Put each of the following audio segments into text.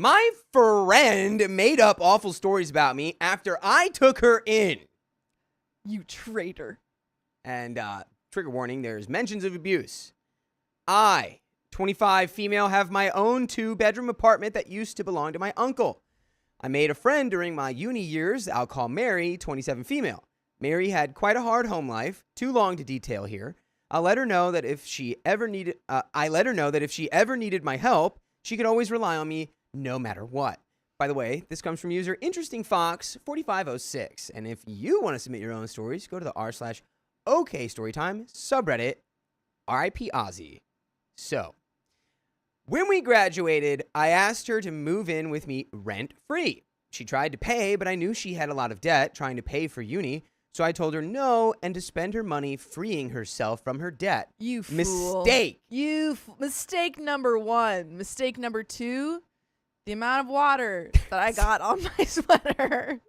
My friend made up awful stories about me after I took her in. You traitor. And trigger warning, there's mentions of abuse. I, 25 female, have my own 2-bedroom apartment that used to belong to my uncle. I made a friend during my uni years. I'll call Mary, 27 female. Mary had quite a hard home life. Too long to detail here. I let her know that if she ever needed my help, she could always rely on me no matter what. By the way, this comes from user Interesting Fox 4506. And if you want to submit your own stories, go to the r/OK Storytime subreddit, RIP Ozzy. So, when we graduated, I asked her to move in with me rent-free. She tried to pay, but I knew she had a lot of debt trying to pay for uni, so I told her no and to spend her money freeing herself from her debt. You fool. Mistake. Mistake number 1. Mistake number 2, the amount of water that I got on my sweater.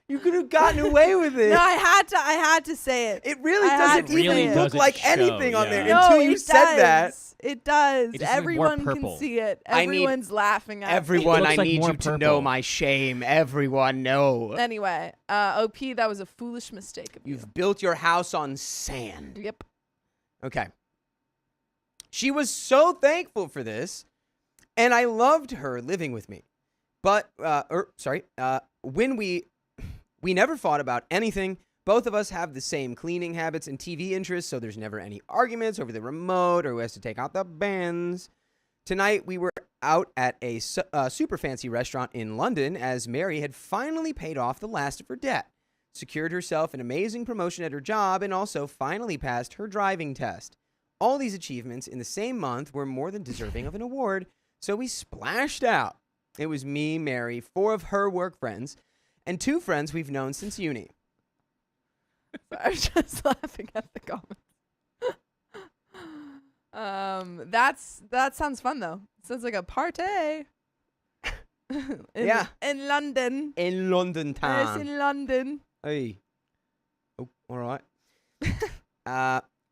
You could have gotten away with it. No, I had to say it. It really doesn't even look like show, anything on there No, until you said that. It does. It just Everyone more can purple. see it. Everyone's laughing at Everyone, It looks I like need more you to purple. know my shame. Everyone know. me. Anyway, OP, that was a foolish mistake of you. You've built your house on sand. Yep. Okay. She was so thankful for this, and I loved her living with me. But, when we never fought about anything. Both of us have the same cleaning habits and TV interests, so there's never any arguments over the remote or who has to take out the bins. Tonight, we were out at a super fancy restaurant in London as Mary had finally paid off the last of her debt, secured herself an amazing promotion at her job, and also finally passed her driving test. All these achievements in the same month were more than deserving of an award, so we splashed out. It was me, Mary, 4 of her work friends, and 2 friends we've known since uni. I'm just laughing at the comments. That sounds fun though. Sounds like a party. Yeah. In London. In London Yes, town. in London. Hey. Oh, all right.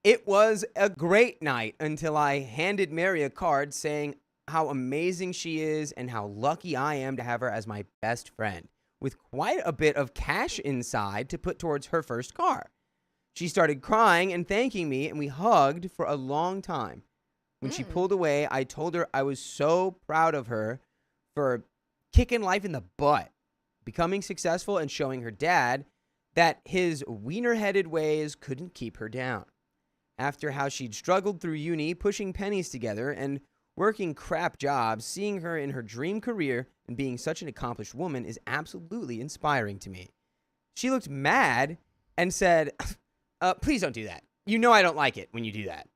It was a great night until I handed Mary a card saying how amazing she is and how lucky I am to have her as my best friend, with quite a bit of cash inside to put towards her first car. She started crying and thanking me, and we hugged for a long time. When she pulled away, I told her I was so proud of her for kicking life in the butt, becoming successful, and showing her dad that his wiener-headed ways couldn't keep her down. After how she'd struggled through uni, pushing pennies together, and working crap jobs, seeing her in her dream career and being such an accomplished woman is absolutely inspiring to me. She looked mad and said, please don't do that. You know I don't like it when you do that.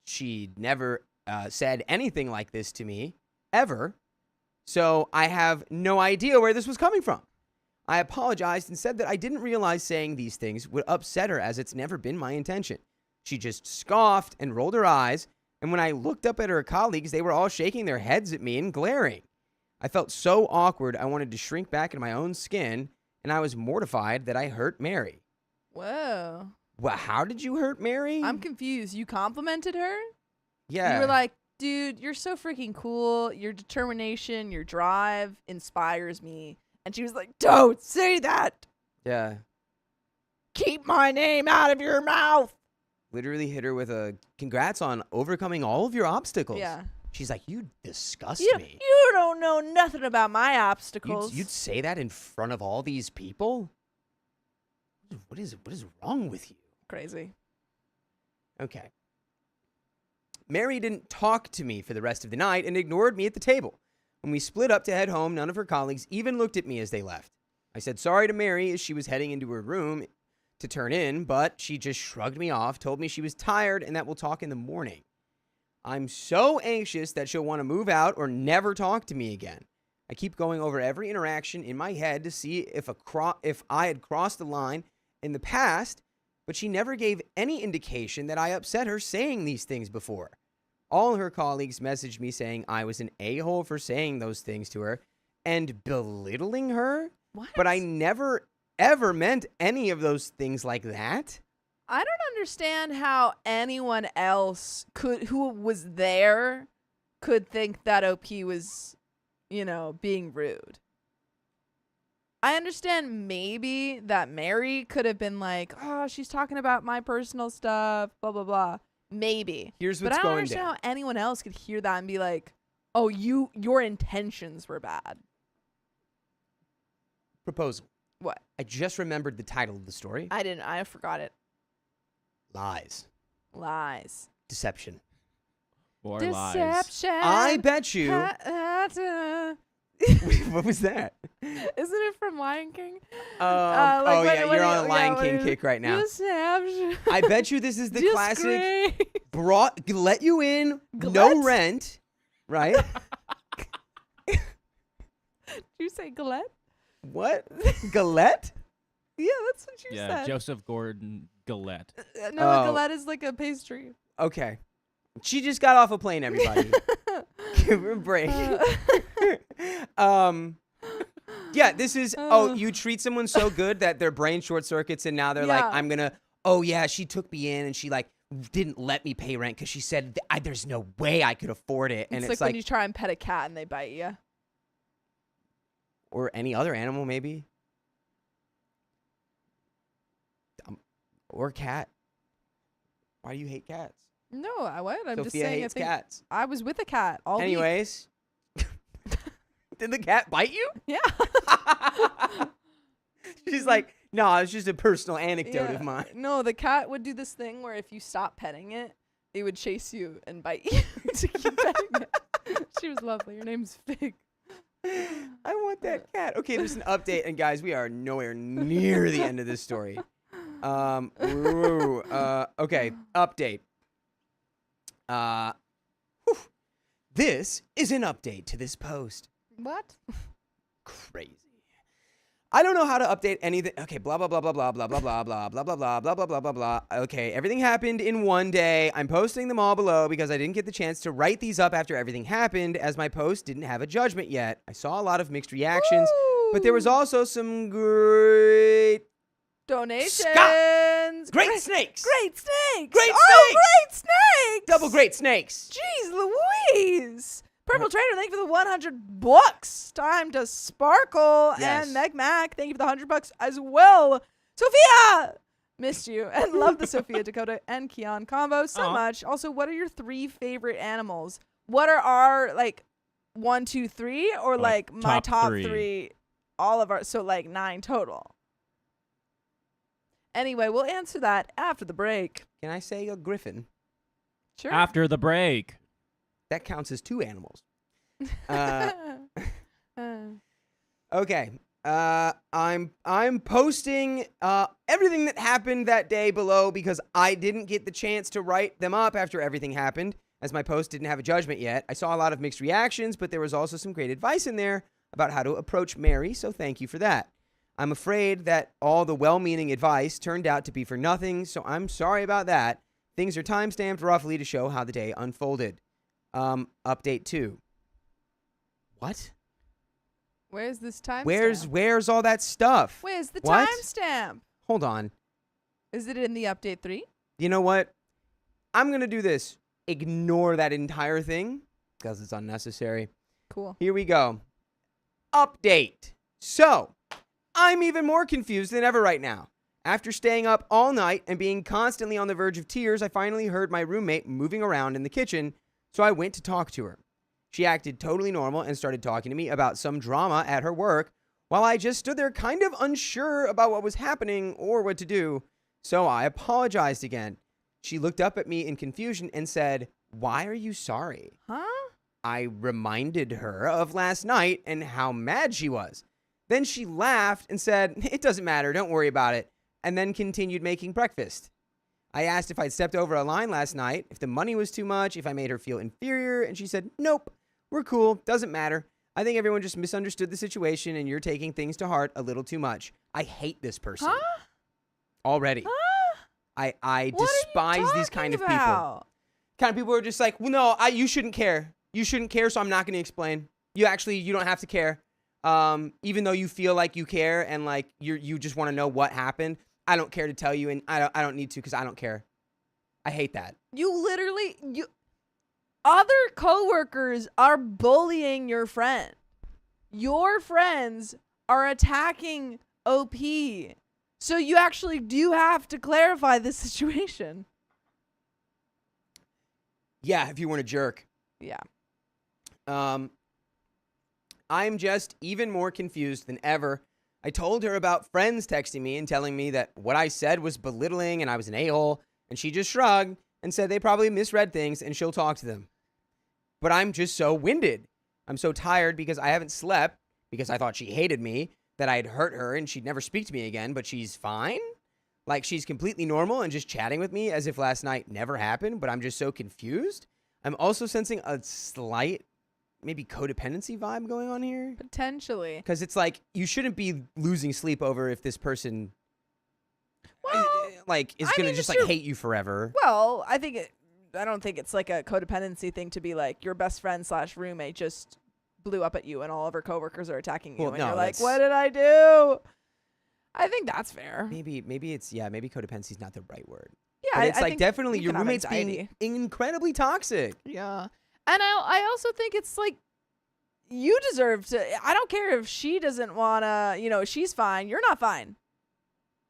She never said anything like this to me, ever, so I have no idea where this was coming from. I apologized and said that I didn't realize saying these things would upset her, as it's never been my intention. She just scoffed and rolled her eyes, and when I looked up at her colleagues, they were all shaking their heads at me and glaring. I felt so awkward, I wanted to shrink back in my own skin, and I was mortified that I hurt Mary. Whoa. Well, how did you hurt Mary? I'm confused. You complimented her? Yeah. You were like, dude, you're so freaking cool. Your determination, your drive inspires me. And she was like, don't say that. Yeah. Keep my name out of your mouth. Literally hit her with a congrats on overcoming all of your obstacles. Yeah. She's like, you disgust me. You don't know nothing about my obstacles. You'd say that in front of all these people? What is wrong with you? Crazy. Okay. Mary didn't talk to me for the rest of the night and ignored me at the table. When we split up to head home, none of her colleagues even looked at me as they left. I said sorry to Mary as she was heading into her room to turn in, but she just shrugged me off, told me she was tired, and that we'll talk in the morning. I'm so anxious that she'll want to move out or never talk to me again. I keep going over every interaction in my head to see if I had crossed the line in the past, but she never gave any indication that I upset her saying these things before. All her colleagues messaged me saying I was an a-hole for saying those things to her and belittling her. What? But I never, ever meant any of those things like that. I don't understand how anyone else who was there could think that OP was, being rude. I understand maybe that Mary could have been like, oh, she's talking about my personal stuff, blah, blah, blah. Maybe. Here's but what's I don't going understand down. how anyone else could hear that and be like, oh, your intentions were bad. Proposal. What? I just remembered the title of the story. I didn't. I forgot it. Lies. Deception. Or Deception. lies. I bet you. Wait, what was that? Isn't it from Lion King? You're on a Lion King kick right now. Deception. I bet you this is the classic let you in, Gillette? no rent, right? Did you say Gillette? What? Galette? Yeah, that's what you Yeah, said. Joseph Gordon-Gillette. No, Oh. a Gillette is like a pastry. Okay. She just got off a plane, everybody. Give her a break. Yeah, this is, you treat someone so good that their brain short circuits and now they're like, she took me in and she like didn't let me pay rent because she said there's no way I could afford it. And It's like when you try and pet a cat and they bite you. Or any other animal maybe. Or cat. Why do you hate cats? No, I'm Sophia just saying. hates cats. I was with a cat all week. Anyways. Did the cat bite you? Yeah. She's like, no, it's just a personal anecdote Yeah. of mine. No, the cat would do this thing where if you stop petting it, it would chase you and bite you to keep petting it. She was lovely. Her name's Fig. I want that cat. Okay, there's an update, and guys, we are nowhere near the end of this story. Okay, update. This is an update to this post. What? Crazy. I don't know how to update anything. Okay, blah, blah, blah, blah, blah, blah, blah, blah, blah, blah, blah, blah, blah, blah, blah, blah, blah. Okay, everything happened in one day. I'm posting them all below because I didn't get the chance to write these up after everything happened, as my post didn't have a judgment yet. I saw a lot of mixed reactions, but there was also some great Donations. Great snakes. Great snakes. Great Oh, snakes. great snakes. Double great snakes. Jeez Louise. Purple Trader, thank you for the 100 bucks. Time to sparkle. Yes. And Meg Mac, thank you for the 100 bucks as well. Sophia, missed you and love the Sophia, Dakota, and Keon combo so much. Also, what are your 3 favorite animals? What are our 1, 2, 3, or like my top 3? All of our, so 9 total. Anyway, we'll answer that after the break. Can I say a griffin? Sure. After the break. That counts as 2 animals. Okay. I'm posting everything that happened that day below because I didn't get the chance to write them up after everything happened, as my post didn't have a judgment yet. I saw a lot of mixed reactions, but there was also some great advice in there about how to approach Mary, so thank you for that. I'm afraid that all the well-meaning advice turned out to be for nothing, so I'm sorry about that. Things are time-stamped roughly to show how the day unfolded. Update 2. What? Where's this timestamp? Where's all that stuff? Where's the What? timestamp? Hold on. Is it in the update 3? You know what? I'm going to do this. Ignore that entire thing because it's unnecessary. Cool. Here we go. Update. So, I'm even more confused than ever right now. After staying up all night and being constantly on the verge of tears, I finally heard my roommate moving around in the kitchen, so I went to talk to her. She acted totally normal and started talking to me about some drama at her work, while I just stood there kind of unsure about what was happening or what to do, so I apologized again. She looked up at me in confusion and said, "Why are you sorry?" Huh? I reminded her of last night and how mad she was. Then she laughed and said, "It doesn't matter, don't worry about it," and then continued making breakfast. I asked if I'd stepped over a line last night, if the money was too much, if I made her feel inferior, and she said, "Nope, we're cool, doesn't matter. I think everyone just misunderstood the situation and you're taking things to heart a little too much." I hate this person. Huh? Already. Huh? I What despise are you these kind of people. about? Kind of people who are just like, well, no, you shouldn't care. You shouldn't care, so I'm not going to explain. You don't have to care. Even though you feel like you care and like you just want to know what happened, I don't care to tell you, and I don't need to because I don't care. I hate that. You literally other coworkers are bullying your friend. Your friends are attacking OP. So you actually do have to clarify this situation. Yeah, if you weren't a jerk. Yeah. I'm just even more confused than ever. I told her about friends texting me and telling me that what I said was belittling and I was an a-hole, and she just shrugged and said they probably misread things and she'll talk to them. But I'm just so winded. I'm so tired because I haven't slept because I thought she hated me, that I'd hurt her and she'd never speak to me again, but she's fine. Like she's completely normal and just chatting with me as if last night never happened, but I'm just so confused. I'm also sensing a slight maybe codependency vibe going on here. Potentially. Because it's like you shouldn't be losing sleep over if this person is going to just like hate you forever. Well, I don't think it's like a codependency thing to be like your best friend / roommate just blew up at you and all of her coworkers are attacking you. Well, and no, you're like, that's- what did I do? I think that's fair. Maybe maybe codependency is not the right word. Yeah, But it's I like think definitely you your can have roommate's anxiety. being incredibly toxic. Yeah. And I also think it's like you deserve to. I don't care if she doesn't want to, she's fine. You're not fine.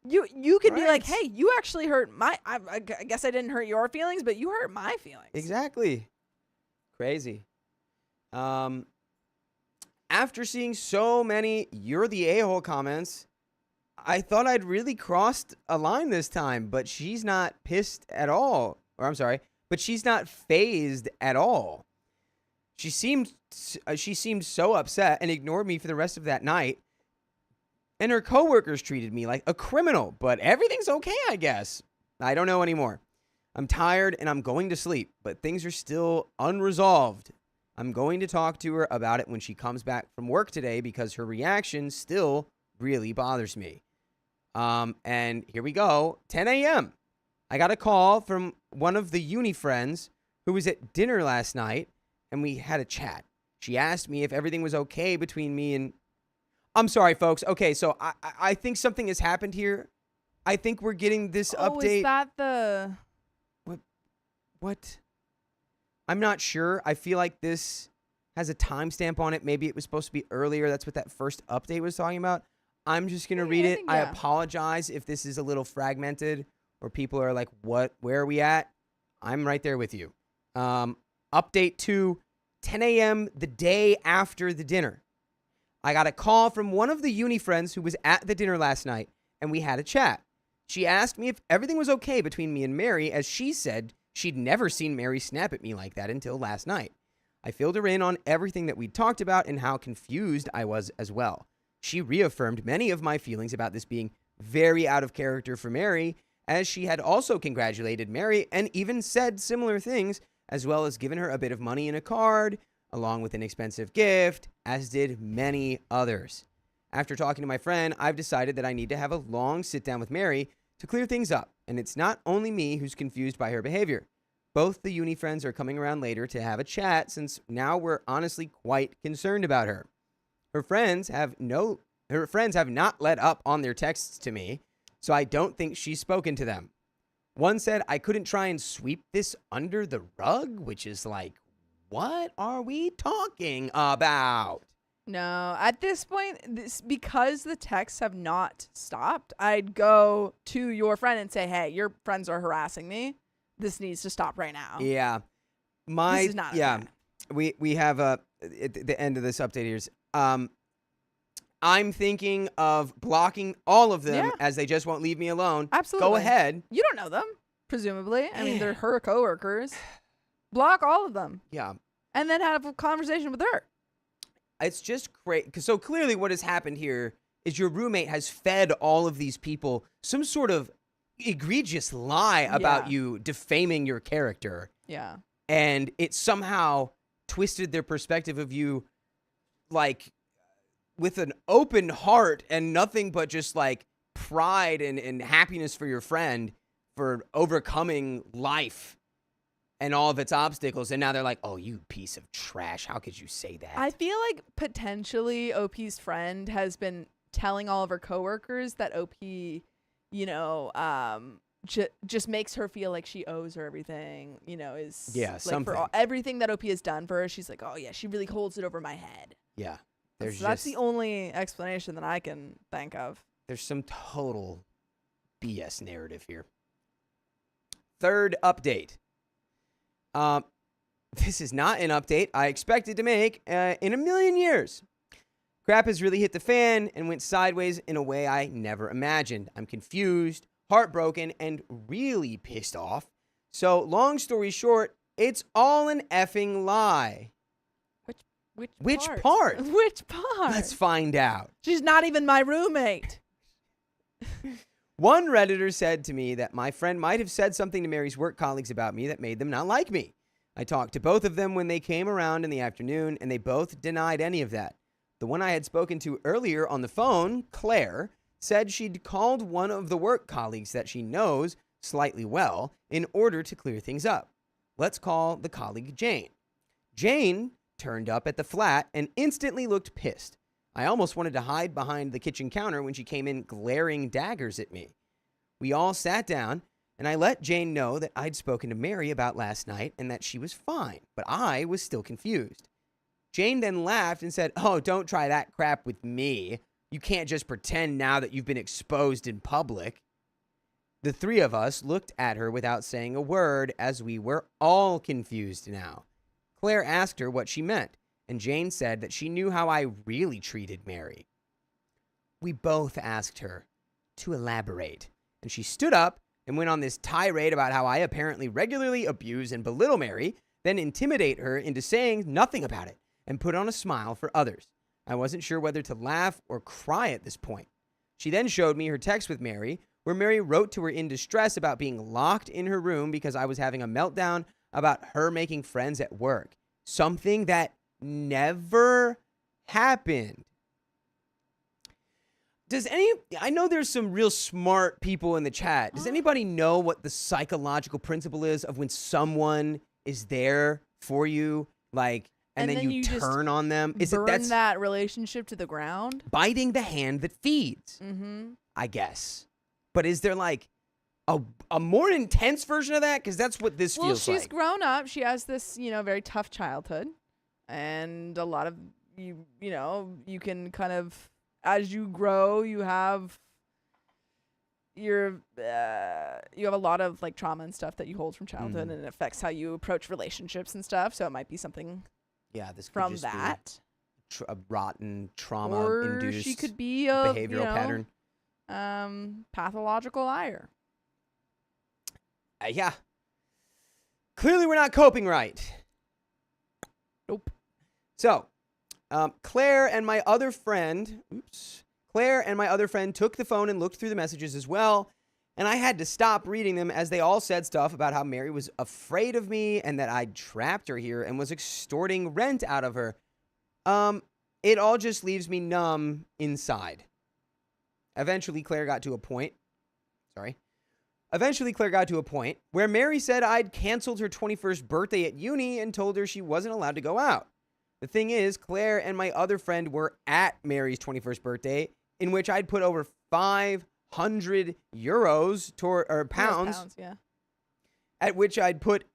You could be like, Right. hey, you actually hurt I guess I didn't hurt your feelings, but you hurt my feelings. Exactly. Crazy. After seeing so many "you're the a-hole" comments, I thought I'd really crossed a line this time, but she's not pissed at all. Or I'm sorry, but she's not phased at all. She seemed so upset and ignored me for the rest of that night. And her coworkers treated me like a criminal, but everything's okay, I guess. I don't know anymore. I'm tired and I'm going to sleep, but things are still unresolved. I'm going to talk to her about it when she comes back from work today because her reaction still really bothers me. And here we go, 10 a.m. I got a call from one of the uni friends who was at dinner last night, and we had a chat. She asked me if everything was okay between me and... I'm sorry, folks. Okay, so I think something has happened here. I think we're getting this update. Is that the... What? I'm not sure. I feel like this has a timestamp on it. Maybe it was supposed to be earlier. That's what that first update was talking about. I'm just going to read it. I apologize if this is a little fragmented or people are like, what? Where are we at? I'm right there with you. Update 2, 10 a.m. the day after the dinner. I got a call from one of the uni friends who was at the dinner last night, and we had a chat. She asked me if everything was okay between me and Mary, as she said she'd never seen Mary snap at me like that until last night. I filled her in on everything that we'd talked about and how confused I was as well. She reaffirmed many of my feelings about this being very out of character for Mary, as she had also congratulated Mary and even said similar things, as well as given her a bit of money in a card, along with an expensive gift, as did many others. After talking to my friend, I've decided that I need to have a long sit down with Mary to clear things up, and it's not only me who's confused by her behavior. Both the uni friends are coming around later to have a chat, since now we're honestly quite concerned about her. Her friends have not let up on their texts to me, so I don't think she's spoken to them. One said I couldn't try and sweep this under the rug, which is like, what are we talking about? No, at this point, because the texts have not stopped, I'd go to your friend and say, hey, your friends are harassing me. This needs to stop right now. Yeah. This is not okay. We have at the end of this update here is I'm thinking of blocking all of them as they just won't leave me alone. Absolutely. Go ahead. You don't know them, presumably. I mean, they're her coworkers. Block all of them. Yeah. And then have a conversation with her. It's just great. So clearly what has happened here is your roommate has fed all of these people some sort of egregious lie about you defaming your character. Yeah. And it somehow twisted their perspective of you like with an open heart and nothing but just like pride and happiness for your friend for overcoming life and all of its obstacles. And now they're like, oh, you piece of trash. How could you say that? I feel like potentially OP's friend has been telling all of her coworkers that OP, just makes her feel like she owes her everything, is Yeah, like something. for everything that OP has done for her, she's like, oh yeah, she really holds it over my head. Yeah. That's the only explanation that I can think of. There's some total BS narrative here. Third update. This is not an update I expected to make in a million years. Crap has really hit the fan and went sideways in a way I never imagined. I'm confused, heartbroken, and really pissed off. So, long story short, it's all an effing lie. Which part? Which part? Let's find out. She's not even my roommate. One Redditor said to me that my friend might have said something to Mary's work colleagues about me that made them not like me. I talked to both of them when they came around in the afternoon, and they both denied any of that. The one I had spoken to earlier on the phone, Claire, said she'd called one of the work colleagues that she knows slightly well in order to clear things up. Let's call the colleague Jane. Jane turned up at the flat and instantly looked pissed. I almost wanted to hide behind the kitchen counter when she came in glaring daggers at me. We all sat down, and I let Jane know that I'd spoken to Mary about last night and that she was fine, but I was still confused. Jane then laughed and said, "Oh, don't try that crap with me. You can't just pretend now that you've been exposed in public." The three of us looked at her without saying a word as we were all confused now. Claire asked her what she meant, and Jane said that she knew how I really treated Mary. We both asked her to elaborate, and she stood up and went on this tirade about how I apparently regularly abuse and belittle Mary, then intimidate her into saying nothing about it, and put on a smile for others. I wasn't sure whether to laugh or cry at this point. She then showed me her text with Mary, where Mary wrote to her in distress about being locked in her room because I was having a meltdown about her making friends at work. Something that never happened. I know there's some real smart people in the chat. Does anybody know what the psychological principle is of when someone is there for you, and then you turn on them? Is burn it that's that relationship to the ground? biting the hand that feeds? Mm-hmm. I guess. But is there a more intense version of that? Because that's what this feels like. Well, she's grown up. She has this, very tough childhood, and a lot of you can kind of, as you grow, you have you have a lot of trauma and stuff that you hold from childhood, and it affects how you approach relationships and stuff. So it might be something this could from just that, be a rotten trauma or induced she could be a behavioral pattern. Pathological liar. Yeah. Clearly, we're not coping right. Nope. So, Claire and my other friend took the phone and looked through the messages as well, and I had to stop reading them as they all said stuff about how Mary was afraid of me and that I'd trapped her here and was extorting rent out of her. It all just leaves me numb inside. Eventually, Claire got to a point where Mary said I'd canceled her 21st birthday at uni and told her she wasn't allowed to go out. The thing is, Claire and my other friend were at Mary's 21st birthday, in which I'd put over 500 euros pounds, yeah. At which I'd put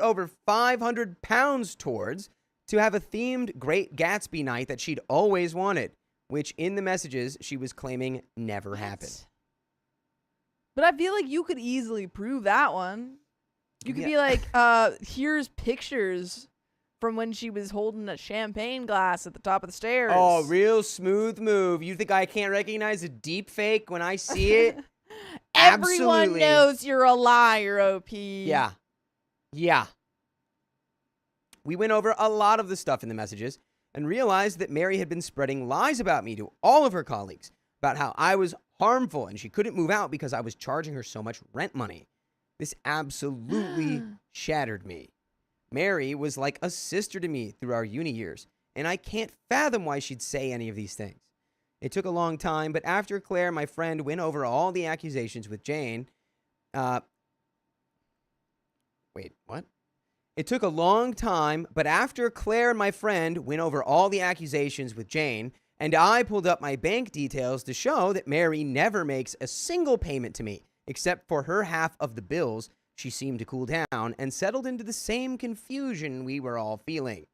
over 500 pounds towards to have a themed Great Gatsby night that she'd always wanted, which in the messages she was claiming never happened. But I feel like you could easily prove that one. You could be like, here's pictures from when she was holding a champagne glass at the top of the stairs. Oh, real smooth move. You think I can't recognize a deep fake when I see it? Everyone Absolutely. knows you're a liar, OP. Yeah. We went over a lot of the stuff in the messages and realized that Mary had been spreading lies about me to all of her colleagues about how I was harmful and she couldn't move out because I was charging her so much rent money. This absolutely shattered me. Mary was like a sister to me through our uni years, and I can't fathom why she'd say any of these things. It took a long time, but after Claire, my friend, went over all the accusations with Jane... It took a long time, but after Claire, my friend, went over all the accusations with Jane And I pulled up my bank details to show that Mary never makes a single payment to me, except for her half of the bills. She seemed to cool down and settled into the same confusion we were all feeling.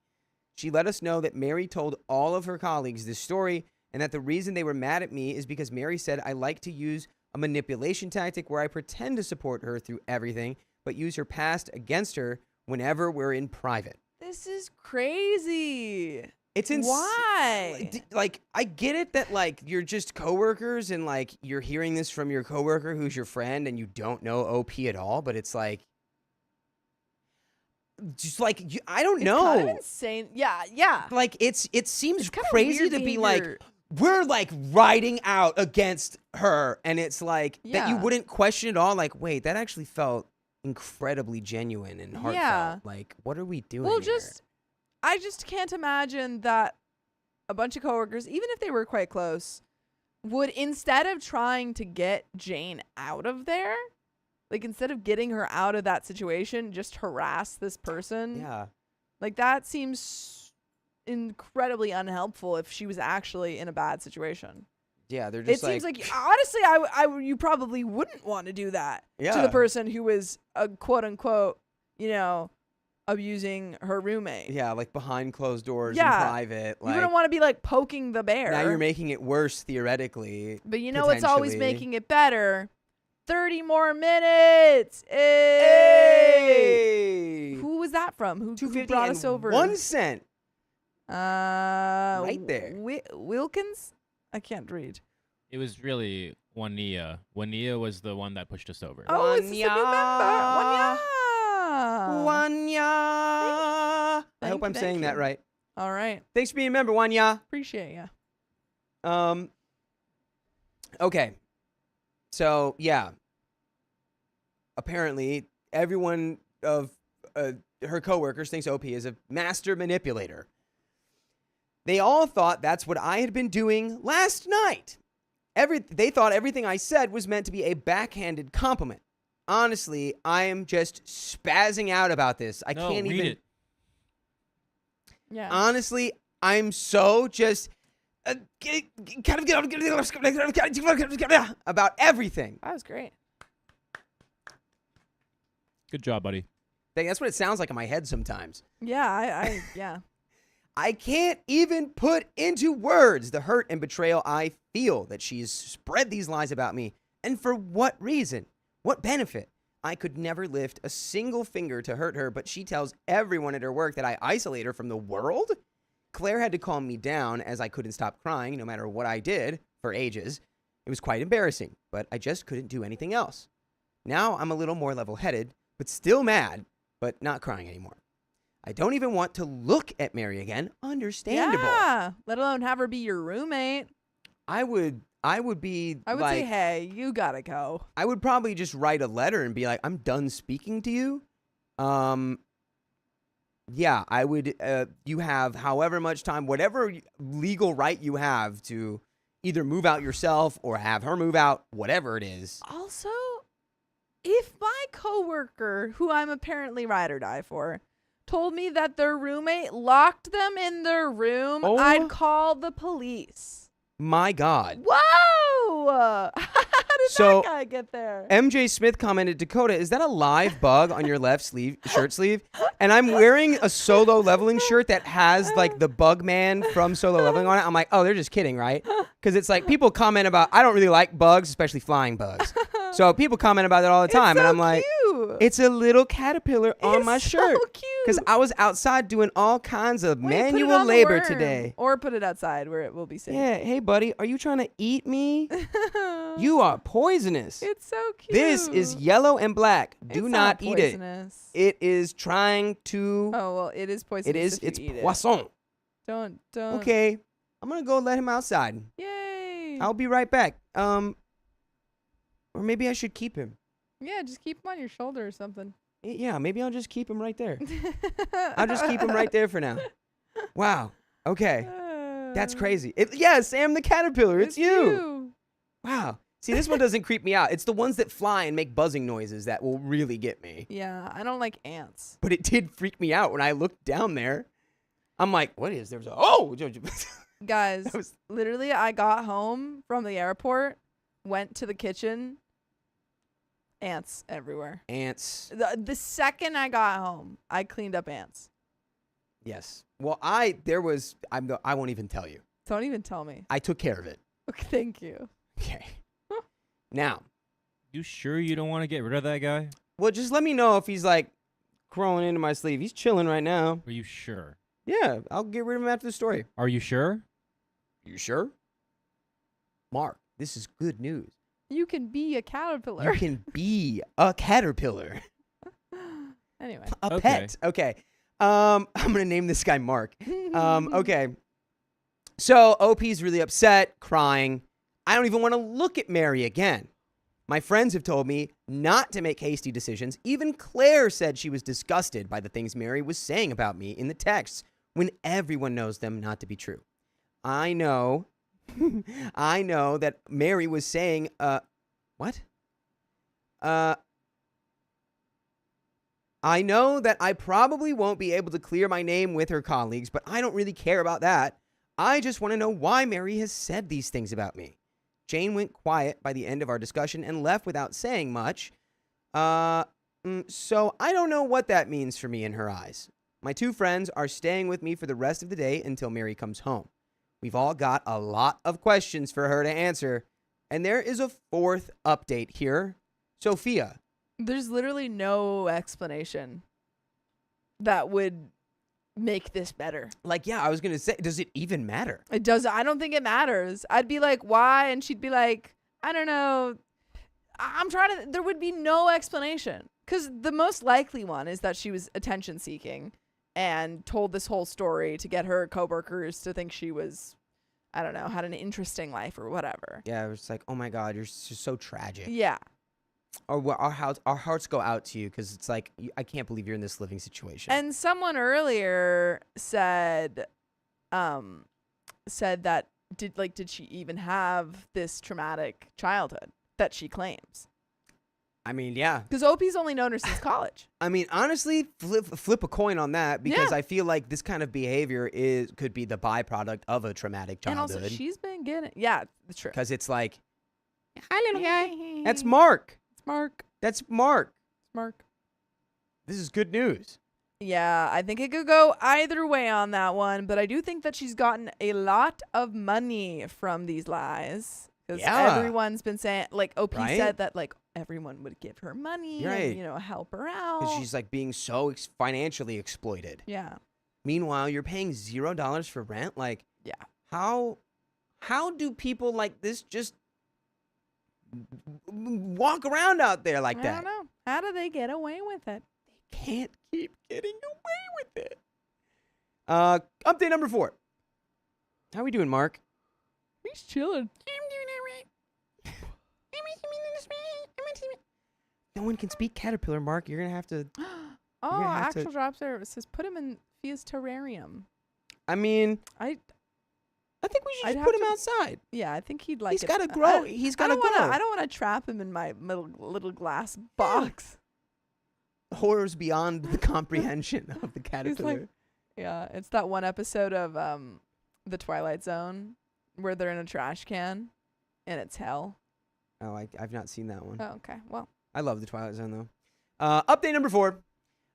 She let us know that Mary told all of her colleagues this story, and that the reason they were mad at me is because Mary said I like to use a manipulation tactic where I pretend to support her through everything, but use her past against her whenever we're in private. This is crazy. It's insane. Why? Like, I get it that, like, you're just coworkers and, like, you're hearing this from your coworker who's your friend and you don't know OP at all, but it's like, just like, I don't know. It's kind of insane. Yeah. Like, it seems It's kinda crazy weird to to be hear. like, we're, like, riding out against her, and it's like, that you Yeah. wouldn't question at all, like, wait, that actually felt incredibly genuine and heartfelt. Yeah. Like, what are we doing Well, here? I just can't imagine that a bunch of coworkers, even if they were quite close, would, instead of trying to get Jane out of there, like instead of getting her out of that situation, just harass this person. Yeah. Like that seems incredibly unhelpful if she was actually in a bad situation. Yeah, they're It just seems like honestly, you probably wouldn't want to do that to Yeah. the person who was a quote unquote, abusing her roommate. yeah, like behind closed doors Yeah. in private. You Like, wouldn't want to be like poking the bear. now you're making it worse theoretically. But you know what's always potentially. making it better? 30 more minutes. Hey! Hey! Who was that from? Who 250 brought and us over? 1 cent. Right there. Wilkins? I can't read. It was really Wania. Wania was the one that pushed us over. Oh, is this a new member? Wanya. Wanya. Wanya. I Thank hope I'm you, saying thank that you. right. All right. Thanks for being a member, Wanya. Appreciate ya. Okay. So, yeah. Apparently, everyone of her coworkers thinks OP is a master manipulator. They all thought that's what I had been doing last night. They thought everything I said was meant to be a backhanded compliment. Honestly, I am just spazzing out about this. I No, can't read even. it. Yeah. Honestly, I'm so just about everything. That was great. Good job, buddy. That's what it sounds like in my head sometimes. Yeah, yeah. I can't even put into words the hurt and betrayal I feel that she's spread these lies about me. And for what reason? What benefit? I could never lift a single finger to hurt her, but she tells everyone at her work that I isolate her from the world? Claire had to calm me down as I couldn't stop crying no matter what I did for ages. It was quite embarrassing, but I just couldn't do anything else. Now I'm a little more level-headed, but still mad, but not crying anymore. I don't even want to look at Mary again. Understandable. Yeah. Let alone have her be your roommate. I would be I would like, say, hey, you gotta go. I would probably just write a letter and be like, I'm done speaking to you. Yeah, I would, you have however much time, whatever legal right you have to either move out yourself or have her move out, whatever it is. Also, if my coworker, who I'm apparently ride or die for, told me that their roommate locked them in their room, Oh. I'd call the police. My God. Whoa! How did So, that guy get there? MJ Smith commented, Dakota, is that a live bug on your left shirt sleeve? And I'm wearing a Solo Leveling shirt that has like the bug man from Solo Leveling on it. I'm like, oh, they're just kidding, right? Because it's like people comment about, I don't really like bugs, especially flying bugs. So people comment about it all the time. It's and so I'm like, cute. it's a little caterpillar on It's my shirt. so cute. Because I was outside doing all kinds of Wait, put it manual on the labor worm. today. Or put it outside where it will be safe. Yeah, hey, buddy, are you trying to eat me? You are poisonous. It's so cute. This is yellow and black. Do It's not eat it. poisonous. It is trying to. Oh well, it is poisonous. It is. if you It's eat it. poisson. Don't. Okay, I'm gonna go let him outside. Yay. I'll be right back. Or maybe I should keep him. Yeah, just keep him on your shoulder or something. Yeah, maybe I'll just keep him right there. I'll just keep him right there for now. Wow. Okay, that's crazy. Yeah, Sam the caterpillar. It's you. Wow. See, this one doesn't creep me out. It's the ones that fly and make buzzing noises that will really get me. Yeah, I don't like ants. But it did freak me out when I looked down there. I'm like, what is there? Oh, Guys, That was- literally, I got home from the airport, went to the kitchen, ants everywhere. Ants. The second I got home, I cleaned up ants. Yes. Well, I won't even tell you. Don't even tell me. I took care of it. Okay, thank you. Okay. Now, You sure you don't want to get rid of that guy? well, just let me know if he's like crawling into my sleeve. He's chilling right now. Are you sure? Yeah, I'll get rid of him after the story. Are you sure? You sure? Mark, this is good news. You can be a caterpillar. You can be a caterpillar. Anyway. A Okay. pet. Okay. I'm gonna name this guy Mark. Okay. So OP's really upset, crying. I don't even want to look at Mary again. My friends have told me not to make hasty decisions. Even Claire said she was disgusted by the things Mary was saying about me in the texts when everyone knows them not to be true. I know I know that Mary was saying what? I know that I probably won't be able to clear my name with her colleagues, but I don't really care about that. I just want to know why Mary has said these things about me. Jane went quiet by the end of our discussion and left without saying much. So I don't know what that means for me in her eyes. My two friends are staying with me for the rest of the day until Mary comes home. We've all got a lot of questions for her to answer, and there is a fourth update here. Sophia. There's literally no explanation that would make this better. Like, yeah, I was going to say, does it even matter? It does. I don't think it matters. I'd be like, why? And she'd be like, I don't know. There would be no explanation. Because the most likely one is that she was attention seeking and told this whole story to get her coworkers to think she was, I don't know, had an interesting life or whatever. Yeah, it was like, oh my God, you're just so tragic. Yeah. Or our hearts go out to you because it's like, I can't believe you're in this living situation. And someone earlier said that did she even have this traumatic childhood that she claims? I mean, yeah. Because OP's only known her since college. I mean, honestly, flip a coin on that because Yeah. I feel like this kind of behavior could be the byproduct of a traumatic And childhood. also, she's been getting it's true. Because it's like, Hi, little guy. that's Mark. It's Mark. That's Mark. It's Mark. This is good news. Yeah, I think it could go either way on that one, but I do think that she's gotten a lot of money from these lies. Because Yeah. everyone's been saying, like, OP Right? said that, like, everyone would give her money Right. and, help her out. Because she's like being so financially exploited. Yeah. Meanwhile, you're paying $0 for rent. Like, Yeah. how do people like this just walk around out there like I that? don't know. How do they get away with it? Can't keep getting away with it. Update number 4. How we doing, Mark? He's chilling. No one can speak caterpillar, Mark. You're gonna have to. Oh, gonna have to- actual drop service says put him in Fia's terrarium. I mean, I think we should I'd just have put him to- outside. Yeah, I think he'd like He's it. got to I- grow. I- He's I got to don't grow. wanna- I don't want to trap him in my little glass box. Horrors beyond the comprehension of the caterpillar. Yeah, it's that one episode of The Twilight Zone where they're in a trash can and it's hell. Oh, I've not seen that one. Oh, okay. Well, I love the Twilight Zone though. Update number 4.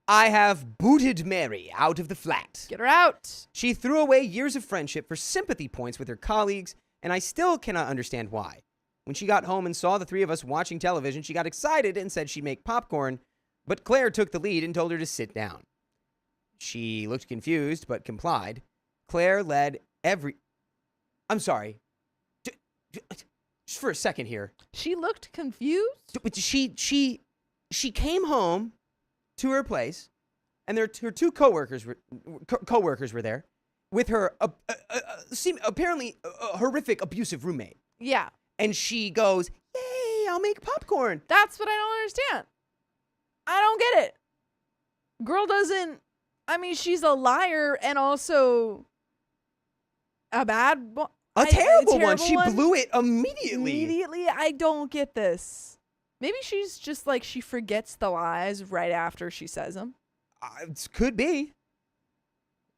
I have booted Mary out of the flat. get her out. She threw away years of friendship for sympathy points with her colleagues, and I still cannot understand why. When she got home and saw the three of us watching television, she got excited and said she'd make popcorn, but Claire took the lead and told her to sit down. She looked confused, but complied. Claire led I'm sorry. Just for a second here. She looked confused. But she came home to her place, and her two coworkers were there with her apparently horrific abusive roommate. Yeah, And she goes, "Yay, I'll make popcorn." that's what I don't understand. I don't get it. Girl doesn't. I mean, she's a liar and also a bad one. A terrible one. terrible She one. blew it immediately. Immediately, I don't get this. Maybe she's just like she forgets the lies right after she says them. It could be.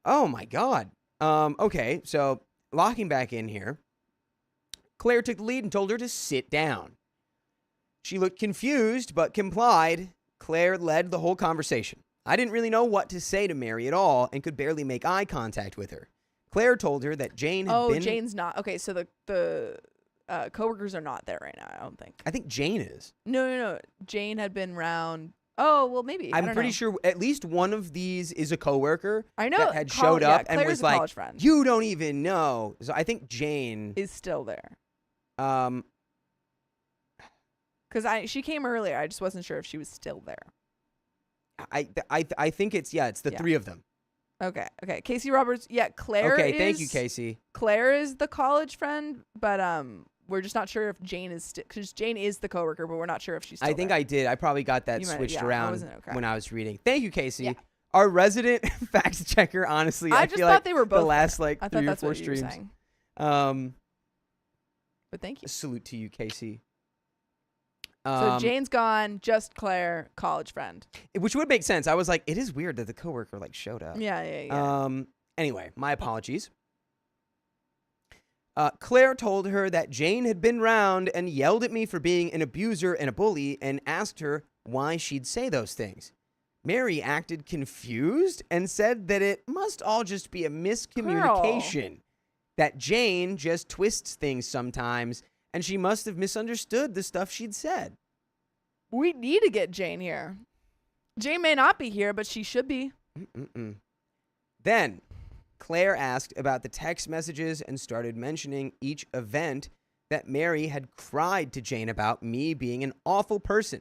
Oh my God. Okay, so locking back in here, Claire took the lead and told her to sit down. She looked confused, but complied. Claire led the whole conversation. I didn't really know what to say to Mary at all and could barely make eye contact with her. Claire told her that Jane had been... Jane's not. Okay, so the coworkers are not there right now, I don't think. I think Jane is. No. Jane had been round... Oh, well, maybe. I'm pretty sure at least one of these is a coworker I know that had showed up and Claire's was a like, college friend. you don't even know. So I think Jane... is still there. Um, Because she came earlier. I just wasn't sure if she was still there. I think it's the three of them. Okay. Casey Roberts. Yeah, Claire is... Okay, thank you, Casey. Claire is the college friend, but we're just not sure if Jane is... Because Jane is the coworker, but we're not sure if she's still I think there. I did. I probably got that You might- switched yeah, I around wasn't okay. when I was reading. Thank you, Casey. Yeah. Our resident fact checker, honestly, I I just feel thought like they were both the last there. I thought 3 or that's 4 what you were streams. saying. But thank you. Salute to you, Casey. So Jane's gone, just Claire, college friend. Which would make sense. I was like, it is weird that the coworker showed up. Yeah. Anyway, my apologies. Claire told her that Jane had been round and yelled at me for being an abuser and a bully and asked her why she'd say those things. Mary acted confused and said that it must all just be a miscommunication. That Jane just twists things sometimes and she must have misunderstood the stuff she'd said. We need to get Jane here. Jane may not be here, but she should be. Then, Claire asked about the text messages and started mentioning each event that Mary had cried to Jane about, me being an awful person.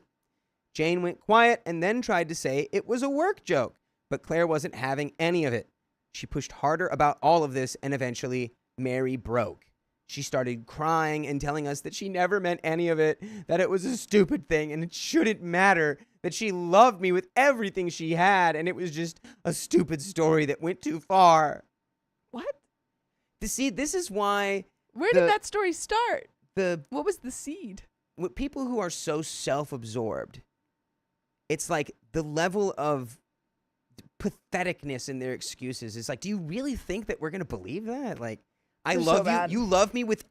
Jane went quiet and then tried to say it was a work joke, but Claire wasn't having any of it. She pushed harder about all of this, and eventually, Mary broke. She started crying and telling us that she never meant any of it, that it was a stupid thing and it shouldn't matter, that she loved me with everything she had, and it was just a stupid story that went too far. What? See, this is why... Where did that story start? What was the seed? With people who are so self-absorbed, it's like the level of patheticness in their excuses is like, do you really think that we're going to believe that? Like, I They're love so you. bad. You love me with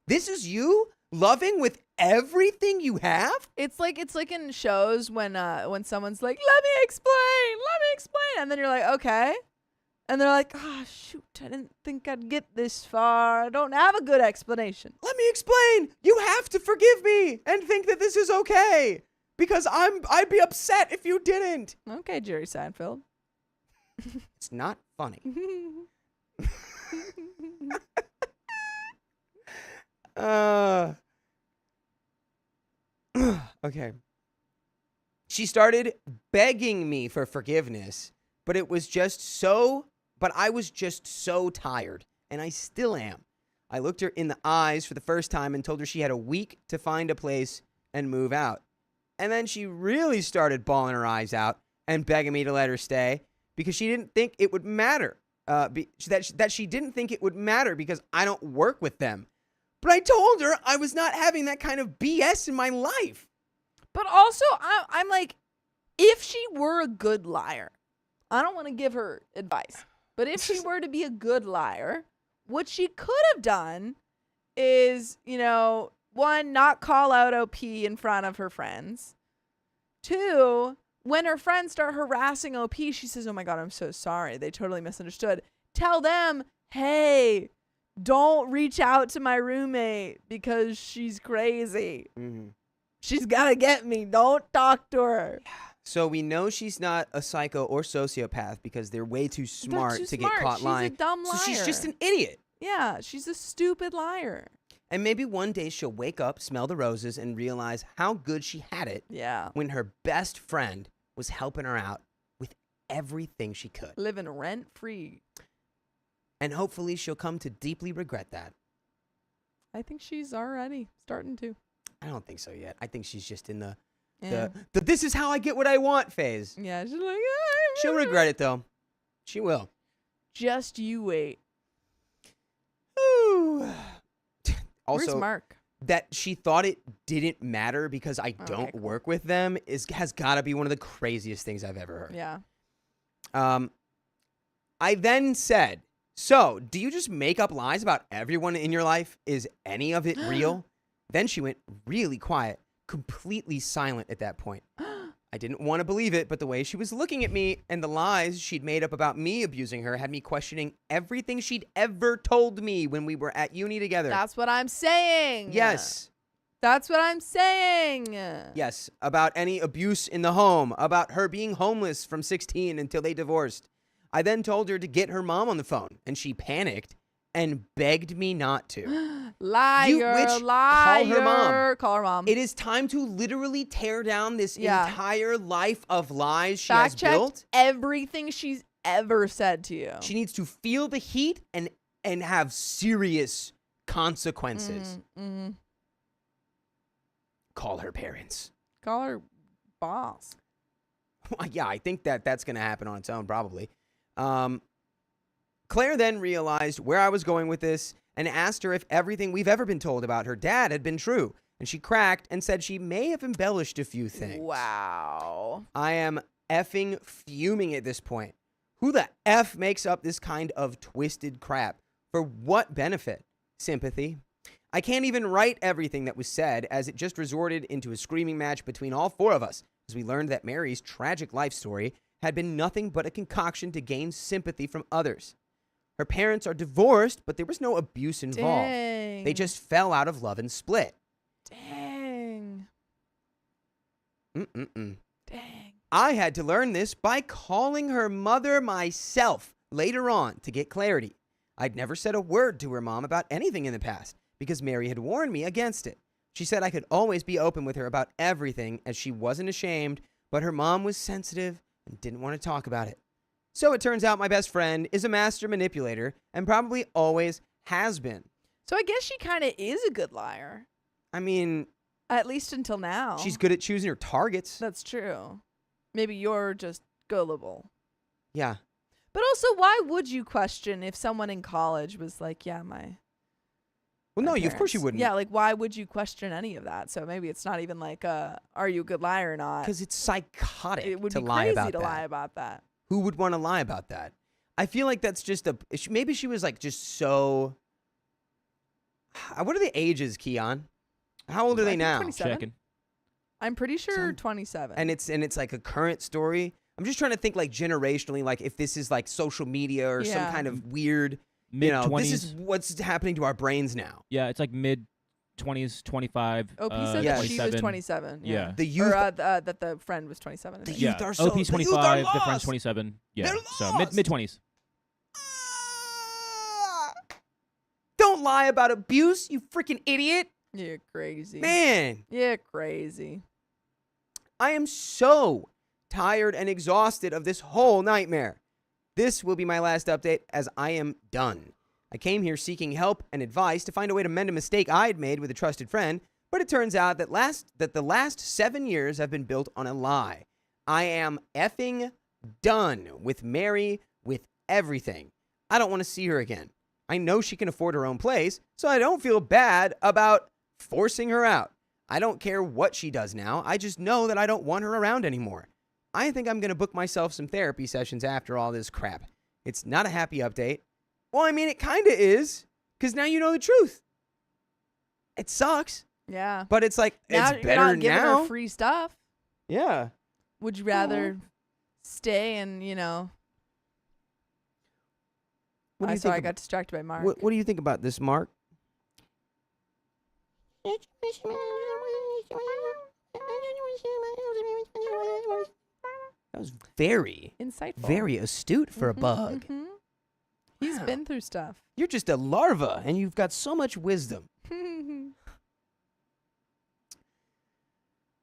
this is you loving with everything you have? It's like in shows when someone's like, let me explain, and then you're like, okay. And they're like, oh, shoot, I didn't think I'd get this far. I don't have a good explanation. Let me explain. You have to forgive me and think that this is okay. Because I'd be upset if you didn't. Okay, Jerry Seinfeld. It's not funny. Okay. She started begging me for forgiveness, but I was just so tired, and I still am. I looked her in the eyes for the first time and told her she had a week to find a place and move out. And then she really started bawling her eyes out and begging me to let her stay because she didn't think it would matter. That she didn't think it would matter because I don't work with them. But I told her I was not having that kind of BS in my life. But also, I'm like, if she were a good liar, I don't want to give her advice, but if she were to be a good liar, what she could have done is, one, not call out OP in front of her friends. Two, when her friends start harassing OP, she says, oh my God, I'm so sorry. They totally misunderstood. Tell them, hey, don't reach out to my roommate because she's crazy. Mm-hmm. She's got to get me. Don't talk to her. So we know she's not a psycho or sociopath because they're way too smart to get caught lying. She's a dumb liar. So she's just an idiot. Yeah, she's a stupid liar. And maybe one day she'll wake up, smell the roses, and realize how good she had it when her best friend was helping her out with everything she could. Living rent-free. And hopefully she'll come to deeply regret that. I think she's already starting to. I don't think so yet. I think she's just in the this is how I get what I want phase. Yeah, she's like, she'll regret it though. She will. Just you wait. Also, where's Mark? That she thought it didn't matter because I don't work with them has got to be one of the craziest things I've ever heard. Yeah. I then said, So, do you just make up lies about everyone in your life? Is any of it real? Then she went really quiet, completely silent at that point. I didn't want to believe it, but the way she was looking at me and the lies she'd made up about me abusing her had me questioning everything she'd ever told me when we were at uni together. That's what I'm saying. Yes. That's what I'm saying. Yes, about any abuse in the home, about her being homeless from 16 until they divorced. I then told her to get her mom on the phone, and she panicked and begged me not to. Liar, liar. Call her mom. Call her mom. It is time to literally tear down this Yeah. entire life of lies she has Fact-checked built. everything she's ever said to you. She needs to feel the heat and have serious consequences. Mm-hmm. Call her parents. Call her boss. Yeah, I think that's going to happen on its own, probably. Claire then realized where I was going with this and asked her if everything we've ever been told about her dad had been true. And she cracked and said she may have embellished a few things. Wow. I am effing fuming at this point. Who the F makes up this kind of twisted crap? For what benefit? Sympathy? I can't even write everything that was said, as it just resorted into a screaming match between all four of us, as we learned that Mary's tragic life story had been nothing but a concoction to gain sympathy from others. Her parents are divorced, but there was no abuse involved. Dang. They just fell out of love and split. Dang. Dang. Dang. I had to learn this by calling her mother myself later on to get clarity. I'd never said a word to her mom about anything in the past because Mary had warned me against it. She said I could always be open with her about everything as she wasn't ashamed, but her mom was sensitive and didn't want to talk about it. So it turns out my best friend is a master manipulator and probably always has been. So I guess she kind of is a good liar. I mean, At least until now. she's good at choosing her targets. That's true. Maybe you're just gullible. Yeah. But also, why would you question if someone in college was like, yeah, Well, no, of course parents. you wouldn't. Yeah, like, why would you question any of that? So maybe it's not even like, are you a good liar or not? Because it's psychotic It would to be lie crazy about to that. lie about that. Who would want to lie about that? I feel like that's just maybe she was like just so. What are the ages, Keon? How old are I they think now? 27. Checking. I'm pretty sure Son. 27. And it's like a current story. I'm just trying to think like generationally, like if this is like social media or some Yeah. kind of weird, Mid this 20s. is what's happening to our brains now. Yeah, it's like mid 20s, 25. OP said yes. that she was 27. 27. Yeah. The youth, Or that the friend was 27. I The think. youth Yeah, are so- OP's the youth are 25, the lost. friend's 27. Yeah, They're so lost. mid 20s. Don't lie about abuse, you freaking idiot. You're crazy. Man, You're crazy. I am so tired and exhausted of this whole nightmare. This will be my last update as I am done. I came here seeking help and advice to find a way to mend a mistake I had made with a trusted friend, but it turns out that the last 7 years have been built on a lie. I am effing done with Mary, with everything. I don't want to see her again. I know she can afford her own place, so I don't feel bad about forcing her out. I don't care what she does now. I just know that I don't want her around anymore. I think I'm going to book myself some therapy sessions after all this crap. It's not a happy update. Well, I mean, it kind of is, because now you know the truth. It sucks, Yeah. but it's like, Now it's you're better not giving now. her free stuff. Yeah. Would you rather stay and, What do you sorry, I think? got distracted by Mark. What do you think about this, Mark? That was very, Insightful. very astute for a Mhm, bug. mhm. He's Wow. been through stuff. You're just a larva, and you've got so much wisdom.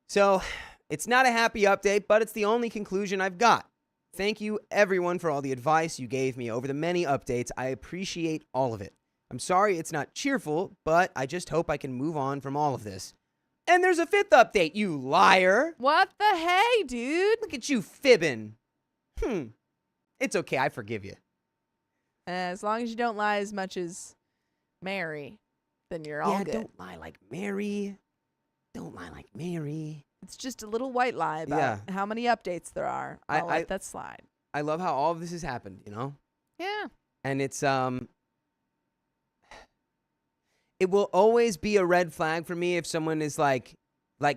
So, it's not a happy update, but it's the only conclusion I've got. Thank you, everyone, for all the advice you gave me over the many updates. I appreciate all of it. I'm sorry it's not cheerful, but I just hope I can move on from all of this. And there's a 5th update, you liar! What the hey, dude? Look at you fibbing. It's okay, I forgive you. As long as you don't lie as much as Mary, then you're all good. Don't lie like Mary. Don't lie like Mary. It's just a little white lie about how many updates there are. I'll let that slide. I love how all of this has happened, you know? Yeah. And it's it will always be a red flag for me if someone is like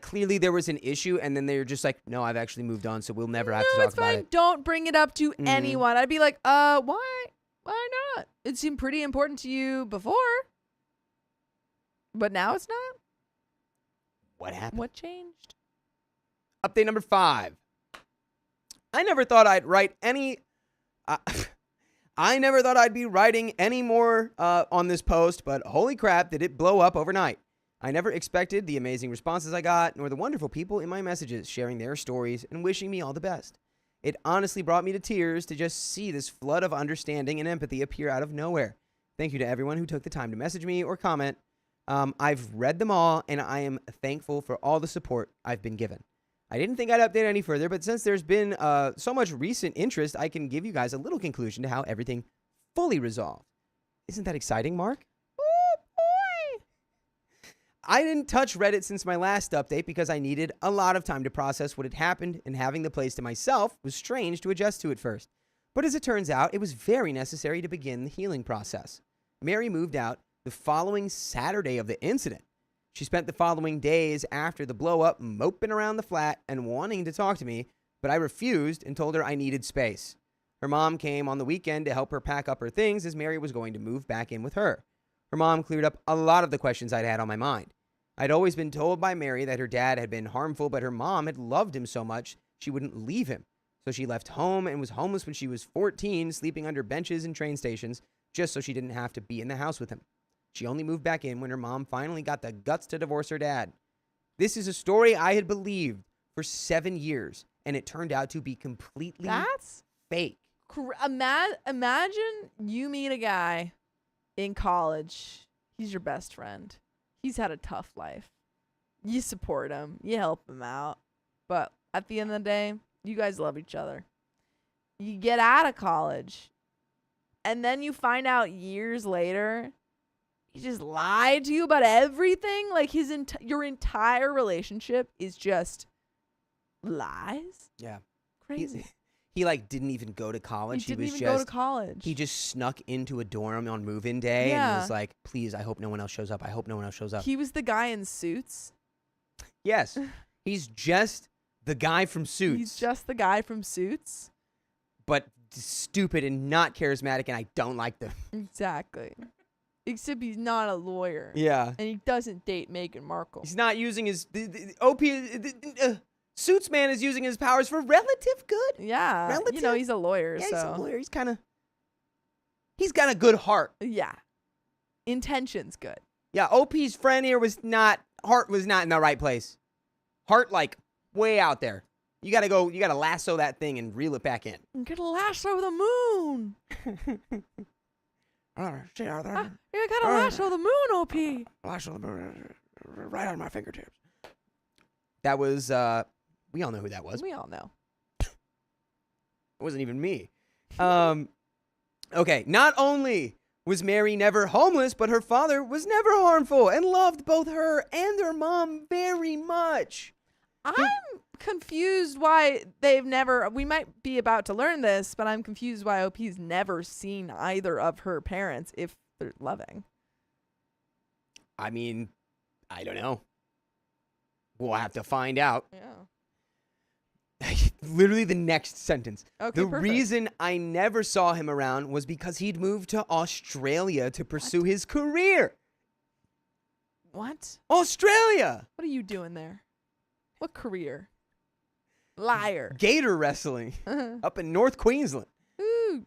clearly there was an issue and then they're just like, no, I've actually moved on, so we'll never have to No, talk it's about fine. it. Don't bring it up to Mhm. anyone. I'd be like, why? Why not? It seemed pretty important to you before, but now it's not. What happened? What changed? Update number 5. I never thought I'd write any. I never thought I'd be writing any more on this post, but holy crap, did it blow up overnight. I never expected the amazing responses I got, nor the wonderful people in my messages sharing their stories and wishing me all the best. It honestly brought me to tears to just see this flood of understanding and empathy appear out of nowhere. Thank you to everyone who took the time to message me or comment. I've read them all, and I am thankful for all the support I've been given. I didn't think I'd update any further, but since there's been so much recent interest, I can give you guys a little conclusion to how everything fully resolved. Isn't that exciting, Mark? Oh, boy. I didn't touch Reddit since my last update because I needed a lot of time to process what had happened, and having the place to myself was strange to adjust to at first. But as it turns out, it was very necessary to begin the healing process. Mary moved out the following Saturday of the incident. She spent the following days after the blow-up moping around the flat and wanting to talk to me, but I refused and told her I needed space. Her mom came on the weekend to help her pack up her things as Mary was going to move back in with her. Her mom cleared up a lot of the questions I'd had on my mind. I'd always been told by Mary that her dad had been harmful, but her mom had loved him so much she wouldn't leave him. So she left home and was homeless when she was 14, sleeping under benches and train stations, just so she didn't have to be in the house with him. She only moved back in when her mom finally got the guts to divorce her dad. This is a story I had believed for 7 years, and it turned out to be completely That's fake. imagine you meet a guy in college. He's your best friend. He's had a tough life. You support him. You help him out. But at the end of the day, you guys love each other. You get out of college, and then you find out years later he just lied to you about everything. Like your entire relationship is just lies. Yeah. Crazy. He like didn't even go to college. He didn't was even just go to college. He just snuck into a dorm on move-in day Yeah. and was like, please, I hope no one else shows up. I hope no one else shows up. He was the guy in Suits. Yes. He's just the guy from Suits. He's just the guy from Suits. But stupid and not charismatic, and I don't like them. Exactly. Except he's not a lawyer. Yeah. And he doesn't date Meghan Markle. He's not using his... Suits man is using his powers for relative good. Yeah. Relative? You know, he's a lawyer, Yeah, so. he's a lawyer. He's got a good heart. Yeah. Intention's good. Yeah, OP's friend here heart was not in the right place. Heart, like, way out there. You gotta lasso that thing and reel it back in. I'm gonna lasso the moon. Stay out there. You gotta lasso the moon, OP. Lasso the moon right on my fingertips. That was, we all know who that was. We all know. It wasn't even me. Okay, not only was Mary never homeless, but her father was never harmful and loved both her and her mom very much. I'm confused why we might be about to learn this, but I'm confused why OP's never seen either of her parents if they're loving. I mean, I don't know. We'll have to find out. Yeah. Literally the next sentence. Okay, The perfect. reason I never saw him around was because he'd moved to Australia to pursue his career. What? Australia! What are you doing there? What career? Liar. Gator wrestling up in North Queensland. Ooh.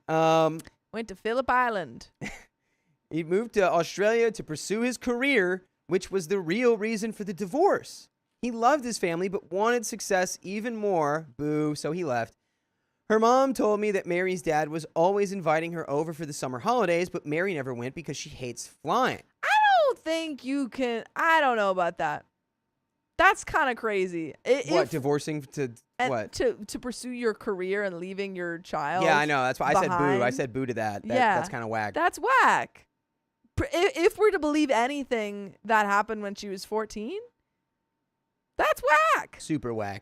Went to Phillip Island. He moved to Australia to pursue his career, which was the real reason for the divorce. He loved his family, but wanted success even more. Boo, so he left. Her mom told me that Mary's dad was always inviting her over for the summer holidays, but Mary never went because she hates flying. I don't think you can. I don't know about that. That's kind of crazy. What, divorcing to what? To pursue your career and leaving your child. Yeah, I know. That's why I said boo. I behind. said boo to that. Yeah. That's kind of whack. That's whack. If we're to believe anything that happened when she was 14, that's whack. Super whack.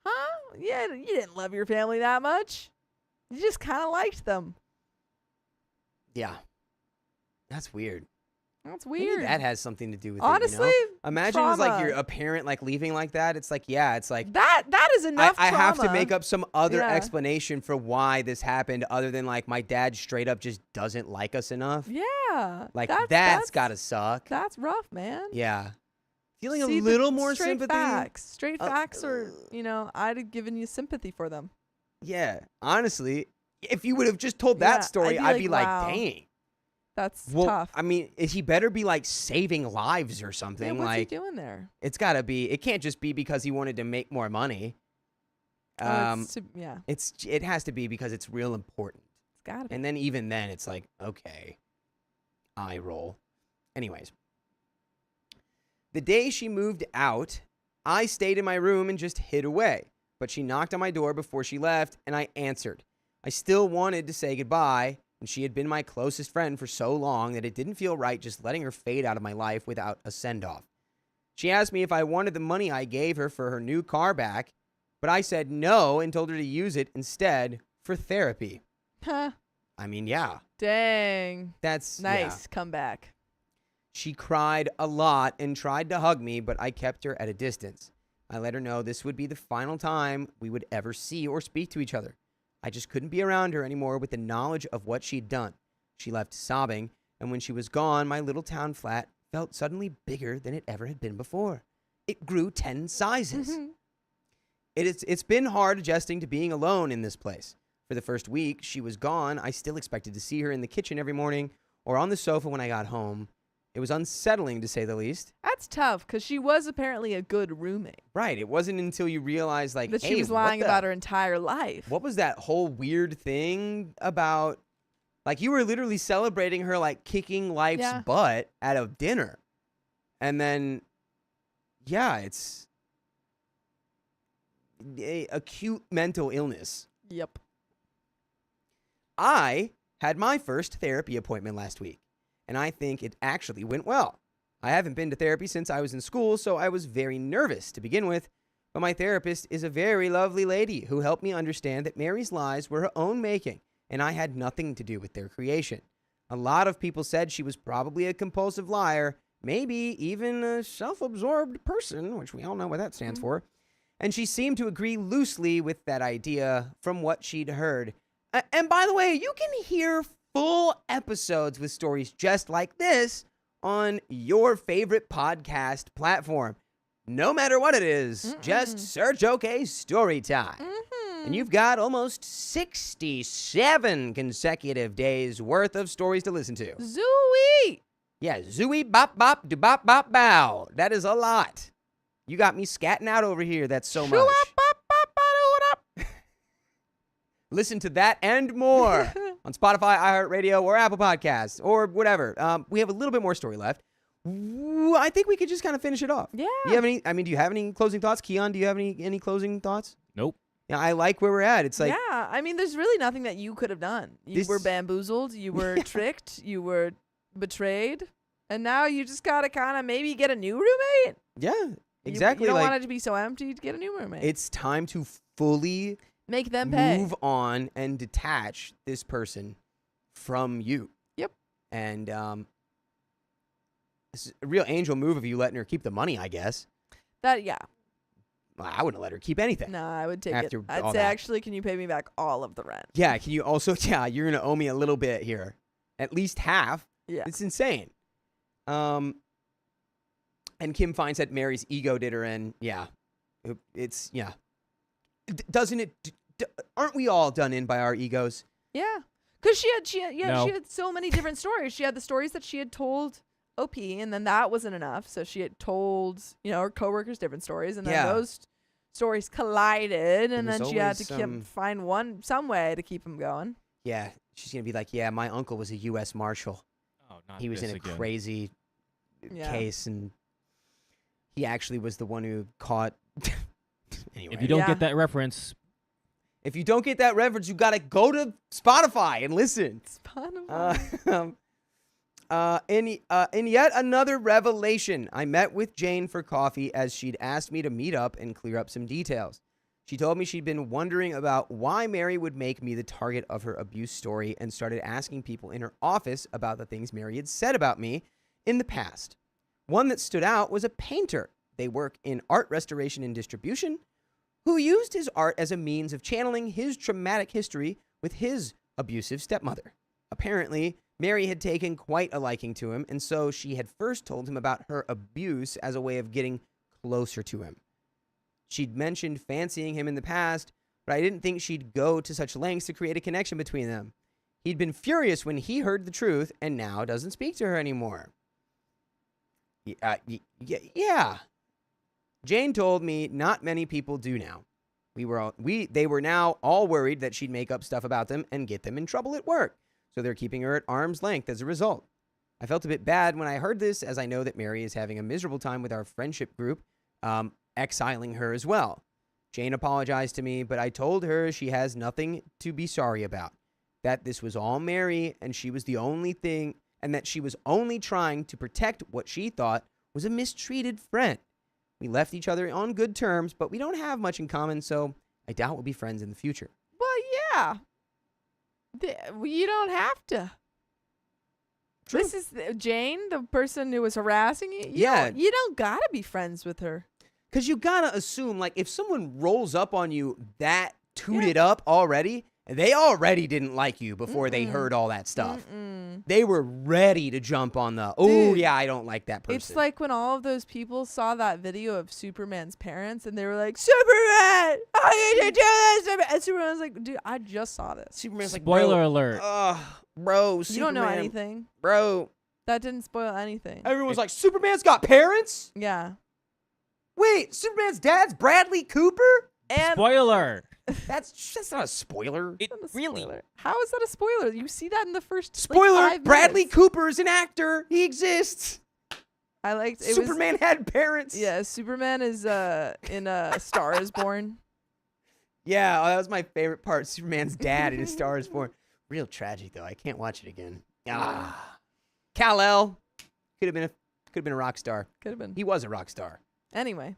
Huh? Yeah, you didn't love your family that much. You just kind of liked them. Yeah. That's weird. That's Maybe weird. that has something to do with Honestly, it, you know? Imagine it's like trauma. you're a parent like leaving like that. It's like, yeah, it's like that is enough I have to trauma. make up some other Yeah. explanation for why this happened other than like my dad straight up just doesn't like us enough. Yeah. Like that's gotta suck. That's rough, man. Yeah. Feeling See, a the little more straight sympathy. Facts. Straight Uh, facts are, I'd have given you sympathy for them. Yeah. Honestly, if you would have just told that Yeah, story, I'd I'd be be like, like, wow. dang. That's Well, tough. I mean, he better be like saving lives or Yeah, something. what's like he doing there? it's gotta be. It can't just be because he wanted to make more money. Yeah, It has to be because it's real important. it's gotta be. And then even then, it's like, okay, eye roll. Anyways, the day she moved out, I stayed in my room and just hid away. But she knocked on my door before she left, and I answered. I still wanted to say goodbye, and she had been my closest friend for so long that it didn't feel right just letting her fade out of my life without a send-off. She asked me if I wanted the money I gave her for her new car back, but I said no and told her to use it instead for therapy. Huh. I mean, yeah, Dang. that's Nice yeah. comeback. She cried a lot and tried to hug me, but I kept her at a distance. I let her know this would be the final time we would ever see or speak to each other. I just couldn't be around her anymore with the knowledge of what she'd done. She left sobbing, and when she was gone, my little town flat felt suddenly bigger than it ever had been before. It grew 10 sizes. It's been hard adjusting to being alone in this place. For the first week she was gone, I still expected to see her in the kitchen every morning or on the sofa when I got home. It was unsettling, to say the least. That's tough because she was apparently a good roommate. Right. It wasn't until you realized, like, That hey, she was lying about her entire life. What was that whole weird thing about? Like, you were literally celebrating her, like, kicking life's butt at a dinner. And then, yeah, it's acute mental illness. Yep. I had my first therapy appointment last week, and I think it actually went well. I haven't been to therapy since I was in school, so I was very nervous to begin with, but my therapist is a very lovely lady who helped me understand that Mary's lies were her own making, and I had nothing to do with their creation. A lot of people said she was probably a compulsive liar, maybe even a self-absorbed person, which we all know what that stands for, and she seemed to agree loosely with that idea from what she'd heard. And by the way, you can hear full episodes with stories just like this on your favorite podcast platform. No matter what it is, just search OK Storytime. And you've got almost 67 consecutive days worth of stories to listen to. Zooey! Yeah, zooey bop bop do bop bop bow. That is a lot. You got me scatting out over here. That's so much. Listen to that and more on Spotify, iHeartRadio, or Apple Podcasts, or whatever. We have a little bit more story left. I think we could just kind of finish it off. Yeah. Do you have any closing thoughts? Keon, do you have any closing thoughts? Nope. Yeah, I like where we're at. It's like, yeah, I mean, there's really nothing that you could have done. You were bamboozled, you were tricked, you were betrayed, and now you just gotta kind of maybe get a new roommate. yeah, exactly. You don't like, want it to be so empty to get a new roommate. it's time to fully Make them pay. move on and detach this person from you. Yep. And it's a real angel move of you letting her keep the money, I guess. Yeah. Well, I wouldn't let her keep anything. No, I would take After it. I'd all say, that. actually, can you pay me back all of the rent? Yeah, can you also, you're going to owe me a little bit here. At least half. Yeah. It's insane. And Kim finds that Mary's ego did her in. Yeah. Doesn't it, aren't we all done in by our egos? Yeah. Because she had No. she had so many different stories. She had the stories that she had told OP, and then that wasn't enough. So she had told, her coworkers different stories, and then Yeah. those stories collided, and There was then she had always to find some way to keep them going. Yeah. She's going to be like, yeah, my uncle was a U.S. Marshal. Oh, not He was this in a again. crazy Yeah. case, and he actually was the one who caught. Anyway, If you don't Yeah. get that reference, if you don't get that reference, you gotta go to Spotify and listen. Spotify. In yet another revelation, I met with Jane for coffee as she'd asked me to meet up and clear up some details. She told me she'd been wondering about why Mary would make me the target of her abuse story and started asking people in her office about the things Mary had said about me in the past. One that stood out was a painter. They work in art restoration and distribution, who used his art as a means of channeling his traumatic history with his abusive stepmother. Apparently, Mary had taken quite a liking to him, and so she had first told him about her abuse as a way of getting closer to him. She'd mentioned fancying him in the past, but I didn't think she'd go to such lengths to create a connection between them. He'd been furious when he heard the truth and now doesn't speak to her anymore. Yeah. Jane told me not many people do now. They were now all worried that she'd make up stuff about them and get them in trouble at work, so they're keeping her at arm's length as a result. I felt a bit bad when I heard this, as I know that Mary is having a miserable time with our friendship group, exiling her as well. Jane apologized to me, but I told her she has nothing to be sorry about, that this was all Mary and she was the only thing, and that she was only trying to protect what she thought was a mistreated friend. We left each other on good terms, but we don't have much in common, so I doubt we'll be friends in the future. Well, yeah. You don't have to. True. This is Jane, the person who was harassing you. You don't gotta be friends with her. Because you gotta assume, like, if someone rolls up on you that tooted up already, they already didn't like you before they heard all that stuff. They were ready to jump on yeah, I don't like that person. It's like when all of those people saw that video of Superman's parents and they were like, Superman, how did you do this? And Superman was like, dude, I just saw this. Superman's like, Spoiler alert. Bro, Superman. You don't know anything. Bro. That didn't spoil anything. Everyone's like, Superman's got parents? Yeah. Wait, Superman's dad's Bradley Cooper? And Spoiler. That's not a spoiler. It Not a really. spoiler. How is that a spoiler? You see that in the first Spoiler, like, 5 Bradley minutes. Cooper is an actor. He exists. I liked it. Superman had parents. Yeah, Superman is in A Star Is Born. Yeah, that was my favorite part. Superman's dad in A Star Is Born. Real tragic though. I can't watch it again. Kal-El could have been a rock star. Could have been. He was a rock star. Anyway.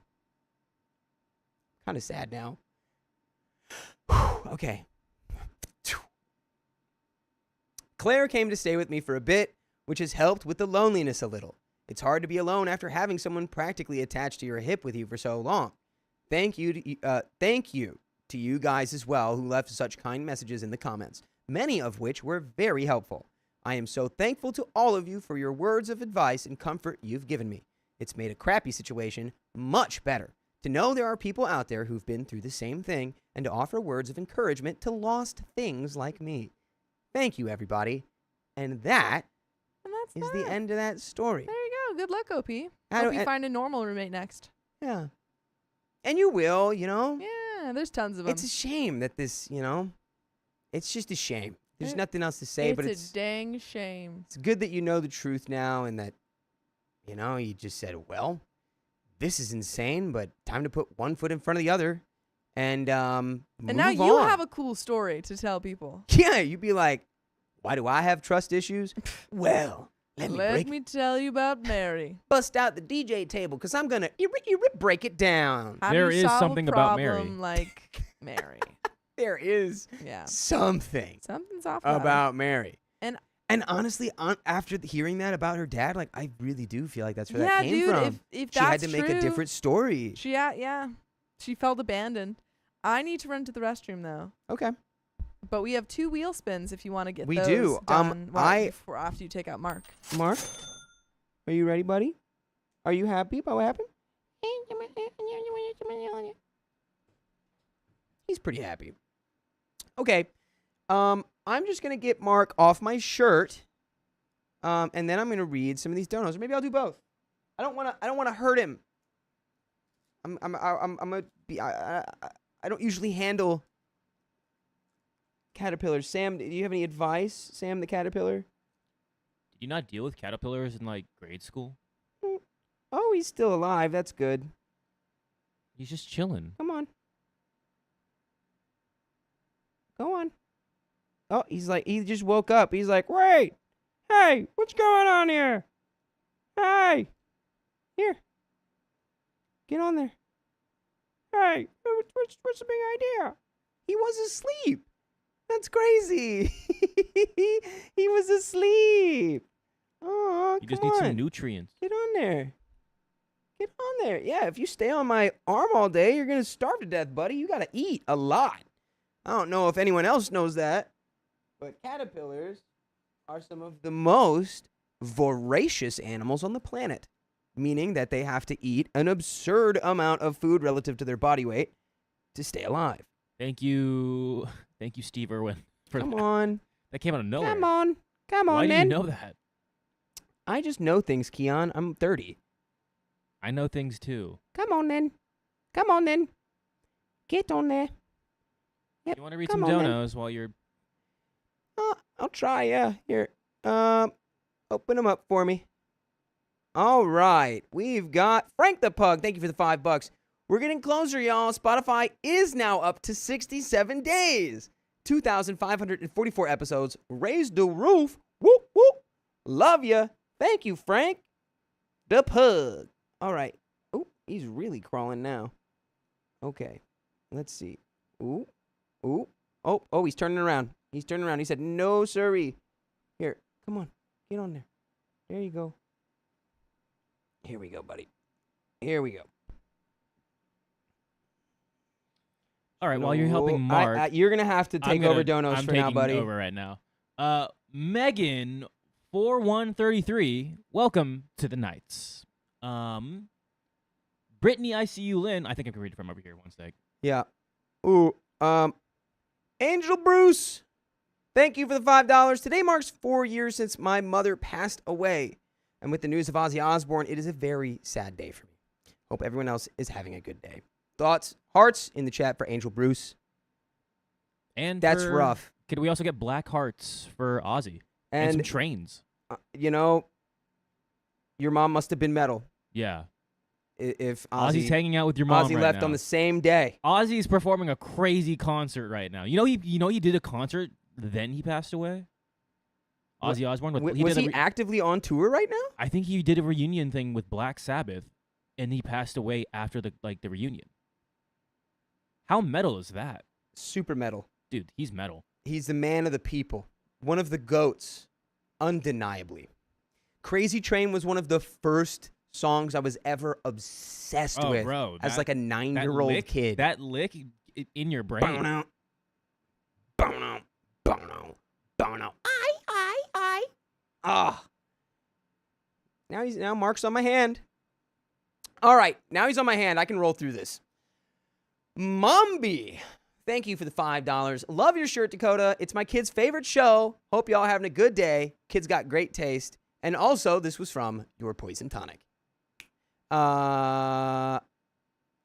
Kind of sad now. Okay. Claire came to stay with me for a bit, which has helped with the loneliness a little. It's hard to be alone after having someone practically attached to your hip with you for so long. Thank you to you guys as well who left such kind messages in the comments, many of which were very helpful. I am so thankful to all of you for your words of advice and comfort you've given me. It's made a crappy situation much better. To know there are people out there who've been through the same thing and to offer words of encouragement to lost things like me. Thank you, everybody. And that is the end of that story. There you go. Good luck, OP. I Hope don't- you find a normal roommate next. Yeah. And you will, Yeah, there's tons of them. It's a shame that this, it's just a shame. There's nothing else to say, but a dang shame. it's good that you know the truth now and that, you just said, well, this is insane, but time to put one foot in front of the other and And move now you on. have a cool story to tell people. Yeah, you'd be like, why do I have trust issues? Well, let me tell you about Mary. bust out the DJ table because I'm going to break it down. How There do you is solve something a about Mary. problem like Mary. There is Yeah. something Something's off about her. about Mary. And honestly, after hearing that about her dad, like, I really do feel like that's where yeah, that came dude, from. if She had that's to make a true, different story. She felt abandoned. I need to run to the restroom though. Okay. But we have 2 wheel spins if you want to get We those do. done after you take out Mark. Mark, are you ready, buddy? Are you happy about what happened? He's pretty happy. Okay. I'm just gonna get Mark off my shirt. And then I'm gonna read some of these donos. Or maybe I'll do both. I don't wanna hurt him. I'm gonna be I don't usually handle caterpillars. Sam, do you have any advice? Sam the caterpillar? Did you not deal with caterpillars in like grade school? Oh, he's still alive. That's good. He's just chilling. Come on. Go on. Oh, he just woke up. He's like, wait. Hey, what's going on here? Hey. Here. Get on there. Hey, what's the big idea? He was asleep. That's crazy. He was asleep. Oh, You just come need on. some nutrients. Get on there. Get on there. Yeah, if you stay on my arm all day, you're going to starve to death, buddy. You got to eat a lot. I don't know if anyone else knows that, but caterpillars are some of the most voracious animals on the planet, meaning that they have to eat an absurd amount of food relative to their body weight to stay alive. Thank you, Steve Irwin. Come on. That came out of nowhere. Come on. Come on, Why do man. you know that? I just know things, Keon. I'm 30. I know things too. Come on, then. Come on, then. Get on there. Yep. You want to read come some on, then. donos while you're... I'll try, yeah. Here. Open them up for me. All right. We've got Frank the Pug. Thank you for the $5. We're getting closer, y'all. Spotify is now up to 67 days. 2,544 episodes. Raised the roof. Whoop, whoop. Love ya. Thank you, Frank the Pug. All right. Oh, he's really crawling now. Okay. Let's see. Ooh. Ooh. Oh, he's turning around. He's turning around. He said, no, sirree. Here, come on. Get on there. There you go. Here we go, buddy. Here we go. All right, while you're helping Mark... you're going to have to take over donos for now, buddy. I'm taking over right now. Megan, 4133, welcome to the Knights. Brittany ICU Lynn, I think I can read it from over here. One sec. Yeah. Ooh, Angel Bruce, thank you for the $5. Today marks 4 years since my mother passed away. And with the news of Ozzy Osbourne, it is a very sad day for me. Hope everyone else is having a good day. Thoughts, hearts in the chat for Angel Bruce. And that's rough. Could we also get black hearts for Ozzy? And some trains. You know, your mom must have been metal. Yeah. If Ozzy's hanging out with your mom Ozzy right left now. on the same day. Ozzy's performing a crazy concert right now. You know he did a concert, then he passed away? Ozzy Osbourne. Was he actively on tour right now? I think he did a reunion thing with Black Sabbath, and he passed away after the reunion. How metal is that? Super metal. Dude, he's metal. He's the man of the people. One of the GOATs. Undeniably. Crazy Train was one of the first songs I was ever obsessed with as like a 9-year-old kid. That lick in your brain. Bono. Bono. Bono. Bono. I. Ah. Now Mark's on my hand. All right. Now he's on my hand. I can roll through this. Mombi. Thank you for the $5. Love your shirt, Dakota. It's my kid's favorite show. Hope y'all having a good day. Kids got great taste. And also, this was from your Poison Tonic.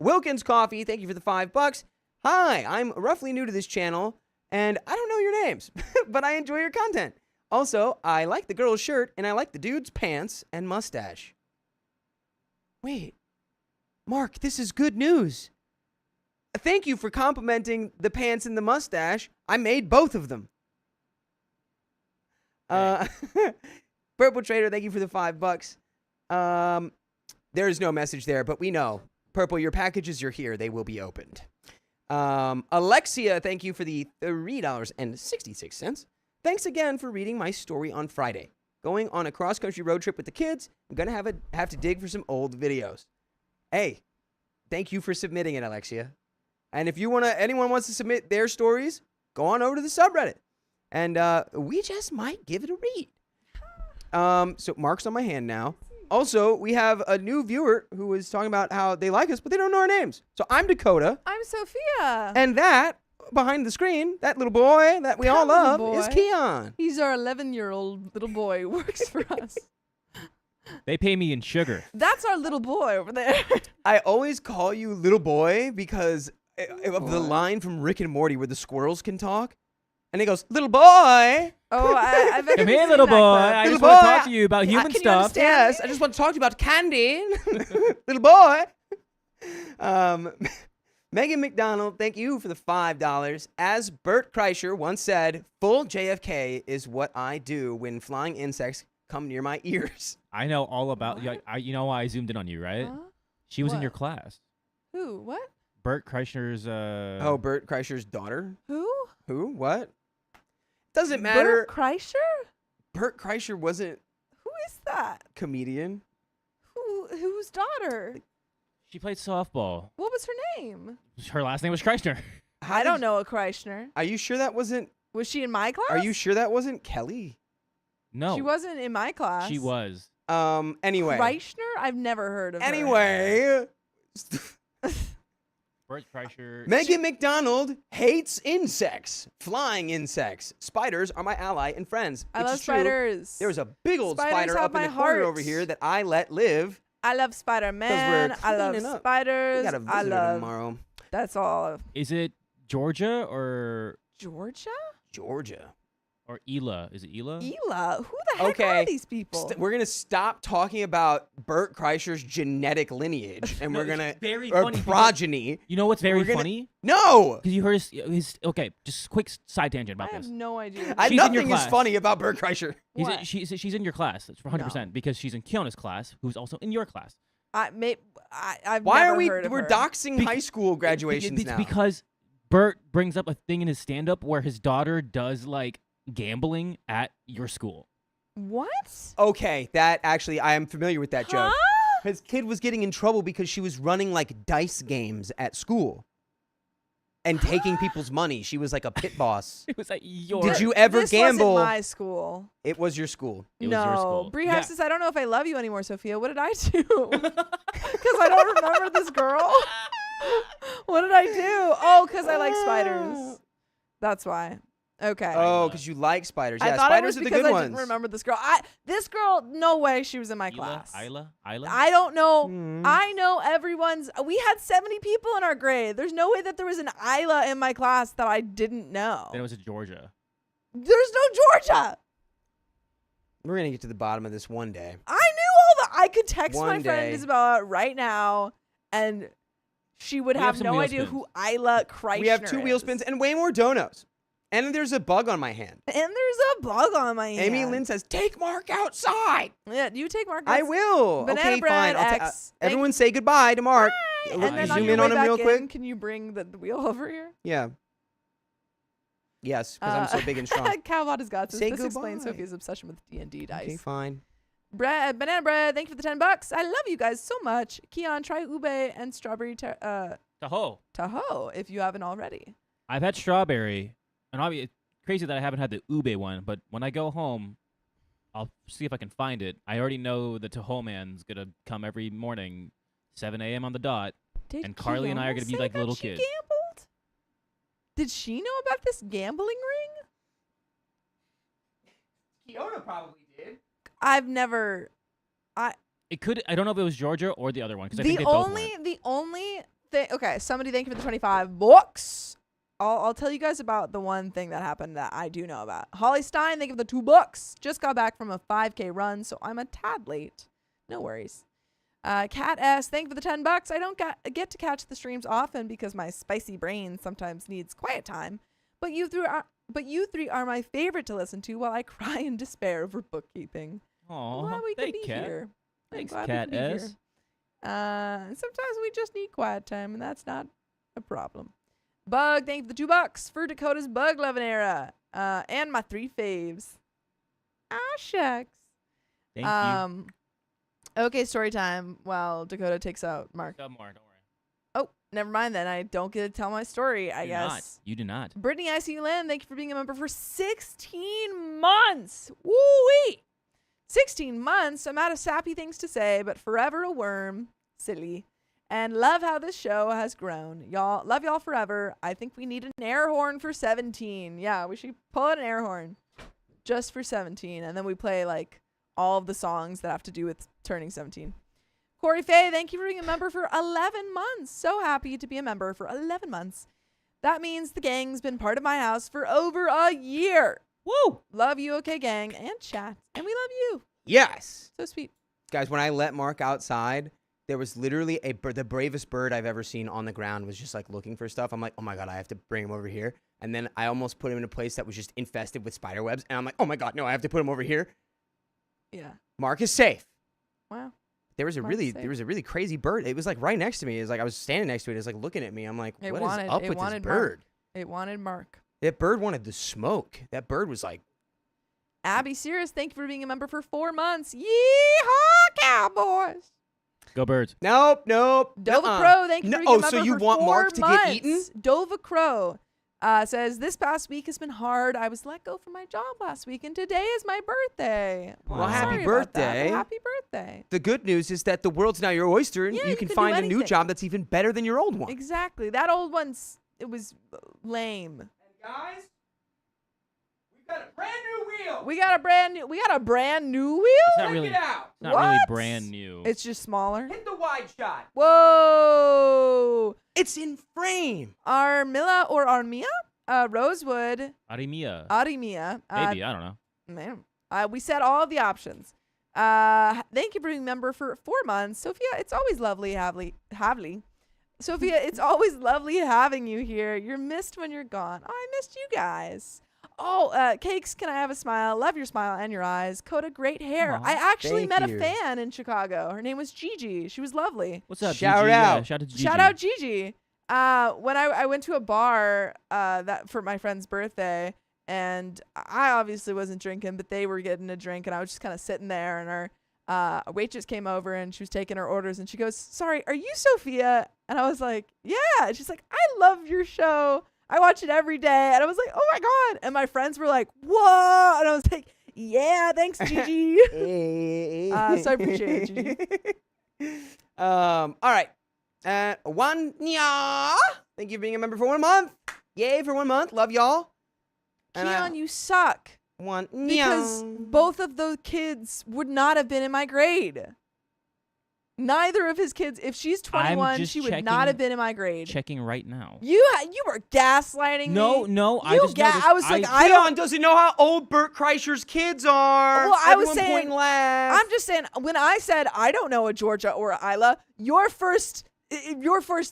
Wilkins Coffee. Thank you for the $5. Hi, I'm roughly new to this channel, and I don't know your names, but I enjoy your content. Also, I like the girl's shirt, and I like the dude's pants and mustache. Wait. Mark, this is good news. Thank you for complimenting the pants and the mustache. I made both of them. Purple Trader, thank you for the $5. There is no message there, but we know. Purple, your packages are here. They will be opened. Alexia, thank you for the $3.66. Thanks again for reading my story on Friday. Going on a cross-country road trip with the kids, I'm going to have to dig for some old videos. Hey, thank you for submitting it, Alexia. And if anyone wants to submit their stories, go on over to the subreddit. And we just might give it a read. So Mark's on my hand now. Also, we have a new viewer who was talking about how they like us, but they don't know our names. So I'm Dakota. I'm Sophia. And that, behind the screen, that little boy that we all love is Keon. He's our 11-year-old little boy who works for us. They pay me in sugar. That's our little boy over there. I always call you little boy because of the line from Rick and Morty where the squirrels can talk. And he goes, little boy. Oh, I've come here, little boy. I just want to talk to you about human stuff. Yes, I just want to talk to you about candy. Little boy. Megan McDonald, thank you for the $5. As Bert Kreischer once said, full JFK is what I do when flying insects come near my ears. I know all about you know why I zoomed in on you, right? She was in your class. Who? What? Bert Kreischer's. Oh, Bert Kreischer's daughter? Who? Who? What? Doesn't matter. Bert Kreischer? Bert Kreischer wasn't Who is that? comedian. Whose daughter? She played softball. What was her name? Her last name was Kreischer. I don't know a Kreischer. Are you sure that wasn't? Was she in my class? Are you sure that wasn't Kelly? No, She wasn't in my class. she was. Anyway. Kreischer? I've never heard of her. Anyway. Bert Kreischer. Megan McDonald hates insects. Flying insects. Spiders are my ally and friends. I which love is true. spiders. There was a big old Spiders spider have up in the my corner heart. over here that I let live. I love Spider-Man. I love cleaning up. spiders. We got a I visitor love. tomorrow. That's all. Is it Georgia or Georgia? Georgia. Ela? Is it Ela? Ela. Who the heck Okay. are these people? We're going to stop talking about Bert Kreischer's genetic lineage and No, we're going it's to, very or funny because- progeny. You know what's very We're gonna- funny? No. Because you heard his. Okay, just quick side tangent I about have this. no idea. She's in your Nothing is class. funny about Bert Kreischer. What? She's in your class. That's 100% because she's in Kiona's class, who's also in your class. I've Why never are we? heard of We're her. doxing high school It's graduations now. because Bert brings up a thing in his stand-up where his daughter does like gambling at your school. What? Okay, that actually, I am familiar with that joke. Huh? His kid was getting in trouble because she was running like dice games at school and taking people's money. She was like a pit boss. It was like your. Did you ever this gamble? Wasn't my school. It was your school. It was no. your school. Bree Yeah. Harris says, I don't know if I love you anymore, Sophia. What did I do? Because I don't remember this girl. What did I do? Oh, because I like spiders. That's why. Okay. Oh, because you like spiders. I Yeah, thought it spiders was are the because good I ones. didn't remember this girl. This girl, no way she was in my class. Isla? I don't know. Hmm. I know everyone's. We had 70 people in our grade. There's no way that there was an Isla in my class that I didn't know. Then it was in Georgia. There's no Georgia. We're going to get to the bottom of this one day. I knew all the. I could text my One friend day. Isabella right now, and she would We have have some no wheel idea spins. who Isla Kreischer We have 2 wheel is. spins and way more donuts. And there's a bug on my hand. And there's a bug on my hand. Amy Lynn says, take Mark outside. Yeah, you take Mark. I will. Banana Okay, bread fine. I'll X. everyone say goodbye to Mark. And Look, then you on zoom your in way on him back real in, quick. can you bring the wheel over here? Yeah. Yes, because I'm so big and strong. Cowbot has got this. Say This explains goodbye. Sophia's obsession with D&D dice. Okay, fine. Banana bread, thank you for the $10. I love you guys so much. Keon, try ube and strawberry Tahoe. Tahoe if you haven't already. I've had strawberry, and obviously crazy that I haven't had the ube one. But when I go home, I'll see if I can find it. I already know the Tahoe man's gonna come every morning, 7 a.m. on the dot. Did And Carly and I are Kiana gonna be say like that little she kids. Gambled? Did she know about this gambling ring? Kiona probably did. I've never. It could. I don't know if it was Georgia or the other one because I think they both went. The only thing. Okay, somebody thank you for the 25 books. I'll tell you guys about the one thing that happened that I do know about. Holly Stein, thank you for the 2 books. Just got back from a 5K run, so I'm a tad late. No worries. Cat S, thank you for the $10. I don't get to catch the streams often because my spicy brain sometimes needs quiet time. But you three are my favorite to listen to while I cry in despair over bookkeeping. Oh, Glad we could thank be Cat. here. I'm Thanks, glad we Cat could be here. S. Sometimes we just need quiet time, and that's not a problem. Bug, thank you for the $2 for Dakota's bug loving era. And my 3 faves. Ah, shucks. Thank you. Okay, story time while Dakota takes out Mark. Don't worry. Oh, never mind then. I don't get to tell my story, I Do guess. not. You do not. Brittany ICU Lynn, thank you for being a member for 16 months. Woo-wee. 16 months. I'm out of sappy things to say, but forever a worm. Silly. And love how this show has grown. Y'all, love y'all forever. I think we need an air horn for 17. Yeah, we should pull out an air horn just for 17. And then we play like all of the songs that have to do with turning 17. Corey Faye, thank you for being a member for 11 months. So happy to be a member for 11 months. That means the gang's been part of my house for over a year. Woo! Love you, okay, gang, and chat. And we love you. Yes. So sweet. Guys, when I let Mark outside, there was literally the bravest bird I've ever seen on the ground was just like looking for stuff. I'm like, oh my God, I have to bring him over here. And then I almost put him in a place that was just infested with spider webs. And I'm like, oh my God, no, I have to put him over here. Yeah. Mark is safe. Wow. there was a Hard to really say. there was a really crazy bird. It was like right next to me. It was like I was standing next to it. It was like looking at me. I'm like, It what wanted- is up it with this wanted bird? Mark. It wanted Mark. That bird wanted the smoke. That bird was like, Abby Sears, thank you for being a member for 4 months. Yeehaw, Cowboys. Go Birds. nope. Dova nuh-uh. Crow, thank you No- for being a oh, member so you for want 4 Mark to months. get eaten? Dova Crow says, this past week has been hard. I was let go from my job last week, and today is my birthday. Well, I'm happy sorry about that, but birthday. Happy birthday. The good news is that the world's now your oyster, and Yeah, you you can can do find a new anything. job that's even better than your old one. Exactly. That old one's, it was lame. And guys, we've got a brand new wheel. We got a brand new wheel? It's not Check really, it out. not really What? brand new. It's just smaller. Hit the wide shot. Whoa. It's in frame. Armilla or Armia? Rosewood. Arimia. Arimia. Maybe, I don't know. Man. We said all of the options. Thank you for being a member for 4 months. Sophia, it's always lovely having. Sophia, it's always lovely having you here. You're missed when you're gone. Oh, I missed you guys. Oh, Cakes, can I have a smile? Love your smile and your eyes. Coda, great hair. Aw, I actually thank met you. a fan in Chicago. Her name was Gigi. She was lovely. What's up, Shout Gigi? out. Shout out to Gigi. Shout out Gigi. When I went to a bar that for my friend's birthday, and I obviously wasn't drinking, but they were getting a drink, and I was just kind of sitting there, and our waitress came over, and she was taking her orders, and she goes, "Sorry, are you Sophia?" And I was like, "Yeah." And she's like, "I love your show. I watch it every day." And I was like, "Oh my God." And my friends were like, "Whoa." And I was like, "Yeah, thanks, Gigi." So I appreciate it, Gigi. All right. One nya. Thank you for being a member for 1 month. Yay for 1 month. Love y'all. And Keon, you suck. one Because nya. both of those kids would not have been in my grade. Neither of his kids. If she's 21, just she would checking- not have been in my grade. Checking right now. You were gaslighting No, me. no. I You just noticed. I was like, I don't. Keon doesn't know how old Bert Kreischer's kids are. Well, I was Everyone saying- point and laugh. I'm just saying. When I said I don't know a Georgia or a Isla, your first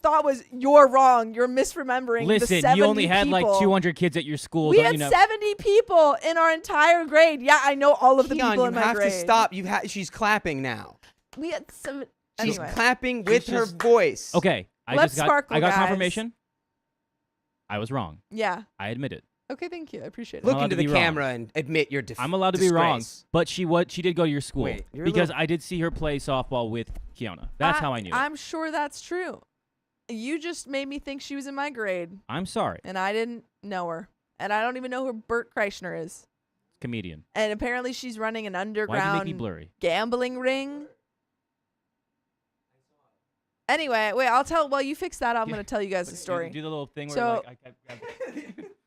thought was you're wrong. You're misremembering. the Listen, 70 you only had like people. 200 kids at your school. We don't had you know? 70 people in our entire grade. Yeah, I know all of the Keon, people you in my have grade. to stop. She's clapping now. We had some. She's Anyway. clapping with She's her just- voice. Okay, Let's I sparkle, got guys. confirmation. I was wrong. Yeah. I admit it. Okay, thank you. I appreciate it. Look allowed into to the be wrong. camera and admit your I'm allowed to be wrong, disgrace. but she did go to your school Wait, you're a because little- I did see her play softball with Kiana. That's how I knew. I'm sure that's true. You just made me think she was in my grade, I'm sorry, and I didn't know her. And I don't even know who Bert Kreischer is. comedian. And apparently she's running an Why'd you underground make me blurry? gambling ring. Anyway, wait, I'll tell. While you fix that, I'm going to tell you guys the story. Do the little thing where So- like I grab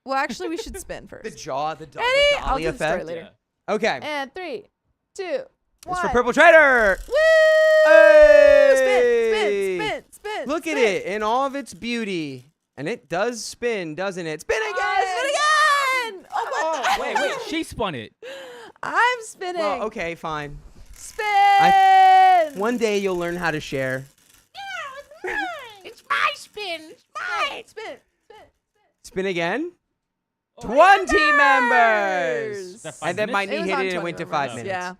Well, actually, we should spin first. The jaw, the Ready? I'll dolly do the story effect. later. Yeah. Okay. And 3, 2, 1. It's for Purple Trader. Woo! Hey! Spin. Look at spin. it in all of its beauty. And it does spin, doesn't it? Spin again! Spin again! Oh, my Wait, she spun it. I'm spinning. Well, okay, fine. Spin! One day you'll learn how to share. It's my spin. It's mine. Spin. Spin again. 20 20 members! Is that 5 And then my minutes? knee was hit on it and it 20 went to members. 5 minutes. Yeah.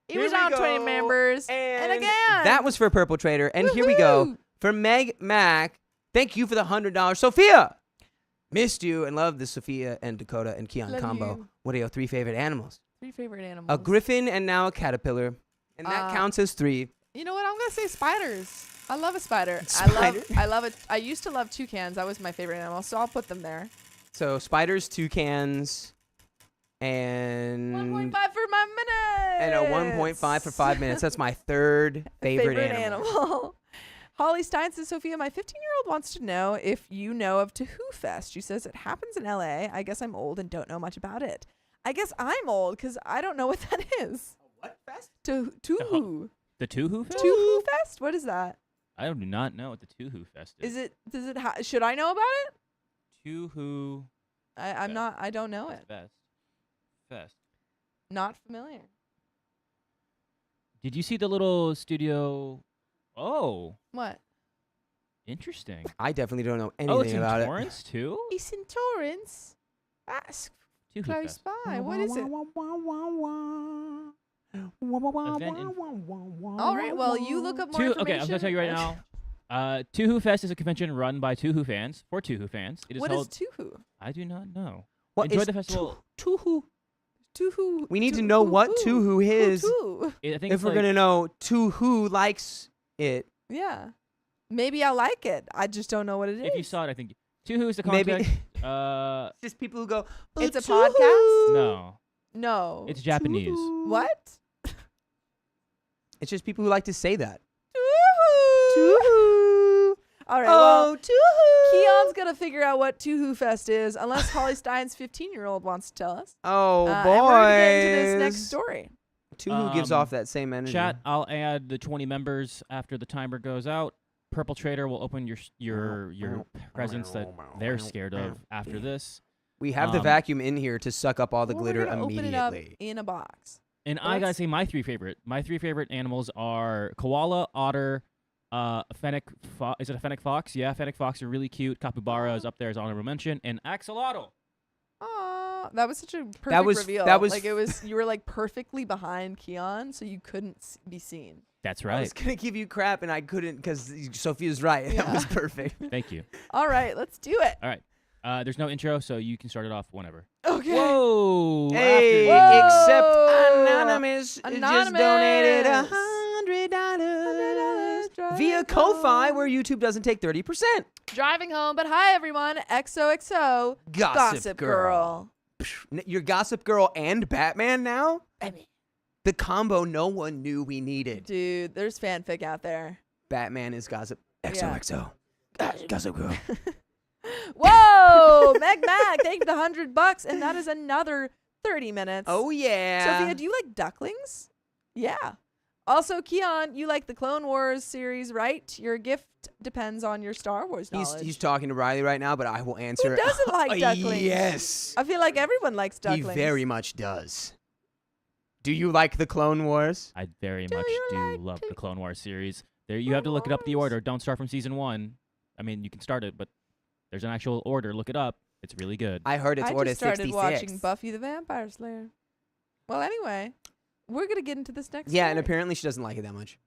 It Here was we on 20 go. members. And again. That was for Purple Trader. And here we go. Woohoo! For Meg Mac, thank you for the $100. Sophia! Missed you and love the Sophia and Dakota and Keon Love combo. you. What are your 3 favorite animals? 3 favorite animals. A griffin and now a caterpillar. And that counts as 3. You know what? I'm gonna say spiders. I love a spider. Spider? I love it. I used to love toucans. That was my favorite animal, so I'll put them there. So spiders, toucans, and 1.5 for my minute. and a 1.5 for 5 minutes. That's my third favorite animal. Holly Stein says, Sophia, my 15-year-old wants to know if you know of Tahoo Fest. She says it happens in LA. I guess I'm old and don't know much about it. I guess I'm old because I don't know what that is. What fest? Tahoo. The Tuhu Fest? Tahoo Fest? What is that? I do not know what the Tuhu Fest is. Is it? Does it? Should I know about it? Tuhu I'm Fest. not. I don't know it. Fest. Not familiar. Did you see the little studio? Oh, What? interesting. I definitely don't know Oh, it's anything in about it. Torrance too? It's in Torrance. That's Tuhu close Fest. by. What is it? All right. Well, you look up more information. Okay, I'm gonna tell you right now. Tuhu Fest is a convention run by Tuhu fans for Tuhu fans. It is What held. is Tuhu? I do not know. What Enjoy is the festival. Tuhu? Tuhu. We need to know what Tuhu is. Tuhu. I think If we're gonna know Tuhu likes it. Yeah. Maybe I like it. I just don't know what it is. if you saw it, I think Tuhu is the Maybe contact. it's just people who go. "Oh, It's a Tuhu." podcast? No, No. it's Japanese. Tuhu. What? It's just people who like to say that. Tuhu. All right. Well, Oh, Tuhu. Keon's gonna figure out what Tuhu Fest is, unless Holly Stein's 15-year-old wants to tell us. Oh, And boy. we're gonna get into this next story. Tuhu gives off that same energy. Chat, I'll add the 20 members after the timer goes out. Purple Trader will open your presents that they're scared of after this. We have the vacuum in here to suck up all the Or glitter we're gonna open it up immediately. in a box. And Well, I gotta that's- say, my three favorite animals are koala, otter, fennec. Is it a fennec fox? Yeah, fennec fox are really cute. Capybara is up there as honorable mention, and axolotl. Aw, that was such a perfect was- reveal. that was like it was. You were like perfectly behind Keon, so you couldn't be seen. That's I right. was going to give you crap, and I couldn't because Sophia's right. That Yeah. was perfect. Thank you. All right, let's do it. All right. There's no intro, so you can start it off whenever. Okay. Whoa! Hey, after- except Whoa. Anonymous, just Anonymous. donated $100 via Ko-Fi, where YouTube doesn't take 30%. Driving home, but hi everyone. XOXO. Gossip Girl. You're Gossip Girl and Batman now? The combo no one knew we needed. Dude, there's fanfic out there. Batman is Gossip. Yeah. XOXO. Gossip Girl. Whoa, Meg Mag, thank you for the $100, and that is another 30 minutes. Oh, yeah. Sophia, do you like ducklings? Yeah. Also, Keon, you like the Clone Wars series, right? Your gift depends on your Star Wars knowledge. He's talking to Riley right now, but I will answer. Who doesn't like ducklings? Yes. I feel like everyone likes He ducklings. very much does. Do you like the Clone Wars? I very Do much you do like love to- the Clone Wars series. There, you have to look it up the order. Don't start from season 1. I mean, you can start it, but there's an actual order. Look it up. It's really good. I heard it's I order just started 66. watching Buffy the Vampire Slayer. Well, anyway, we're going to get into this next Yeah, and story. apparently she doesn't like it that much.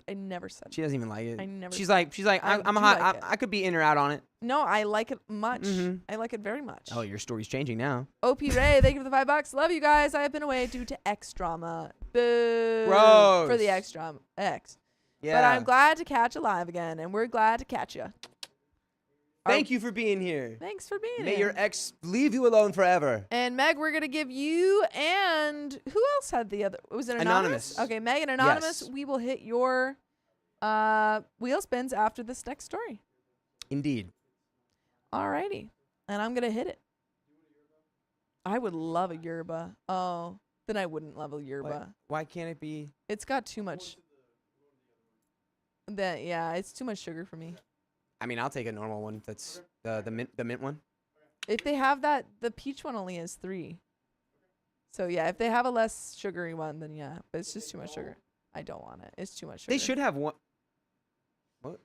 I never said She doesn't even like it. I never She's said like, I I'm do hot. like it. I could be in or out on it. No, I like it much. Mhm. I like it very much. Oh, your story's changing now. OP Ray, thank you for the $5. Love you guys. I have been away due to X drama. Boo. Gross. For the X drama. X. Yeah. But I'm glad to catch you live again, and we're glad to catch you. Thank you for being here. Thanks for being May here. your ex leave you alone forever. And Meg, we're gonna give you and who else had the other? Was it Anonymous? Anonymous. Okay, Meg and Anonymous. Yes. We will hit your wheel spins after this next story. Indeed. Alrighty, and I'm gonna hit it. I would love a yerba. Oh, then I wouldn't love a yerba. Why can't it be? It's got too much. It's too much sugar for me. I mean, I'll take a normal one. That's the mint one. If they have that, the peach one only has 3. So yeah, if they have a less sugary one, then yeah. But it's just too much sugar. I don't want it. It's too much sugar. They should have one. What?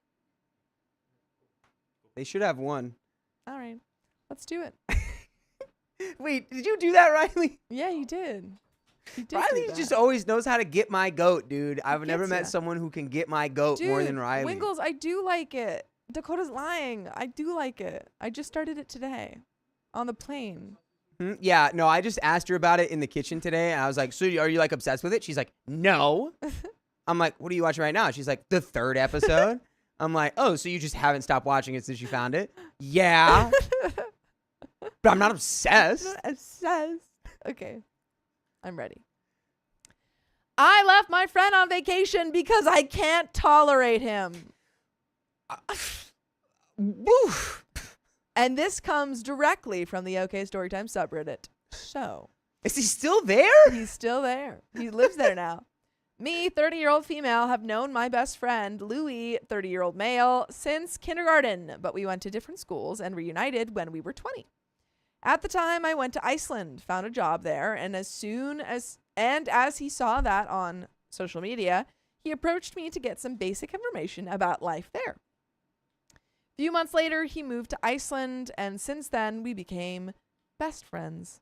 They should have one. All right, let's do it. Wait, did you do that, Riley? Yeah, you did. You did do Riley that. just always knows how to get my goat, dude. I've never gets met ya. someone who can get my goat more than Dude, Riley. Wingles, I do like it. Dakota's lying. I do like it. I just started it today on the plane. Yeah, no, I just asked her about it in the kitchen today, and I was like, so are you, like, obsessed with it? She's like, no. I'm like, what are you watching right now? She's like, the 3rd episode. I'm like, oh, so you just haven't stopped watching it since you found it? Yeah. But I'm not obsessed. Obsessed. Okay, I'm ready. I left my friend on vacation because I can't tolerate him. Woof. And this comes directly from the OK Storytime subreddit. So, Is he still there? he's still there. He lives there now. Me, 30-year-old female, have known my best friend, Louis, 30-year-old male, since kindergarten, but we went to different schools and reunited when we were 20. At the time, I went to Iceland, found a job there, and as he saw that on social media, he approached me to get some basic information about life there. A few months later, he moved to Iceland, and since then, we became best friends.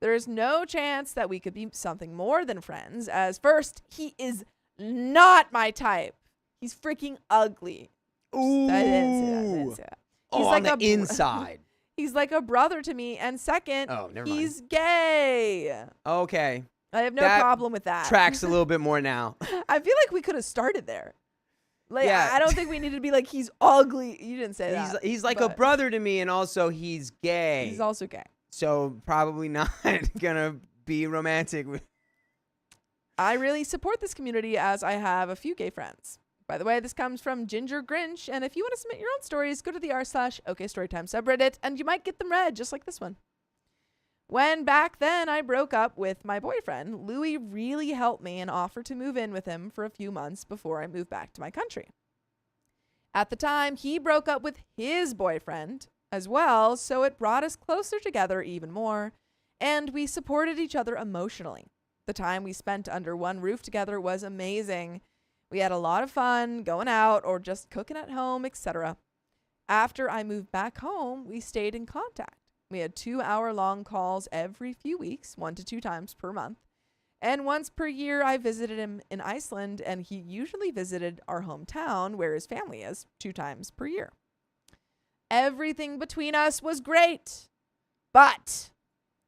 There is no chance that we could be something more than friends, as first, he is not my type. He's freaking ugly. Ooh. I didn't say that. He's Oh, like on the a inside. He's like a brother to me. And second, Oh, never he's gay. Okay. I have no That problem with that. Tracks a little bit more now. I feel like we could have started there. Like, Yeah. I don't think we need to be like, he's ugly. You didn't say that. He's like a but brother to me, and also he's gay. He's also gay. So probably not gonna be romantic with. I really support this community as I have a few gay friends. By the way, this comes from Ginger Grinch, and if you want to submit your own stories, go to the r/OKStorytime subreddit, and you might get them read, just like this one. When back then I broke up with my boyfriend, Louis really helped me and offered to move in with him for a few months before I moved back to my country. At the time, he broke up with his boyfriend as well, so it brought us closer together even more, and we supported each other emotionally. The time we spent under one roof together was amazing. We had a lot of fun going out or just cooking at home, etc. After I moved back home, we stayed in contact. We had 2-hour-long calls every few weeks, 1 to 2 times per month. And once per year, I visited him in Iceland, and he usually visited our hometown where his family is 2 times per year. Everything between us was great. But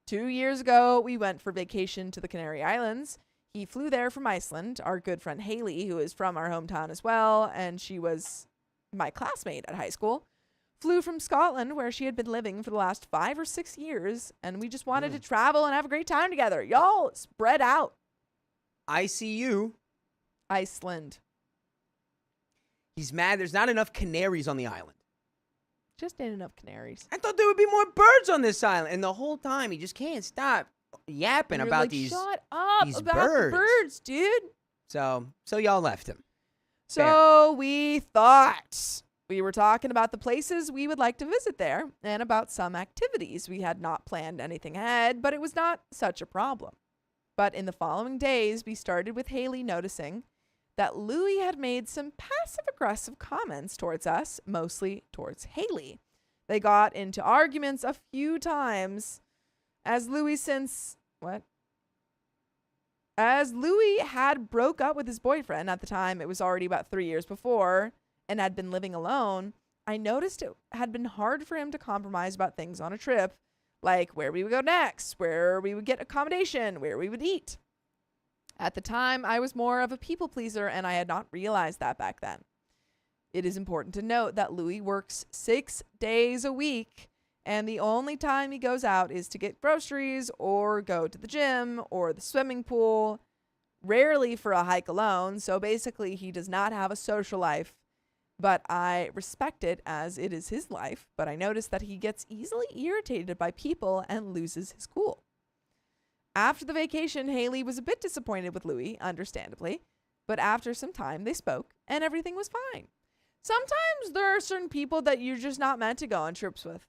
2 years ago, we went for vacation to the Canary Islands. He flew there from Iceland. Our good friend Haley, who is from our hometown as well, and she was my classmate at high school, flew from Scotland, where she had been living for the last 5 or 6 years, and we just wanted to travel and have a great time together. Y'all, spread out. I see you. Iceland. He's mad there's not enough canaries on the island. Just ain't enough canaries. I thought there would be more birds on this island, and the whole time he just can't stop yapping And you're about like, these. shut up these about birds. the birds, dude. So y'all left him. So we thought we were talking about the places we would like to visit there and about some activities. We had not planned anything ahead, but it was not such a problem. But in the following days, we started with Haley noticing that Louis had made some passive-aggressive comments towards us, mostly towards Haley. They got into arguments a few times as Louis had broke up with his boyfriend at the time. It was already about 3 years before and had been living alone. I noticed it had been hard for him to compromise about things on a trip, like where we would go next, where we would get accommodation, where we would eat. At the time, I was more of a people pleaser, and I had not realized that back then. It is important to note that Louis works 6 days a week, and the only time he goes out is to get groceries or go to the gym or the swimming pool, rarely for a hike alone. So basically, he does not have a social life, but I respect it as it is his life. But I noticed that he gets easily irritated by people and loses his cool. After the vacation, Haley was a bit disappointed with Louis, understandably, but after some time, they spoke, and everything was fine. Sometimes there are certain people that you're just not meant to go on trips with.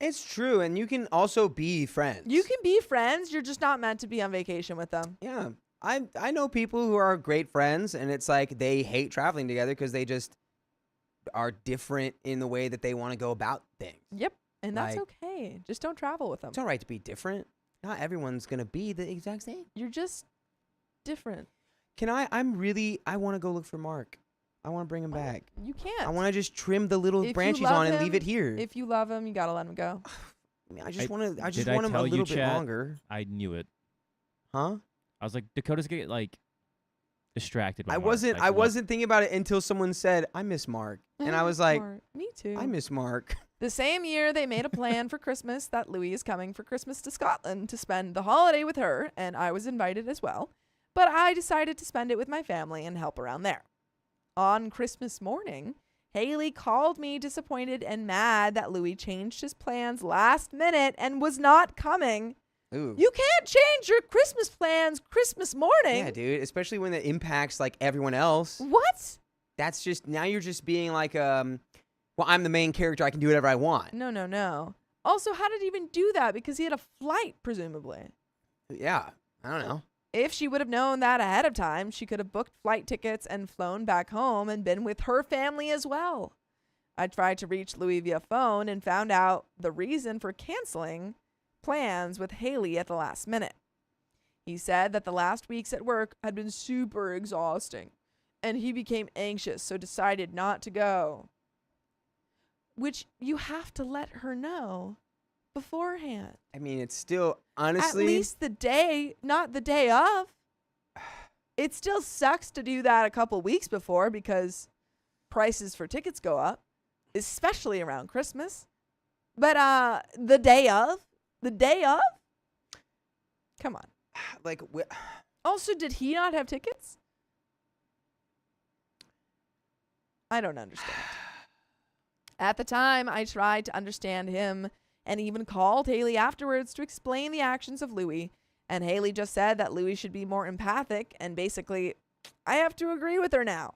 It's true, and you can also be friends. You can be friends, you're just not meant to be on vacation with them. Yeah. I know people who are great friends, and it's like they hate traveling together because they just are different in the way that they want to go about things. Yep, and that's Like- okay. Just don't travel with them. It's all right to be different. Not everyone's going to be the exact same. You're just different. I want to go look for Mark. I want to bring him back. You can't. I want to just trim the little If you branches love on and him, leave it here. If you love him, you gotta let him go. I mean, I just want Did I him a tell you, little bit chat? longer. I knew it. Huh? I was like, Dakota's gonna get like distracted. By I Mark. wasn't Like, I what? wasn't thinking about it until someone said, "I miss Mark." And I was like, Me too. "I miss Mark." The same year, they made a plan for Christmas that Louis is coming for Christmas to Scotland to spend the holiday with her, and I was invited as well. But I decided to spend it with my family and help around there. On Christmas morning, Haley called me disappointed and mad that Louis changed his plans last minute and was not coming. Ooh. You can't change your Christmas plans Christmas morning. Yeah, dude, especially when it impacts like everyone else. What? That's just now you're just being like well, I'm the main character, I can do whatever I want. No. Also, how did he even do that? Because he had a flight, presumably. Yeah, I don't know. If she would have known that ahead of time, she could have booked flight tickets and flown back home and been with her family as well. I tried to reach Louis via phone and found out the reason for canceling plans with Haley at the last minute. He said that the last weeks at work had been super exhausting, and he became anxious, so decided not to go. Which you have to let her know beforehand. I mean, it's still, honestly. At least the day, not the day of. It still sucks to do that a couple weeks before because prices for tickets go up, especially around Christmas. But the day of? Come on. Like, Also, did he not have tickets? I don't understand. At the time, I tried to understand him and even called Haley afterwards to explain the actions of Louis. And Haley just said that Louis should be more empathic, and basically, I have to agree with her now.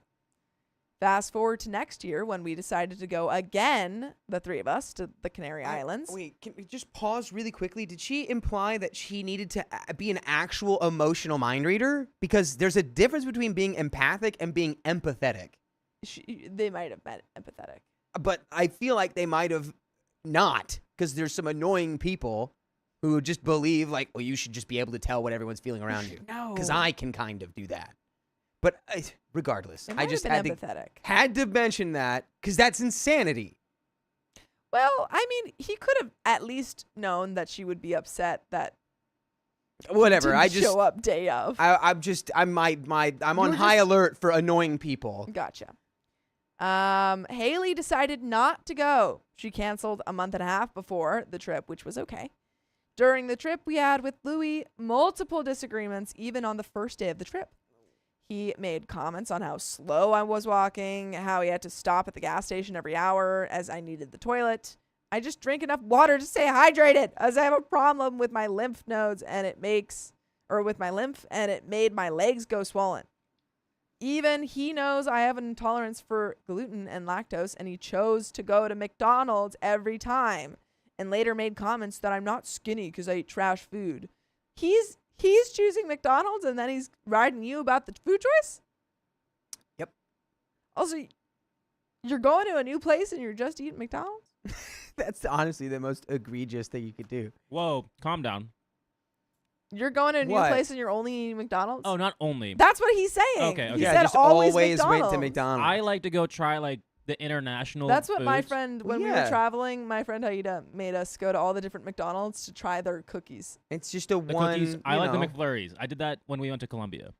Fast forward to next year when we decided to go again, the three of us, to the Canary Islands. Wait, can we just pause really quickly? Did she imply that she needed to be an actual emotional mind reader? Because there's a difference between being empathic and being empathetic. They might have been empathetic. But I feel like they might have not, because there's some annoying people who just believe, like, well, you should just be able to tell what everyone's feeling around you. No. Because I can kind of do that. But regardless, I just had to mention that, because that's insanity. Well, I mean, he could have at least known that she would be upset that Whatever. didn't I just show up day of. I'm on high alert for annoying people. Gotcha. Haley decided not to go. She canceled a month and a half before the trip, which was okay. During the trip we had with Louis, multiple disagreements, even on the first day of the trip. He made comments on how slow I was walking, how he had to stop at the gas station every hour as I needed the toilet. I just drink enough water to stay hydrated, as I have a problem with my lymph nodes and it made my legs go swollen. Even he knows I have an intolerance for gluten and lactose, and he chose to go to McDonald's every time, and later made comments that I'm not skinny because I eat trash food. He's choosing McDonald's, and then he's riding you about the food choice? Yep. Also, you're going to a new place and you're just eating McDonald's? That's honestly the most egregious thing you could do. Whoa, calm down. You're going to a new What? place and you're only eating McDonald's? Oh, not only. That's what he's saying. Okay, okay. He Yeah, said just always went McDonald's. to McDonald's. I like to go try like the international. That's what my foods. friend, Well, when we yeah. were traveling, my friend Haida made us go to all the different McDonald's to try their cookies. It's just a The one. cookies. I you like the know. McFlurries. I did that when we went to Colombia.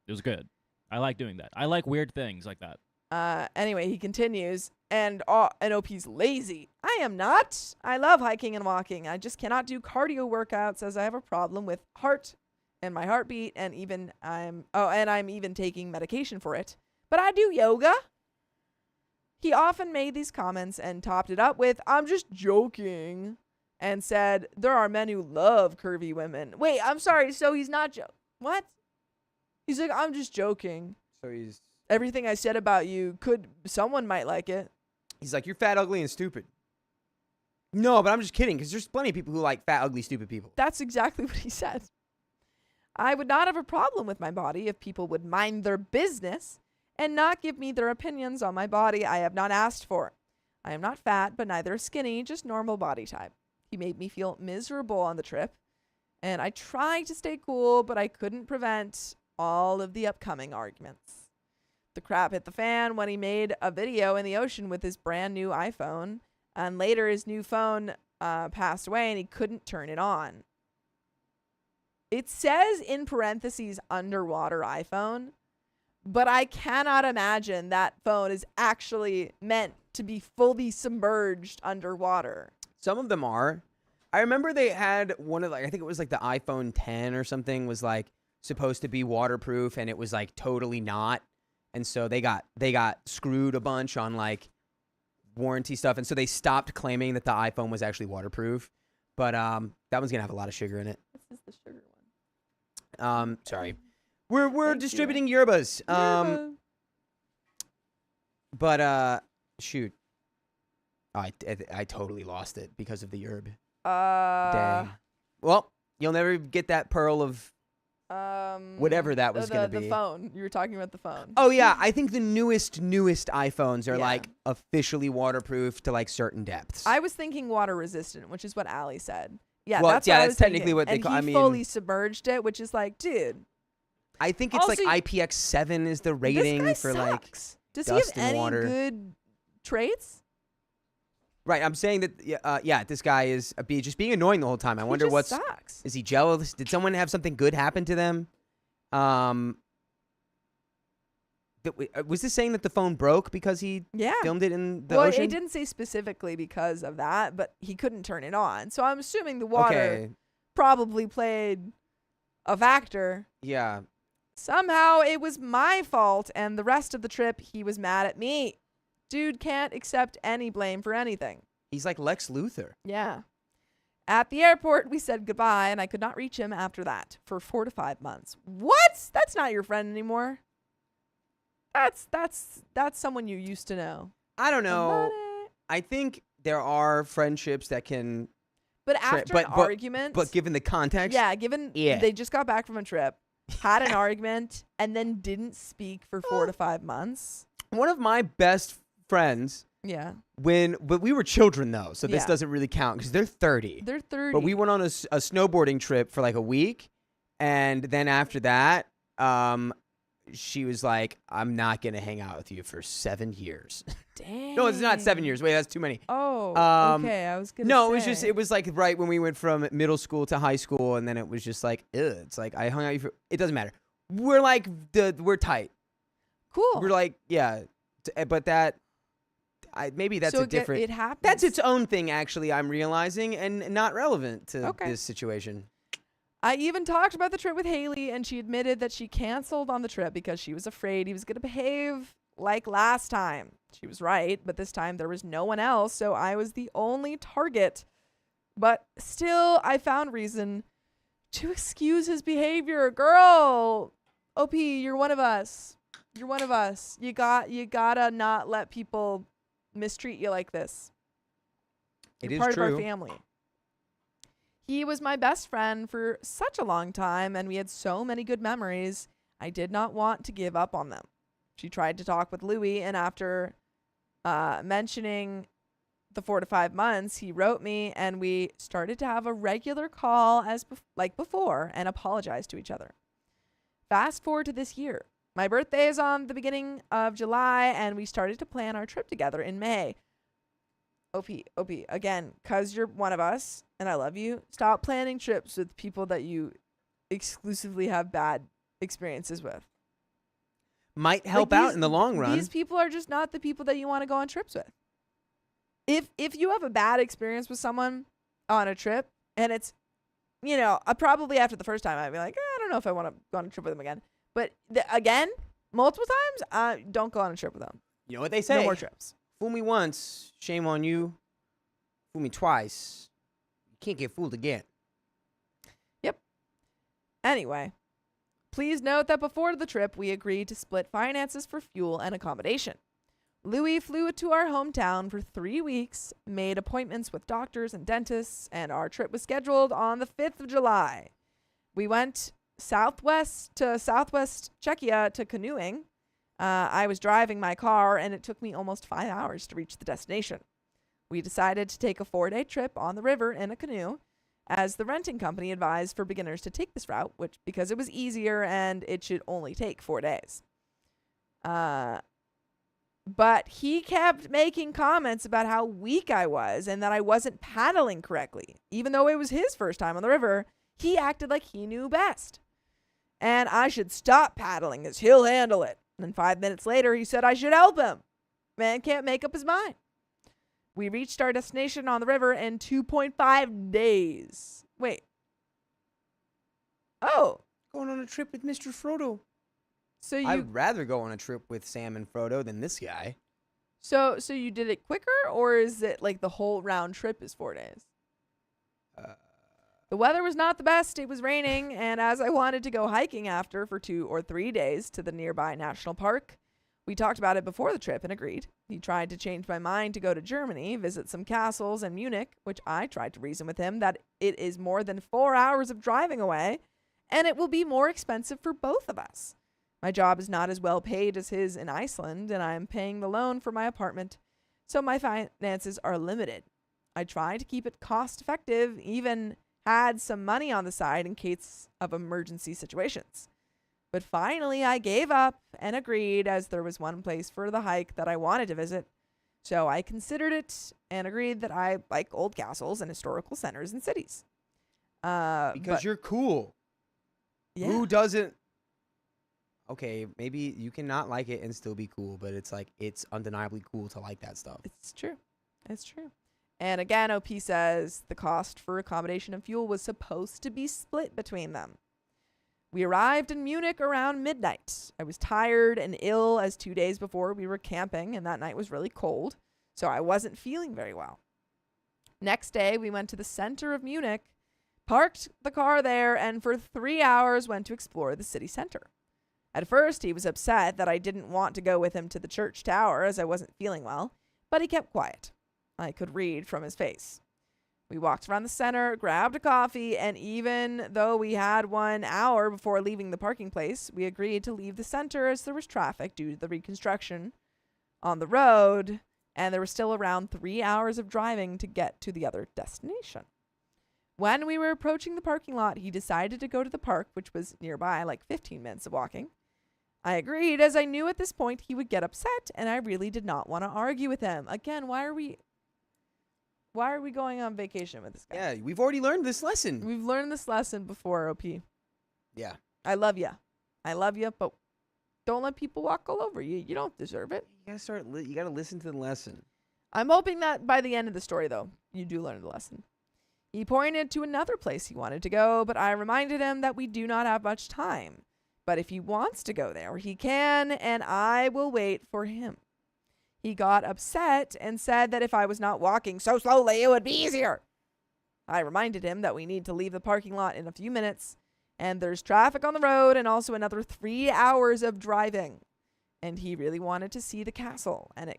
It was good. I like doing that. I like weird things like that. Anyway, he continues, and NOP's lazy. I am not. I love hiking and walking. I just cannot do cardio workouts as I have a problem with heart and my heartbeat, and I'm even taking medication for it. But I do yoga. He often made these comments and topped it up with, I'm just joking, and said, there are men who love curvy women. Wait, I'm sorry, so he's not what? He's like, I'm just joking. So he's Everything I said about you someone might like it. like, you're fat, ugly, and stupid. No, but I'm just kidding, because there's plenty of people who like fat, ugly, stupid people. That's exactly what he said. I would not have a problem with my body if people would mind their business and not give me their opinions on my body I have not asked for. I am not fat, but neither skinny, just normal body type. He made me feel miserable on the trip, and I tried to stay cool, but I couldn't prevent all of the upcoming arguments. The crap hit the fan when he made a video in the ocean with his brand new iPhone, and later his new phone passed away and he couldn't turn it on. It says in parentheses underwater iPhone, but I cannot imagine that phone is actually meant to be fully submerged underwater. Some of them are. I remember they had one of, like, I think it was like the iPhone 10 or something was like supposed to be waterproof, and it was like totally not. And so they got screwed a bunch on like warranty stuff, and so they stopped claiming that the iPhone was actually waterproof. But that one's gonna have a lot of sugar in it. This is the sugar one. Sorry, we're Thank you. distributing yerbas. Yeah. But shoot, I totally lost it because of the yerb. Dang. Well, you'll never get that pearl of whatever that was gonna be. The phone. You were talking about the phone. Oh yeah, I think the newest iPhones are Yeah. like officially waterproof to like certain depths. I was thinking water resistant, which is what Allie said. Yeah, Well, that's yeah, what I that's was technically thinking. what they and call- he I mean- fully submerged it, which is like, dude, I think it's Also, like IPX7 is the rating this guy for like. sucks. Does dust he and have any water. good traits? Right, I'm saying that. Yeah, this guy is just being annoying the whole time. I wonder he just what's. sucks. Is he jealous? Did someone have something good happen to them? Was this saying that the phone broke because he Yeah. filmed it in the well, ocean? it didn't say specifically because of that, but he couldn't turn it on. So I'm assuming the water Okay. probably played a factor. Yeah. Somehow it was my fault, and the rest of the trip he was mad at me. Dude can't accept any blame for anything. He's like Lex Luthor. Yeah. At the airport, we said goodbye, and I could not reach him after that for 4 to 5 months. What? That's not your friend anymore. That's someone you used to know. I don't know. Somebody. I think there are friendships that can, But after but- an but- argument, but given the context, yeah, given Yeah. they just got back from a trip, had an argument, and then didn't speak for 4 to 5 months. one of my best friends, Yeah, but we were children though, so this Yeah. doesn't really count because they're 30. they're 30. But we went on a snowboarding trip for like a week, and then after that, she was like, "I'm not gonna hang out with you for 7 years." Dang. No, it's not 7 years. Wait, that's too many. Oh, okay. I was gonna. No, say. it was like right when we went from middle school to high school, and then it was just like, ugh, it's like I hung out with you for. It doesn't matter. We're like we're tight. cool. We're like but that, maybe that's so a different. It happens. That's its own thing, actually. I'm realizing, and not relevant to Okay. this situation. I even talked about the trip with Haley, and she admitted that she canceled on the trip because she was afraid he was going to behave like last time. She was right, but this time there was no one else, so I was the only target. But still, I found reason to excuse his behavior. Girl, OP, you're one of us. You're one of us. You gotta not let people mistreat you like this. It You're is part true. of our family. He was my best friend for such a long time, and we had so many good memories. I did not want to give up on them. She tried to talk with Louis, and after mentioning the 4 to 5 months, he wrote me, and we started to have a regular call like before and apologized to each other. Fast forward to this year. My birthday is on the beginning of July, and we started to plan our trip together in May. OP, again, because you're one of us and I love you, stop planning trips with people that you exclusively have bad experiences with. Might help Like, out in the long run. These people are just not the people that you want to go on trips with. If you have a bad experience with someone on a trip, and it's, probably after the first time, I'd be like, I don't know if I want to go on a trip with them again. But again, multiple times, don't go on a trip with them. You know what they say? No more trips. Fool me once, shame on you. Fool me twice, you can't get fooled again. Anyway, please note that before the trip, we agreed to split finances for fuel and accommodation. Louis flew to our hometown for 3 weeks, made appointments with doctors and dentists, and our trip was scheduled on the 5th of July. We went southwest Czechia to canoeing. I was driving my car, and it took me almost 5 hours to reach the destination. We decided to take a 4-day trip on the river in a canoe, as the renting company advised for beginners to take this route, because it was easier and it should only take 4 days. But he kept making comments about how weak I was and that I wasn't paddling correctly. Even though it was his first time on the river, he acted like he knew best. And I should stop paddling as he'll handle it. And then 5 minutes later, he said I should help him. Man can't make up his mind. We reached our destination on the river in 2.5 days. Wait. Oh. Going on a trip with Mr. Frodo. So you I'd rather go on a trip with Sam and Frodo than this guy. so you did it quicker, or is it like the whole round trip is 4 days? The weather was not the best. It was raining, and as I wanted to go hiking after for 2 or 3 days to the nearby national park, we talked about it before the trip and agreed. He tried to change my mind to go to Germany, visit some castles and Munich, which I tried to reason with him that it is more than 4 hours of driving away, and it will be more expensive for both of us. My job is not as well paid as his in Iceland, and I am paying the loan for my apartment, so my finances are limited. I try to keep it cost effective, even had some money on the side in case of emergency situations. But finally, I gave up and agreed, as there was one place for the hike that I wanted to visit. So I considered it and agreed that I like old castles and historical centers and cities. Because you're cool. Yeah. Who doesn't? Okay, maybe you can not like it and still be cool, but it's like it's undeniably cool to like that stuff. It's true. It's true. And again, OP says the cost for accommodation and fuel was supposed to be split between them. We arrived in Munich around midnight. I was tired and ill, as 2 days before we were camping, and that night was really cold, so I wasn't feeling very well. Next day, we went to the center of Munich, parked the car there, and for 3 hours went to explore the city center. At first, he was upset that I didn't want to go with him to the church tower as I wasn't feeling well, but he kept quiet. I could read from his face. We walked around the center, grabbed a coffee, and even though we had 1 hour before leaving the parking place, we agreed to leave the center as there was traffic due to the reconstruction on the road, and there was still around 3 hours of driving to get to the other destination. When we were approaching the parking lot, he decided to go to the park, which was nearby, like 15 minutes of walking. I agreed, as I knew at this point he would get upset, and I really did not want to argue with him. Again, why are we going on vacation with this guy? Yeah, we've already learned this lesson. We've learned this lesson before, OP. Yeah. I love you. I love you, but don't let people walk all over you. You don't deserve it. You gotta listen to the lesson. I'm hoping that by the end of the story, though, you do learn the lesson. He pointed to another place he wanted to go, but I reminded him that we do not have much time. But if he wants to go there, he can, and I will wait for him. He got upset and said that if I was not walking so slowly, it would be easier. I reminded him that we need to leave the parking lot in a few minutes, and there's traffic on the road and also another 3 hours of driving. And he really wanted to see the castle, and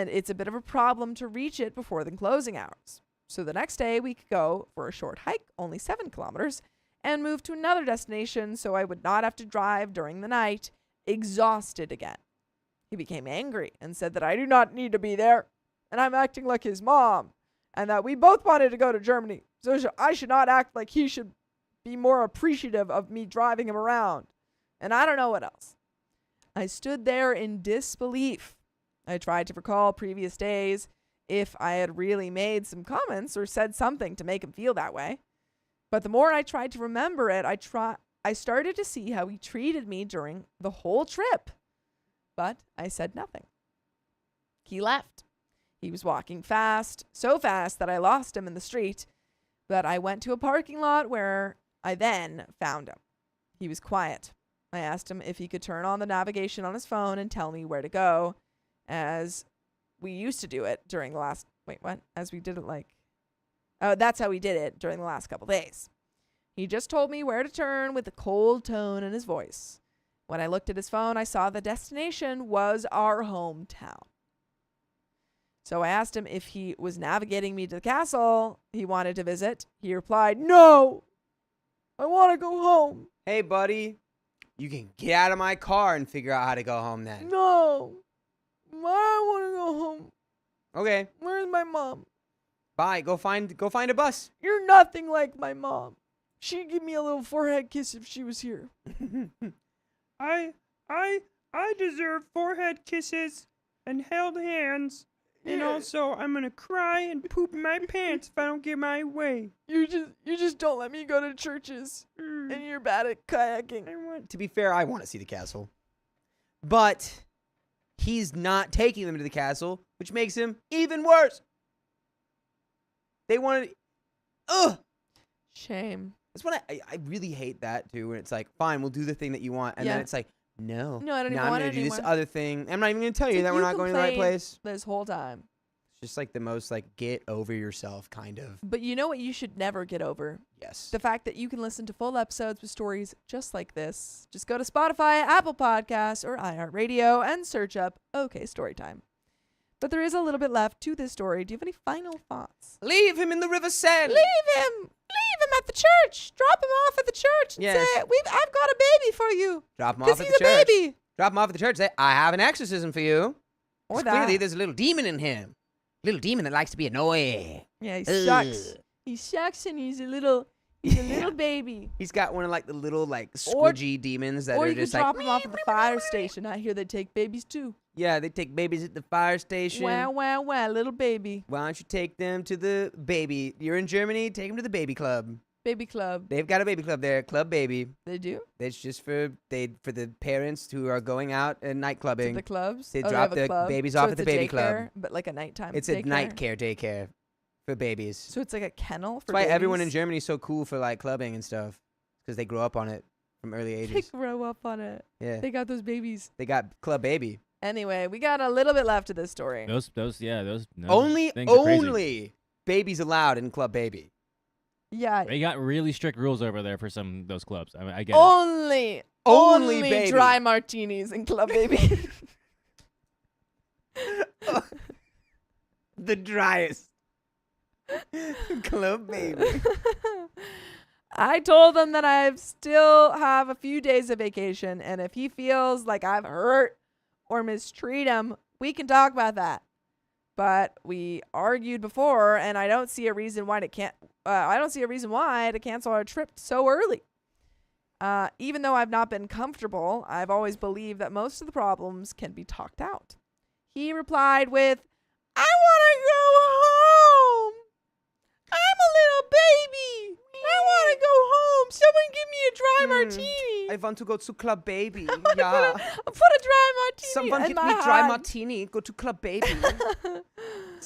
it's a bit of a problem to reach it before the closing hours. So the next day we could go for a short hike, only 7 kilometers, and move to another destination so I would not have to drive during the night, exhausted again. He became angry and said that I do not need to be there, and I'm acting like his mom, and that we both wanted to go to Germany, so I should not act like he should be more appreciative of me driving him around. And I don't know what else. I stood there in disbelief. I tried to recall previous days if I had really made some comments or said something to make him feel that way. But the more I tried to remember it, I started to see how he treated me during the whole trip. But I said nothing. He left. He was walking fast, so fast that I lost him in the street. But I went to a parking lot where I then found him. He was quiet. I asked him if he could turn on the navigation on his phone and tell me where to go, as we used to do it during the last... Wait, what? As we did it that's how we did it during the last couple days. He just told me where to turn with a cold tone in his voice. When I looked at his phone, I saw the destination was our hometown. So I asked him if he was navigating me to the castle he wanted to visit. He replied, "No, I want to go home." Hey, buddy, you can get out of my car and figure out how to go home then. "No, I want to go home. Okay. Where's my mom?" Bye. Go find a bus. "You're nothing like my mom. She'd give me a little forehead kiss if she was here." I deserve forehead kisses and held hands. And also, I'm gonna cry and poop my pants if I don't get my way. You just don't let me go to churches, and you're bad at kayaking. To be fair, I want to see the castle. But he's not taking them to the castle, which makes him even worse. They wanted... Ugh! Shame. That's what I really hate that, too, when it's like, fine, we'll do the thing that you want. And then it's like, no. No, I don't even I'm want going it to do this anymore. other thing. I'm not even going to tell you that we're You not going to the right complained place. this whole time. It's just like the most, like, get over yourself kind of. But you know what you should never get over? Yes. The fact that you can listen to full episodes with stories just like this. Just go to Spotify, Apple Podcasts, or iHeartRadio and search up OK Storytime. But there is a little bit left to this story. Do you have any final thoughts? Leave him in the River Seine. Leave him at the church. Drop him off at the church and Yes. say, I've got a baby for you. Drop him off at Because the he's a church. baby. Drop him off at the church. Say, I have an exorcism for you. Or 'Cause that. clearly there's a little demon in him. Little demon that likes to be annoying. Yeah, he Ugh. sucks. He's sexy and he's a little baby. He's got one of like the little like squidgy demons that Or are you could just drop like. him off at the fire station. I hear they take babies too. Yeah, they take babies at the fire station. Wow, little baby. Why don't you take them to the baby? You're in Germany. Take them to the baby club. Baby club. They've got a baby club there, Club Baby. They do? It's just for the parents who are going out and night To clubbing. the clubs? They Oh, drop have a the club? babies So off at it's the a baby club. daycare, but like a nighttime It's a daycare? night care daycare for babies. So it's like a kennel for That's why babies? everyone in Germany is so cool for like clubbing and stuff, because they grow up on it from early They ages. grow up on it. Yeah, They got those babies. they got Club Baby. Anyway, we got a little bit left of this story. Those no, Only things are crazy. babies allowed in Club Baby. Yeah. They got really strict rules over there for some of those clubs. I mean, I get it. Only baby. dry martinis in Club Baby. The driest. Club Baby. I told him that I still have a few days of vacation, and if he feels like I've hurt or mistreat him, we can talk about that. But we argued before, and I don't see a reason why to cancel our trip so early. Even though I've not been comfortable, I've always believed that most of the problems can be talked out. He replied with, "I want to go home. I'm a little baby. I want to go home. Someone give me a dry martini. I want to go to Club Baby. Put a dry martini Someone in get my me dry hand." martini. Go to Club Baby.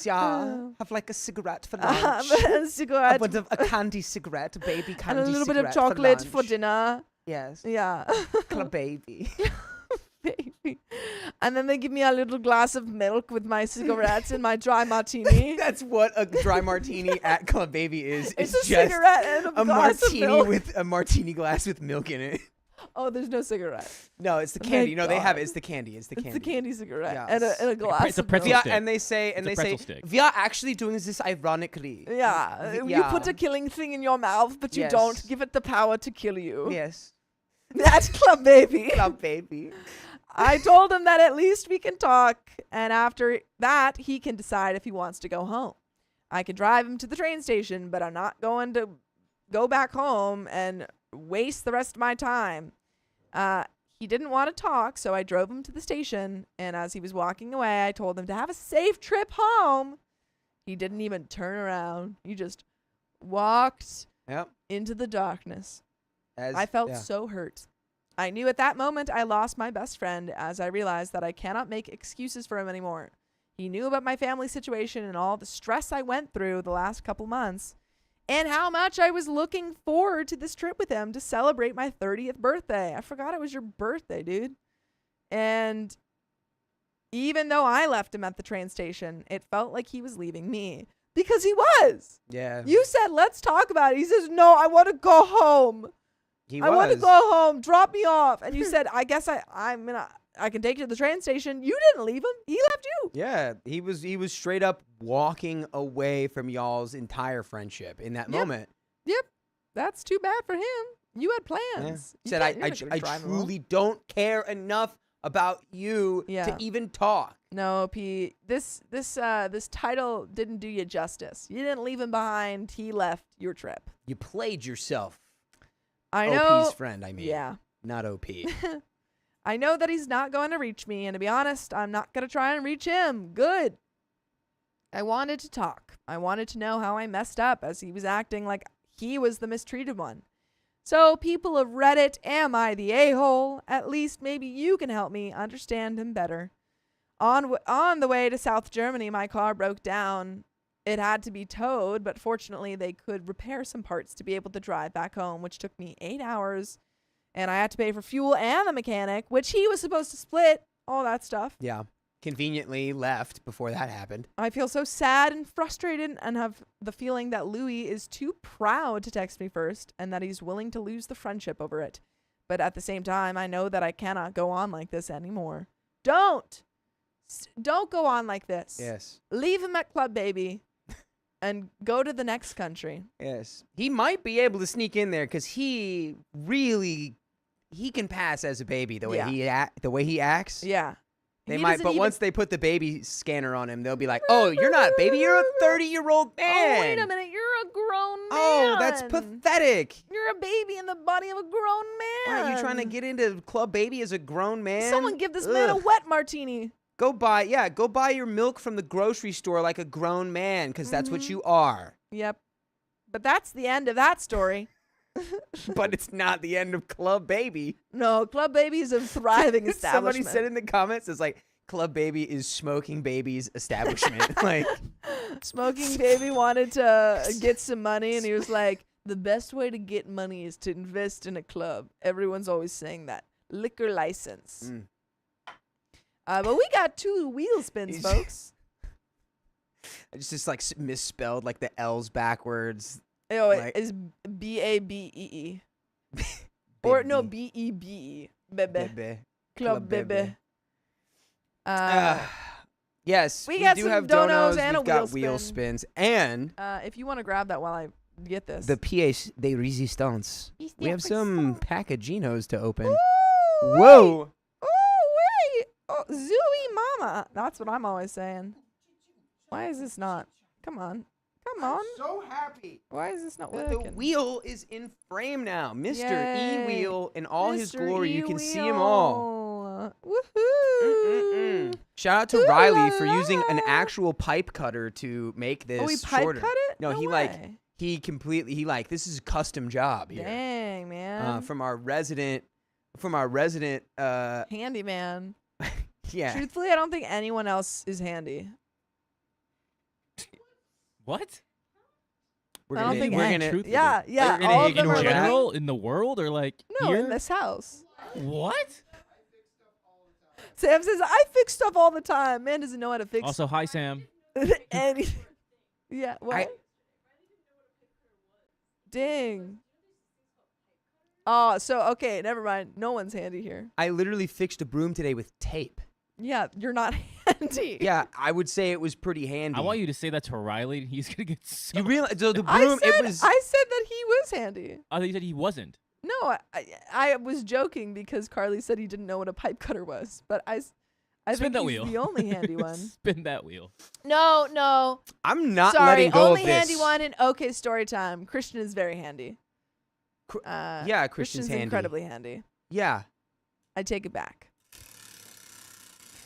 Yeah. Have like a cigarette for lunch. A cigarette I want a candy cigarette, a baby candy and a little bit of cigarette chocolate for lunch. dinner. Yes. Yeah. Club Baby. Baby. And then they give me a little glass of milk with my cigarettes and my dry martini. That's what a dry martini at Club Baby is. It's It's a just cigarette and a a glass of martini milk. with a martini glass with milk in it. Oh, there's no cigarette. No, it's the Thank candy. No, they have it. God. It's the candy. It's the It's candy. the candy cigarette Yeah. and a glass It's a of pretzel milk. stick. And they say, It's a pretzel stick. we are actually doing this ironically. Yeah. You Yeah. put a killing thing in your mouth, but you Yes. don't give it the power to kill you. Yes. That's Club Baby. Club Baby. I told him that at least we can talk, and after that, he can decide if he wants to go home. I can drive him to the train station, but I'm not going to go back home and waste the rest of my time. He didn't want to talk, so I drove him to the station, and as he was walking away, I told him to have a safe trip home. He didn't even turn around. He just walked Yep. into the darkness. As, I felt yeah. so hurt. I knew at that moment I lost my best friend as I realized that I cannot make excuses for him anymore. He knew about my family situation and all the stress I went through the last couple months and how much I was looking forward to this trip with him to celebrate my 30th birthday. I forgot it was your birthday, dude. And even though I left him at the train station, it felt like he was leaving me because he was. Yeah. You said, let's talk about it. He says, no, I want to go home. I want to go home. Drop me off. And you said, I guess I can take you to the train station. You didn't leave him. He left you. Yeah, he was straight up walking away from y'all's entire friendship in that moment. Yep. That's too bad for him. You had Yeah. plans. You Said can't- you're I not gonna drive him home. truly don't care enough about you Yeah. to even talk. No, P. This title didn't do you justice. You didn't leave him behind. He left your trip. You played yourself. I know. OP's friend, I mean. Yeah. Not OP. I know that he's not going to reach me, and to be honest, I'm not going to try and reach him. Good. I wanted to talk. I wanted to know how I messed up as he was acting like he was the mistreated one. So, people of Reddit, am I the a-hole? At least maybe you can help me understand him better. On the way to South Germany, my car broke down. It had to be towed, but fortunately they could repair some parts to be able to drive back home, which took me 8 hours. And I had to pay for fuel and the mechanic, which he was supposed to split, all that stuff. Yeah. Conveniently left before that happened. I feel so sad and frustrated and have the feeling that Louis is too proud to text me first and that he's willing to lose the friendship over it. But at the same time, I know that I cannot go on like this anymore. Don't go on like this. Yes. Leave him at Club Baby and go to the next country. Yes. He might be able to sneak in there because he can pass as a baby the way he acts. Yeah. They He might, doesn't but even- once they put the baby scanner on him, they'll be like, "Oh, you're not a baby. You're a 30-year-old man." Oh, wait a minute. You're a You're a grown man. Oh, that's pathetic. You're a baby in the body of a grown man. Are you trying to get into Club Baby as a grown man? Someone give this man a Ugh. wet martini. Go buy your milk from the grocery store like a grown man, because that's what you are. Yep. But that's the end of that story. But it's not the end of Club Baby. No, Club Baby is a thriving establishment. Somebody said in the comments, it's like, Club Baby is Smoking Baby's establishment. Like, Smoking Baby wanted to get some money, and he was like, the best way to get money is to invest in a club. Everyone's always saying that. Liquor license. But we got 2 wheel spins, folks. it's just like misspelled, like the L's backwards. Oh, Like- it's BABEE. Or no, BEBE. Bebe. Bebe. Club Bebe. Yes, we got do some have donos and we've a got wheel wheel spin. spins, and If you want to grab that while I get this. the pièce de résistance. We have some packaginos to open. Ooh, Whoa! wait. Oh, Zooey Mama. That's what I'm always saying. Why is this not? Come on. So happy. Why is this not The working? wheel is in frame now. Mr. Yay. E-Wheel in all his Mr. glory. You can see him all. E-Wheel. Woohoo. Shout out to Ooh Riley la for using an la. actual pipe cutter to make this Oh, we pipe shorter. cut it? No, he way. this is a custom job here. Dang, man. From our resident Handyman. yeah. Truthfully, I don't think anyone else is handy. What? We're I don't think we're any- gonna Truthfully. Yeah, yeah. You're All of in them are general, in the world, or like no, here? in this house. What? Sam says, I fix stuff all the time. Man doesn't know how to fix Also, hi Sam. anything. Yeah, what? Dang. Oh, so, okay, never mind. No one's handy here. I literally fixed a broom today with tape. Yeah, you're not handy. Yeah, I would say it was pretty handy. I want you to say that to Riley. He's gonna get so. You realize so the I broom? said, It was. I said that he was handy. I thought you said he wasn't. No, I was joking because Carly said he didn't know what a pipe cutter was. But I Spin think that he's wheel. the only handy one. Spin that wheel. No. I'm not Sorry, letting go only of this. handy one in OK Storytime. Christian is very handy. Yeah, Christian's handy. incredibly handy. Yeah. I take it back.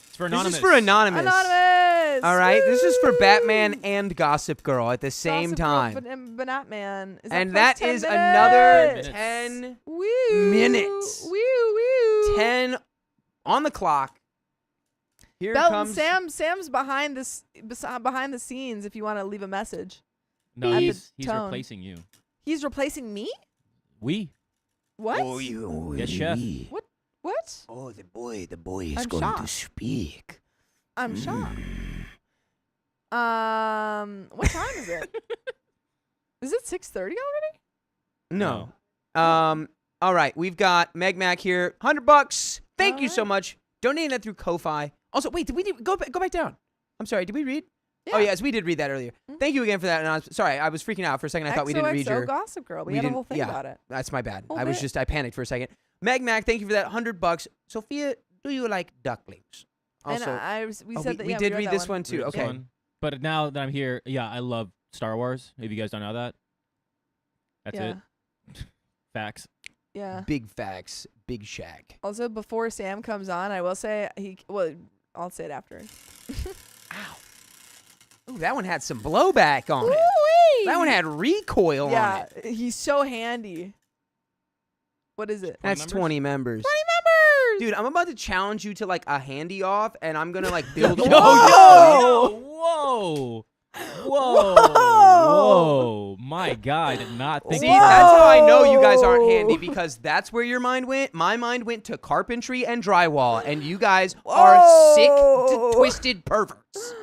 It's for anonymous. This is for anonymous. Anonymous. All right, this is for Woo! Batman and Gossip Girl at the same Gossip Girl, time. Batman. Is And plus that 10 is minutes? another Minutes. 10 Woo. minutes. Woo. 10 on the clock. Here Belton, comes Sam's behind the scenes if you want to leave a message. No, At the he's tone. replacing you. He's replacing me? We. What? Yes, chef. What? Oh, the boy is I'm going to shocked. speak. I'm shocked. What time is it? Is it 6:30 already? No. All right, we've got Meg Mac here. $100. Thank you so Alright. much. Donating that through Ko-Fi. Also, wait, did we go back down? I'm sorry. Did we read? Oh Yeah. yes, we did read that earlier. Mhm. Thank you again for that. And sorry, I was freaking out for a second. I thought we didn't read XOXO your. Gossip Girl. We we had a didn't- whole thing yeah. about it. That's my bad. Whole I bit. panicked for a second. Meg Mac, thank you for that $100. Sophia, do you like ducklings? Also, And we said that. we Yeah, did read read that this one too. Read this Okay. one. But now that I'm here, yeah, I love Star Wars. If you guys don't know that. That's Yeah. it. Facts. Yeah. Big facts, big shag. Also, before Sam comes on, I will say I'll say it after. Ow. Ooh, that one had some blowback on it. Ooh-wee! That one had recoil on Yeah, it. he's so handy. What is it? That's members? 20 members. 20 members. Dude, I'm about to challenge you to like a handy off, and I'm gonna like build. Whoa! Whoa! My God, I did not think. See, of that. that's how I know you guys aren't handy, Whoa. because that's where your mind went. My mind went to carpentry and drywall, and you guys are sick, Whoa. twisted perverts.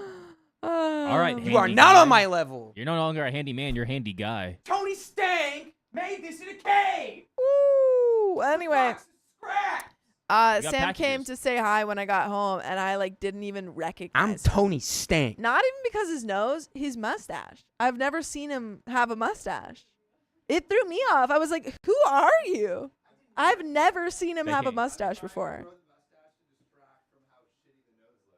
All right, You are handy not guy. on my level. You're no longer a handy man. You're a handy guy. Tony Stank made this in a cave. Woo. Anyway, Scratch. got Sam came packages. to say hi when I got home, and I didn't even recognize I'm him. Tony Stank. Not even because his nose, his mustache. I've never seen him have a mustache. It threw me off. I was like, who are you? I've never seen him have a Hey. mustache before.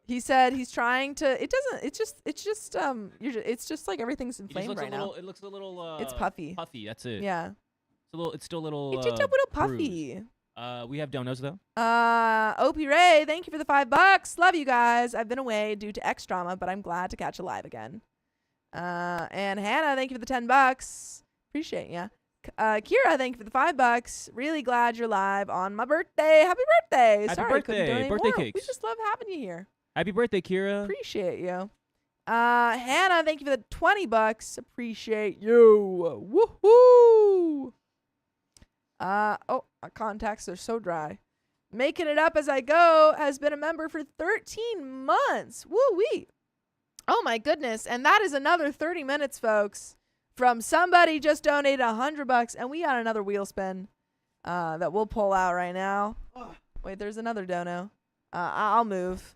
He said he's trying to. It doesn't. It's just it's just like everything's inflamed right now. It looks a little. It's puffy. Puffy. That's it. Yeah. It's a little. It's still a little. It's just a little bruised. puffy. We have donos though. OP Ray, thank you for the $5. Love you guys. I've been away due to X drama, but I'm glad to catch you live again. And Hannah, thank you for the $10. Appreciate ya. Kira, thank you for the $5. Really glad you're live on my birthday. Happy birthday! Happy Sorry, I couldn't do birthday. any Birthday more. cakes. We just love having you here. Happy birthday, Kira. Appreciate you. Hannah, thank you for the $20. Appreciate you. Woohoo! Oh, my contacts are so dry. Making it up as I go has been a member for 13 months. Woo-wee. Oh, my goodness. And that is another 30 minutes, folks, from somebody just donated $100. And we got another wheel spin that we'll pull out right now. Wait, there's another dono. I'll move.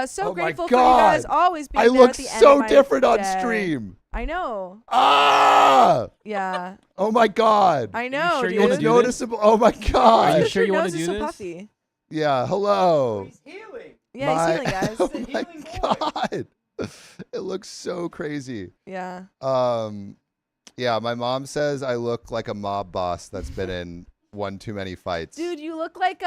So grateful for you guys always being I there look at the end so of my different on day. stream. I know. Ah! Yeah. Oh my god. I know, sure you dude. wanna It's do this? noticeable. Oh my Are you god. sure you Your wanna nose is do so this? puffy. Yeah, hello. He's healing. Yeah, he's healing, guys. Oh He's a my healing boy. god. It looks so crazy. Yeah. Yeah, my mom says I look like a mob boss that's been in one too many fights. Dude, you look like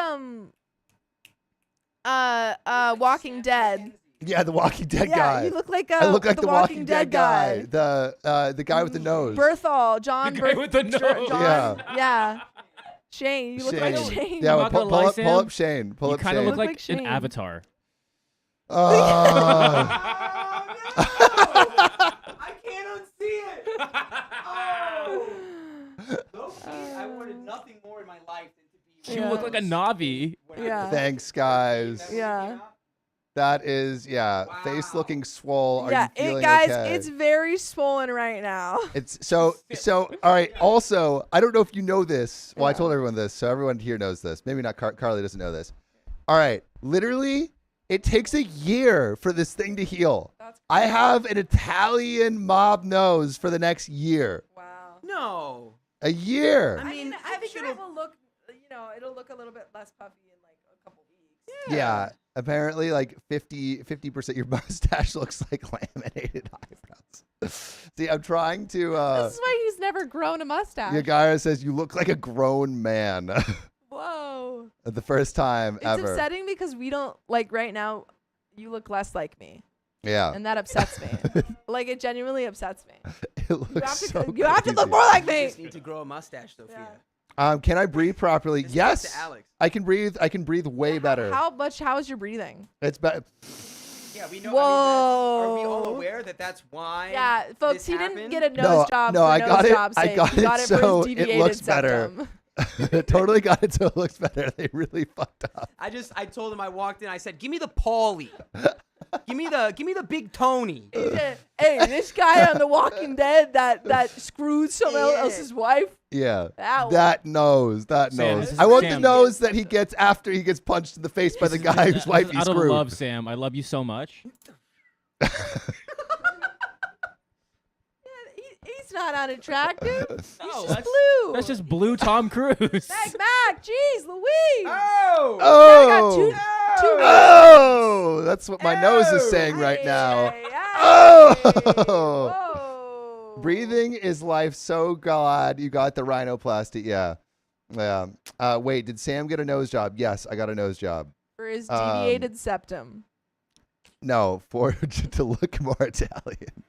Walking Dead. Yeah, the Walking Dead Yeah, guy. you look like I look like the Walking Dead guy. The guy with the nose. Berthol, John The guy with the nose. John, yeah. Shane, you look like Shane. Shane. Yeah, I'm well, not gonna pull lie, up Sam. Shane. Pull You up kind Shane. of look Look like like Shane. an avatar. I can't unsee it. Oh. I wanted nothing more in my life than to be. You Yeah. look like a Navi. Yeah. Thanks, guys. Yeah. That is, yeah, face Wow. looking swole. Are Yeah, you feeling guys, okay? it's very swollen right now. It's so all right. Also, I don't know if you know this. Well, I Yeah. told everyone this, so everyone here knows this. Maybe not. Carly doesn't know this. All right, literally, it takes a year for this thing to heal. That's I have an Italian mob nose for the next year. Wow. No. A year. I mean, I think it'll- it will look, it'll look a little bit less puffy in like a couple weeks. Yeah. Apparently, like 50% your mustache looks like laminated eyebrows. See, I'm trying to. This is why he's never grown a mustache. Yagara says you look like a grown man. Whoa. The first time It's ever. upsetting because we don't, like right now, you look less like me. Yeah. And that upsets me. Like, it genuinely upsets me. It looks You have to look more like You me. just need to grow a mustache, Sophia. Can I breathe properly? Just talk Yes. to Alex. I can breathe. I can breathe way better. How is your breathing? It's better. Yeah, we know. Whoa. Are we all aware that that's why? Yeah, folks, this he didn't happened? get a nose job no, for I nose got it. job's I sake. got He got it it for so his it deviated looks better. septum. Totally got it so it looks better. They really fucked up. I told him I walked in. I said, "Give me the Paulie. give me the Big Tony." He said, hey, this guy on The Walking Dead that screwed someone Yeah. else's wife. Yeah. Ow. That nose. That Sam, nose. this I is want the Sam. nose that he gets after he gets punched in the face by the guy whose wife he Out of screwed. love, Sam. I love you so much. He's not unattractive. He's No, just that's- blue. That's just blue Tom Cruise. Mac, jeez, Louise. Oh. got two- Oh, that's what my nose is saying right now. Hey, Oh. Whoa. Breathing is life. So glad you got the rhinoplasty. Yeah. Yeah. Wait, did Sam get a nose job? Yes, I got a nose job. For his deviated septum. No, for to look more Italian.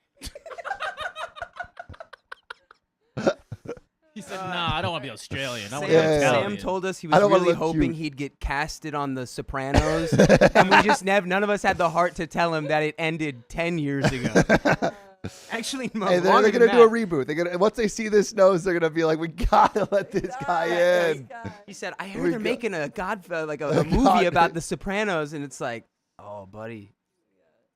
He said, "Nah, I don't want to be Australian. I want to be Yeah, yeah, yeah. Italian." Sam told us he I was don't wanna really look hoping cute. he'd get casted on The Sopranos, and we just none of us had the heart to tell him that it ended 10 years ago. Actually, Hey, they're longer gonna than do a that. reboot. They're gonna once they see this nose, they're gonna be like, "We gotta let this guy in." He said, "I We heard they're got- making a like A a movie God- about The Sopranos," and it's like, "Oh, buddy,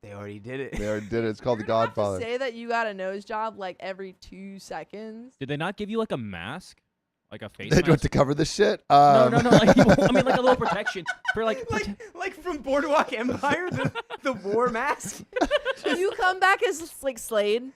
they already did it." They already did it. It's called The You're gonna have to Godfather. say that you got a nose job like every 2 seconds. Did they not give you like a mask, like a face They do it mask? to cover the shit. No. Like, I mean, like a little protection for like. like from Boardwalk Empire, the war mask. You come back as like Slade.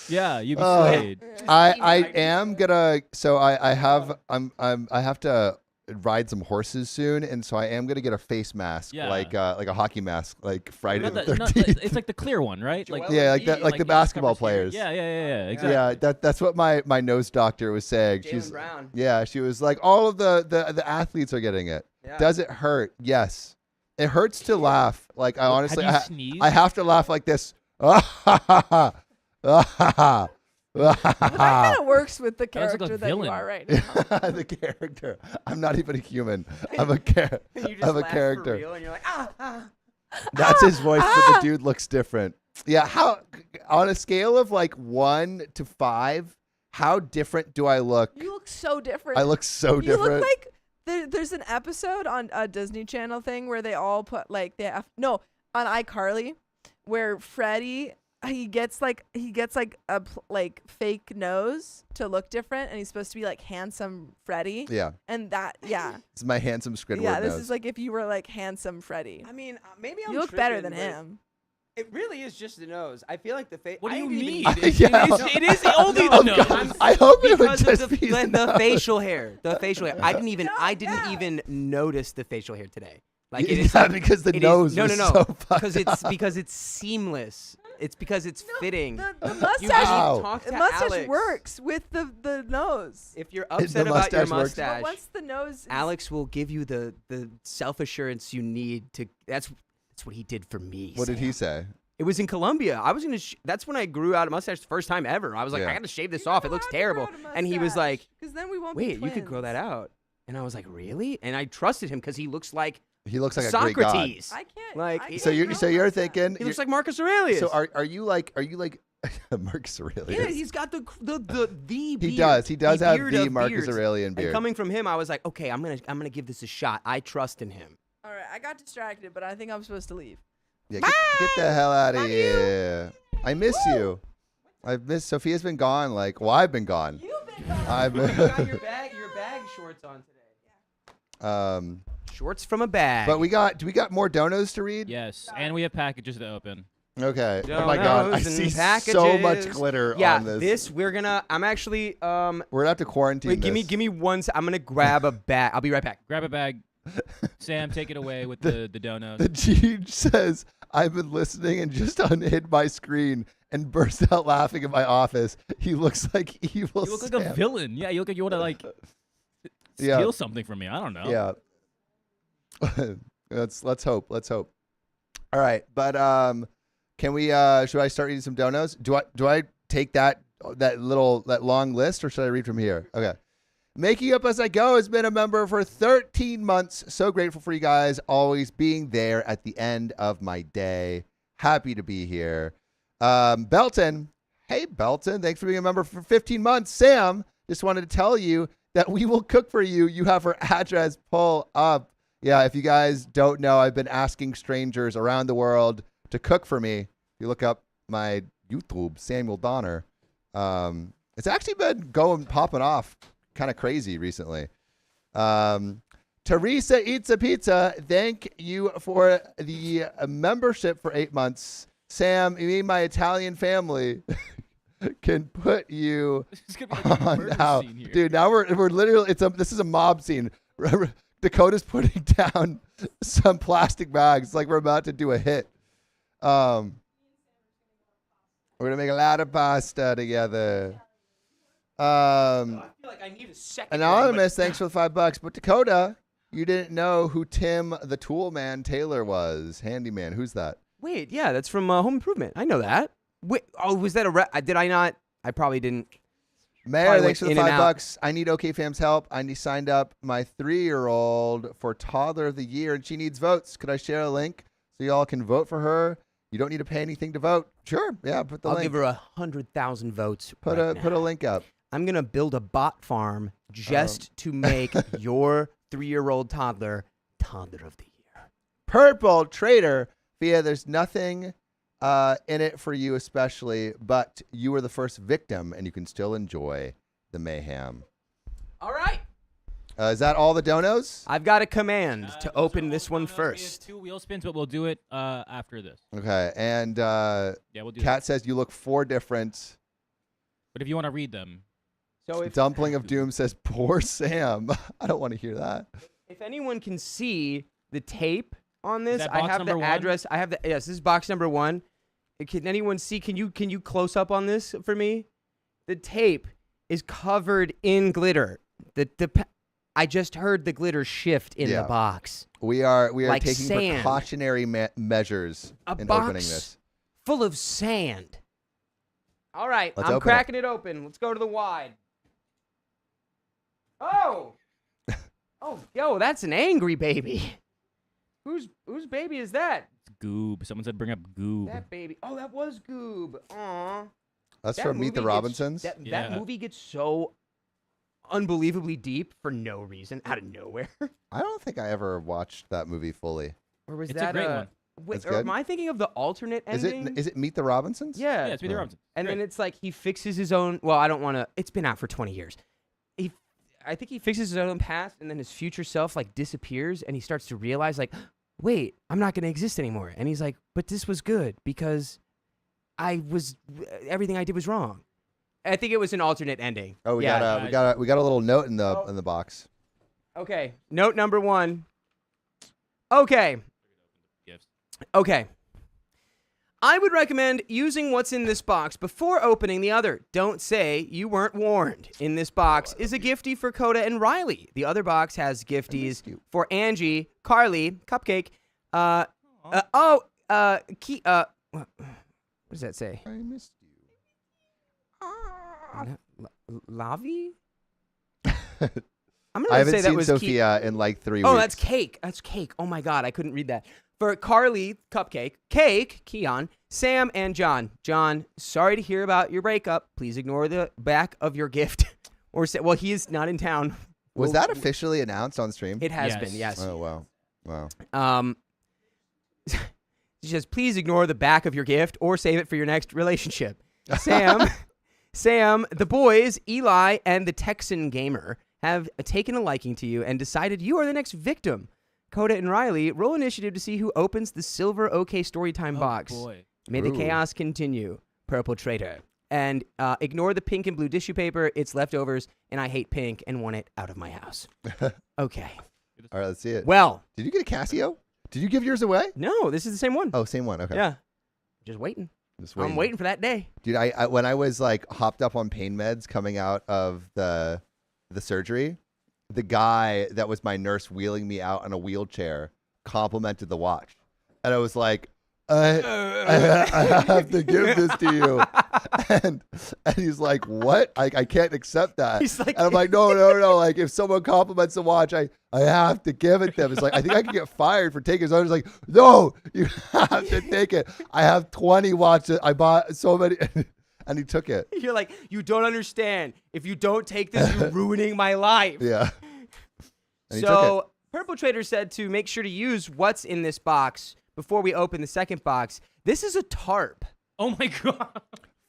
Yeah, you'd be Uh, Slade. I am gonna. So I have to ride some horses soon, and so I am gonna get a face mask, Yeah. like a hockey mask, like Friday Not the the- not 13th. it's like the clear one, right? Like Joel Yeah, like that, Embiid, like the just basketball covers here. players. Yeah, exactly. Yeah, that's what my nose doctor was saying. Jaylen Brown. Yeah, she was like, all of the athletes are getting it. Yeah. Does it hurt? Yes. It hurts to laugh. Like I honestly, Have you sneezed? I have to laugh like this. That kind of works with the Sounds like a character that you villain. are right now. The character. I'm not even a human. I'm a character. And you just I'm a laugh character. For real and you're like, ah. That's his voice, but the dude looks different. Yeah, how on a scale of like 1 to 5, how different do I look? You look so different. I look so You different. look like there's an episode on a Disney Channel thing where they all put like on iCarly where Freddie he gets like a fake nose to look different, and he's supposed to be like handsome Freddie. Yeah, And that this is my handsome Squidward yeah, this nose. is like if you were like handsome Freddie. I mean, maybe I'm You look better than tripping, but him. It really is just the nose. I feel like the face. What do you mean? Yeah. It is only No, the no, nose. I'm- I hope it would because just of be the nose. facial hair. The facial hair. I didn't yeah. even notice the facial hair today. Like Yeah, it is because the it is- nose no, was no, so because fucked up. because it's seamless. It's because it's fitting. The You mustache, Wow. talk to the mustache Alex. works with the nose. If you're The upset about your mustache works. mustache, But once the nose, is, Alex will give you the self assurance you need to. That's what he did for me. What did he Sam. say? It was in Colombia. I was gonna. That's when I grew out a mustache the first time ever. I was like, Yeah. I gotta shave this You off. don't It looks have to grow terrible. out a And he was mustache, like, 'cause then we won't be wait, you could grow that twins. out. And I was like, really? And I trusted him because he looks like He looks like a great god. Socrates. I can't. Like, I So can't you're grow so a you're mustache. thinking He looks like Marcus Aurelius. so are you like Marcus Aurelius? Yeah, he's got the beard. He does have beard the of Marcus beards. Aurelian And beard. coming from him, I was like, okay, I'm gonna give this a shot. I trust in him. All right, I got distracted, but I think I'm supposed to leave. Yeah, get the hell out of Love you. here. I miss you. I've missed Sophia's been gone. I've been gone. You've been gone. I've You got your bag shorts on today. Shorts from a bag. but do we got more donos to read? Yes, and we have packages to open. Okay. Oh my god, I Donos see and so much packages. glitter Yeah, on this. I'm actually We're gonna have to quarantine wait, this. give me one. I'm gonna grab a bag. I'll be right back. Grab a bag. Sam, take it away with the donos. The Jeej says, I've been listening and just unhid my screen and burst out laughing in my office. He looks like evil You look like a Sam. villain. Yeah, you look like you want to like Yeah. steal something from me. I don't know. Yeah. let's hope. All right. But can we should I start reading some donos? Do I take that long list, or should I read from here? Okay. Making up as I go has been a member for 13 months. So grateful for you guys always being there at the end of my day. Happy to be here. Belton. Hey, Belton. Thanks for being a member for 15 months. Sam, just wanted to tell you that we will cook for you. You have her address. Pull up. Yeah, if you guys don't know, I've been asking strangers around the world to cook for me. If you look up my YouTube, Samuel Donner, it's actually been popping off kind of crazy recently. Teresa Eats a Pizza, thank you for the membership for 8 months. Sam, me and my Italian family can put you This is gonna be like a on murder now. scene here. Dude, now we're literally, this is a mob scene. Dakota's putting down some plastic bags like we're about to do a hit. We're gonna make a lot of pasta together. I feel like I need a second. Anonymous, thanks for the $5. But Dakota, you didn't know who Tim the Tool Man Taylor was. Handyman, who's that? Wait, yeah, that's from Home Improvement. I know that. Wait, was that did I not? I probably didn't. Mayor, Probably thanks for the went in and out. $5. I need OK Fam's help. I signed up my 3-year-old for Toddler of the Year, and she needs votes. Could I share a link so y'all can vote for her? You don't need to pay anything to vote. Sure, yeah, put the I'll link. give her 100,000 votes. Put right a now. link up. I'm gonna build a bot farm just to make your 3-year-old toddler Toddler of the Year. Purple Trader, Fia, there's nothing in it for you especially, but you were the first victim, and you can still enjoy the mayhem. All right. Is that all the donos? I've got a command to those are open all this one donos. We have first. 2 wheel spins, but we'll do it after this. Okay, and Yeah, we'll do Kat that. says you look 4 different. But if you want to read them, So if Dumpling of Doom says, "Poor Sam." I don't want to hear that. if anyone can see the tape on this, that I box have the number one? address. I have the yes. This is box number 1. Can anyone see? Can you close up on this for me? The tape is covered in glitter. I just heard the glitter shift in the box. We are Like taking sand. precautionary measures A in box opening this. full of sand. All right, Let's I'm open cracking it open. Let's go to the wide. Oh, oh, yo, that's an angry baby. Whose baby is that? Goob. Someone said bring up Goob. That baby. Oh, that was Goob. Aw. That's That from Meet the movie gets- Robinsons. That Yeah. movie gets so unbelievably deep for no reason, out of nowhere. I don't think I ever watched that movie fully. Or was It's that a great one. Wait, It's or good? am I thinking of the alternate ending? Is it Meet the Robinsons? Yeah. Yeah, it's Meet the Oh. Robinsons. And then Great. it's like he fixes his own. Well, I don't want to. It's been out for 20 years. I think he fixes his own past, and then his future self like disappears, and he starts to realize like, wait, I'm not going to exist anymore. And he's like, but this was good because everything I did was wrong. I think it was an alternate ending. Oh, we yeah. got a little note in the box. Okay. Note number 1. Okay. Gifts. Okay. I would recommend using what's in this box before opening the other. Don't say you weren't warned. In this box is a giftie for Coda and Riley. The other box has gifties you. for Angie, Carly, Cupcake, what does that say? I missed Lavi? you. I'm I gonna haven't say that seen was Sophia in like 3 weeks. Oh, that's cake. That's cake. Oh my God, I couldn't read that. For Carly, Cupcake, Cake, Keon, Sam, and John. John, sorry to hear about your breakup. Please ignore the back of your gift. Or say, well, he is not in town. Was that officially announced on stream? It has Yes. been, yes. Oh wow. She says, please ignore the back of your gift or save it for your next relationship. Sam, the boys, Eli, and the Texan gamer have taken a liking to you and decided you are the next victim. Coda and Riley, roll initiative to see who opens the silver OK Storytime box. Boy. May the Ooh. chaos continue. Purple traitor. And ignore the pink and blue tissue paper. It's leftovers, and I hate pink and want it out of my house. Okay. All right, let's see it. Well, Did you get a Casio? Did you give yours away? no, this is the same one. Oh, same one. Okay. Yeah. Just waiting. Just I'm waiting for that day. Dude, I when I was like hopped up on pain meds coming out of the surgery, the guy that was my nurse wheeling me out in a wheelchair complimented the watch, and I was like, I have to give this to you, and he's like, what? I can't accept that. He's like, And I'm like, no. Like, if someone compliments the watch, I have to give it to them. It's like, I think I could get fired for taking it. So I was like, no, you have to take it. I have 20 watches. I bought so many. And he took it. you're like, you don't understand. If you don't take this, you're ruining my life. Yeah. And he took So, Purple Trader said to make sure to use what's in this box before we open the second box. This is a tarp. Oh my God.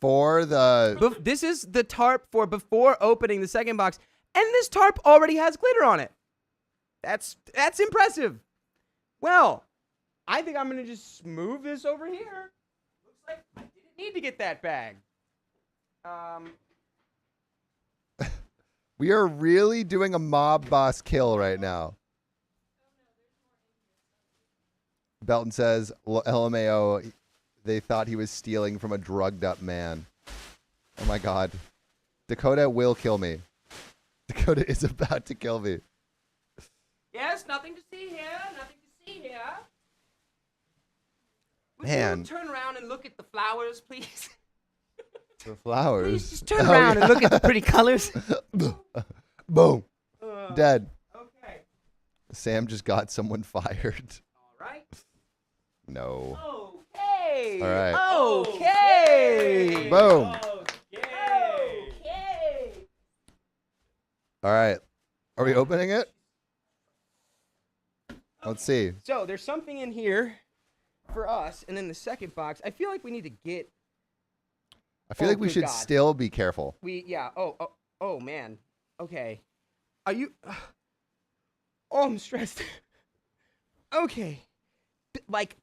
for the. This is the tarp for before opening the second box. And this tarp already has glitter on it. That's impressive. Well, I think I'm going to just move this over here. Looks like I didn't need to get that bag. We are really doing a mob boss kill right now. Belton says, LMAO, they thought he was stealing from a drugged up man. Oh my God. Dakota will kill me. Dakota is about to kill me. Yes, nothing to see here. Nothing to see here. Would Man. you turn around and look at the flowers, please? The flowers. Please just turn Oh, around yeah. and look at the pretty colors. Boom. Uh, Dead. Okay. Sam just got someone fired. All right. No. Okay. All right. Okay. Boom. Okay. All right. Are we opening it? Let's see. So there's something in here for us, and then the second box. I feel like we need to get. I feel Oh, like we good should God. still be careful. Yeah. Oh man. Okay. Are you? Oh, I'm stressed. Okay. Like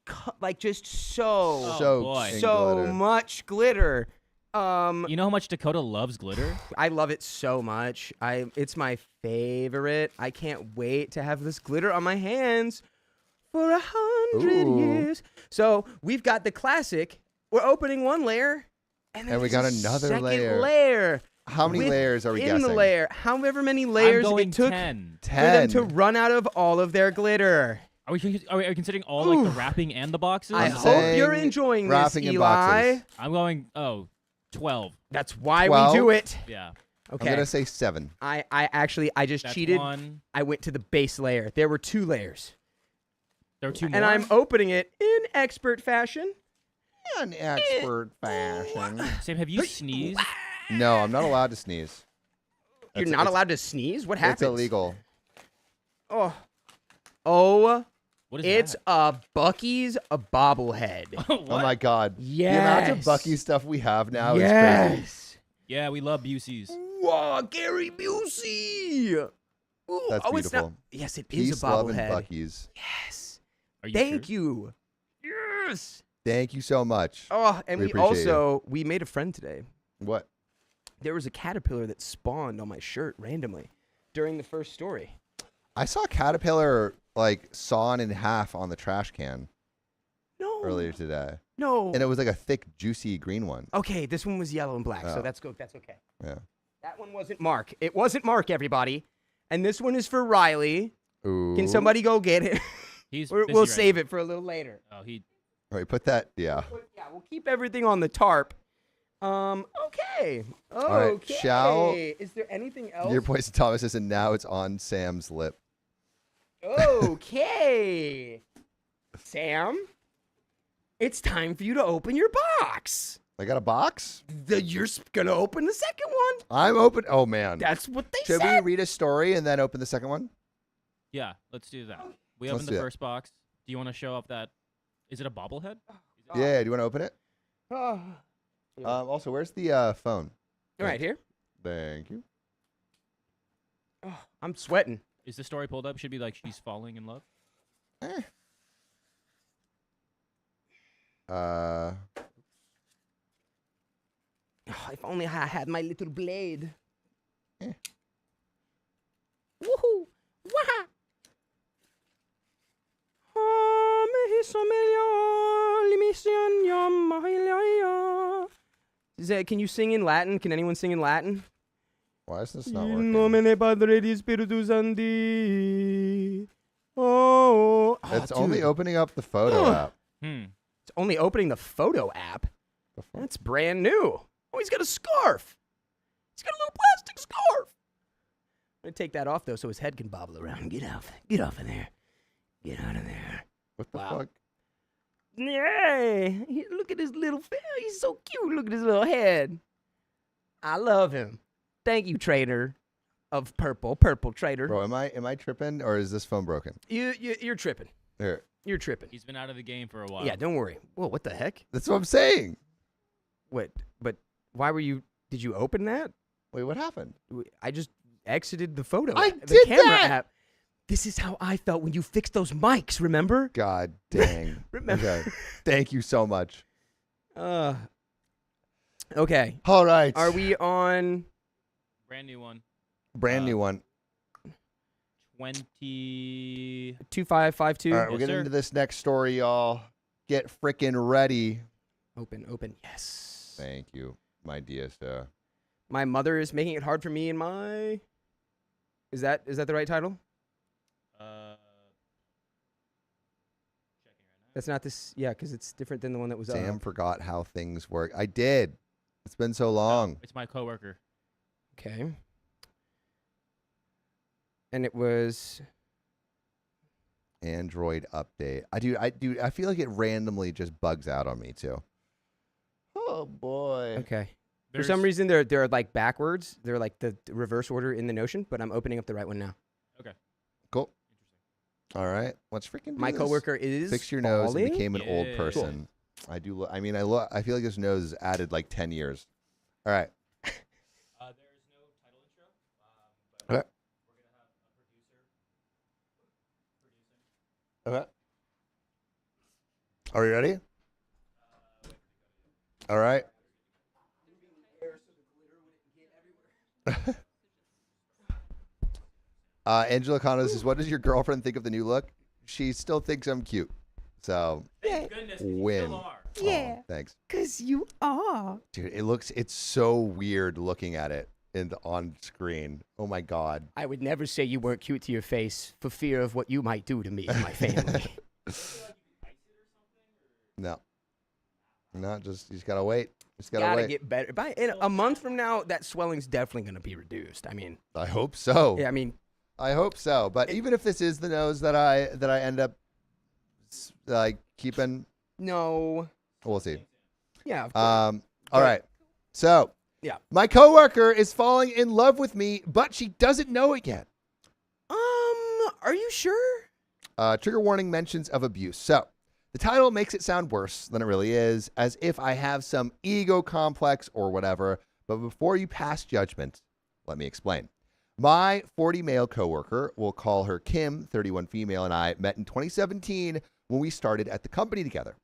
just so Oh, So boy. in so glitter. much glitter. You know how much Dakota loves glitter? I love it so much. It's my favorite. I can't wait to have this glitter on my hands for 100 Ooh. years. So we've got the classic. We're opening one layer, and then And we got there's a another second layer. How many layers are we in guessing? the layer? However many layers I'm going it took 10. for them 10. to run out of all of their glitter. Are we considering all like the wrapping and the boxes? I I'm hope you're saying enjoying this, wrapping in Eli. boxes. I'm going 12. That's why 12? we do it. Yeah. Okay. I'm gonna say 7. I just That's cheated. one. I went to the base layer. There were 2 layers. There are 2 more. And I'm opening it in expert fashion. An expert fashion. Sam, have you sneezed? No, I'm not allowed to sneeze. You're not allowed to sneeze? What happens? It's illegal. Oh, What is it's that? a Bucky's a bobblehead. What? Oh my god. Yes. The amount of Bucky stuff we have now is crazy. Yes. Yeah, we love Busey's. Whoa, Gary Busey. Ooh, That's It's not, beautiful. yes, it is Peace, a love, and bobblehead. Bucky's. Yes. Are you Thank sure? you. Yes. Thank you so much. Oh, and We we appreciate also we made a friend today. What? There was a caterpillar that spawned on my shirt randomly during the first story. I saw a caterpillar like sawn in half on the trash can No. earlier today. No. And it was like a thick, juicy green one. Okay, this one was yellow and black, so Oh. that's good. That's okay. Yeah. That one wasn't Mark. It wasn't Mark, everybody. And this one is for Riley. Ooh. Can somebody go get it? He's We'll busy right save now. it for a little later. Oh, he. All right, put that. Yeah. Yeah, we'll keep everything on the tarp. Okay. right, Okay. shall- Is there anything else? Your voice, Thomas, says, and now it's on Sam's lip. Okay. Sam, it's time for you to open your box. I got a box. You're gonna open the second one. I'm open. Oh man. That's what they Should we said. read a story and then open the second one? Yeah, let's do that. We Let's opened do the that. first box. Do you want to show off that? Is it a bobblehead? Yeah. Do you want to open it? Oh. Yeah. Also, where's the phone? All right, here. Thank you. Oh, I'm sweating. Is the story pulled up? Should be like she's falling in love. Eh. Oh, if only I had my little blade. Eh. Woohoo! Waha! Can you sing in Latin? Can anyone sing in Latin? Why is this not In working? nomine Padre di Spiritus Sancti. Oh, It's dude. only opening up the photo app. It's only opening the photo app. The fuck? That's brand new. Oh, he's got a scarf. He's got a little plastic scarf. I'm gonna take that off though, so his head can bobble around. Get off of there. Get out of there. What the Wow. fuck? Yay! Look at his little face. He's so cute. Look at his little head. I love him. Thank you, trader of purple trader. Bro, am I tripping or is this phone broken? You're tripping. Here. You're tripping. He's been out of the game for a while. Yeah, don't worry. Whoa, what the heck? That's what I'm saying. What? But why were you? Did you open that? Wait, what happened? I just exited the photo. I the did camera that! app. This is how I felt when you fixed those mics. Remember? God dang. Remember? Okay. Thank you so much. Okay. All right. Are we on? Brand new one. Brand new one. 20. 2552. All right, we're Yes, getting sir. into this next story, y'all. Get freaking ready. Open. Yes. Thank you, my dear sir. My mother is making it hard for me in my. Is that the right title? That's not this. Yeah, because it's different than the one that was Sam up. forgot how things work. I did. It's been so long. It's my coworker. Okay. And it was. Android update. I feel like it randomly just bugs out on me too. Oh boy. Okay. For some reason, they're like backwards. They're like the reverse order in the Notion, but I'm opening up the right one now. Cool. All right. Let's freaking do My this. coworker is Fix your nose and falling. became an old Yeah. person. I do. I mean, I feel like this nose is added like 10 years. All right. There's no title intro. But Okay. we're going to have a producer producing. Okay. Are you ready? All right. Angela Cano says, what does your girlfriend think of the new look? She still thinks I'm cute. So, Thank goodness, win. you still are. Yeah. Oh, thanks. Because you are. Dude, it's so weird looking at it on screen. Oh my God. I would never say you weren't cute to your face for fear of what you might do to me and my family. No. No, you just gotta wait. Just gotta wait. Get better. In a month from now, that swelling's definitely going to be reduced. I mean, I hope so. yeah, I mean, I hope so. But even if this is the nose that I end up like keeping, no. we'll see. Yeah. Of course. All right. So, Yeah. my coworker is falling in love with me, but she doesn't know it yet. Are you sure? Trigger warning mentions of abuse. So, the title makes it sound worse than it really is, as if I have some ego complex or whatever. But before you pass judgment, let me explain. My 40 male coworker, we'll call her Kim, 31 female, and I met in 2017 when we started at the company together.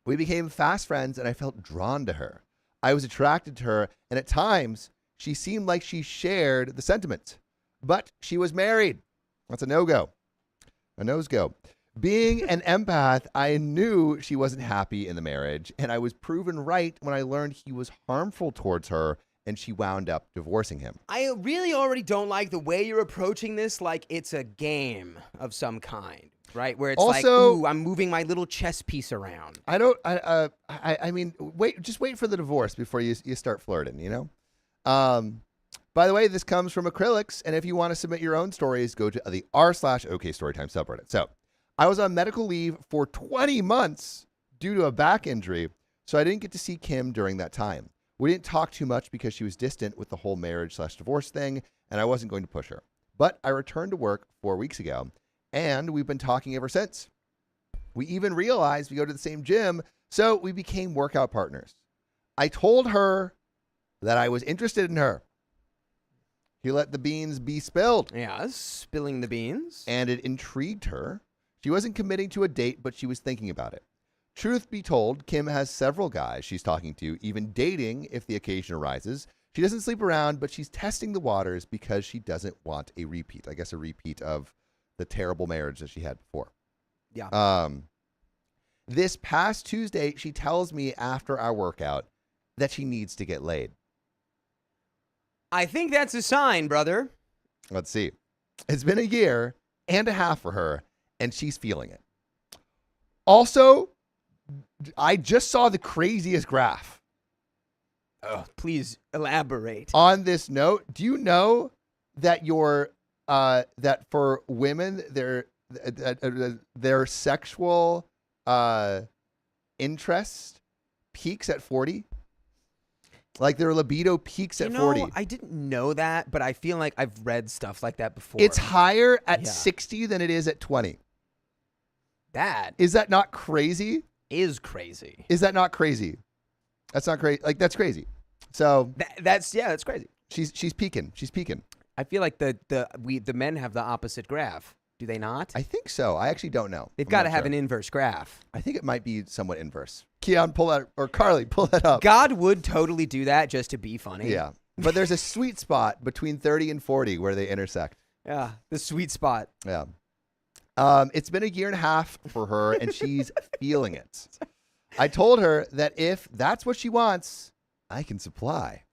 We became fast friends, and I felt drawn to her. I was attracted to her, and at times, she seemed like she shared the sentiment. But she was married. That's a no-go. A nose-go. Being an empath, I knew she wasn't happy in the marriage, and I was proven right when I learned he was harmful towards her, and she wound up divorcing him. I really already don't like the way you're approaching this like it's a game of some kind, right? Where it's like, Also- ooh, I'm moving my little chess piece around. I mean, just wait for the divorce before you start flirting, you know? By the way, this comes from Acrylics, and if you want to submit your own stories, go to the r/OK Storytime subreddit. So, I was on medical leave for 20 months due to a back injury, so I didn't get to see Kim during that time. We didn't talk too much because she was distant with the whole marriage/divorce thing, and I wasn't going to push her. But I returned to work 4 weeks ago, and we've been talking ever since. We even realized we go to the same gym, so we became workout partners. I told her that I was interested in her. He let the beans be spilled, Yeah, spilling the beans. and it intrigued her. She wasn't committing to a date, but she was thinking about it. Truth be told, Kim has several guys she's talking to, even dating if the occasion arises. She doesn't sleep around, but she's testing the waters because she doesn't want a repeat. I guess a repeat of the terrible marriage that she had before. Yeah. This past Tuesday, she tells me after our workout that she needs to get laid. I think that's a sign, brother. Let's see. It's been a year and a half for her, and she's feeling it. Also, I just saw the craziest graph. Oh, please elaborate. On this note, do you know that that for women their sexual interest peaks at 40? Like their libido peaks at 40. I didn't know that, but I feel like I've read stuff like that before. It's higher at Yeah. 60 than it is at 20. That Is that not crazy? is crazy. Is that not crazy? That's not crazy. Like that's crazy. So That's crazy. she's peaking. She's peaking. I feel like the men have the opposite graph. Do they not? I think so. I actually don't know. They've I'm got not to have sure. an inverse graph. I think it might be somewhat inverse. Keon, pull that, or Carly, pull that up. God would totally do that just to be funny. Yeah. But there's a sweet spot between 30 and 40 where they intersect. Yeah. The sweet spot. Yeah. It's been a year and a half for her, and she's feeling it. I told her that if that's what she wants, I can supply.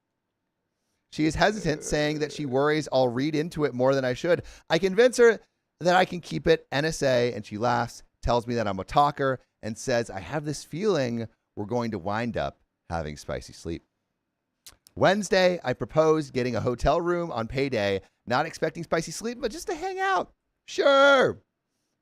She is hesitant, saying that she worries I'll read into it more than I should. I convince her that I can keep it NSA, and she laughs, tells me that I'm a talker, and says I have this feeling we're going to wind up having spicy sleep. Wednesday, I proposed getting a hotel room on payday, not expecting spicy sleep, but just to hang out. Sure,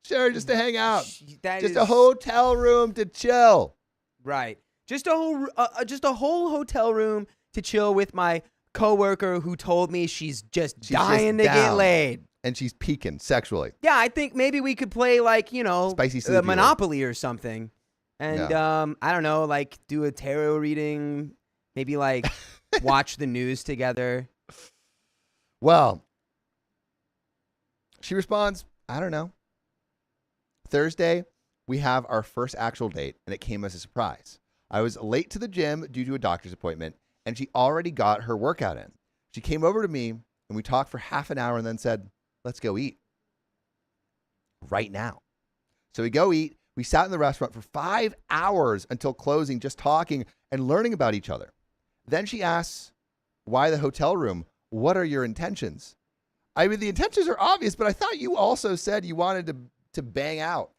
just to hang out. Just a hotel room to chill. Right. Just a whole hotel room to chill with my coworker who told me she's just dying to get down. laid. And she's peaking sexually. Yeah, I think maybe we could play like, Spicy sleep eater. Monopoly or something. And I don't know, like do a tarot reading, maybe like watch the news together. Well, she responds, I don't know. Thursday, we have our first actual date, and it came as a surprise. I was late to the gym due to a doctor's appointment, and she already got her workout in. She came over to me and we talked for half an hour and then said, let's go eat right now. So we go eat. We sat in the restaurant for 5 hours until closing, just talking and learning about each other. Then she asks, why the hotel room? What are your intentions? I mean, the intentions are obvious, but I thought you also said you wanted to bang out.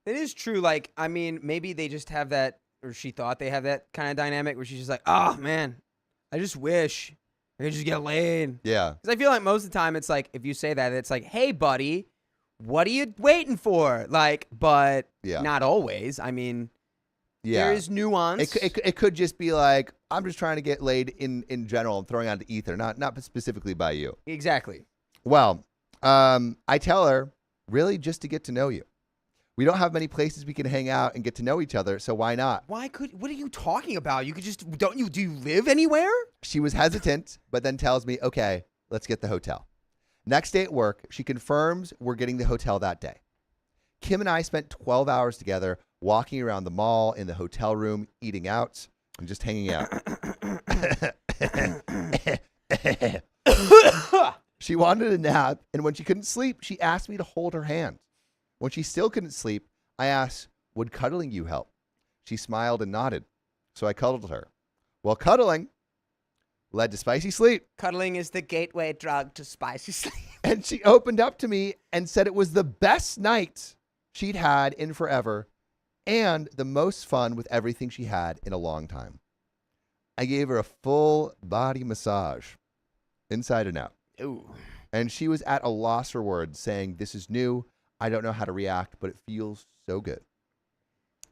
It is true. Like, I mean, maybe they just have that, or she thought they have that kind of dynamic where she's just like, oh, man, I just wish I could just get laid. Yeah. Because I feel like most of the time it's like, if you say that, it's like, hey, buddy, what are you waiting for? Like, but not always. I mean, there is nuance. It could just be like, I'm just trying to get laid in general and throwing out the ether, not specifically by you. Exactly. Well, I tell her, really just to get to know you. We don't have many places we can hang out and get to know each other, so why not? What are you talking about? You could just, do you live anywhere? She was hesitant, but then tells me, okay, let's get the hotel. Next day at work, she confirms we're getting the hotel that day. Kim and I spent 12 hours together, walking around the mall, in the hotel room, eating out, and just hanging out. She wanted a nap, and when she couldn't sleep, she asked me to hold her hand. When she still couldn't sleep, I asked, would cuddling you help? She smiled and nodded, so I cuddled her. Well, cuddling led to spicy sleep. Cuddling is the gateway drug to spicy sleep. And she opened up to me and said it was the best night she'd had in forever and the most fun with everything she had in a long time. I gave her a full body massage, inside and out. Ooh. And she was at a loss for words, saying, this is new. I don't know how to react, but it feels so good.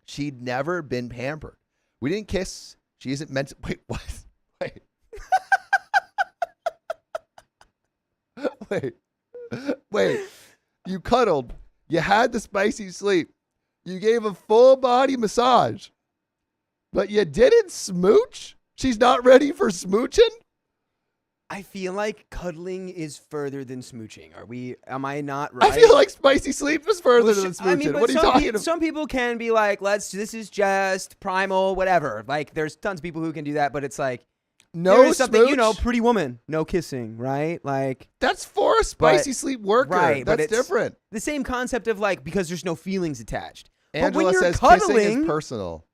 She'd never been pampered. We didn't kiss. She isn't meant to. Wait, what? Wait. You cuddled. You had the spicy sleep. You gave a full body massage. But you didn't smooch? She's not ready for smooching? I feel like cuddling is further than smooching. Am I not right? I feel like spicy sleep is further than smooching. I mean, what are you talking about? Some people can be like, this is just primal, whatever. Like, there's tons of people who can do that, but it's like, no there is something, smooch? Pretty Woman, no kissing, right? Like, that's for a spicy sleep worker. Right, that's different. The same concept of like, because there's no feelings attached. Angela but when you're says cuddling, kissing is personal.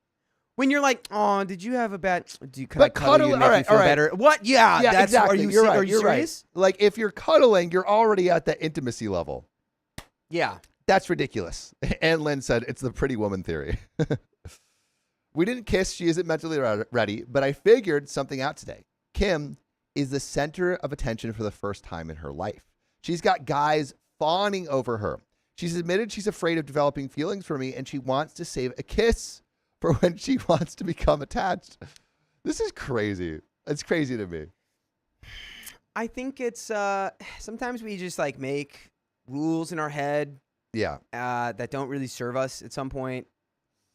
When you're like, oh, did you have a bad? Can I But cuddle you and make you feel better? What? Yeah, that's, exactly. Are you You're right. Are you serious? Right. Like if you're cuddling, you're already at that intimacy level. Yeah, that's ridiculous. And Lynn said it's the Pretty Woman theory. We didn't kiss. She isn't mentally ready, but I figured something out today. Kim is the center of attention for the first time in her life. She's got guys fawning over her. She's admitted she's afraid of developing feelings for me, and she wants to save a kiss for when she wants to become attached. This is crazy. It's crazy to me. I think it's sometimes we just like make rules in our head. Yeah. That don't really serve us at some point.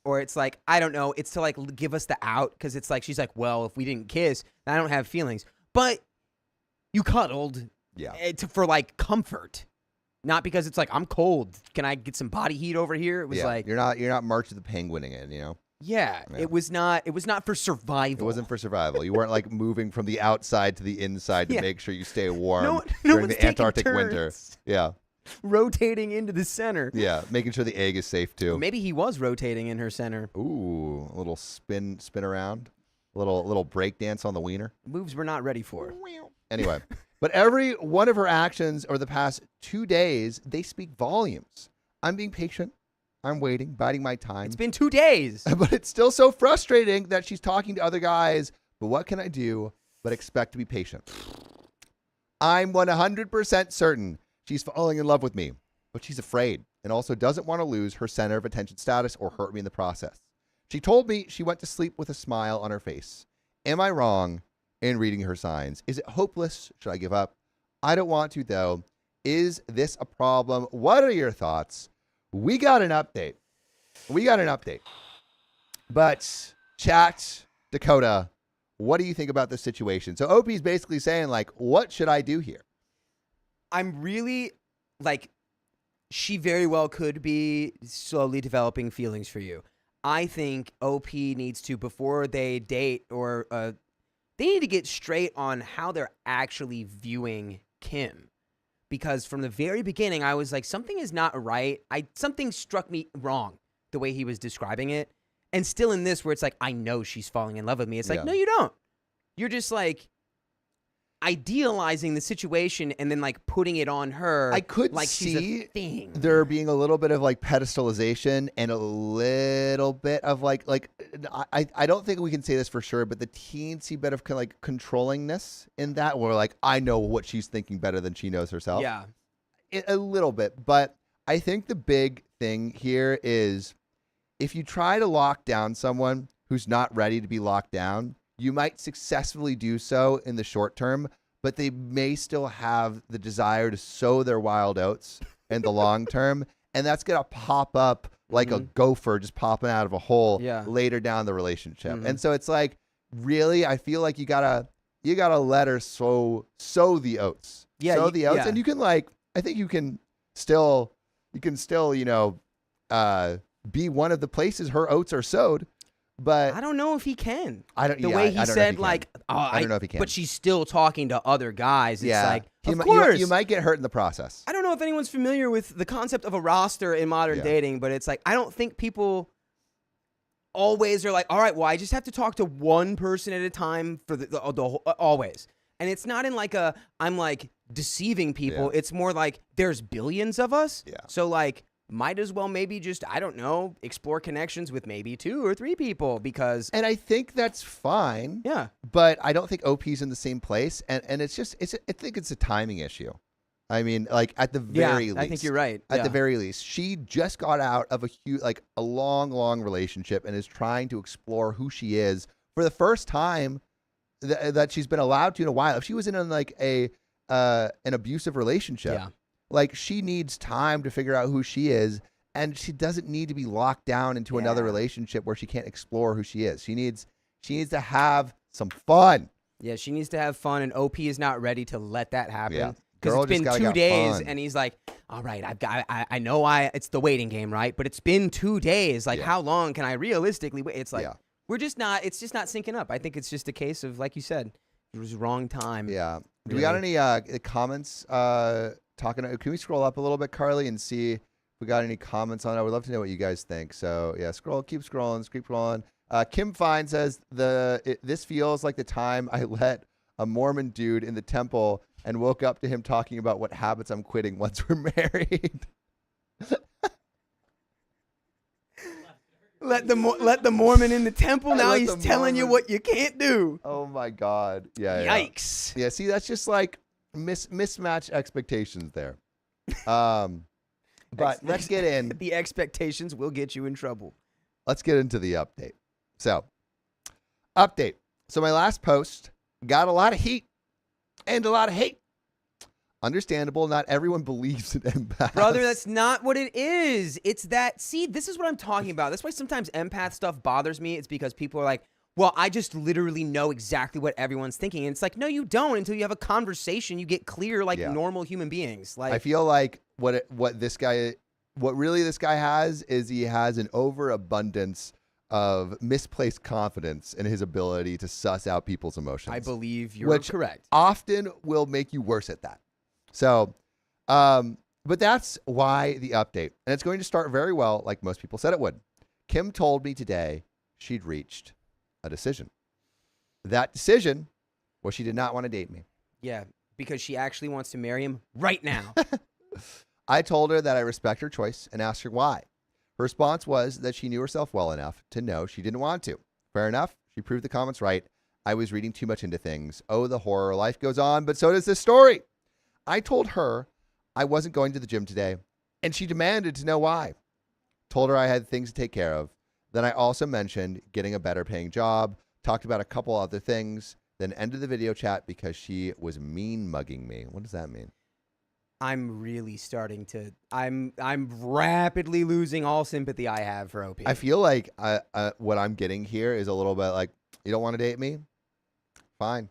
Or it's like, I don't know, it's to like give us the out, because it's like, she's like, well, if we didn't kiss, I don't have feelings. But you cuddled for like comfort. Not because it's like, I'm cold. Can I get some body heat over here? It was like, you're not March of the Penguining it, you know? Yeah, it was not for survival. It wasn't for survival. You weren't like moving from the outside to the inside to make sure you stay warm during the Antarctic winter. Yeah. Rotating into the center. Yeah, making sure the egg is safe too. Or maybe he was rotating in her center. Ooh, a little spin around. A little break dance on the wiener. Moves we're not ready for. Anyway, but every one of her actions over the past 2 days, they speak volumes. I'm being patient. I'm waiting, biding my time. It's been 2 days. But it's still so frustrating that she's talking to other guys. But what can I do but expect to be patient? I'm 100% certain she's falling in love with me, but she's afraid and also doesn't want to lose her center of attention status or hurt me in the process. She told me she went to sleep with a smile on her face. Am I wrong in reading her signs? Is it hopeless? Should I give up? I don't want to, though. Is this a problem? What are your thoughts? We got an update. But chat, Dakota, what do you think about this situation? So Opie's basically saying, like, what should I do here? I'm really, like, she very well could be slowly developing feelings for you. I think OP needs to, before they date or they need to get straight on how they're actually viewing Kim. Because from the very beginning, I was like, something is not right. Something struck me wrong the way he was describing it. And still in this, where it's like, I know she's falling in love with me. It's like, no, you don't. You're just like idealizing the situation and then like putting it on her. I could like see she's a thing. there being a little bit of like pedestalization and a little bit of like I don't think we can say this for sure, but the teensy bit of like controllingness in that, where like I know what she's thinking better than she knows herself. Yeah, A little bit, but I think the big thing here is if you try to lock down someone who's not ready to be locked down, you might successfully do so in the short term, but they may still have the desire to sow their wild oats in the long term, and that's going to pop up like a gopher just popping out of a hole later down the relationship. And so it's like, really, I feel like you gotta let her sow the oats. Sow the oats, and you can like, I think you can still, you know, be one of the places her oats are sowed. But I don't know if he can. The way he said, like, I don't know if he can. But she's still talking to other guys. It's like, of course. You might get hurt in the process. I don't know if anyone's familiar with the concept of a roster in modern dating, but it's like, I don't think people always are like, all right, well, I just have to talk to one person at a time for the always. And it's not in like I'm like deceiving people. It's more like there's billions of us. Yeah. So like, might as well maybe just, I don't know, explore connections with maybe 2 or 3 people because... And I think that's fine. Yeah. But I don't think OP's in the same place. And it's just, I think it's a timing issue. I mean, like at the very least. I think you're right. At the very least. She just got out of a long, long relationship and is trying to explore who she is for the first time that she's been allowed to in a while. If she was in like an abusive relationship... Like, she needs time to figure out who she is, and she doesn't need to be locked down into another relationship where she can't explore who she is. She needs to have some fun. Yeah, she needs to have fun, and OP is not ready to let that happen. Because Girl it's been 2 days, fun. and he's like, all right, I know it's the waiting game, right? But it's been 2 days. Like, how long can I realistically wait? It's like, it's just not syncing up. I think it's just a case of, like you said, it was wrong time. Yeah. Really. Do we got any comments? Can we scroll up a little bit, Carly, and see if we got any comments on it? I would love to know what you guys think. So yeah, keep scrolling. Kim Fine says this feels like the time I let a Mormon dude in the temple and woke up to him talking about what habits I'm quitting once we're married. Let the Mormon in the temple. Now he's telling you what you can't do. Oh my God. Yeah. Yikes. Yeah. See, that's just like mismatched expectations there. But let's get in. The expectations will get you in trouble. Let's get into the update. So, update. So my last post got a lot of heat and a lot of hate. Understandable. Not everyone believes in empaths. Brother, that's not what it is. It's that, see, this is what I'm talking about. That's why sometimes empath stuff bothers me. It's because people are like, well, I just literally know exactly what everyone's thinking. And it's like, no, you don't. Until you have a conversation, you get clear like normal human beings. Like, I feel like what this guy has is he has an overabundance of misplaced confidence in his ability to suss out people's emotions. I believe you're correct. Often will make you worse at that. So, but that's why the update. And it's going to start very well, like most people said it would. Kim told me today she'd reached a decision. That decision was she did not want to date me. Yeah, because she actually wants to marry him right now. I told her that I respect her choice and asked her why. Her response was that she knew herself well enough to know she didn't want to. Fair enough. She proved the comments right. I was reading too much into things. Oh, the horror. Life goes on, but so does this story. I told her I wasn't going to the gym today, and she demanded to know why. Told her I had things to take care of. Then I also mentioned getting a better paying job, talked about a couple other things, then ended the video chat because she was mean mugging me. What does that mean? I'm really starting to, I'm rapidly losing all sympathy I have for OP. I feel like what I'm getting here is a little bit like, you don't want to date me? Fine.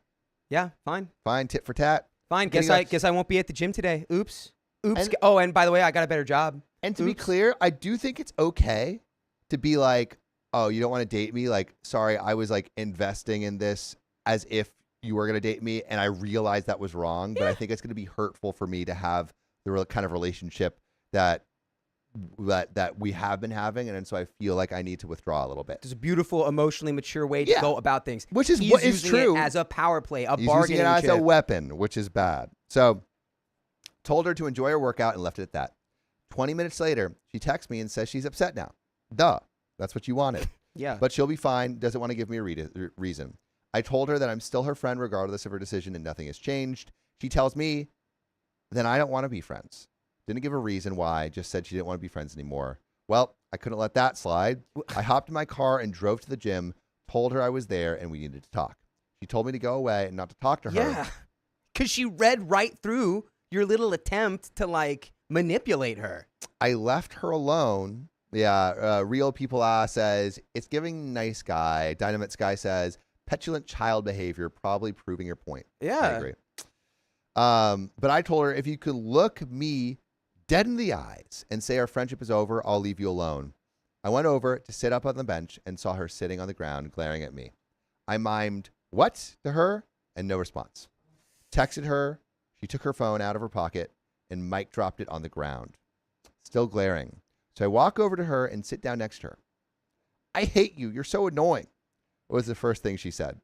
Yeah, fine. Fine, tit for tat. Fine, guess I won't be at the gym today. Oops. And by the way, I got a better job. And to be clear, I do think it's okay to be like, oh, you don't want to date me? Like, sorry, I was like investing in this as if you were going to date me, and I realized that was wrong, but I think it's going to be hurtful for me to have the real kind of relationship that we have been having, and so I feel like I need to withdraw a little bit. There's a beautiful, emotionally mature way to go about things. Which is He's what is using true. it as a power play, a He's bargaining using it as chip. a weapon, which is bad. So, told her to enjoy her workout and left it at that. 20 minutes later, she texts me and says she's upset now. Duh. That's what you wanted. Yeah. But she'll be fine. Doesn't want to give me a reason. I told her that I'm still her friend regardless of her decision and nothing has changed. She tells me, then I don't want to be friends. Didn't give a reason why, just said she didn't want to be friends anymore. Well, I couldn't let that slide. I hopped in my car and drove to the gym, told her I was there and we needed to talk. She told me to go away and not to talk to her. Yeah. Because she read right through your little attempt to, like, manipulate her. I left her alone. Yeah, Real People says, it's giving nice guy. Dynamite Sky says, petulant child behavior, probably proving your point. Yeah. I agree. But I told her, if you could look me dead in the eyes and say our friendship is over, I'll leave you alone. I went over to sit up on the bench and saw her sitting on the ground glaring at me. I mimed, what, to her, and no response. Texted her. She took her phone out of her pocket and mic dropped it on the ground. Still glaring. So I walk over to her and sit down next to her. I hate you. You're so annoying. Was the first thing she said.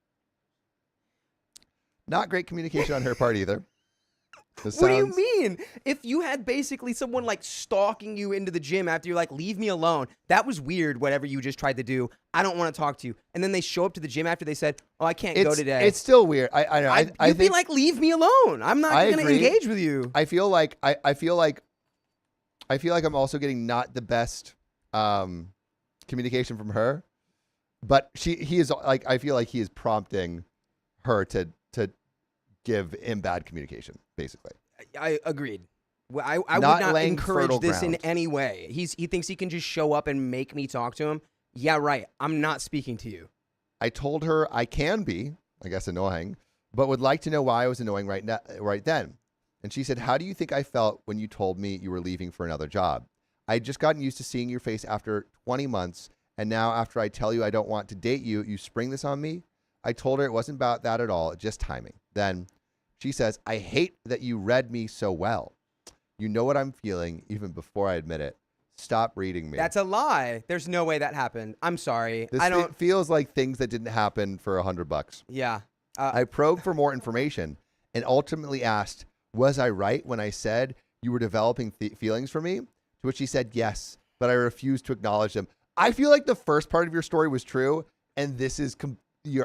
Not great communication on her part either. What do you mean? If you had basically someone like stalking you into the gym after you're like, leave me alone, that was weird, whatever you just tried to do. I don't want to talk to you. And then they show up to the gym after they said, oh, I can't go today. It's still weird. I know. You'd be like, leave me alone. I'm not going to engage with you. I feel like I'm also getting not the best communication from her, but he is like, I feel like he is prompting her to give him bad communication, basically. I agreed. I would Not not laying encourage fertile this in ground. any way. He thinks he can just show up and make me talk to him. Yeah, right. I'm not speaking to you. I told her I can be, I guess, annoying, but would like to know why I was annoying right then. And she said, how do you think I felt when you told me you were leaving for another job? I had just gotten used to seeing your face after 20 months, and now after I tell you I don't want to date you, you spring this on me? I told her it wasn't about that at all, just timing. Then she says, I hate that you read me so well. You know what I'm feeling even before I admit it. Stop reading me. That's a lie. There's no way that happened. I'm sorry. It feels like things that didn't happen for $100. Yeah. I probed for more information and ultimately asked, was I right when I said you were developing feelings for me? To which she said yes, but I refused to acknowledge them. I feel like the first part of your story was true, and this is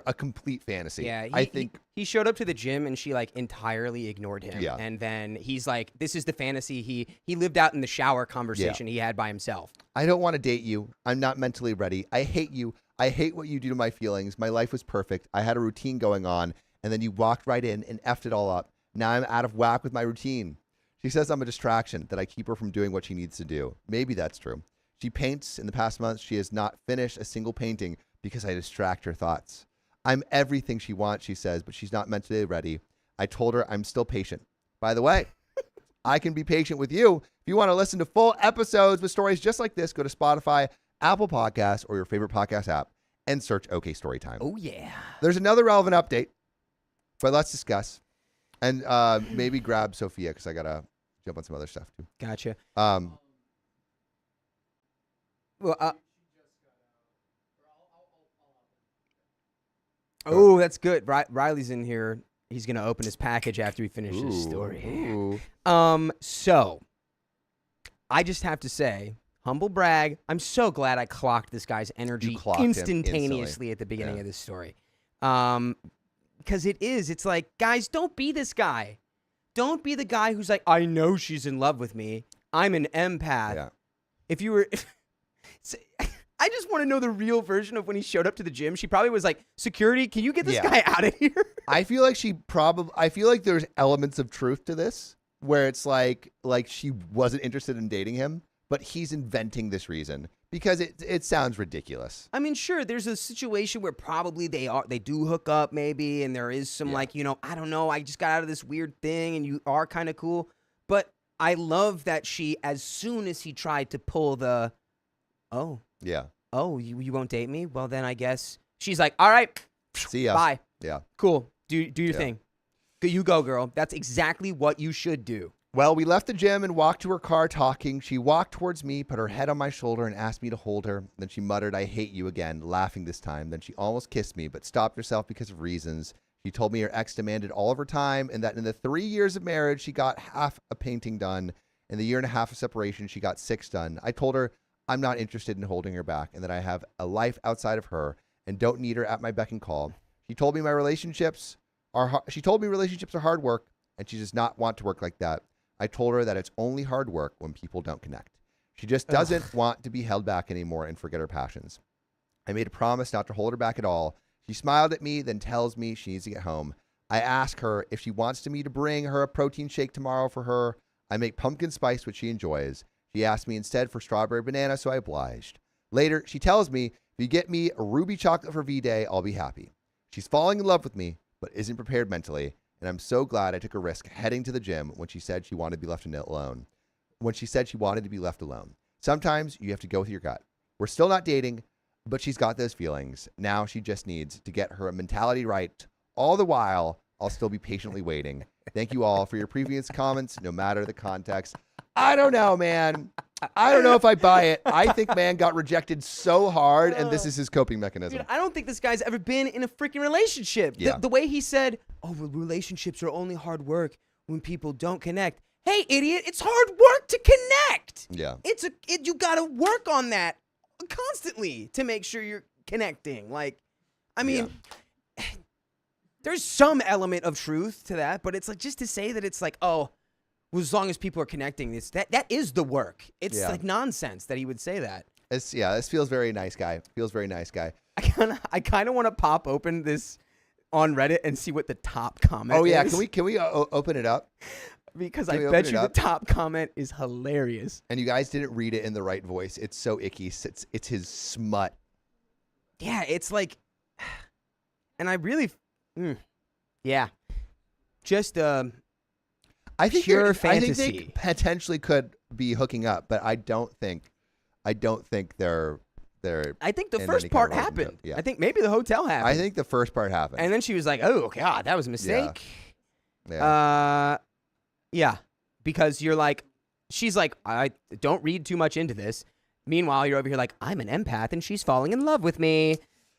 a complete fantasy. Yeah, I think he showed up to the gym and she like entirely ignored him. Yeah. And then he's like, this is the fantasy he lived out in the shower conversation he had by himself. I don't want to date you. I'm not mentally ready. I hate you. I hate what you do to my feelings. My life was perfect. I had a routine going on, and then you walked right in and effed it all up. Now I'm out of whack with my routine. She says I'm a distraction, that I keep her from doing what she needs to do. Maybe that's true. She paints. In the past months, she has not finished a single painting because I distract her thoughts. I'm everything she wants, she says, but she's not mentally ready. I told her I'm still patient. By the way, I can be patient with you. If you want to listen to full episodes with stories just like this, go to Spotify, Apple Podcasts, or your favorite podcast app and search OK Storytime. Oh, yeah. There's another relevant update, but let's discuss. And maybe grab Sophia because I got to jump on some other stuff too. Gotcha. Well, oh, that's good. Riley's in here. He's going to open his package after we finish this story. Ooh. So, I just have to say, humble brag, I'm so glad I clocked this guy's energy clocked him instantaneously instantly. at the beginning Yeah. of this story. Because it's like, guys, don't be this guy. Don't be the guy who's like, I know she's in love with me. I'm an empath. Yeah. If you were... I just want to know the real version of when he showed up to the gym. She probably was like, security, can you get this guy out of here? I feel like there's elements of truth to this where it's like she wasn't interested in dating him, but he's inventing this reason because it sounds ridiculous. I mean, sure, there's a situation where probably they do hook up maybe, and there is some I don't know, I just got out of this weird thing and you are kind of cool. But I love that she, as soon as he tried to pull the, you won't date me? Well, then I guess she's like, all right, see ya. bye. Yeah. Cool. Do your thing. You go, girl. That's exactly what you should do. Well, we left the gym and walked to her car talking. She walked towards me, put her head on my shoulder, and asked me to hold her. Then she muttered, "I hate you," again, laughing this time. Then she almost kissed me, but stopped herself because of reasons. She told me her ex demanded all of her time and that in the 3 years of marriage, she got half a painting done. In the year and a half of separation, she got 6 done. I told her I'm not interested in holding her back and that I have a life outside of her and don't need her at my beck and call. She told me relationships are hard work and she does not want to work like that. I told her that it's only hard work when people don't connect. She just doesn't want to be held back anymore and forget her passions. I made a promise not to hold her back at all. She smiled at me, then tells me she needs to get home. I ask her if she wants me to bring her a protein shake tomorrow for her. I make pumpkin spice, which she enjoys. She asked me instead for strawberry banana, so I obliged. Later, she tells me, if you get me a ruby chocolate for V-Day, I'll be happy. She's falling in love with me, but isn't prepared mentally. And I'm so glad I took a risk heading to the gym when she said she wanted to be left alone. Sometimes you have to go with your gut. We're still not dating, but she's got those feelings. Now she just needs to get her mentality right. All the while, I'll still be patiently waiting. Thank you all for your previous comments, no matter the context. I don't know, man. I don't know if I buy it. I think man got rejected so hard, and this is his coping mechanism. Dude, I don't think this guy's ever been in a freaking relationship. Yeah. The way he said, "Oh, well, relationships are only hard work when people don't connect." Hey, idiot! It's hard work to connect. Yeah. You gotta work on that constantly to make sure you're connecting. Like, I mean, there's some element of truth to that, but it's like just to say that it's like, oh, well, as long as people are connecting, that is the work. It's like nonsense that he would say that. This feels very nice guy. I kind of want to pop open this on Reddit and see what the top comment is. Oh yeah, can we open it up? Because I bet you the top comment is hilarious. And you guys didn't read it in the right voice. It's so icky. It's his smut. Yeah, it's like, and I really, just I think pure fantasy. fantasy. I think they potentially could be hooking up, but I don't think they're. I think the in first any kind part of relationship. happened. Yeah. I think maybe the hotel happened. I think the first part happened. And then she was like, "Oh God, that was a mistake." Yeah. Yeah, because you're like, she's like, I don't read too much into this. Meanwhile, you're over here like, I'm an empath and she's falling in love with me.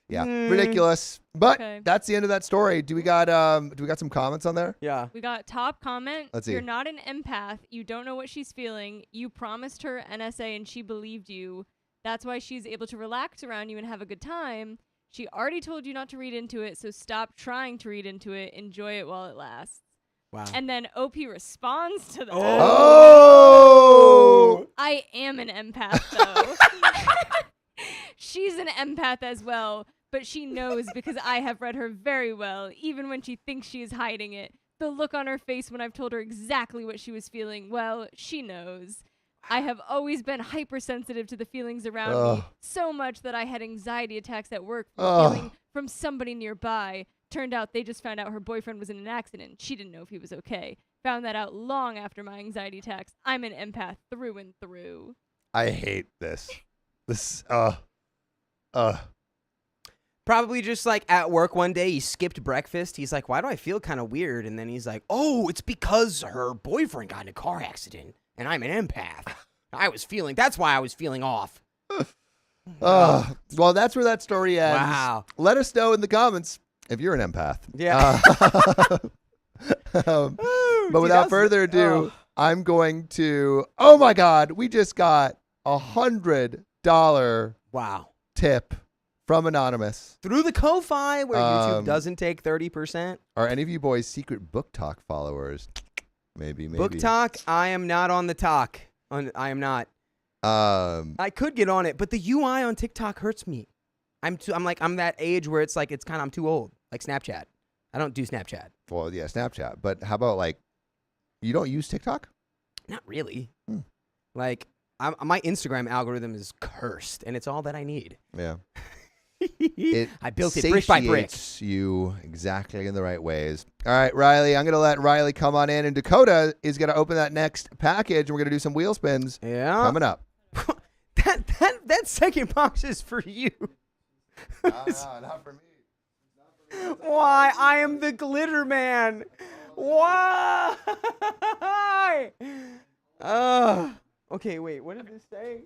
Yeah, ridiculous. But Okay. that's the end of that story. Do we got some comments on there? Yeah. We got top comment. Let's see. You're not an empath. You don't know what she's feeling. You promised her NSA and she believed you. That's why she's able to relax around you and have a good time. She already told you not to read into it, so stop trying to read into it. Enjoy it while it lasts. Wow. And then OP responds to that. Oh! I am an empath, though. She's an empath as well, but she knows because I have read her very well, even when she thinks she is hiding it. The look on her face when I've told her exactly what she was feeling, well, she knows. I have always been hypersensitive to the feelings around me, so much that I had anxiety attacks at work from feeling from somebody nearby. Turned out they just found out her boyfriend was in an accident. She didn't know if he was okay. Found that out long after my anxiety attacks. I'm an empath through and through. I hate this. Probably just like at work one day, he skipped breakfast. He's like, why do I feel kind of weird? And then he's like, oh, it's because her boyfriend got in a car accident and I'm an empath. That's why I was feeling off. Well, that's where that story ends. Wow. Let us know in the comments if you're an empath. Yeah. But without further ado, I'm going to, oh my God, we just got $100 Wow. tip from Anonymous. Through the Ko-Fi where YouTube doesn't take 30%. Are any of you boys secret Book Talk followers? Maybe. Book Talk, I am not on the talk. I am not. I could get on it, but the UI on TikTok hurts me. I'm that age where it's like I'm too old. Like Snapchat. I don't do Snapchat. Well, yeah, Snapchat. But how about like, you don't use TikTok? Not really. Like my Instagram algorithm is cursed, and it's all that I need. Yeah. I built it brick by brick. Satiates you exactly in the right ways. All right, Riley, I'm going to let Riley come on in, and Dakota is going to open that next package, and we're going to do some wheel spins coming up. that second box is for you. Not for me. Why? I am the glitter man. Why? Okay, wait. What did this say?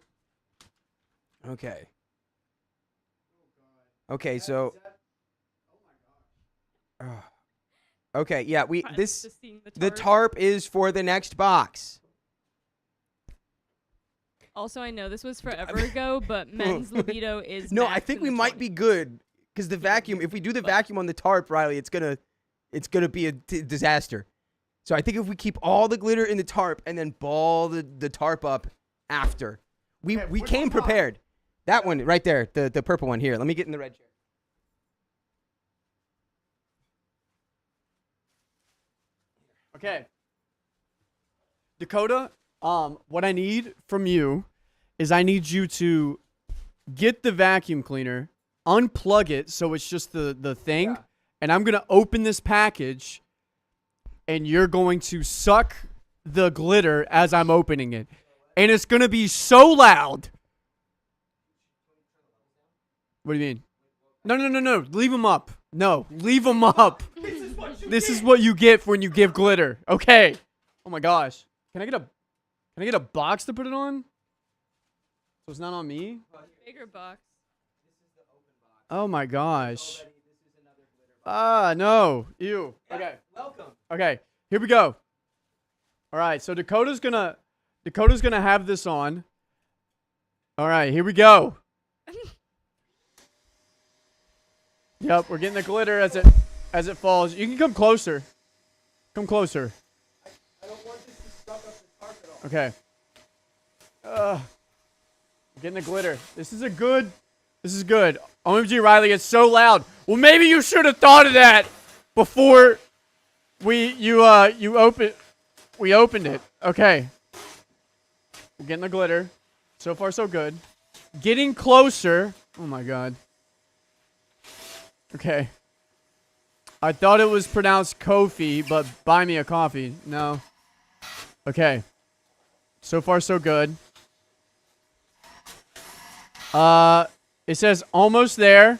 Okay. Okay, so. Okay, yeah, Just seeing the tarp is for the next box. Also, I know this was forever ago, but men's libido is No, max I think in we the might be 20s. good because the vacuum. If we do the vacuum on the tarp, Riley, it's gonna be a disaster. So I think if we keep all the glitter in the tarp and then ball the tarp up after, we came prepared. That one right there, the purple one here. Let me get in the red chair. Okay. Dakota, what I need from you is I need you to get the vacuum cleaner, unplug it so it's just the thing, and I'm going to open this package, and you're going to suck the glitter as I'm opening it. And it's going to be so loud. What do you mean? No. Leave them up. No, leave them up. This is what you get when you give glitter. Okay. Oh my gosh. Can I get a box to put it on? So it's not on me? Bigger box. Oh my gosh. No. Ew. Okay. Welcome. Okay. Here we go. All right. So Dakota's gonna have this on. All right. Here we go. Yep. We're getting the glitter as it falls. You can come closer. Come closer. I don't want this to suck up the tarp at all. Okay. Getting the glitter. This is good. OMG, Riley, it's so loud. Well, maybe you should have thought of that before we opened it. Okay. We're getting the glitter. So far, so good. Getting closer. Oh my god. Okay. I thought it was pronounced Kofi, but buy me a coffee. No. Okay. So far, so good. It says almost there.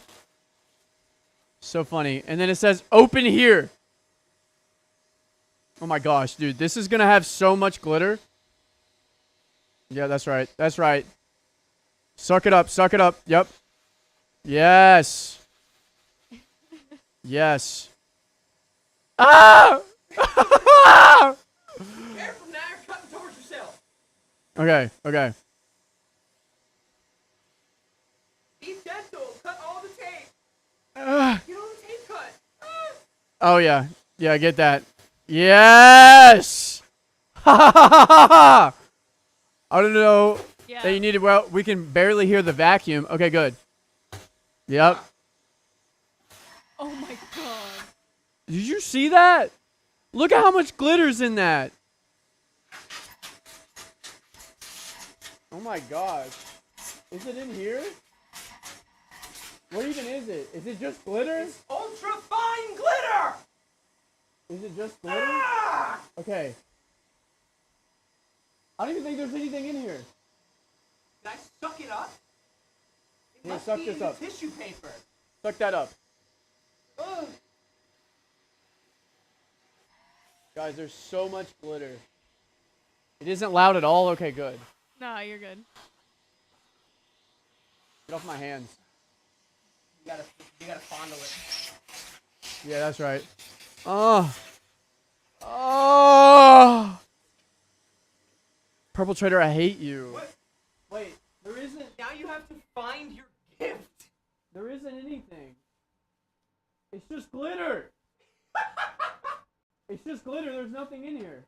So funny. And then it says open here. Oh my gosh, dude. This is going to have so much glitter. Yeah, that's right. That's right. Suck it up. Suck it up. Yep. Yes. Yes. Ah! Careful now, you're cutting towards yourself. Okay. Okay. Be gentle. Cut all the tape. Get all the tape cut. Oh, yeah. Yeah, I get that. Yes! Ha ha ha ha ha! I don't know Yeah. that you needed. Well, we can barely hear the vacuum. Okay, good. Yep. Oh my god. Did you see that? Look at how much glitter's in that. Oh my gosh. Is it in here? What even is it? Is it just glitter? Ultra fine glitter. Is it just glitter? Okay. I don't even think there's anything in here. Did I suck it up? It Here, must suck be this in the up. tissue paper. Suck that up. Ugh. Guys, there's so much glitter. It isn't loud at all? Okay, good. No, you're good. Get off my hands. You gotta fondle it. Yeah, that's right. Oh. Oh. Purple Trader, I hate you. What? Wait, there isn't. Now you have to find your gift. There isn't anything. It's just glitter. It's just glitter. There's nothing in here.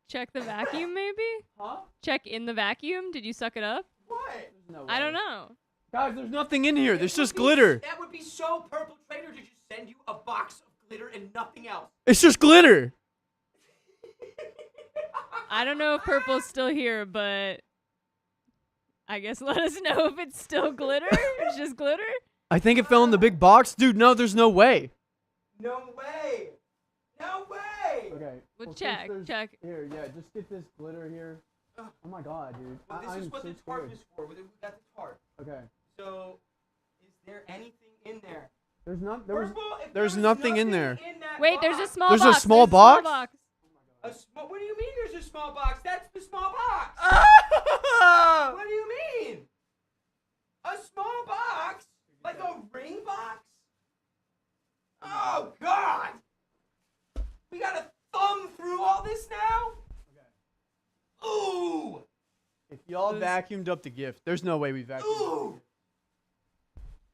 Check the vacuum, maybe? Huh? Check in the vacuum. Did you suck it up? What? There's no I way. don't know. Guys, there's nothing in here. There's It would just be- glitter. That would be so Purple Trader to just send you a box of glitter and nothing else. It's just glitter. I don't know if purple's still here, but I guess let us know if it's still glitter. It's just glitter. I think it fell in the big box. Dude, no, there's no way. No way. No way. Okay. Well, check. Here, yeah, just get this glitter here. Oh my god, dude. Well, this is what the tarp is for. We got the tarp. Okay. So, is there anything in there? There's nothing in there. Wait, there's a small There's a box. small box? What do you mean there's a small box? That's the small box. What do you mean? A small box? Like a ring box? Oh, God. We gotta thumb through all this now? Ooh. If y'all vacuumed up the gift, there's no way we vacuumed. Ooh.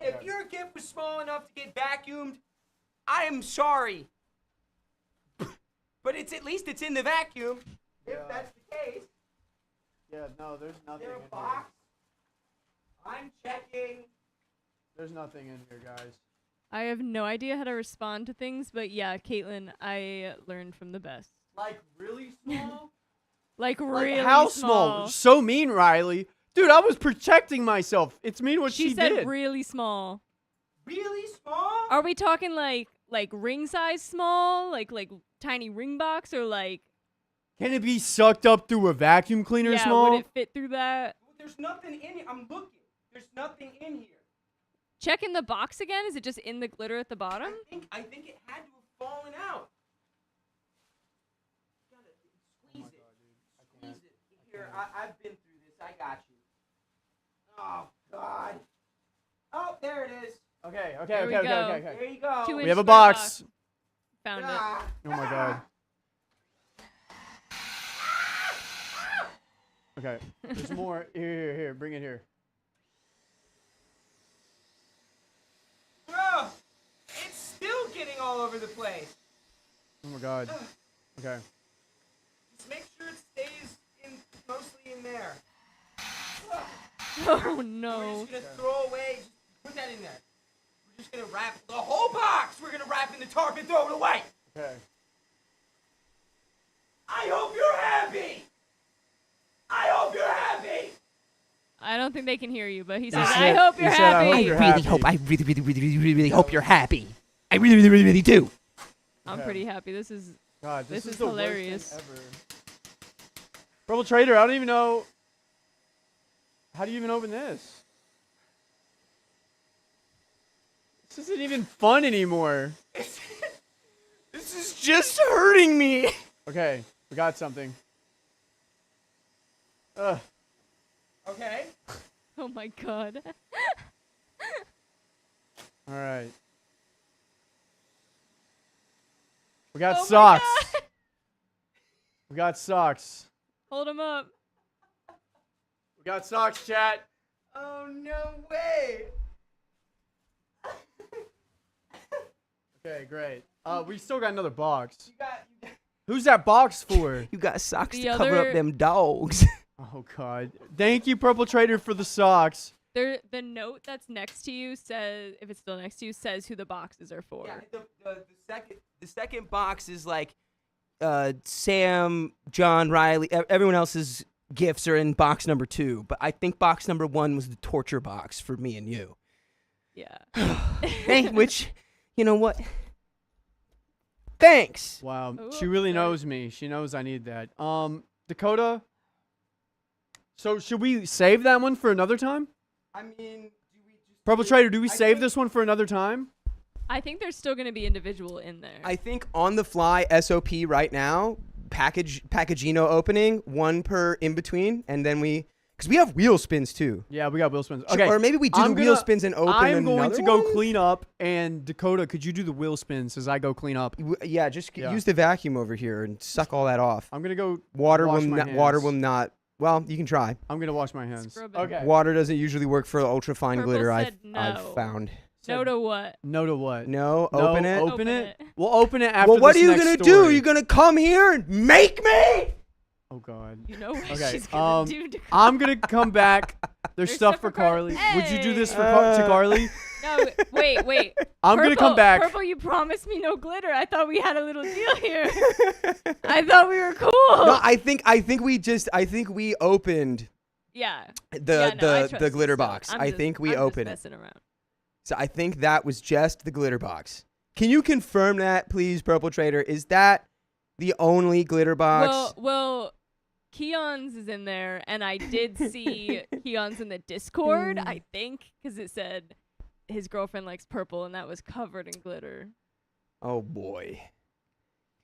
If your gift was small enough to get vacuumed, I am sorry. But at least it's in the vacuum, if that's the case. Yeah, no, there's nothing There a in here. box? I'm checking. There's nothing in here, guys. I have no idea how to respond to things, but yeah, Caitlin, I learned from the best. Like really small? Like Like, really how small. So mean, Riley. Dude, I was protecting myself. It's mean what she said did. really small. Really small? Are we talking like ring size small, like tiny ring box, or like Can it be sucked up through a vacuum cleaner yeah? small? Would it fit through that? There's nothing in here. I'm looking. There's nothing in here. Check in the box again. Is it just in the glitter at the bottom? I think it had to have fallen out. Gotta squeeze it. Squeeze it. Here, I've been through this. I got you. Oh God. Oh, there it is. Okay. There we go. There you go. 2 We inch have a square box. Found it. Ah. Oh my god. Okay. There's more. Here. Bring it here. Oh, it's still getting all over the place. Oh my god. Okay. Just make sure it stays mostly in there. Oh We're no. just gonna throw away. Just put that in there. We're just gonna wrap the whole box. We're gonna wrap in the tarp and throw it away. Okay. I hope you're happy. I hope you're happy. I don't think they can hear you, but he said, said- "I hope you're he said, "I happy." hope you're happy." I really hope you're happy. I really do. I'm pretty happy. This is God, this This is the worst thing hilarious. ever. Purple Trader, I don't even know. How do you even open this? This isn't even fun anymore. This is just hurting me. Okay, we got something. Ugh. Okay. oh my god. All right. We got Oh my socks. God. We got socks. Hold him up. We got socks, chat. Oh no way. Okay, great. We still got another box. You got Who's that box for? you got socks The to cover other- up them dogs. Oh god. Thank you, Purple Trader, for the socks. The note that's next to you says, if it's still next to you, says who the boxes are for. Yeah, the second box is like Sam, John, Riley, everyone else's gifts are in box number 2, but I think box number 1 was the torture box for me and you. Yeah. Which, you know what? Thanks. Wow. Ooh, She really sorry. knows me. She knows I need that. Dakota. So should we save that one for another time? I mean, do we just Purple Trader, do we I save think- this one for another time? I think there's still going to be individual in there. I think on the fly SOP right now, packagino opening, 1 per in between, and then because we have wheel spins too. Yeah, we got wheel spins. Okay. Or maybe we do I'm the wheel gonna- spins and open I'm going another to go one? clean up, and Dakota, could you do the wheel spins as I go clean up? Yeah, just Yeah. use the vacuum over here and suck all that off. I'm gonna go. Water wash will my not. Water hands. will not. Well, you can try. I'm gonna wash my hands. Scrub it. Okay. Water doesn't usually work for ultra fine Purple glitter. said I've no. found. no to what? No to what? No, No, open it. Open Open it. it. We'll open it after. Well, what are this you next gonna do? story. Are you gonna come here and make me? Oh God. You know what Okay, she's going to do to I'm gonna come back. There's There's stuff for Carly. Would you do this for to Carly? No, wait. I'm gonna come back. Purple, you promised me no glitter. I thought we had a little deal here. I thought we were cool. No, I think we opened yeah. the Yeah, no, I trust the you glitter still. box. I'm I just- think we I'm just opened it. messing around. So I think that was just the glitter box. Can you confirm that, please, Purple Trader? Is that the only glitter box? Well, Keon's is in there, and I did see Keon's in the Discord, I think, because it said his girlfriend likes purple, and that was covered in glitter. Oh boy.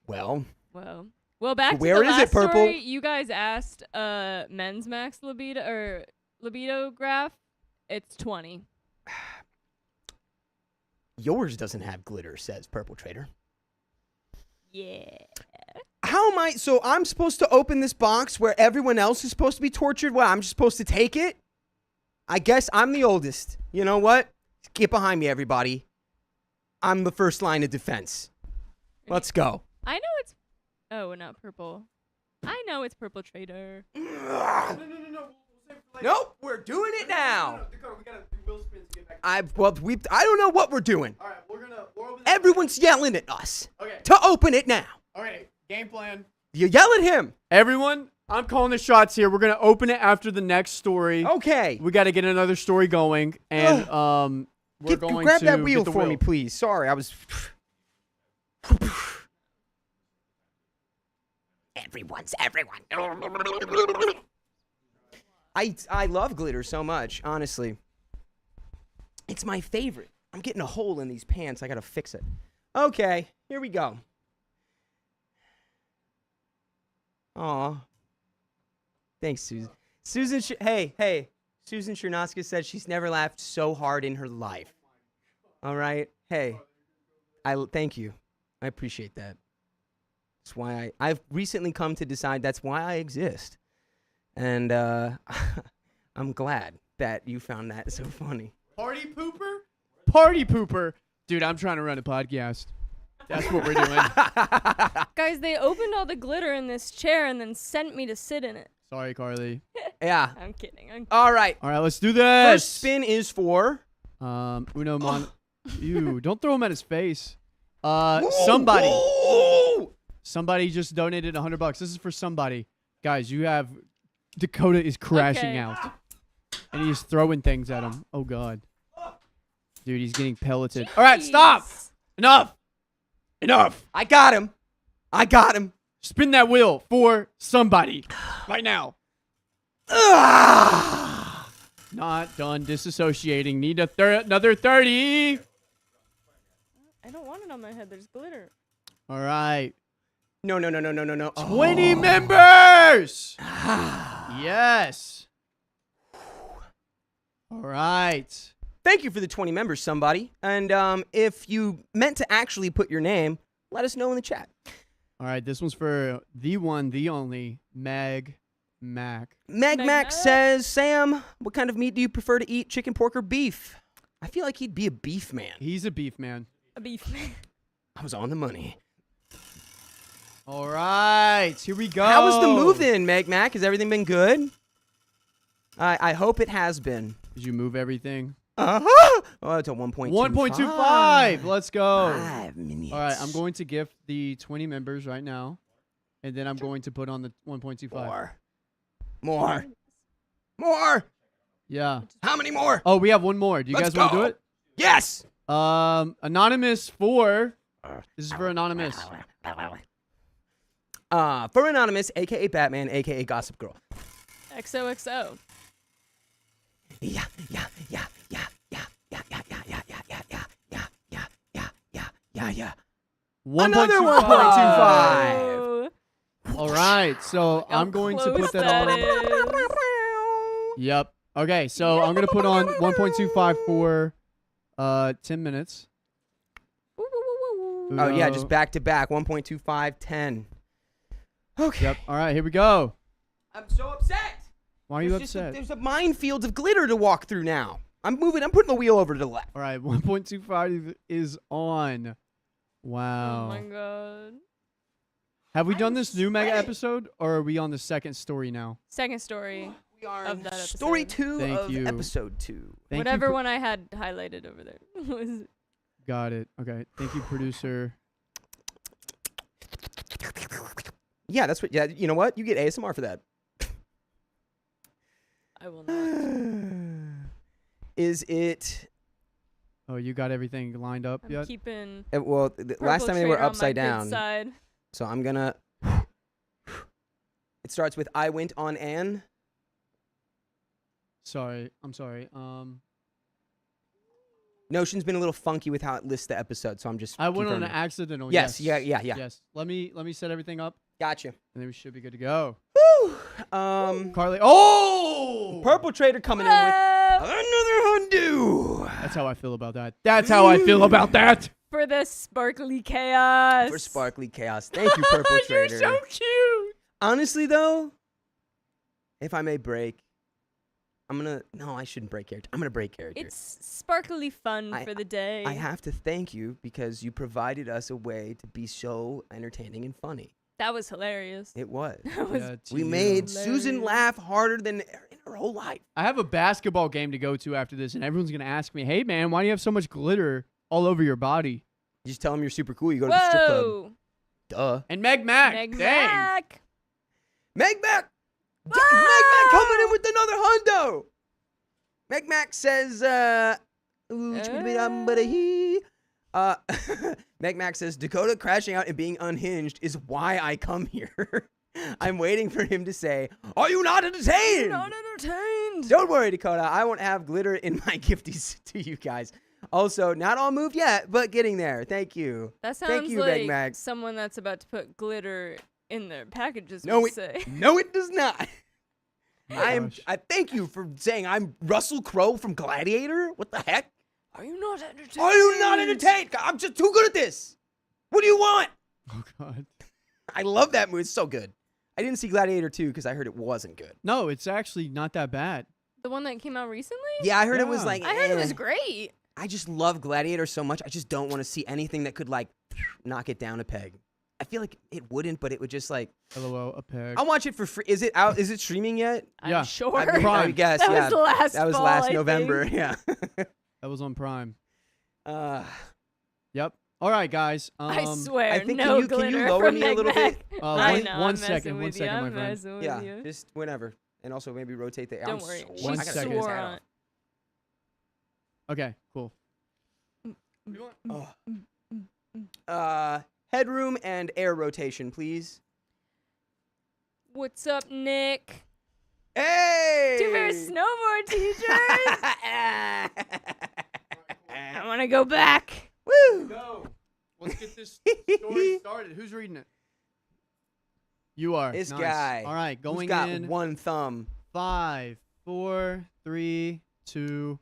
Well, Well, back Where to the is last it, Purple? story. You guys asked men's max libido graph. It's 20. yours doesn't have glitter, says Purple Trader. Yeah. How am I? So I'm supposed to open this box where everyone else is supposed to be tortured? What, I'm just supposed to take it? I guess I'm the oldest. You know what? Get behind me, everybody. I'm the first line of defense. Let's go. I know it's. Oh, not purple. I know it's Purple Trader. No. Nope, we're doing it now. Dakota, we gotta do Will spins to get back. I don't know what we're doing. All right, we're open. Everyone's yelling at us Okay. to open it now. Okay. Game plan. You yell at him. Everyone, I'm calling the shots here. We're gonna open it after the next story. Okay. We got to get another story going, and we're going grab to that wheel get the for me, please. Sorry, I was. Everyone. I love glitter so much, honestly. It's my favorite. I'm getting a hole in these pants. I gotta fix it. Okay, here we go. Aw. Thanks, Susan. Hey. Susan Chernoska said she's never laughed so hard in her life. All right? Hey, thank you. I appreciate that. That's why I've recently come to decide that's why I exist. And I'm glad that you found that so funny. Party pooper? Party pooper. Dude, I'm trying to run a podcast. That's what we're doing. Guys, they opened all the glitter in this chair and then sent me to sit in it. Sorry, Carly. Yeah. I'm kidding. All right. All right, let's do this. First spin is for Uno Mon. Ew, don't throw him at his face. Somebody. Ooh! Somebody just donated $100. This is for somebody. Guys, you have Dakota is crashing Okay. out. And he's throwing things at him. Oh god. Dude, he's getting pelleted. All right, stop. Jeez. Enough. I got him. Spin that wheel for somebody right now. Not done disassociating. Need another 30. I don't want it on my head. There's glitter. All right. No. 20 members. Yes. All right. Thank you for the 20 members, somebody. And if you meant to actually put your name, let us know in the chat. All right. This one's for the one, the only Meg Mac. Meg Meg Mac Mac. says, Sam, what kind of meat do you prefer to eat, chicken, pork, or beef? I feel like he'd be a beef man. He's a beef man. A beef. I was on the money. All right. Here we go. How was the move in, Meg Mac? Has everything been good? I hope it has been. Did you move everything? Uh-huh. Oh, it's a 1.25. 1.25. Let's go. 5 minutes. All right. I'm going to gift the 20 members right now. And then I'm going to put on the 1.25. More. Yeah. How many more? Oh, we have one more. Do you Let's guys want to go. do it? Yes. Anonymous 4. This is for Anonymous. For Anonymous, a.k.a. Batman, a.k.a. Gossip Girl. XOXO. Yeah. Another 1.25. Oh, All right. So how I'm going to close put that on. is. Yep. Okay. So I'm going to put on 1.25 for 10 minutes. Woo, woo, woo, woo. Oh, yeah, Uno. just back to back. 1.25, 10. Okay. Yep. All right. Here we go. I'm so upset. Why are you There's upset? There's a minefield of glitter to walk through now. I'm putting the wheel over to the left. All right. 1.25 is on. Wow. Oh my god. Have we I'm done this new mega sweating. episode, or are we on the second story now? Second story. We are Of in that story episode. 2 Thank of you. episode 2. Thank Whatever you. one I had highlighted over there was. Got it. Okay. Thank you, producer. Yeah, that's what. Yeah, you know what? You get ASMR for that. I will not. Is it? Oh, you got everything lined up I'm yet? keeping. Well, last Purple time they were Trader on my upside good down. Side. So I'm gonna. It starts with I went on an. Sorry. I'm sorry. Notion's been a little funky with how it lists the episode, so I'm just. I went on an confirming. accidental. Yes. Yes. Yeah. Yes. Let me set everything up, Gotcha. and then we should be good to go. Woo. Carly. Oh! Purple Trader coming in with Whoa! another undo. That's how I feel about that. That's how I feel about that. For the sparkly chaos. For sparkly chaos. Thank you, Purple You're Trader. so cute. Honestly, though, if I may break, No, I shouldn't break character. I'm gonna break character. It's sparkly fun for the day. I have to thank you because you provided us a way to be so entertaining and funny. That was hilarious. It was. That was Yeah, to We you. made Susan Hilarious. laugh harder than in her whole life. I have a basketball game to go to after this, and everyone's gonna ask me, "Hey, man, why do you have so much glitter all over your body?" You just tell them you're super cool. You go to the strip club. Whoa! Duh. And Meg Mac. Meg Dang. Mac. Meg Mac. Meg Ah! Mac coming in with another hundo. Meg Mac says, Meg Mac says, Dakota crashing out and being unhinged is why I come here. I'm waiting for him to say, are you not entertained? Not entertained. Don't worry, Dakota. I won't have glitter in my gifties to you guys. Also, not all moved yet, but getting there. Thank you. That Thank sounds you, Meg like Mac. someone that's about to put glitter in their packages No, would it, say. no, it does not. Gosh. I thank you for saying I'm Russell Crowe from Gladiator. What the heck? Are you not entertained? Are you not entertained? I'm just too good at this. What do you want? Oh God. I love that movie. It's so good. I didn't see Gladiator 2 because I heard it wasn't good. No, it's actually not that bad. The one that came out recently? Yeah, I heard it was Yeah. like. I heard it was eh. great. I just love Gladiator so much. I just don't want to see anything that could like knock it down a peg. I feel like it wouldn't, but it would just like. LOL, a peg. I'll watch it for free. Is it out? Is it streaming yet? Yeah. I'm sure. I Prime. guess. that Yeah. was last That was fall, last I November. think. Yeah. That was on Prime. uh, Yep. All right, guys. I swear, I think- no can you glitter lower from me a Meg little Mac. bit? I one- know, one I'm second, messing one with second, you. my I'm friend. messing with yeah. you. Just whenever, and also maybe rotate the. Don't worry. So, She One I gotta take second. this swore hat on off. it. Okay, cool. Headroom and air rotation, please. What's up, Nick? Hey! Two fair snowboard teachers. I want to go back. Woo! Go. Let's get this story started. Who's reading it? You are. This Nice. guy. All right, Who's going got in. one thumb? 5, 4, 3, 2.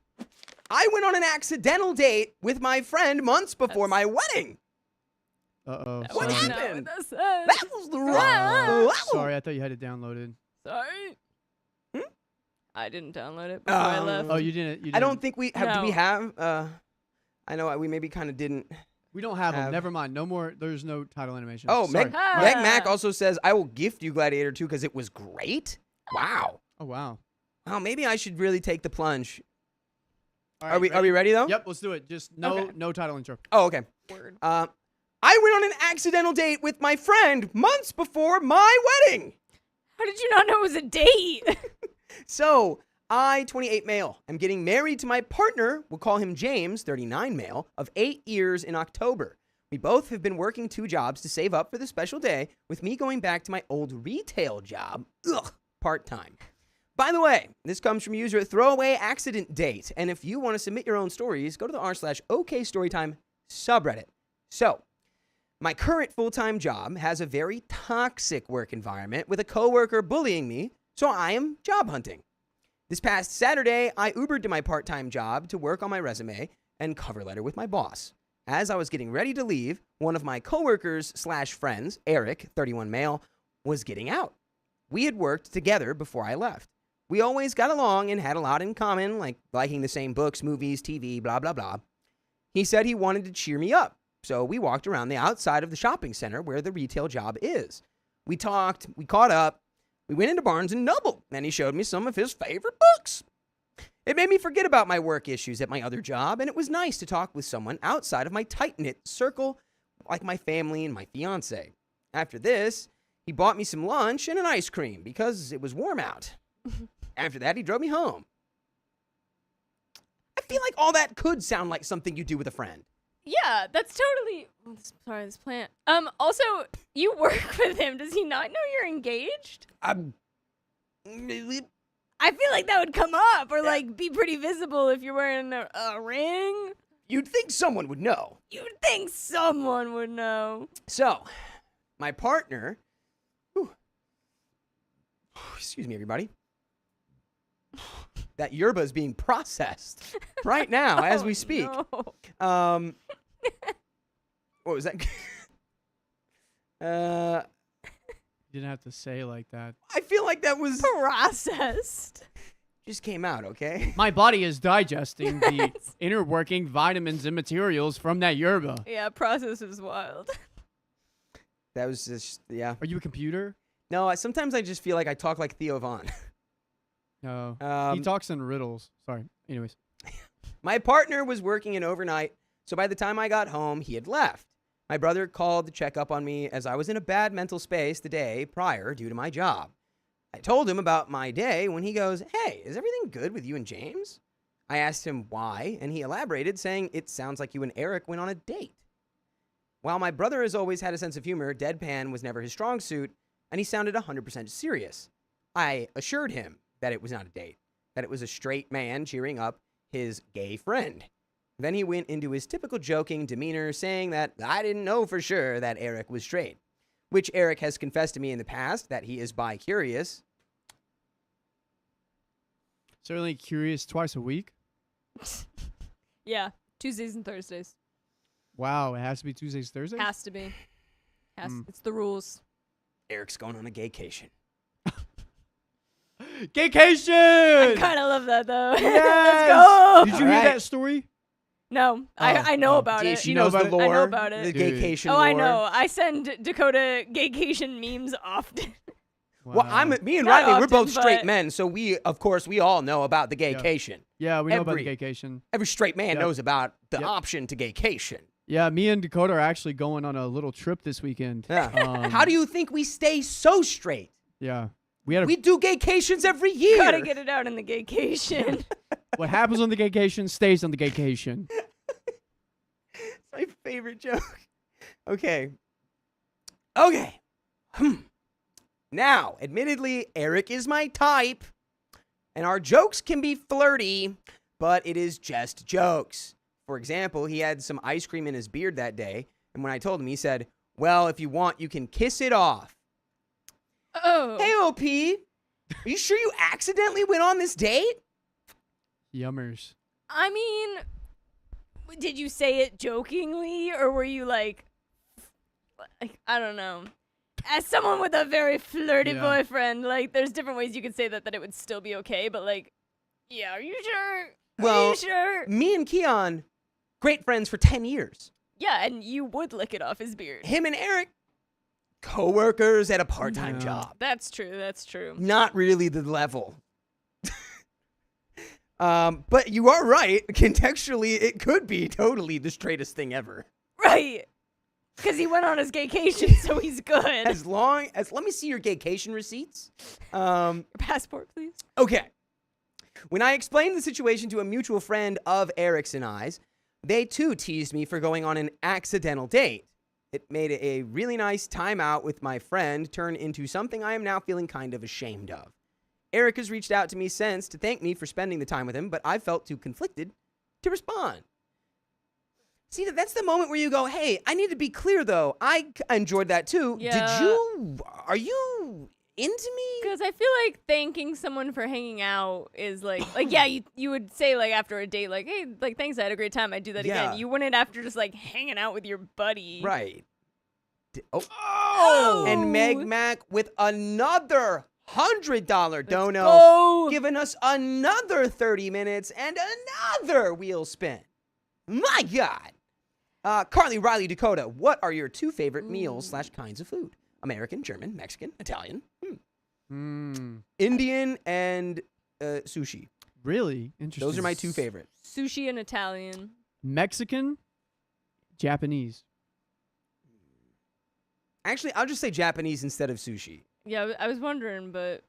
I went on an accidental date with my friend months before my wedding. Uh-oh. That What was sorry. not happened? that said. That was the Ah. wrong. Sorry, I thought you had it downloaded. Sorry. Hmm? I didn't download it before I left. Oh, you didn't. You didn't. I don't think we have. Do we No. have? I know we maybe kind of didn't. We don't have them. have- Never mind. No more. There's no title animation. Oh, Sorry. Meg Ah. Mac also says I will gift you Gladiator 2 because it was great. Wow. Oh, wow. Wow. Maybe I should really take the plunge. All Are we ready though? Yep, let's do it. Just no Okay. no title intro. Oh, okay. Word. I went on an accidental date with my friend months before my wedding. How did you not know it was a date? So, I, 28 male, am getting married to my partner, we'll call him James, 39 male, of 8 years in October. We both have been working 2 jobs to save up for the special day, with me going back to my old retail job, part-time. By the way, this comes from user Throwaway Accident Date, and if you want to submit your own stories, go to the r/OKStorytime subreddit. So, my current full-time job has a very toxic work environment with a coworker bullying me, so I am job hunting. This past Saturday, I Ubered to my part-time job to work on my resume and cover letter with my boss. As I was getting ready to leave, one of my coworkers/friends, Eric, 31 male, was getting out. We had worked together before I left. We always got along and had a lot in common, like liking the same books, movies, TV, blah, blah, blah. He said he wanted to cheer me up, so we walked around the outside of the shopping center where the retail job is. We talked, we caught up, we went into Barnes & Noble, and he showed me some of his favorite books. It made me forget about my work issues at my other job, and it was nice to talk with someone outside of my tight-knit circle, like my family and my fiance. After this, he bought me some lunch and an ice cream because it was warm out. After that, he drove me home. I feel like all that could sound like something you do with a friend. Yeah, that's totally. Sorry, this plant. Also, you work with him. Does he not know you're engaged? I feel like that would come up or like be pretty visible if you're wearing a ring. You'd think someone would know. You'd think someone would know. So, my partner, excuse me, everybody. That yerba is being processed right now as we speak. No. What was that? You didn't have to say it like that. I feel like that was Processed. just came out, okay? My body is digesting the inner working vitamins and materials from that yerba. Yeah, process is wild. That was just, yeah. Are you a computer? No, sometimes I just feel like I talk like Theo Von. No. He Um, talks in riddles. Sorry. Anyways. My partner was working an overnight, so by the time I got home, he had left. My brother called to check up on me as I was in a bad mental space the day prior due to my job. I told him about my day when he goes, "Hey, is everything good with you and James?" I asked him why, and he elaborated, saying, "It sounds like you and Eric went on a date." While my brother has always had a sense of humor, deadpan was never his strong suit, and he sounded 100% serious. I assured him that it was not a date, that it was a straight man cheering up his gay friend. Then he went into his typical joking demeanor, saying that I didn't know for sure that Eric was straight, which Eric has confessed to me in the past that he is bi-curious. Certainly curious twice a week. Yeah, Tuesdays and Thursdays. Wow, it has to be Tuesdays, Thursdays? Has to be. It's the rules. Eric's going on a gaycation. Gaycation! I kind of love that though. Yes! Let's go. Did you All hear right. that story? No, I know about Yeah, it. she You know knows the about it? lore. I know about it. The Dude. gaycation Oh, lore. I know. I send Dakota gaycation memes often. Well, Wow. me and Not Riley, we're often, both straight but- men, so we all know about the gaycation. Yeah, we know about every- the gaycation. Every straight man Yep. knows about the Yep. option to gaycation. Yeah, me and Dakota are actually going on a little trip this weekend. Yeah. How do you think we stay so straight? Yeah. We had a, We do gaycations every year. Gotta get it out in the gaycation. what happens on the gaycation stays on the gaycation. It's my favorite joke. Okay. Now, admittedly, Eric is my type, and our jokes can be flirty, but it is just jokes. For example, he had some ice cream in his beard that day, and when I told him, he said, "Well, if you want, you can kiss it off." Oh. Hey, OP, are you sure you accidentally went on this date? Yummers. I mean, did you say it jokingly, or were you like I don't know. As someone with a very flirty Yeah. boyfriend, like, there's different ways you could say that it would still be okay, but like, yeah, are you sure? Are Well, you sure? Me and Keon, great friends for 10 years. Yeah, and you would lick it off his beard. Him and Eric, co-workers at a part-time Yeah. job. That's true. That's true. Not really the level. But you are right. Contextually, it could be totally the straightest thing ever. Right. Because he went on his gaycation, so he's good. As long as, let me see your gaycation receipts. Your passport, please. Okay. When I explained the situation to a mutual friend of Eric's and I's, they too teased me for going on an accidental date. It made a really nice time out with my friend turn into something I am now feeling kind of ashamed of. Eric has reached out to me since to thank me for spending the time with him, but I felt too conflicted to respond. See, that's the moment where you go, hey, I need to be clear, though. I enjoyed that, too. Yeah. Are you into me? Because I feel like thanking someone for hanging out is like yeah, you would say like after a date, like, hey, like, thanks, I had a great time, I'd do that Yeah. again. You wouldn't after just like hanging out with your buddy. Right. Oh. Oh. And Meg Mac with another $100 dono, Oh. giving us another 30 minutes and another wheel spin. My God. Carly, Riley, Dakota, what are your two favorite meals / kinds of food? American, German, Mexican, Italian, Indian, and sushi. Really? Interesting. Those are my two favorites. Sushi and Italian. Mexican, Japanese. Actually, I'll just say Japanese instead of sushi. Yeah, I was wondering, but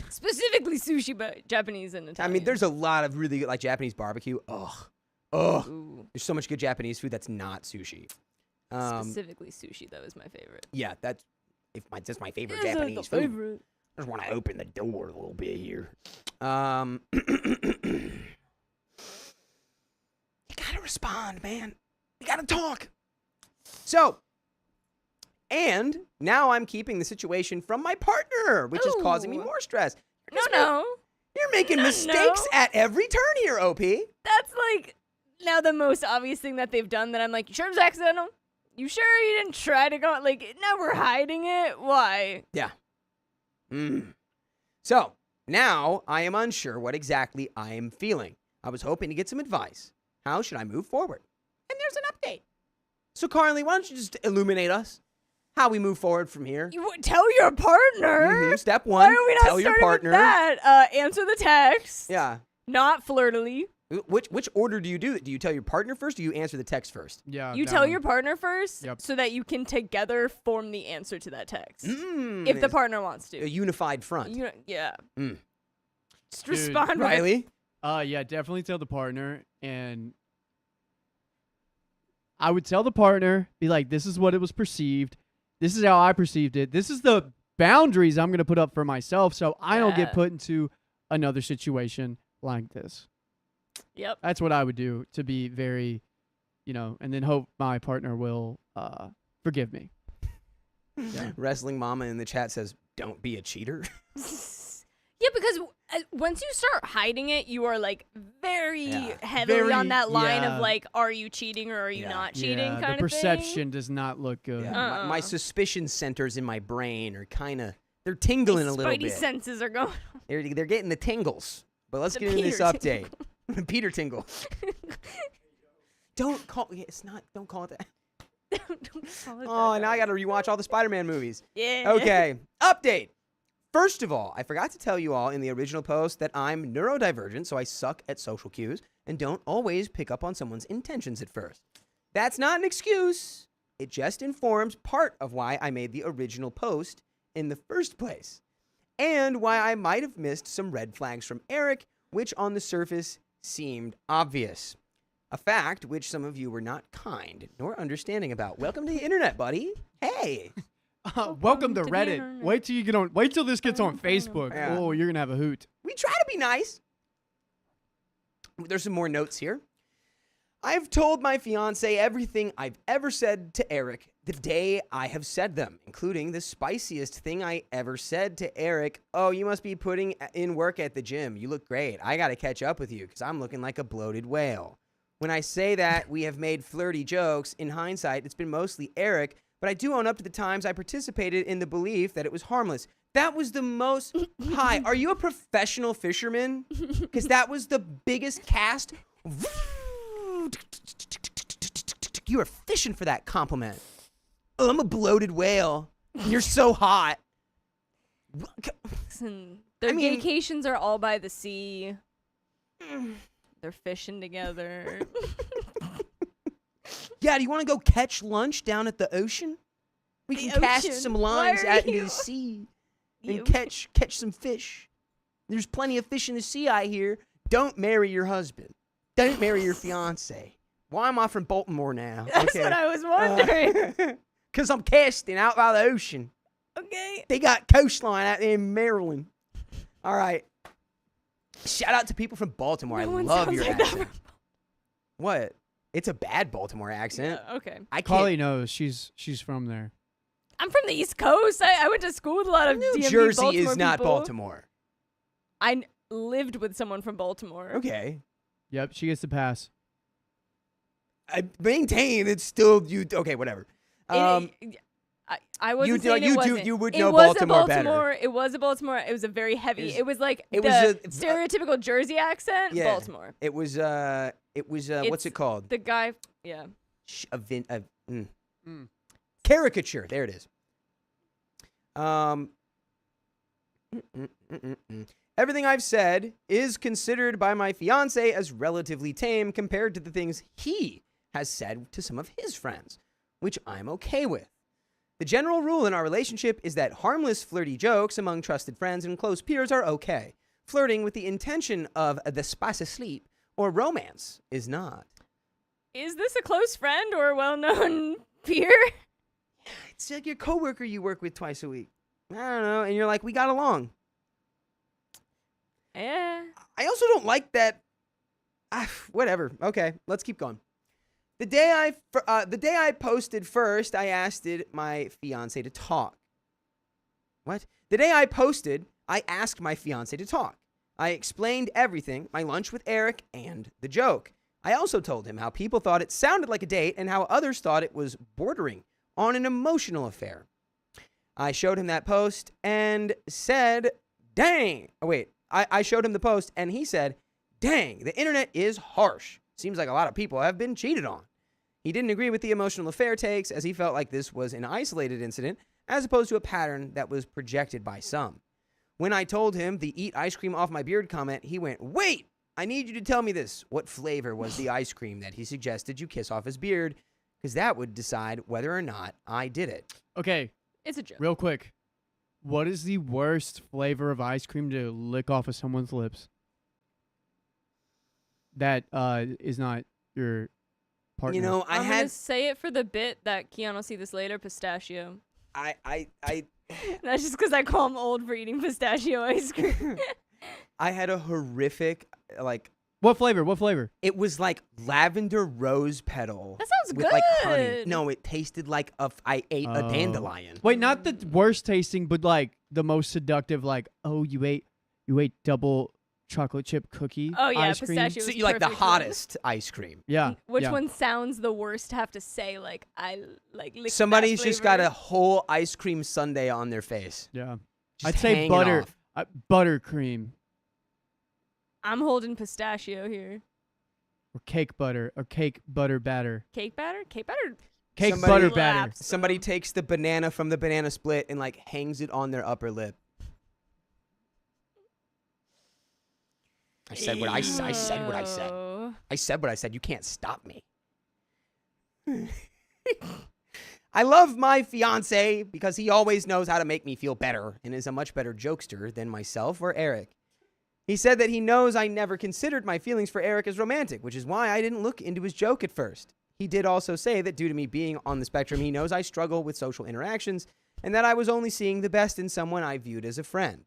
specifically sushi, but Japanese and I Italian. mean, there's a lot of really good, like, Japanese barbecue. Ugh. Ooh. There's so much good Japanese food that's not sushi. Specifically sushi, that was my favorite. Yeah, that's my favorite Is it Japanese the food. favorite? I just want to open the door a little bit here. You gotta respond, man. We gotta talk. So, and now I'm keeping the situation from my partner, which is causing me Ooh. more stress. No. You're making No, mistakes no. at every turn here, OP. That's like now the most obvious thing that they've done that I'm like, you sure it was accidental? You sure you didn't try to go? Like, now we're hiding it? Why? Yeah. So, now I am unsure what exactly I am feeling. I was hoping to get some advice. How should I move forward? And there's an update. So, Carly, why don't you just illuminate us how we move forward from here? You would tell your partner? Step Why one, are we not tell your starting partner. with that? Answer the text. Yeah. Not flirtily. Which order do you do it? Do you tell your partner first or do you answer the text first? Yeah. You that tell one. your partner first Yep. so that you can together form the answer to that text. Mm, If the it's partner wants a to. unified front. Yeah. Mm. Just Dude, respond with Riley? Yeah, definitely tell the partner. And I would tell the partner, be like, this is what it was perceived. This is how I perceived it. This is the boundaries I'm going to put up for myself so I don't get Yeah. put into another situation like this. Yep. That's what I would do to be very, and then hope my partner will forgive me. Yeah. Wrestling Mama in the chat says, don't be a cheater. Yeah, because once you start hiding it, you are like very Yeah. heavily Very- on that line yeah. of like, are you cheating or are you Yeah. not cheating Yeah, kind the of perception does not look good. Yeah, Uh-uh. my suspicion centers in my brain are they're tingling thing. a little Spidey bit. senses are going. They're getting the tingles. But let's The get into this Peter update. Peter Tingle. Don't call it that. Don't call it Oh, that, now I though. got to rewatch all the Spider-Man movies. Yeah. Okay, update. First of all, I forgot to tell you all in the original post that I'm neurodivergent, so I suck at social cues and don't always pick up on someone's intentions at first. That's not an excuse. It just informs part of why I made the original post in the first place, and why I might have missed some red flags from Eric, which on the surface seemed obvious. A fact which some of you were not kind nor understanding about. Welcome to the internet, buddy. Hey. Welcome to to the Reddit. internet. Wait till this gets on Facebook. Yeah. Oh, you're gonna have a hoot. We try to be nice. There's some more notes here. I've told my fiance everything I've ever said to Eric the day I have said them, including the spiciest thing I ever said to Eric. Oh, you must be putting in work at the gym. You look great. I got to catch up with you because I'm looking like a bloated whale. When I say that we have made flirty jokes, in hindsight, it's been mostly Eric, but I do own up to the times I participated in the belief that it was harmless. That was the most... Hi, are you a professional fisherman? Because that was the biggest cast. You were fishing for that compliment. Oh, I'm a bloated whale. You're so hot. Listen, their I mean- vacations are all by the sea. They're fishing together. Yeah, do you want to go catch lunch down at the ocean? We The can cast ocean. some Why lines are out into you- the sea You- and catch some fish. There's plenty of fish in the sea, I hear. Don't marry your husband. Don't marry your fiance. Why am I from Baltimore now? That's what I was wondering. Because I'm casting out by the ocean. Okay. They got coastline out there in Maryland. All right. Shout out to people from Baltimore. No I one love sounds your like that accent. What? It's a bad Baltimore accent. Yeah, okay. I can't. Carly knows she's from there. I'm from the East Coast. I went to school with a lot of New DMV Jersey Baltimore is not people. Baltimore. I lived with someone from Baltimore. Okay. Yep, she gets the pass. I maintain it's still you. Okay, whatever. I wasn't saying you it do- wasn't. you would It know was Baltimore a better. Baltimore. It was a Baltimore. It was a very heavy. It was- It was like it the was a- stereotypical Jersey accent. Yeah. Baltimore. It was what's It's it called? The guy. Yeah. Caricature. There it is. Everything I've said is considered by my fiance as relatively tame compared to the things he has said to some of his friends, which I'm okay with. The general rule in our relationship is that harmless flirty jokes among trusted friends and close peers are okay. Flirting with the intention of the spice of sleep or romance is not. Is this a close friend or a well-known peer? It's like your coworker you work with twice a week. I don't know, and you're like, we got along. Yeah. I also don't like that. Whatever. Okay, let's keep going. The day I posted first, I asked my fiance to talk. What? The day I posted, I asked my fiance to talk. I explained everything, my lunch with Eric, and the joke. I also told him how people thought it sounded like a date and how others thought it was bordering on an emotional affair. I showed him that post and said, dang. Oh, wait. I showed him the post and he said, dang, the internet is harsh. Seems like a lot of people have been cheated on. He didn't agree with the emotional affair takes as he felt like this was an isolated incident as opposed to a pattern that was projected by some. When I told him the eat ice cream off my beard comment, he went, wait, I need you to tell me this. What flavor was the ice cream that he suggested you kiss off his beard? Because that would decide whether or not I did it. Okay, It's a joke. real quick. What is the worst flavor of ice cream to lick off of someone's lips? That is not your partner. You know, I'm gonna say it for the bit that Keanu will see this later. Pistachio. I That's just because I call him old for eating pistachio ice cream. I had a horrific, What flavor? What flavor? it was like lavender rose petal. That sounds with like honey. good. No, it tasted like I ate a Oh. dandelion. Wait, not the worst tasting, but like the most seductive. Like, oh, you ate double chocolate chip cookie. Oh yeah, ice cream. pistachio. So was you like the perfect for hottest ice cream. Yeah. Which yeah. one sounds the worst to have to say? Like I like. licked that Somebody's just got a flavor? whole ice cream sundae on their face. Yeah. Just I'd say hanging butter. off. Buttercream I'm holding pistachio here. or cake butter or cake butter batter. Cake batter. Cake batter. Cake Somebody- butter batter. slaps, Somebody though. takes the banana from the banana split and like hangs it on their upper lip. I said what I said what I said. Oh. I said what I said. You can't stop me. I love my fiance because he always knows how to make me feel better and is a much better jokester than myself or Eric. He said that he knows I never considered my feelings for Eric as romantic, which is why I didn't look into his joke at first. He did also say that due to me being on the spectrum, he knows I struggle with social interactions and that I was only seeing the best in someone I viewed as a friend.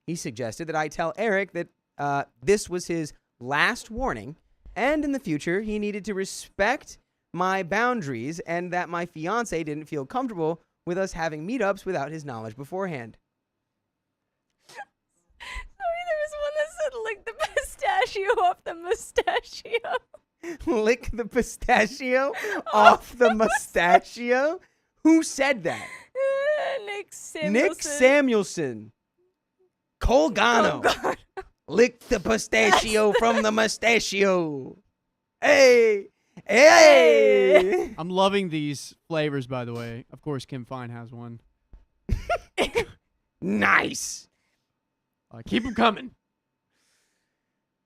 He suggested that I tell Eric that this was his last warning, and in the future, he needed to respect my boundaries and that my fiance didn't feel comfortable with us having meetups without his knowledge beforehand. Sorry, there was one that said lick the pistachio off the mustachio. Lick the pistachio off the mustachio? Who said that? Nick Samuelson. Nick Samuelson. Colgano. Oh, God. Lick the pistachio from the mustachio. Hey. Hey. I'm loving these flavors, by the way. Of course, Kim Fine has one. Nice. Keep them coming.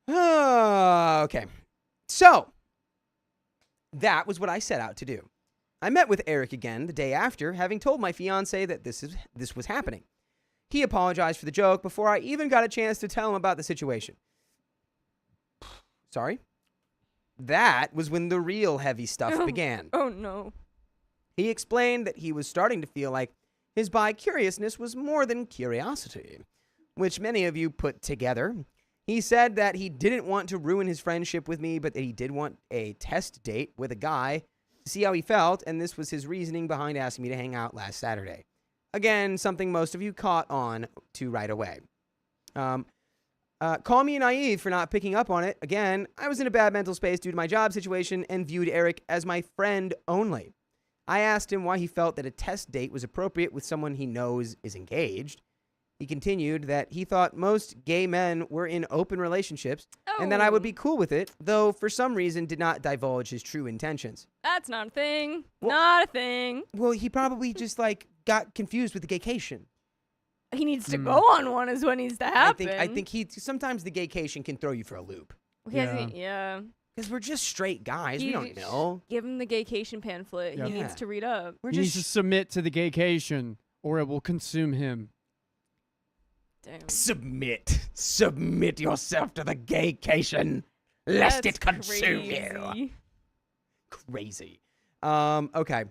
Okay. So, that was what I set out to do. I met with Eric again the day after, having told my fiance that this was happening. He apologized for the joke before I even got a chance to tell him about the situation. Sorry? That was when the real heavy stuff began. Oh, no. He explained that he was starting to feel like his bi-curiousness was more than curiosity, which many of you put together. He said that he didn't want to ruin his friendship with me, but that he did want a test date with a guy to see how he felt, and this was his reasoning behind asking me to hang out last Saturday. Again, something most of you caught on to right away. Call me naive for not picking up on it. Again, I was in a bad mental space due to my job situation and viewed Eric as my friend only. I asked him why he felt that a test date was appropriate with someone he knows is engaged. He continued that he thought most gay men were in open relationships and that I would be cool with it, though for some reason did not divulge his true intentions. That's not a thing. Well- Not a thing. Well, he probably just got confused with the gaycation. He needs to go on one is what needs to happen. I think sometimes the gaycation can throw you for a loop. Yeah. Because we're just straight guys. We You don't know. Give him the gaycation pamphlet. Yeah. He needs to read up. We're He needs to just submit to the gaycation, or it will consume him. Damn. Submit yourself to the gaycation, lest That's it consume you. crazy. Crazy. Okay.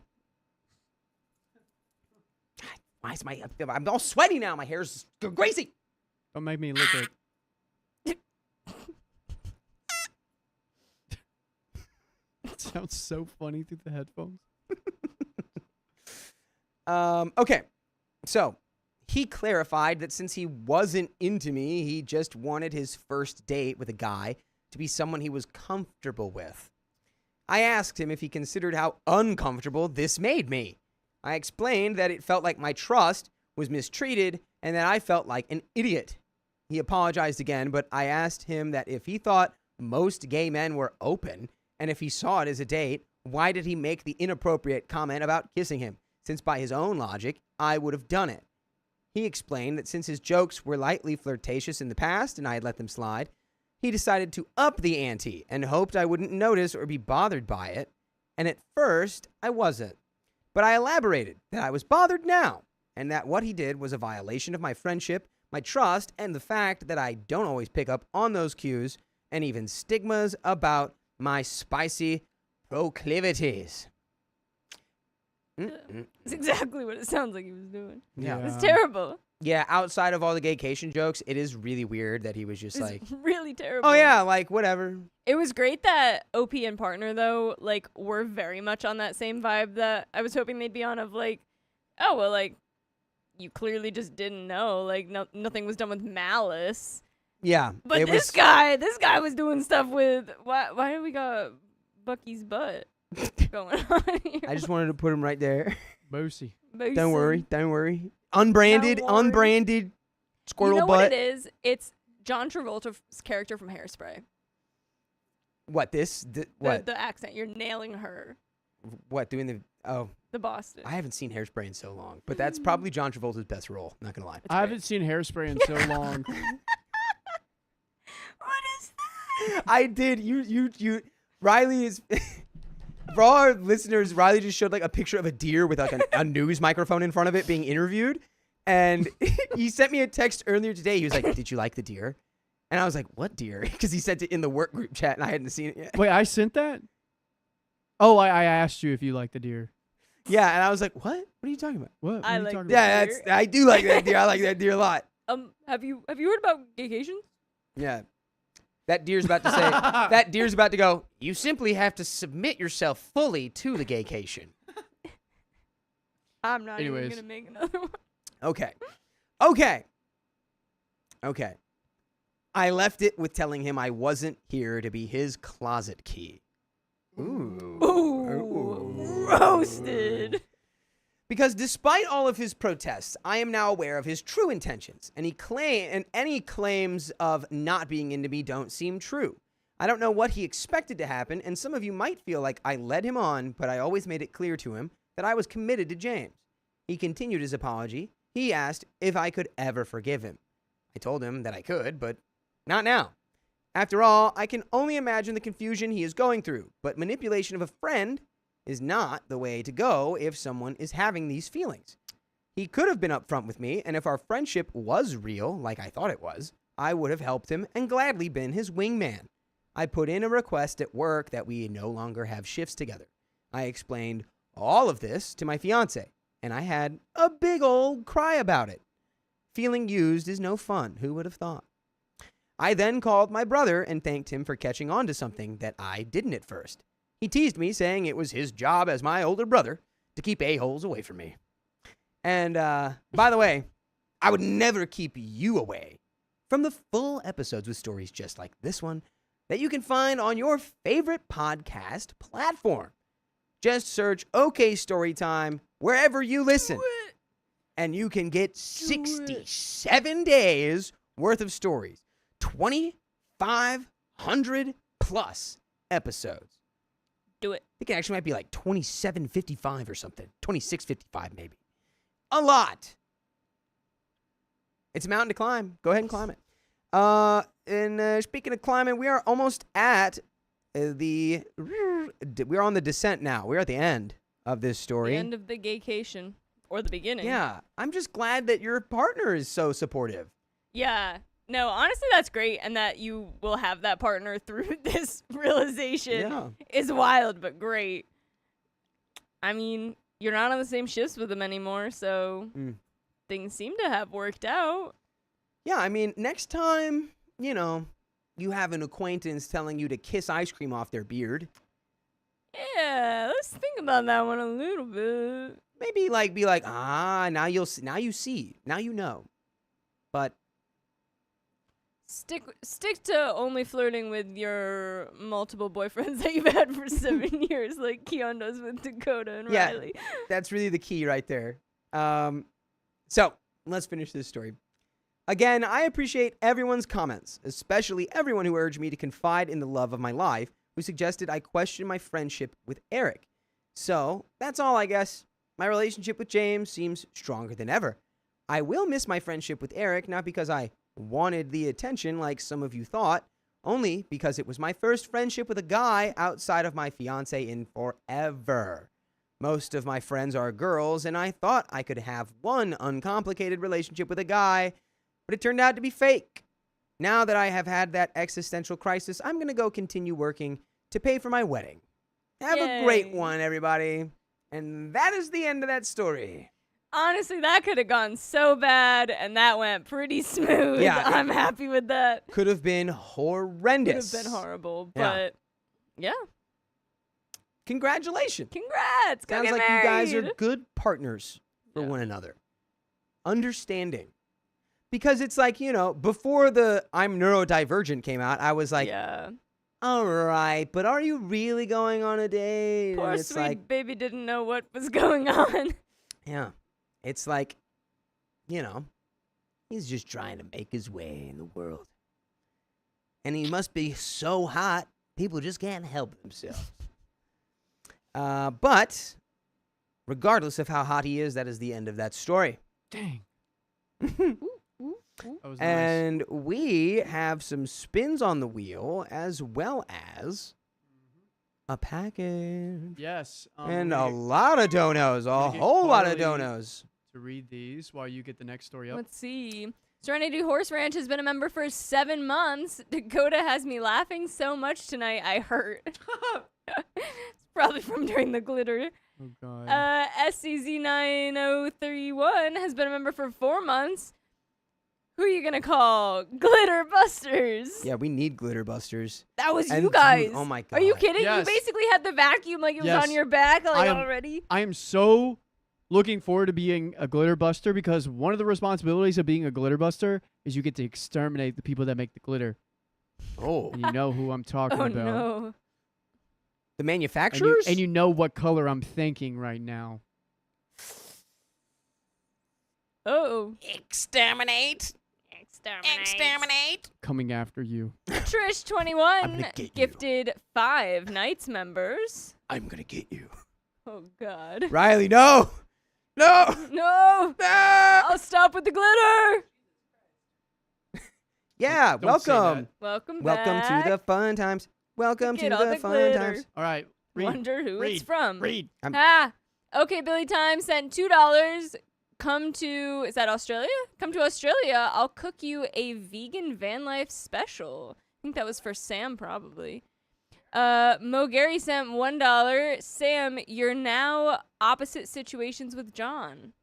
Why is I'm all sweaty now. My hair's crazy. Don't make me lick it. That sounds so funny through the headphones. Okay, so he clarified that since he wasn't into me, he just wanted his first date with a guy to be someone he was comfortable with. I asked him if he considered how uncomfortable this made me. I explained that it felt like my trust was mistreated and that I felt like an idiot. He apologized again, but I asked him that if he thought most gay men were open and if he saw it as a date, why did he make the inappropriate comment about kissing him, since by his own logic, I would have done it. He explained that since his jokes were lightly flirtatious in the past and I had let them slide, he decided to up the ante and hoped I wouldn't notice or be bothered by it. And at first, I wasn't. But I elaborated that I was bothered now and that what he did was a violation of my friendship, my trust, and the fact that I don't always pick up on those cues and even stigmas about my spicy proclivities. It's exactly what it sounds like he was doing. Yeah. It's terrible. Yeah, outside of all the gaycation jokes, it is really weird that he was just It's like, really terrible. oh yeah, like whatever. It was great that OP and partner though, like, were very much on that same vibe that I was hoping they'd be on of like, oh well, like, you clearly just didn't know, like, nothing was done with malice. Yeah, But it this guy was doing stuff with why do we got Bucky's butt going on here? I just wanted to put him right there. Boosy. Don't worry. Unbranded Don't worry. unbranded squirrel You know butt. what it is? It's John Travolta's character from Hairspray. What what? The accent. You're nailing her. What doing the The Boston. I haven't seen Hairspray in so long, but that's probably John Travolta's best role. Not gonna lie. I haven't seen Hairspray in so long. What is that? I did. You. Riley is. For all our listeners, Riley just showed like a picture of a deer with like a news microphone in front of it being interviewed, and he sent me a text earlier today. He was like, "Did you like the deer?" And I was like, "What deer?" Because he sent it in the work group chat, and I hadn't seen it yet. Wait, I sent that? Oh, I asked you if you like the deer. Yeah, and I was like, "What? What are you talking about?" What? What I are you like talking the about? Yeah, I do like that deer. I like that deer a lot. Have you heard about gaycation? Yeah. That deer's about to say, that deer's about to go, you simply have to submit yourself fully to the gaycation. I'm not Anyways. even gonna make another one. Okay. I left it with telling him I wasn't here to be his closet key. Ooh. Roasted. Because despite all of his protests, I am now aware of his true intentions, and any claims of not being into me don't seem true. I don't know what he expected to happen, and some of you might feel like I led him on, but I always made it clear to him that I was committed to James. He continued his apology. He asked if I could ever forgive him. I told him that I could, but not now. After all, I can only imagine the confusion he is going through, but manipulation of a friend is not the way to go if someone is having these feelings. He could have been upfront with me, and if our friendship was real, like I thought it was, I would have helped him and gladly been his wingman. I put in a request at work that we no longer have shifts together. I explained all of this to my fiance, and I had a big old cry about it. Feeling used is no fun, who would have thought? I then called my brother and thanked him for catching on to something that I didn't at first. He teased me, saying it was his job as my older brother to keep a-holes away from me. And, by the way, I would never keep you away from the full episodes with stories just like this one that you can find on your favorite podcast platform. Just search OK Storytime wherever you listen. And you can get 67 days worth of stories. 2,500 plus episodes. Do it. I think it actually might be like 2755 or something. 2655 maybe. A lot. It's a mountain to climb. Go ahead and climb it. And speaking of climbing, we are almost at we're on the descent now. We're at the end of this story. The end of the gaycation. Or the beginning. Yeah. I'm just glad that your partner is so supportive. Yeah. No, honestly, that's great. And that you will have that partner through this realization is wild, but great. I mean, you're not on the same shifts with them anymore, so things seem to have worked out. Yeah, I mean, next time, you have an acquaintance telling you to kiss ice cream off their beard. Yeah, let's think about that one a little bit. Maybe like be like, now you see, now you know. But Stick to only flirting with your multiple boyfriends that you've had for 7 years, like Keon does with Dakota and Yeah. Riley. that's really the key right there. So let's finish this story. Again, I appreciate everyone's comments, especially everyone who urged me to confide in the love of my life, who suggested I question my friendship with Eric. So that's all, I guess. My relationship with James seems stronger than ever. I will miss my friendship with Eric, not because I wanted the attention like some of you thought, only because it was my first friendship with a guy outside of my fiance in forever. Most of my friends are girls, and I thought I could have one uncomplicated relationship with a guy, but it turned out to be fake. Now that I have had that existential crisis, I'm going to go continue working to pay for my wedding. Have a great Yay. one, everybody. And that is the end of that story. Honestly, that could have gone so bad, and that went pretty smooth. Yeah. I'm happy with that. Could have been Could horrendous. have been horrible, Yeah. but yeah. Congratulations. Congrats. Go Sounds get like you guys are married. good partners for Yeah. one another. Understanding. Because it's like, before the I'm neurodivergent came out, I was like, yeah. all right, but are you really going on a date? Poor And it's sweet like, baby didn't know what was going on. yeah, it's like, he's just trying to make his way in the world. And he must be so hot, people just can't help themselves. But regardless of how hot he is, that is the end of that story. Dang. That was nice. And we have some spins on the wheel as well as a package. Yes. And we a get lot of donos, a gonna get whole lot of Carly donos. to read these while you get the next story up. Let's see. Serenity Horse Ranch has been a member for 7 months. Dakota has me laughing so much tonight, I hurt. It's probably from during the glitter. Oh God. SCZ9031 has been a member for 4 months. Who are you going to call? Glitter Busters. Yeah, we need glitter busters. That was And you dude, guys. oh my Are you God. kidding? Yes. You basically had the vacuum like it was Yes. on your back like I am- already. I am so looking forward to being a glitter buster because one of the responsibilities of being a glitter buster is you get to exterminate the people that make the glitter. Oh, And you know who I'm talking Oh about. no. the And you, manufacturers? and you know what color I'm thinking right now. Oh. Exterminate. Exterminate. Coming after you. I'm Trish21 gonna get you. gifted 5 Knights members. I'm going to get you. Oh God. Riley, no. No. No. Ah! I'll stop with the glitter. Yeah, Don't say welcome. Welcome Welcome to the fun times. Welcome Get to all the the fun glitter. times. All right. Read. Wonder who read, it's from. Read. Okay, Billy Time sent $2. Come to, is that Australia? Come to Australia. I'll cook you a vegan van life special. I think that was for Sam, probably. Mo Gary sent $1. Sam, you're now opposite situations with John.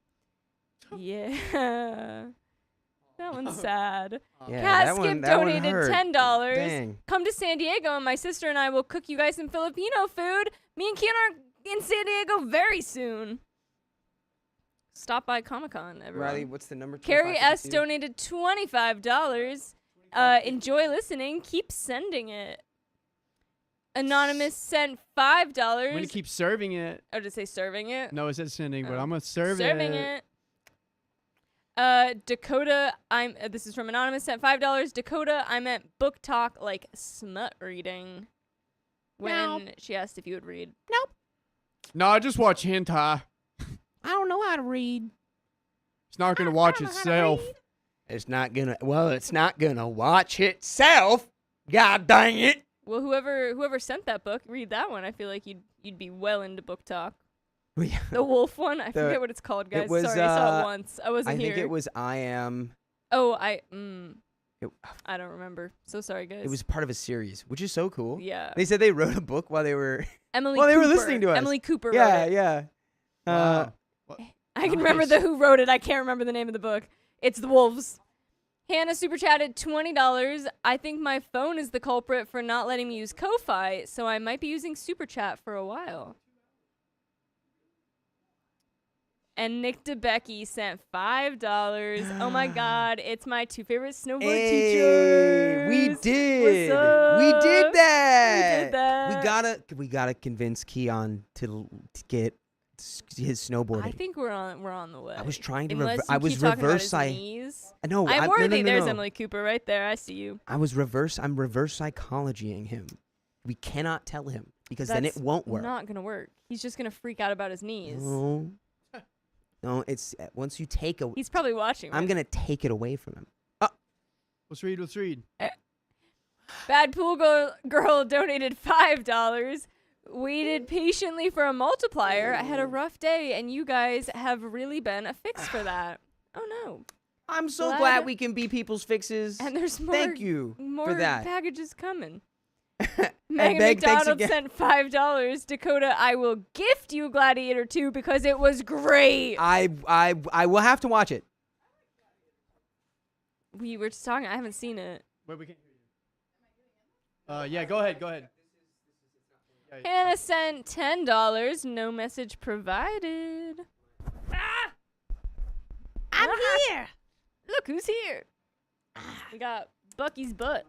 Yeah. That one's sad. Yeah, Cat that Skip one donated hurt. $10. Dang. Come to San Diego, and my sister and I will cook you guys some Filipino food. Me and Kian are in San Diego very soon. Stop by Comic-Con, everyone. Riley, what's the number? Carrie S 2552? donated $25. Enjoy listening. Keep sending it. Anonymous sent $5. I'm going to keep serving it. Oh, did it say serving it? No, it said sending, but Oh. I'm going to serve Serving it. Dakota, this is from Anonymous, sent $5. Dakota, I meant book talk like smut reading. When she asked if you would read. No, I just watch hentai. I don't know how to read. It's not going to watch itself. It's not gonna. Well, it's not gonna watch itself. God dang it! Well, whoever sent that book, read that one. I feel like you'd be well into book talk. The wolf one, I forget what it's called, guys. was, Sorry, I saw it once. I wasn't I here. think it was. I am. Oh, It, I don't remember. So sorry, guys. it was part of a series, which is so cool. Yeah. They said they wrote a book while they were. Emily. Well, they were Cooper. listening to us. Emily Cooper. Yeah, wrote it. yeah. Wow. I can remember Nice. the who wrote it. I can't remember the name of the book. It's The Wolves. Hannah super chatted $20. I think my phone is the culprit for not letting me use Ko-Fi, so I might be using super chat for a while. And Nick DeBecky sent $5. Oh my God, it's my 2 favorite snowboard teachers. We did. What's up? We did that. We did that. We gotta convince Keon to get his snowboarding. I think we're on the way. I was trying to. Unless I you was keep talking about reverse. his knees. No, I'm no, worthy. no, There's no. Emily Cooper right there. I see you. I'm reverse psychologying him. We cannot tell him because then it That's won't work. Not gonna work. He's just gonna freak out about his knees. No, it's once you take a. He's probably watching. I'm Right? gonna take it away from him. Let's read. Bad Pool Girl donated $5. Waited patiently for a multiplier. I had a rough day, and you guys have really been a fix for that. Oh no! I'm so Glad- glad we can be people's fixes. And there's more. Thank you More for that. packages coming. And Megan Meg, thanks McDonald again. sent $5. Dakota, I will gift you Gladiator 2 because it was great. I will have to watch it. We were just talking. I haven't seen it. Wait, we can't hear you. Yeah, go ahead. Hannah sent $10. No message provided. Ah! I'm here. Look who's here. We got Bucky's butt.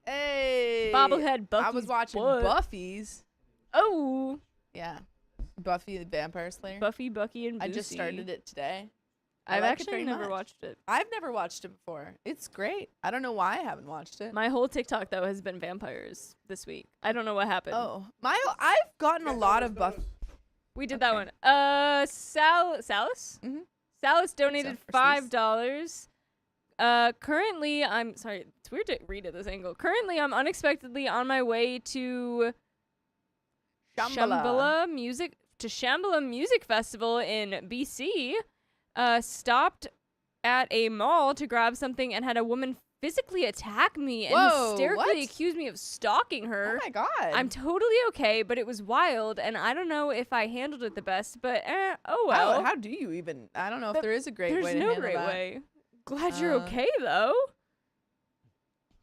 Hey. Bobblehead Bucky's I was watching butt. Buffy's. Oh. Yeah. Buffy the Vampire Slayer. Buffy, Bucky, and Boosie. I just started it today. I've like it actually very never much. watched it. I've never watched it before. It's great. I don't know why I haven't watched it. My whole TikTok, though, has been vampires this week. I don't know what happened. Oh, I've gotten a lot of Buffy. We did that Okay. one. Salis? Mhm. Salis donated So, first $5. Currently, I'm sorry. It's weird to read at this angle. Currently, I'm unexpectedly on my way to Shambhala Music Festival in BC. Stopped at a mall to grab something and had a woman physically attack me and Whoa, hysterically what? accuse me of stalking her. Oh my god. I'm totally okay, but it was wild, and I don't know if I handled it the best, but oh well. How do you even? I don't know if But there is a great There's way to no handle great that. way. Glad you're Uh, okay, though.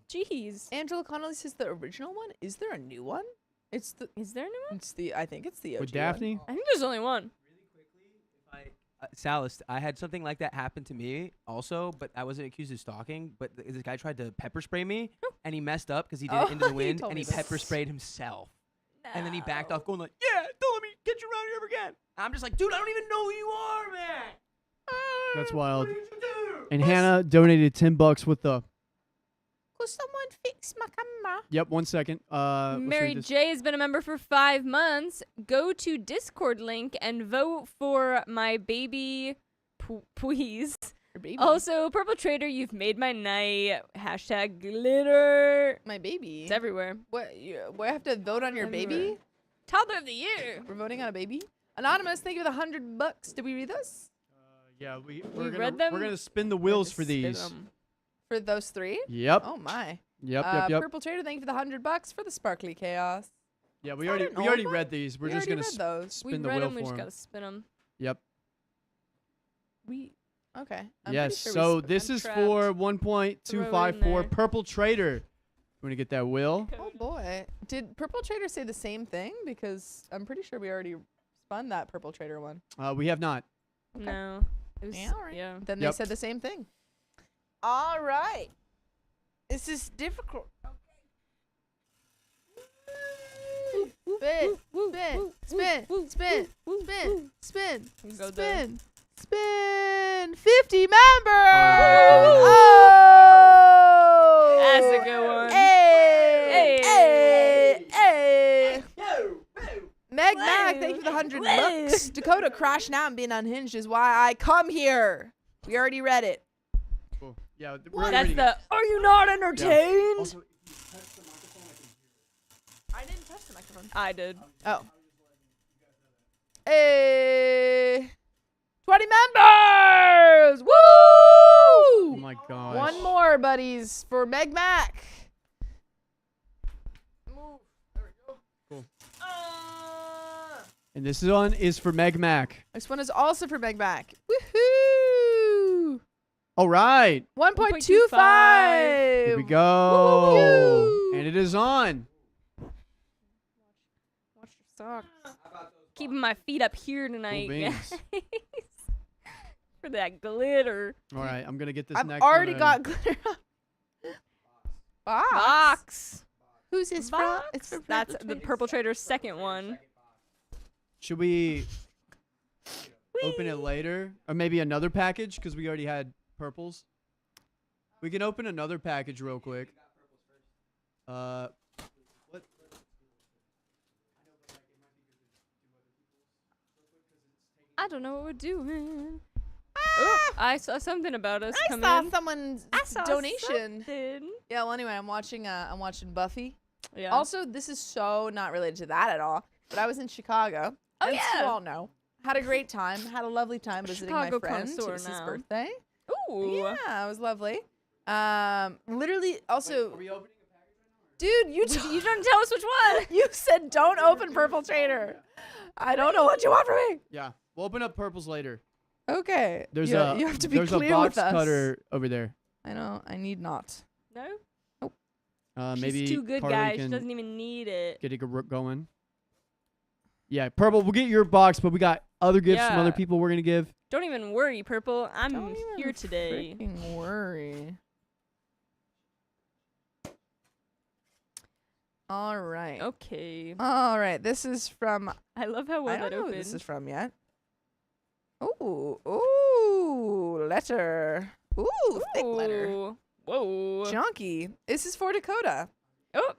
Jeez. Angela Connolly says the original one. Is there a new one? Is there a new one? I think it's the OG With one. Daphne? I think there's only one. Salis, I had something like that happen to me also, but I wasn't accused of stalking. But this guy tried to pepper spray me, and he messed up because he did it into the you wind, told and me he this. pepper sprayed himself. And then he backed No. off, going like, "Yeah, don't let me get you around here ever again." And I'm just like, "Dude, I don't even know who you are, man." That's wild. What did you do? And Hannah donated $10 with the. Could someone fix my camera? Yep, 1 second. Let's Mary read this. J has been a member for 5 months. Go to Discord link and vote for my baby, please. Your baby. Also, Purple Trader, you've made my night. Hashtag glitter. My baby. It's everywhere. What? We have to vote on your baby? Everywhere. Toddler of the year. We're voting on a baby. Anonymous, thank you for the $100. Did we read those Yeah, We we're gonna, read them? We're gonna spin the wheels for Spin these. 'em. for those 3? Yep. Oh my. Yep. Purple Trader, thank you for the $100 for the sparkly chaos. Yeah, Is we that already an we old already one? read these. We're We just already gonna read those. We spin the read wheel them. We for just them. gotta spin them. Yep. Okay. I'm Yes. pretty sure So we sp- this I'm is trapped. for Throw it in 1.254 there. Purple Trader. You want to get that wheel? Oh boy. Did Purple Trader say the same thing? Because I'm pretty sure we already spun that Purple Trader one. We have not. No. It was, Yeah, all right. yeah. Then Yep. they said the same thing. All right. This is difficult. Spin, spin, spin, spin, spin, spin, Go there. spin, spin. 50 members. Oh. That's a good one. Hey, Hey. hey, hey. Meg Mac, thank you for the $100. Dakota crashing out and being unhinged is why I come here. We already read it. Cool. Yeah. That's the. Are you not entertained? I didn't touch the microphone. I did. Oh. Hey. 20 members! Woo! Oh my gosh. One more, buddies, for Meg Mac. And this one is for Meg Mac. This one is also for Meg Mac. Woohoo! All right. 1.25. Here we go. Woo. And it is on. Watch your socks. Keeping my feet up here tonight, beans. guys. For that glitter. All right. I'm going to get this I've next already one. got glitter on. Box. Who's his from? Box. It's for That's the Purple Trader's second one. Should we open it later? Or maybe another package? Because we already had purples. We can open another package real quick. I don't know what we're doing. Oh, I saw something about us I come saw in. someone's I saw donation. something. Yeah, well, anyway, I'm watching Buffy. Yeah. Also, this is so not related to that at all, but I was in Chicago. Oh, as yeah. you all know. Had a great time. Had a lovely time visiting Chicago my friend. It connoisseur was his now. birthday. Ooh. Yeah, it was lovely. Literally, also, Are we opening a package dude, You don't tell us which one. you said don't open Purple Trader. I don't know what you want from me. Yeah. We'll open up purples later. Okay. There's you, a you have to be there's clear a box with us. cutter over there. I know. I need not. No. Maybe She's too good, Carly guys. She can doesn't even need it. get it going. Yeah, purple. We'll get your box, but we got other gifts from other Yeah. people we're gonna give. Don't even worry, Purple. I'm Don't even here today. freaking worry. All right. Okay. All right. This is from. I love how well I don't that know who opened. this is from yet. Ooh, letter. Ooh, thick letter. Ooh. Whoa. Junky. This is for Dakota. Oh.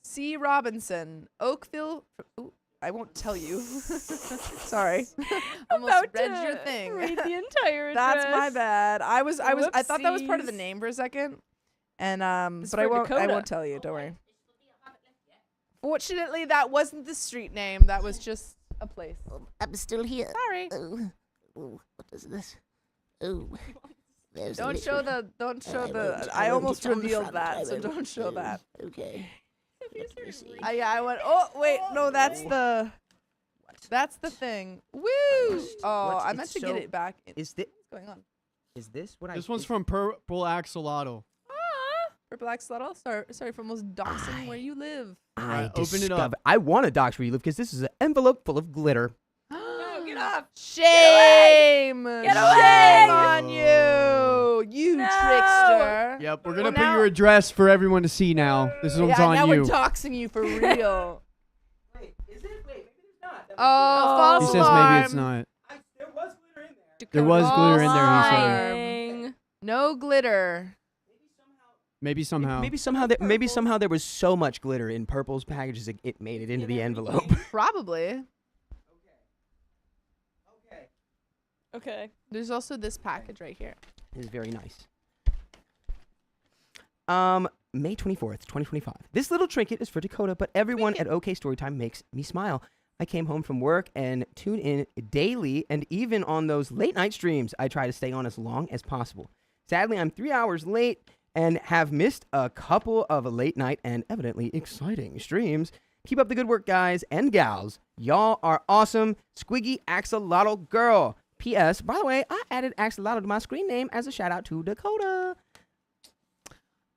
C. Robinson, Oakville. Ooh, I won't tell you. Sorry. Almost About read to your thing. Read the entire That's my address. bad. I thought that was part of the Whoopsies. name for a second. And It's but I for won't Dakota. tell you, don't worry. Fortunately, that wasn't the street name. That was just a place. I'm still here. Sorry. Oh, what is this? Oh, there's a Don't letter. show the I I won't. almost It's on the revealed front. that, I so won't. don't show Oh, that. Okay. Let me see. Yeah, I went, oh, wait, no, that's the thing. Woo! Oh, What's- I meant it's to get so- it back. Is this What's going on? what I? This one's is- from Purple Axolotl. Purple Axolotl? Sorry for almost doxing where you live. I open it up. discovered. I want to dox where you live because this is an envelope full of glitter. No, get off. Shame! Get Shame away! on you! You No! trickster! Yep, we're gonna Well, put now- your address for everyone to see now. This one's Yeah, on now you. we're doxing you for real. Wait, is it? Wait, maybe there's not. Oh, false He says alarm. maybe it's not. There was glitter in there. There was glitter in there, he said. Lying. No glitter. Maybe somehow. Maybe somehow there was so much glitter in Purple's packages it made it into the envelope. Probably. Okay. There's also this package right here. It's very nice. May 24th, 2025. This little trinket is for Dakota, but everyone at OK Storytime makes me smile. I came home from work and tune in daily, and even on those late night streams, I try to stay on as long as possible. Sadly, I'm 3 hours late and have missed a couple of late night and evidently exciting streams. Keep up the good work, guys and gals. Y'all are awesome. Squiggy Axolotl Girl. P.S. By the way, I added Axolotl to my screen name as a shout out to Dakota.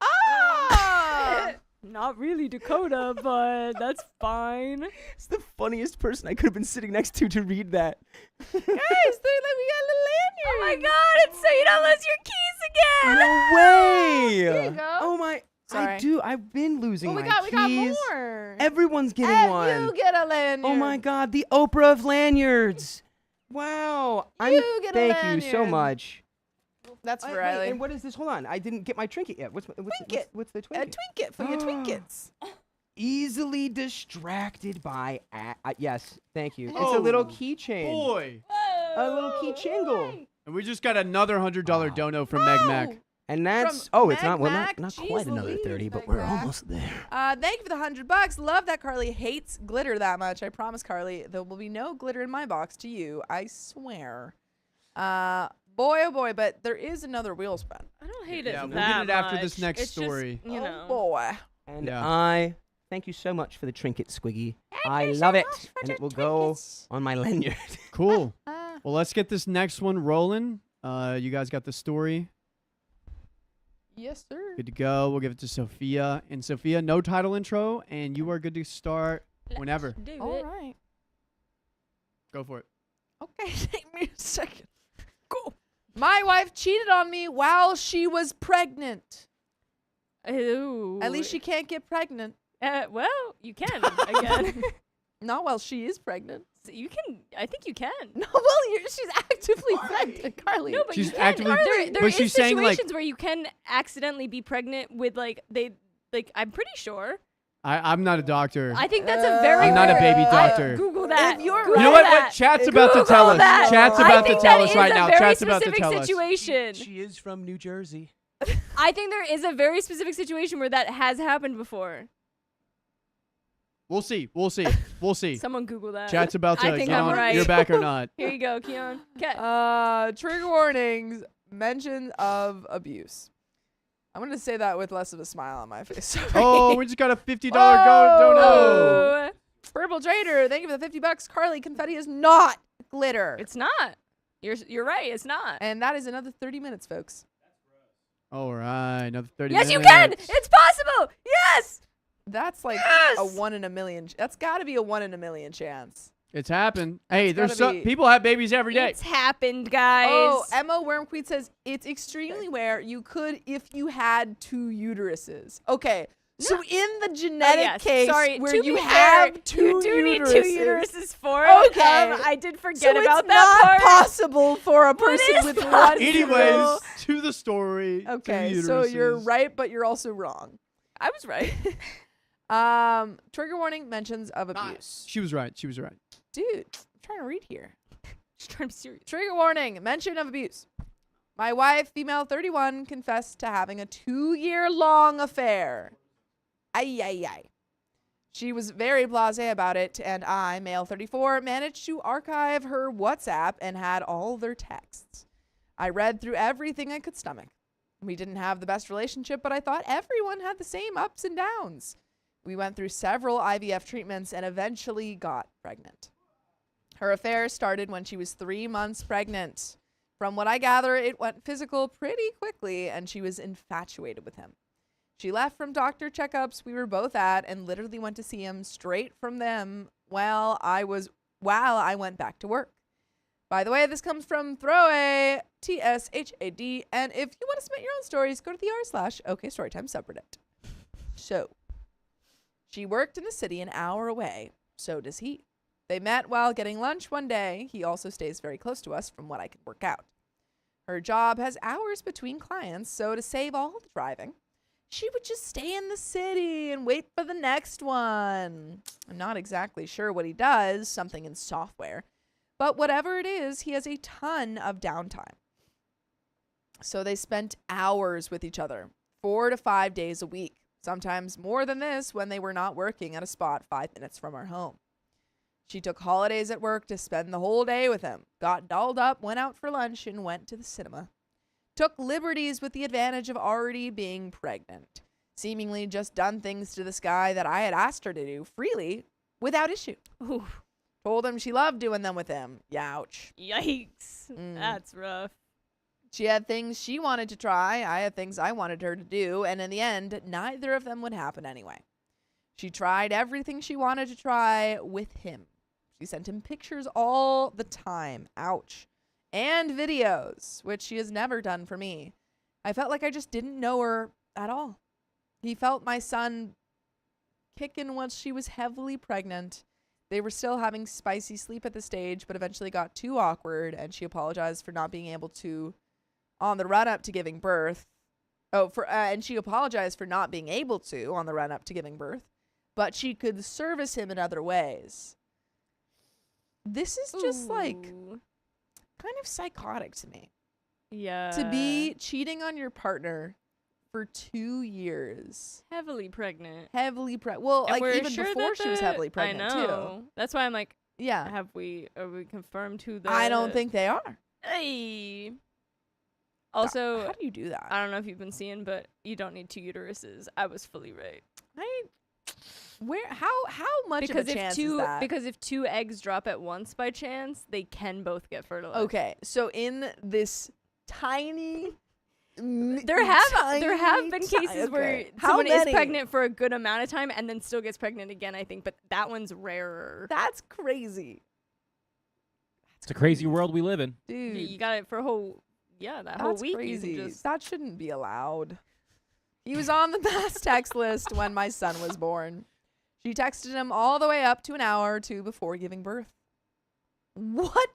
Ah! Not really Dakota, but that's fine. It's the funniest person I could have been sitting next to read that. Guys, they're like, we got a little lanyard. Oh my god, it's so you don't lose your keys again. No way! Here you go. Oh my! Sorry. I do. I've been losing Well, my we got keys. more. Everyone's getting And one. you get a lanyard. Oh my God! The Oprah of lanyards. Wow! You get a Thank you so lanyard. much. That's Wait, for Riley. and what is this? Hold on, I didn't get my trinket yet. What's the Twinket. A trinket? twinket for your twinkets. Easily distracted by. Yes, thank you. It's a Oh, little keychain. Boy. A little key chingle. And we just got another $100 dono from Meg Mac. And that's From it's not Mag not Mac. quite Jeez another Louise, 30, but Mag we're Mac. almost there. Thank you for the $100. Love that Carly hates glitter that much. I promise, Carly, there will be no glitter in my box to you. I swear. Boy, oh boy, but there is another wheel spin. I don't hate it Yeah, we'll that get it after this much. next It's story. Just, you know. Oh boy. And Yeah. I thank you so much for the trinket, Squiggy. I love it, and it will go on my lanyard. Cool. Ah. Well, let's get this next one rolling. You guys got the story. Yes, sir. Good to go. We'll give it to Sophia. And Sophia, no title intro, and you are good to start whenever. Do All it. right. Go for it. Okay, take me a second. Cool. My wife cheated on me while she was pregnant. Ooh. At least she can't get pregnant. Well, you can again. Not while she is pregnant. So you can. I think you can. No, well, she's actively pregnant, Carly. No, but She's you can. actively- There but is she's saying, like- situations where you can accidentally be pregnant with I'm pretty sure. I'm not a doctor. I think that's a very. I'm not a rare- baby doctor. Google that. If you're Google You know what? that. What? Chat's about to Google tell us. that. Chat's I about to think tell that us is right a now. very Chat's about to specific tell us. situation. She is from New Jersey. I think there is a very specific situation where that has happened before. We'll see. We'll see. We'll see. Someone Google that. Chat's about to I think get I'm on right. your back or not. Here you go, Keon. Trigger warnings, mention of abuse. I'm going to say that with less of a smile on my face. Sorry. Oh, we just got a $50 Whoa. dono. Oh, Purple Trader, thank you for the $50. Carly, confetti is not glitter. it's not. You're right. It's not. And that is another 30 minutes, folks. All right, another 30 Yes, minutes. you can. It's possible. Yes. That's like Yes! a 1 in a million. That's got to be a 1 in a million chance. It's happened. Hey, It's there's gotta some be- people have babies every day. It's happened, guys. Oh, Emma Wormqueed says it's extremely rare. You could if you had 2 uteruses. Okay, so in the genetic yes. case Sorry, where to you be have fair, 2 you do uteruses, need 2 uteruses for it. Okay. I did so forget it's about not that part. possible for a person is with possible? 1 Anyways, uterus. to the story. Okay, to so you're uteruses. right, but you're also wrong. I was right. Trigger warning, mentions of abuse. She was right. She was right. Dude, I'm trying to read here. Just trying to be serious. Trigger warning, mention of abuse. My wife, female 31, confessed to having a 2-year-long affair. Ay, ay, ay. She was very blasé about it, and I, male 34, managed to archive her WhatsApp and had all their texts. I read through everything I could stomach. We didn't have the best relationship, but I thought everyone had the same ups and downs. We went through several IVF treatments and eventually got pregnant. Her affair started when she was 3 months pregnant. From what I gather, it went physical pretty quickly, and she was infatuated with him. She left from doctor checkups we were both at and literally went to see him straight from them while I went back to work. By the way, this comes from Throwaway, TSHAD, and if you want to submit your own stories, go to the r/OKStorytime subreddit. So, she worked in the city an hour away. So does he. They met while getting lunch one day. He also stays very close to us from what I can work out. Her job has hours between clients, so to save all the driving, she would just stay in the city and wait for the next one. I'm not exactly sure what he does, something in software. But whatever it is, he has a ton of downtime. So they spent hours with each other, 4 to 5 days a week. Sometimes more than this when they were not working at a spot 5 minutes from our home. She took holidays at work to spend the whole day with him, got dolled up, went out for lunch, and went to the cinema. Took liberties with the advantage of already being pregnant. Seemingly just done things to this guy that I had asked her to do freely without issue. Ooh, Told him she loved doing them with him. Youch. yikes. Mm. That's rough. She had things she wanted to try. I had things I wanted her to do. And in the end, neither of them would happen anyway. She tried everything she wanted to try with him. She sent him pictures all the time. Ouch. And videos, which she has never done for me. I felt like I just didn't know her at all. He felt my son kicking once she was heavily pregnant. They were still having spicy sleep at the stage, but eventually got too awkward, and she apologized for not being able to on the run up to giving birth. And she apologized for not being able to on the run up to giving birth, but she could service him in other ways. This is just like Ooh. kind of psychotic to me. Yeah. To be cheating on your partner for 2 years. heavily pregnant. Well, And like we're even sure before that she was heavily pregnant I know. too. That's why I'm like, Yeah. are we confirmed who the I don't think they are. Hey. Also, How do you do that? I don't know if you've been seeing, but you don't need 2 uteruses. I was fully right. How much Because of a if chance two is that? because if 2 eggs drop at once by chance, they can both get fertilized. Okay, so in this tiny There have been cases where someone is many? pregnant for a good amount of time and then still gets pregnant again, I think, but that one's rarer. That's crazy, It's a crazy world we live in. dude. You got it for a whole that whole That's week. crazy. You can just That shouldn't be allowed. He was on the mass text list when my son was born. She texted him all the way up to an hour or two before giving birth. What?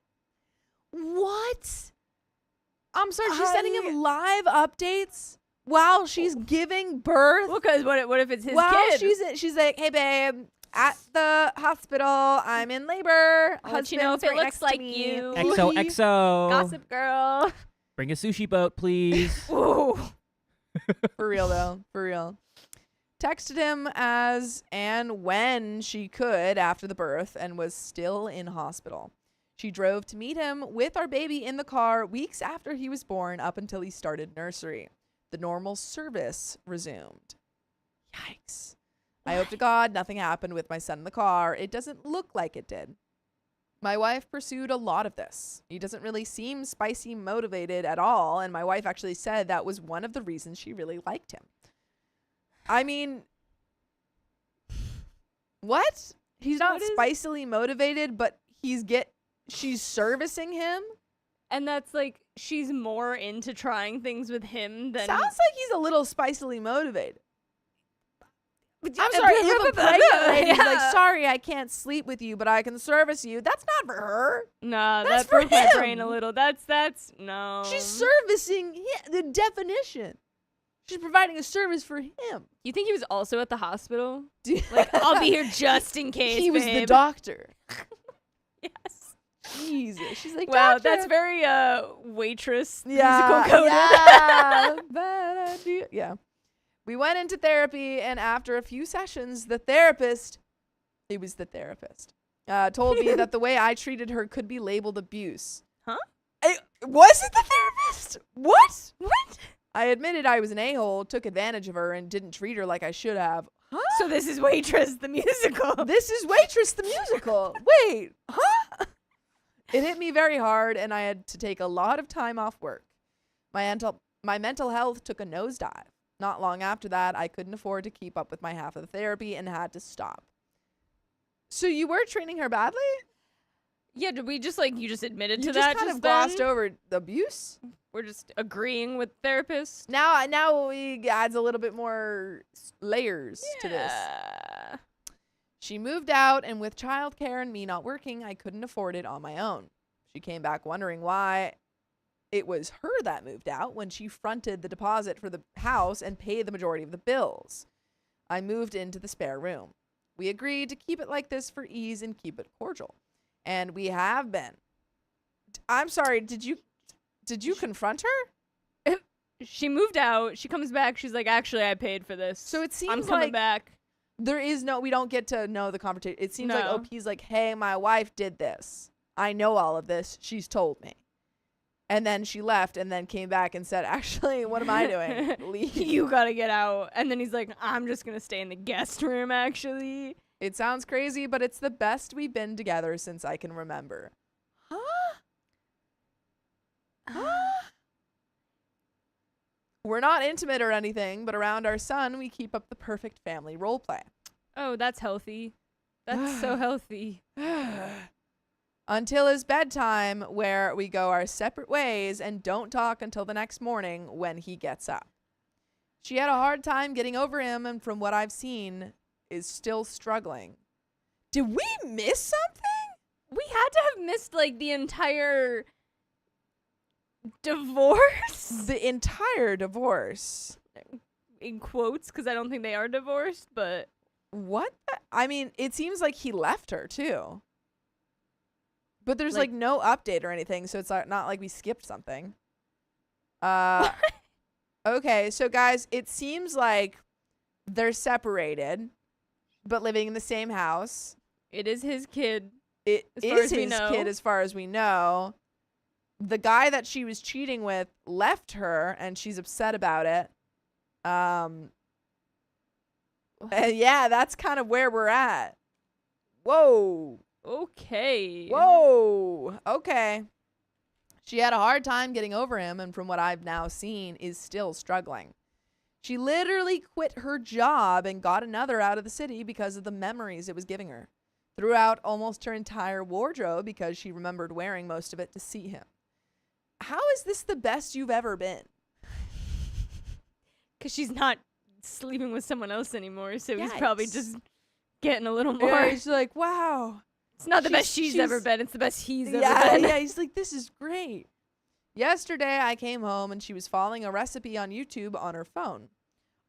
I'm sorry, she's sending him live updates while she's giving birth. well, because what if it's his While kid? she's like, hey babe, at the hospital, I'm in labor. I'll let you know if it Husband's right looks next to like me. you. XOXO. Gossip girl. Bring a sushi boat, please. Ooh. For real though, for real. Texted him as and when she could after the birth and was still in hospital. She drove to meet him with our baby in the car weeks after he was born up until he started nursery. The normal service resumed. Yikes. I hope to God nothing happened with my son in the car. It doesn't look like it did. My wife pursued a lot of this. He doesn't really seem spicy motivated at all, and my wife actually said that was one of the reasons she really liked him. I mean, what? He's not What is- spicily motivated, but she's servicing him? And that's like she's more into trying things with him than Sounds like he's a little spicily motivated. I'm I'm sorry, if a pregnant lady's like, sorry, I can't sleep with you, but I can service you. That's not for her. Nah, That's that for broke my him. brain a little. That's no. She's servicing the definition. She's providing a service for him. You think he was also at the hospital? Dude. Like, I'll be here just in case. He was the babe. doctor. Yes. Jesus. She's like, Wow, doctor. that's very waitress Yeah, musical coded. yeah, bad idea. Yeah. We went into therapy, and after a few sessions, the therapist told me that the way I treated her could be labeled abuse. Huh? Was it the therapist? What? I admitted I was an a-hole, took advantage of her, and didn't treat her like I should have. Huh? So this is Waitress the musical. This is Waitress the musical. Wait, huh? It hit me very hard, and I had to take a lot of time off work. My mental health took a nosedive. Not long after that, I couldn't afford to keep up with my half of the therapy and had to stop. So you were treating her badly? Yeah, did we just you just admitted You to that? just kind of then? glossed over the abuse? We're just agreeing with therapists. Now we adds a little bit more layers to this. Yeah. She moved out, and with childcare and me not working, I couldn't afford it on my own. She came back wondering why it was her that moved out when she fronted the deposit for the house and paid the majority of the bills. I moved into the spare room. We agreed to keep it like this for ease and keep it cordial. And we have been. I'm sorry, did you confront her? She moved out. She comes back. She's like, actually, I paid for this. So it seems I'm coming like back. we don't get to know the conversation. It seems like No. OP's like, hey, my wife did this. I know all of this. She's told me. And then she left and then came back and said, actually, what am I doing? Leave. You gotta get out. And then he's like, I'm just gonna stay in the guest room, actually. It sounds crazy, but it's the best we've been together since I can remember. Huh? We're not intimate or anything, but around our son, we keep up the perfect family role play. Oh, that's healthy. That's so healthy. Until his bedtime, where we go our separate ways and don't talk until the next morning when he gets up. She had a hard time getting over him, and from what I've seen, is still struggling. Did we miss something? We had to have missed the entire divorce. The entire divorce. In quotes, because I don't think they are divorced, but What? I mean, it seems like he left her too. But there's no update or anything, so it's not like we skipped something. Okay, so guys, it seems like they're separated, but living in the same house. it is his kid. It As far is as we his know. kid as far as we know. The guy that she was cheating with left her, and she's upset about it. And yeah, that's kind of where we're at. Whoa. Okay. Whoa. Okay. She had a hard time getting over him, and from what I've now seen, is still struggling. She literally quit her job and got another out of the city because of the memories it was giving her. Threw out almost her entire wardrobe because she remembered wearing most of it to see him. How is this the best you've ever been? Because she's not sleeping with someone else anymore, so he's Yeah, probably it's- just getting a little more. Yeah, he's like, wow. It's not the best she's ever been. It's the best he's ever been. Yeah, he's like, this is great. Yesterday, I came home and she was following a recipe on YouTube on her phone.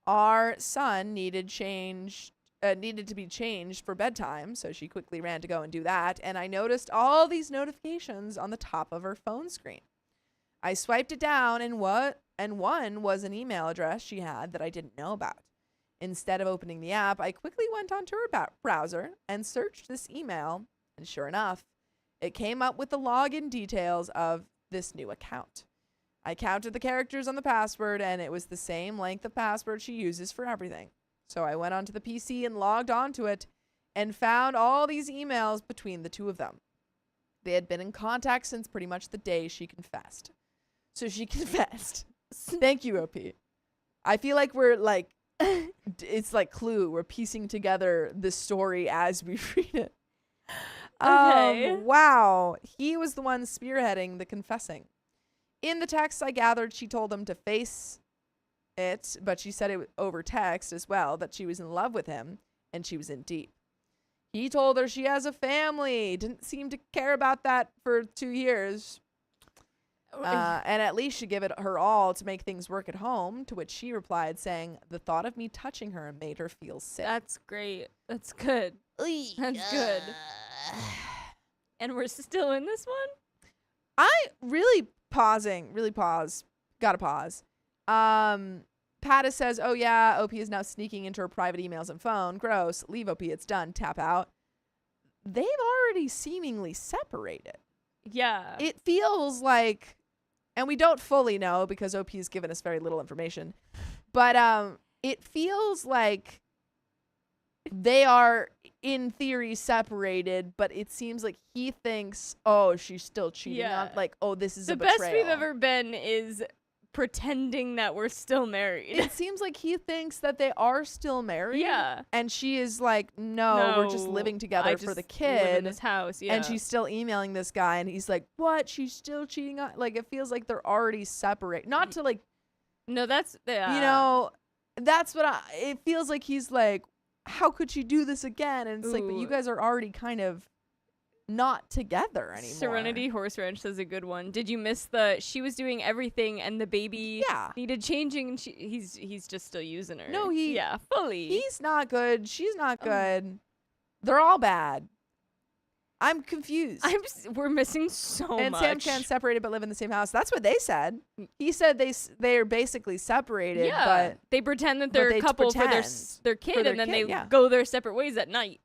Our son needed to be changed for bedtime, so she quickly ran to go and do that, and I noticed all these notifications on the top of her phone screen. I swiped it down, and one was an email address she had that I didn't know about. Instead of opening the app, I quickly went onto her browser and searched this email, and sure enough, it came up with the login details of this new account. I counted the characters on the password, and it was the same length of password she uses for everything. So I went onto the PC and logged onto it and found all these emails between the two of them. They had been in contact since pretty much the day she confessed. So she confessed. Thank you, OP. I feel like we're like, it's like Clue. We're piecing together the story as we read it. Okay. Wow. He was the one spearheading the confessing. In the text, I gathered she told him to face it, but she said it over text as well, that she was in love with him and she was in deep. He told her she has a family, didn't seem to care about that for 2 years, and at least should give it her all to make things work at home, to which she replied saying, the thought of me touching her made her feel sick. That's great. That's good. That's good. And we're still in this one? Gotta pause. Pattis says, oh yeah, OP is now sneaking into her private emails and phone. Gross. Leave OP, it's done. Tap out. They've already seemingly separated. Yeah. It feels like, and we don't fully know because OP has given us very little information, but it feels like they are in theory separated, but it seems like he thinks, oh, she's still cheating on, like, oh, this is the a betrayal. best we've ever been is pretending that we're still married. It seems like he thinks that they are still married. Yeah. And she is like, no, we're just living together for the kid. Live in this house, yeah. And she's still emailing this guy, and he's like, what? She's still cheating on? Like, it feels like they're already separate. Not to, like, no, that's, you know, that's what it feels like he's like, how could she do this again? And it's like, but you guys are already kind of not together anymore. Serenity Horse Ranch says a good one. Did you miss she was doing everything and the baby needed changing, and he's just still using her? No, fully. He's not good. She's not good. They're all bad. I'm confused. We're missing so much. And Sam Chan separated but live in the same house. That's what they said. He said they are basically separated, but they pretend that they're a couple for their kid, and then they go their separate ways at night.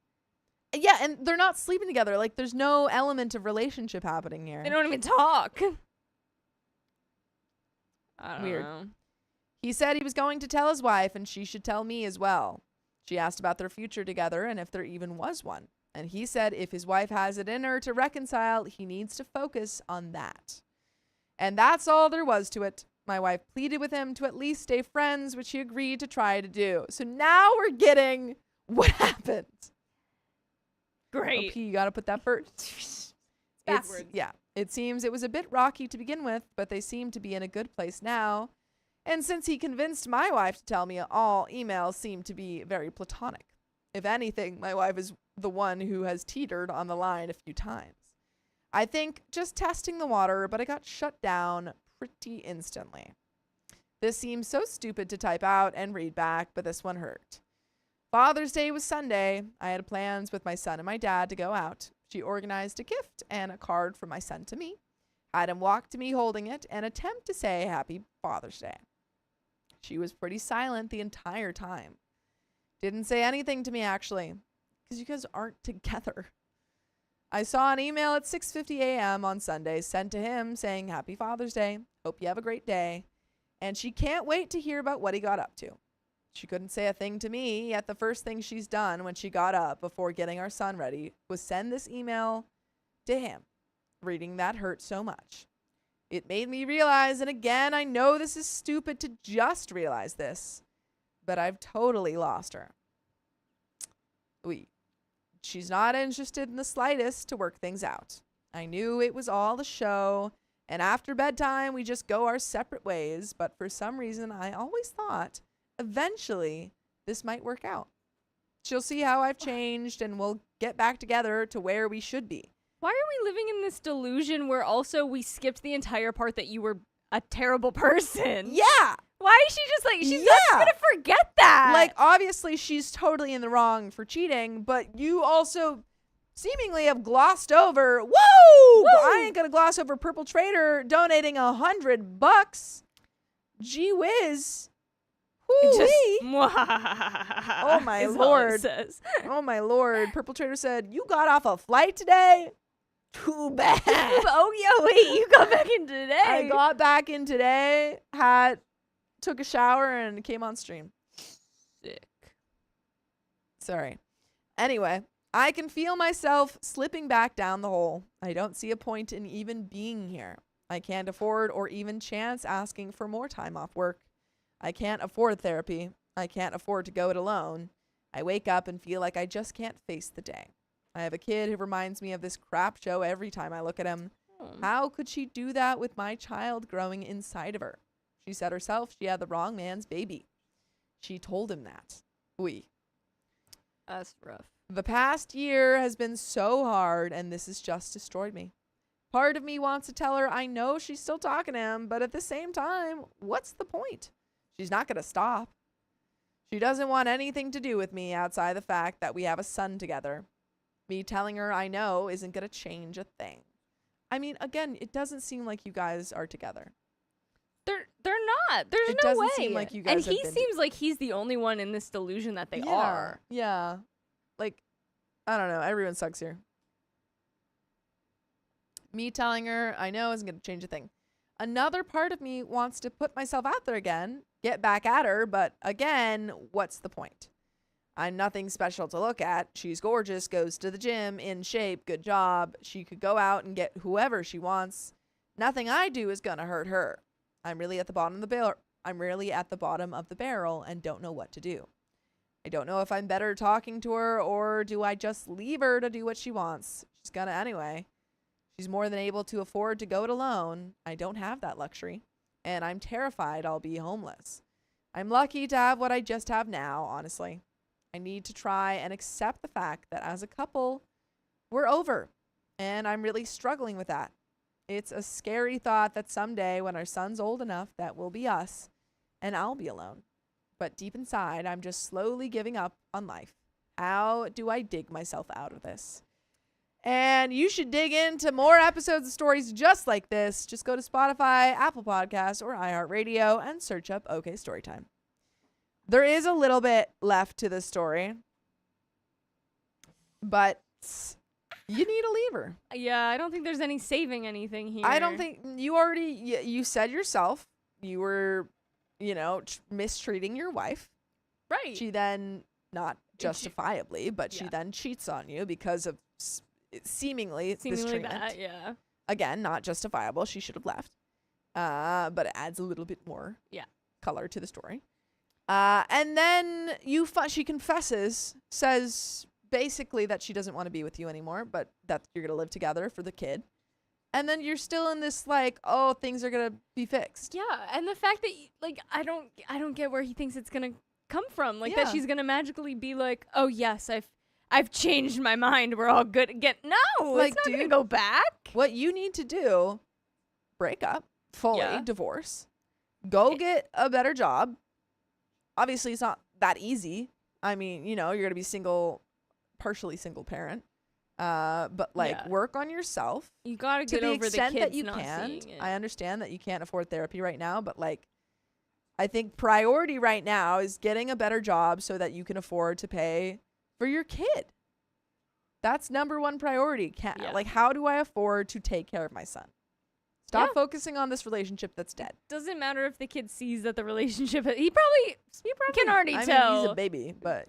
Yeah, and they're not sleeping together. Like, there's no element of relationship happening here. They don't even talk. I don't Weird. know. He said he was going to tell his wife, and she should tell me as well. She asked about their future together and if there even was one. And he said if his wife has it in her to reconcile, he needs to focus on that. And that's all there was to it. My wife pleaded with him to at least stay friends, which he agreed to try to do. So now we're getting what happened. Great. OP, you got to put that first. Backwards. It seems it was a bit rocky to begin with, but they seem to be in a good place now. And since he convinced my wife to tell me, all emails seem to be very platonic. If anything, my wife is the one who has teetered on the line a few times. I think just testing the water, but I got shut down pretty instantly. This seems so stupid to type out and read back, but this one hurt. Father's Day was Sunday. I had plans with my son and my dad to go out. She organized a gift and a card from my son to me. Had him walk to me holding it and attempt to say Happy Father's Day. She was pretty silent the entire time. Didn't say anything to me, actually, because you guys aren't together. I saw an email at 6:50 a.m. on Sunday sent to him saying Happy Father's Day. Hope you have a great day. And she can't wait to hear about what he got up to. She couldn't say a thing to me, yet the first thing she's done when she got up before getting our son ready was send this email to him. Reading that hurt so much. It made me realize, and again, I know this is stupid to just realize this, but I've totally lost her. She's not interested in the slightest to work things out. I knew it was all a show, and after bedtime, we just go our separate ways, but for some reason, I always thought eventually this might work out. She'll see how I've changed, and we'll get back together to where we should be. Why are we living in this delusion where also we skipped the entire part that you were a terrible person? Yeah! Why is she just like, she's not just gonna forget that? Like, obviously, she's totally in the wrong for cheating, but you also seemingly have glossed over, whoa! But I ain't gonna gloss over Purple Trader donating $100. Gee whiz. Whoo-wee. Oh my is all it lord. says. Oh my lord. Purple Trader said, you got off a flight today? Too bad. Oh yeah, wait, you got back in today. I got back in today, took a shower, and came on stream. Sick. Sorry. Anyway, I can feel myself slipping back down the hole. I don't see a point in even being here. I can't afford or even chance asking for more time off work. I can't afford therapy. I can't afford to go it alone. I wake up and feel like I just can't face the day. I have a kid who reminds me of this crap show every time I look at him. How could she do that with my child growing inside of her? She said herself she had the wrong man's baby. She told him that. That's rough. The past year has been so hard, and this has just destroyed me. Part of me wants to tell her I know she's still talking to him, but at the same time, what's the point? She's not going to stop. She doesn't want anything to do with me outside the fact that we have a son together. Me telling her I know isn't going to change a thing. I mean, again, it doesn't seem like you guys are together. They're not. There's It no doesn't way. seem like you and guys have he been seems like he's the only one in this delusion that they are. Yeah. Like, I don't know. Everyone sucks here. Me telling her I know isn't going to change a thing. Another part of me wants to put myself out there again, get back at her, but again, what's the point? I'm nothing special to look at. She's gorgeous, goes to the gym, in shape, good job. She could go out and get whoever she wants. Nothing I do is going to hurt her. I'm really at the bottom of the barrel. I'm really at the bottom of the barrel and don't know what to do. I don't know if I'm better talking to her or do I just leave her to do what she wants. She's gonna anyway. She's more than able to afford to go it alone. I don't have that luxury, and I'm terrified I'll be homeless. I'm lucky to have what I just have now, honestly. I need to try and accept the fact that as a couple, we're over, and I'm really struggling with that. It's a scary thought that someday when our son's old enough, that will be us, and I'll be alone. But deep inside, I'm just slowly giving up on life. How do I dig myself out of this? And you should dig into more episodes of stories just like this. Just go to Spotify, Apple Podcasts, or iHeartRadio and search up OK Storytime. There is a little bit left to the story, but you need a lever. Yeah, I don't think there's any saving anything here. I don't think you said yourself you were, mistreating your wife. Right. She then, not justifiably, but she then cheats on you because of seemingly this treatment. That, yeah. Again, not justifiable. She should have left. But it adds a little bit more color to the story. And then she confesses, says basically that she doesn't want to be with you anymore, but that you're going to live together for the kid. And then you're still in this things are going to be fixed. Yeah, and the fact that I don't get where he thinks it's going to come from. That she's going to magically be like, "Oh yes, I've changed my mind. We're all good again." No, it's not going to go back. What you need to do, break up fully, divorce, go get a better job. Obviously, it's not that easy. I mean, you're going to be partially single parent. But work on yourself. You got to get the over the extent kids that you not can. seeing it. I understand that you can't afford therapy right now, but I think priority right now is getting a better job so that you can afford to pay for your kid. That's number one priority. How do I afford to take care of my son? Stop focusing on this relationship that's dead. Doesn't matter if the kid sees that the relationship. He probably can already tell. Mean, he's a baby, but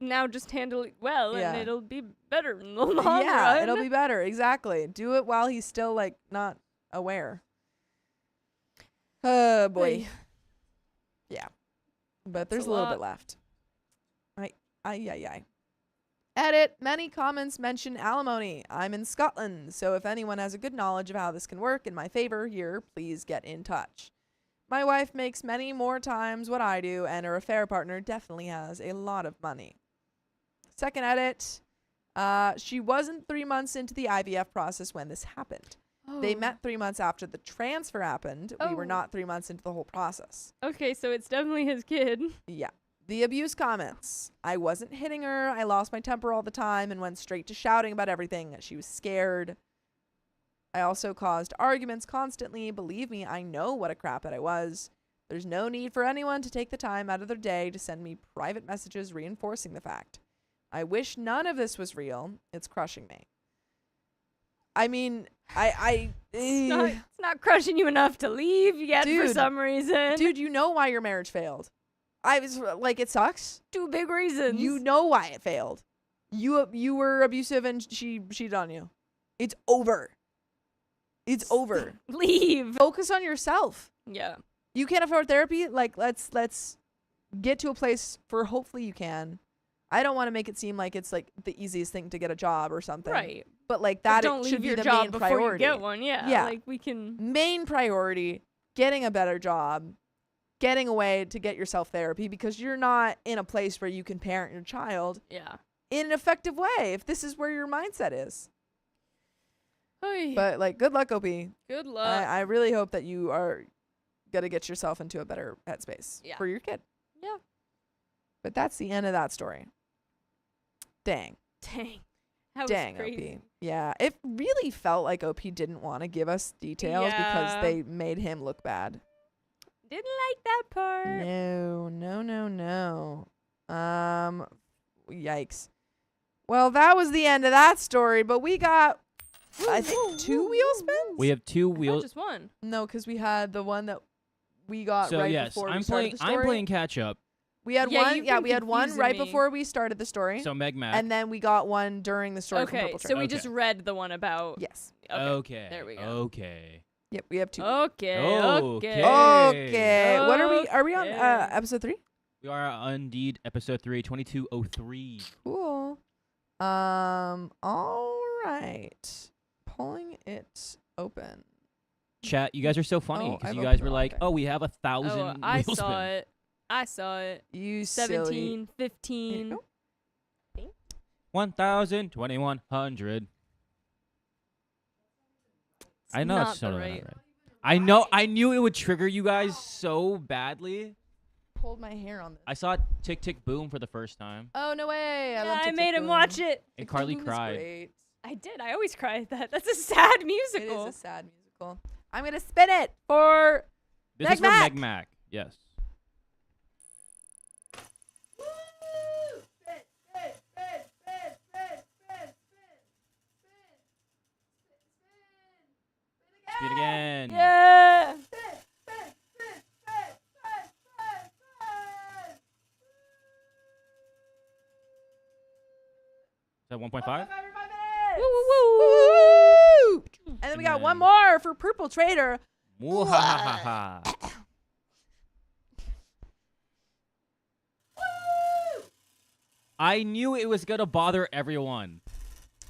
now just handle it well, and it'll be better in the long run. Yeah, it'll be better. Exactly. Do it while he's still not aware. Oh boy. Ay. Yeah. But there's a a little lot. bit left. Ay. Edit. Many comments mention alimony. I'm in Scotland, so if anyone has a good knowledge of how this can work in my favor here, please get in touch. My wife makes many more times what I do, and her affair partner definitely has a lot of money. Second edit. She wasn't 3 months into the IVF process when this happened. They Oh. met 3 months after the transfer happened. We were Oh. not 3 months into the whole process. Okay, so it's definitely his kid. Yeah. The abuse comments. I wasn't hitting her. I lost my temper all the time and went straight to shouting about everything. She was scared. I also caused arguments constantly. Believe me, I know what a craphead I was. There's no need for anyone to take the time out of their day to send me private messages reinforcing the fact. I wish none of this was real. It's crushing me. I mean, It's not crushing you enough to leave yet for Dude. some reason. dude, you know why your marriage failed. I was like, it sucks. 2 big reasons. You know why it failed. You were abusive and she cheated on you. It's over. It's over. leave. Focus on yourself. Yeah. You can't afford therapy? Like let's get to a place for hopefully you can. I don't want to make it seem like it's like the easiest thing to get a job or something. Right. But like But that don't it leave should be your the job main before priority. you get one. Yeah. Yeah. Like we can. Main priority, getting a better job, getting away to get yourself therapy because you're not in a place where you can parent your child Yeah. in an effective way if this is where your mindset is. Oy. But like good luck, OP. Good luck. I really hope that you are gonna get yourself into a better headspace Yeah. for your kid. Yeah. But that's the end of that story. Dang. Dang. That Dang, was crazy. OP. Yeah. It really felt like OP didn't want to give us details because Yeah. they made him look bad. Didn't like that part. No. Yikes. Well, that was the end of that story, but we got, I think, 2 wheel spins? We have 2 I thought wheels. just one. No, because we had the one that we got So right yes, before I'm we started playing. the story. I'm playing catch up. We had Yeah, one. you've Yeah, been we had one confusing right me. before we started the story, So Meg Mac. and then we got one during the story from Okay, Purple so Train. we Okay. just read the one about. Yes. Okay. Okay. There we go. Okay. Yep, we have 2. Okay. Okay. Okay. What are we? Are we on Okay. episode 3? We are on Indeed, episode 3, 2203. Cool. All right. Pulling it open. Chat, you guys are so funny Oh, because I've you guys opened were it. like, Okay. "Oh, we have 1,000." Oh, I wheel saw spins." it. I saw it. You 17, silly. 15. 1,000, 2,100. I know not it's totally the not right. right. I know. I knew it would trigger you guys so badly. Pulled my hair on this. I saw Tick Tick Boom for the first time, Oh no way! Yeah, love I Tick made Tick him Boom. watch it. and Carly Tick Tick Boom is cried. great. I did. I always cry at that. That's a sad It musical. is a sad musical. I'm gonna spin it for. This Meg is for Mac. Meg Mac. Yes. Spin again. Yeah. Is that 1.5? Woo, woo, woo. Woo! And then we got And one then- more for Purple Trader. Mwahahaha. I knew it was gonna bother everyone.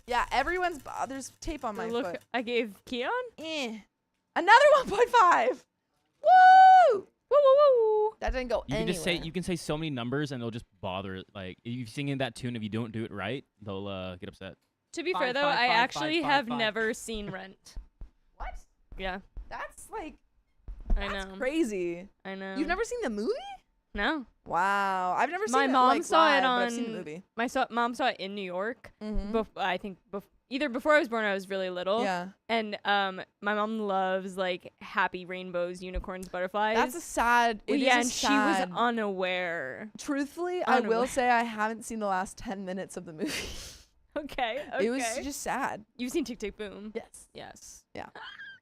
Yeah, everyone's. There's tape on my The look foot. I gave Keon. Another 1.5. Woo! Woo, woo, woo. That didn't go You anywhere. can just say you can say so many numbers and they'll just bother. Like if you sing in that tune, if you don't do it right, they'll get upset. To be Five, fair though, five, I five, actually five, have five. never seen Rent. What? Yeah, That's like. I That's know. crazy. I know. You've never seen the movie? No. Wow, I've never seen My it. mom like, saw live, it but I've seen the on- movie. Mom saw it in New York. Mm-hmm. I think either before I was born or I was really little. Yeah, And my mom loves like happy rainbows, unicorns, butterflies. that's a sad. Well, It yeah, is and a she was sad- unaware. Truthfully, I will unaware. say I haven't seen the last 10 minutes of the movie. Okay. It was just sad. You've seen Tick Tick Boom. Yes. Yes.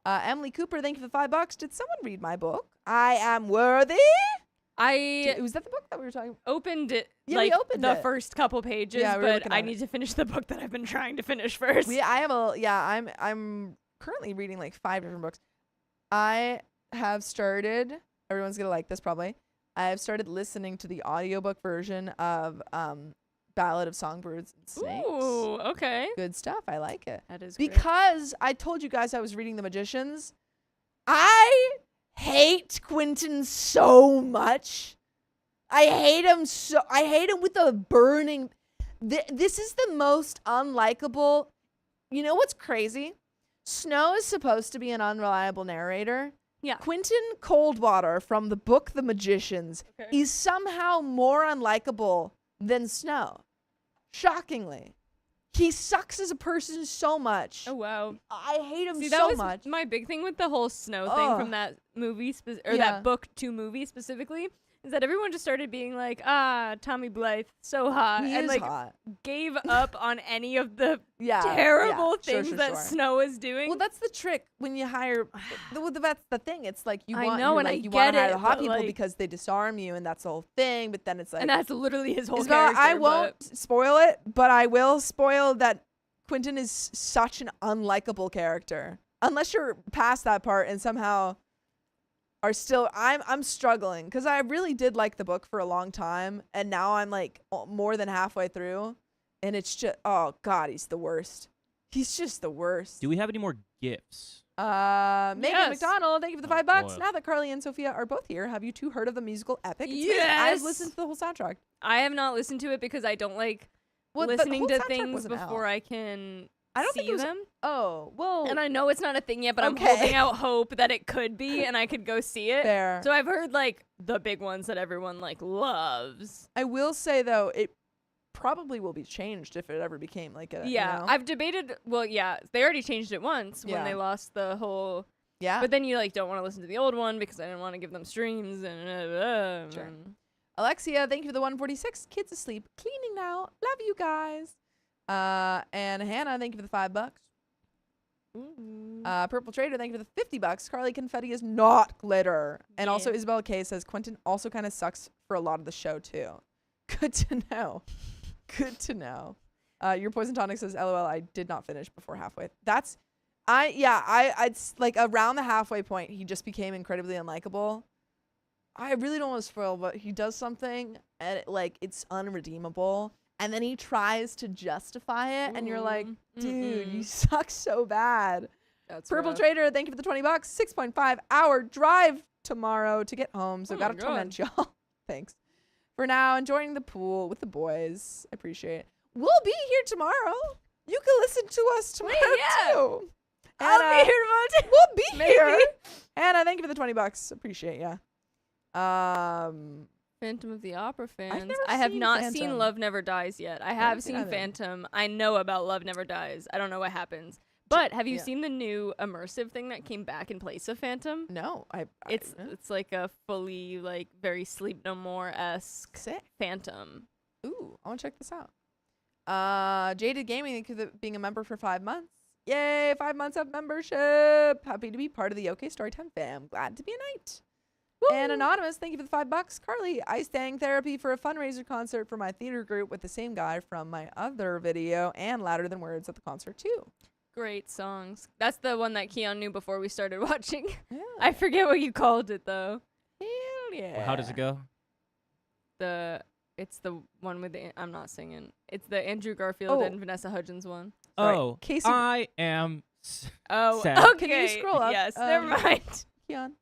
Emily Cooper, thank you for the $5. Did someone read my book? I Am Worthy. I Was that the book that we were talking? opened it Yeah, we like opened the it. first couple pages, Yeah, we were but looking I at need it. to finish the book that I've been trying to finish first. I'm currently reading like 5 different books. I have started, everyone's going to like this probably. I have started listening to the audiobook version of Ballad of Songbirds and Snakes. Ooh, okay. Good stuff. I like it. That is great. Because I told you guys I was reading The Magicians. I hate Quentin so much. I hate him with a burning. This is the most unlikable. You know what's crazy? Snow is supposed to be an unreliable narrator. Yeah. Quentin Coldwater from the book The Magicians Okay. is somehow more unlikable than Snow. Shockingly. He sucks as a person so much. Oh wow. I hate him See, that so was much. my big thing with the whole Snow thing Ugh. from that movie Yeah. that book to movie specifically, is that everyone just started being like, Tommy Blythe, so hot, He and is like hot. gave up on any of the Yeah. terrible yeah. things that Snow is doing. Well, that's the trick when you hire. That's the thing. It's like you I want. know, you're and like, I you want get to hire it, the hot but, people like- because they disarm you, and that's the whole thing. But then it's like, and that's literally his whole Isabella, character. I won't spoil it, but I will spoil that Quentin is such an unlikable character. Unless you're past that part and somehow are still, I'm struggling because I really did like the book for a long time, and now I'm like more than halfway through, and it's just, oh god, he's the worst. He's just the worst. Do we have any more gifts? Megan Yes. McDonald, thank you for the Oh, $5. boy. Now that Carly and Sophia are both here, have you two heard of the musical Epic? It's amazing. Yes. I've listened to the whole soundtrack. I have not listened to it because I don't like Well, the listening whole to soundtrack things wasn't before out. I can I don't see think it was. them. Oh, well. And I know it's not a thing yet, but Okay. I'm holding out hope that it could be, and I could go see it. fair. So I've heard like the big ones that everyone like loves. I will say though, it probably will be changed if it ever became like a. Yeah, You know? I've debated. Well, yeah, they already changed it once when Yeah. they lost the whole. yeah. But then you like don't want to listen to the old one because I didn't want to give them streams and. Sure. Alexia, thank you for the 146. Kids asleep, cleaning now. Love you guys. And Hannah, thank you for the $5. Purple Trader, thank you for the $50. Carly, confetti is not glitter. And also Yeah. Isabel K says Quentin also kind of sucks for a lot of the show too. Good to know. Good to know. Your Poison Tonic says, LOL, I did not finish before halfway. I'd like around the halfway point, he just became incredibly unlikable. I really don't want to spoil, but he does something and it's unredeemable. And then he tries to justify it, and you're like, dude, you suck so bad. That's Purple rough. Trader, thank you for the $20. 6.5 hour drive tomorrow to get home, so Oh gotta my God. torment y'all. Thanks. For now, enjoying the pool with the boys. I appreciate it. We'll be here tomorrow. You can listen to us tomorrow yeah. too. I'll And, be here tomorrow too. We'll be Maybe. here. Anna, thank you for the $20. Appreciate ya. Phantom of the Opera fans. never I have seen not Phantom. seen Love Never Dies yet. I haven't have seen seen either. Phantom. I know about Love Never Dies. I don't know what happens. But have you Yeah. seen the new immersive thing that came back in place of Phantom? No, It's like a fully like very Sleep No More-esque sick. Phantom. Ooh, I want to check this out. Jaded Gaming, thank you for being a member for 5 months. Yay, 5 months of membership. Happy to be part of the OK Storytime fam. Glad to be a knight. And Anonymous, thank you for the $5. Carly, I sang therapy for a fundraiser concert for my theater group with the same guy from my other video and Louder Than Words at the concert too. Great songs. That's the one that Keon knew before we started watching. Yeah. I forget what you called it though. Hell yeah. Well, how does it go? It's the one with the I'm not singing. It's the Andrew Garfield Oh. and Vanessa Hudgens one. Sorry. Oh, Casey- I am. Oh, Sad. okay. Can you scroll up? Yes, never mind. Keon,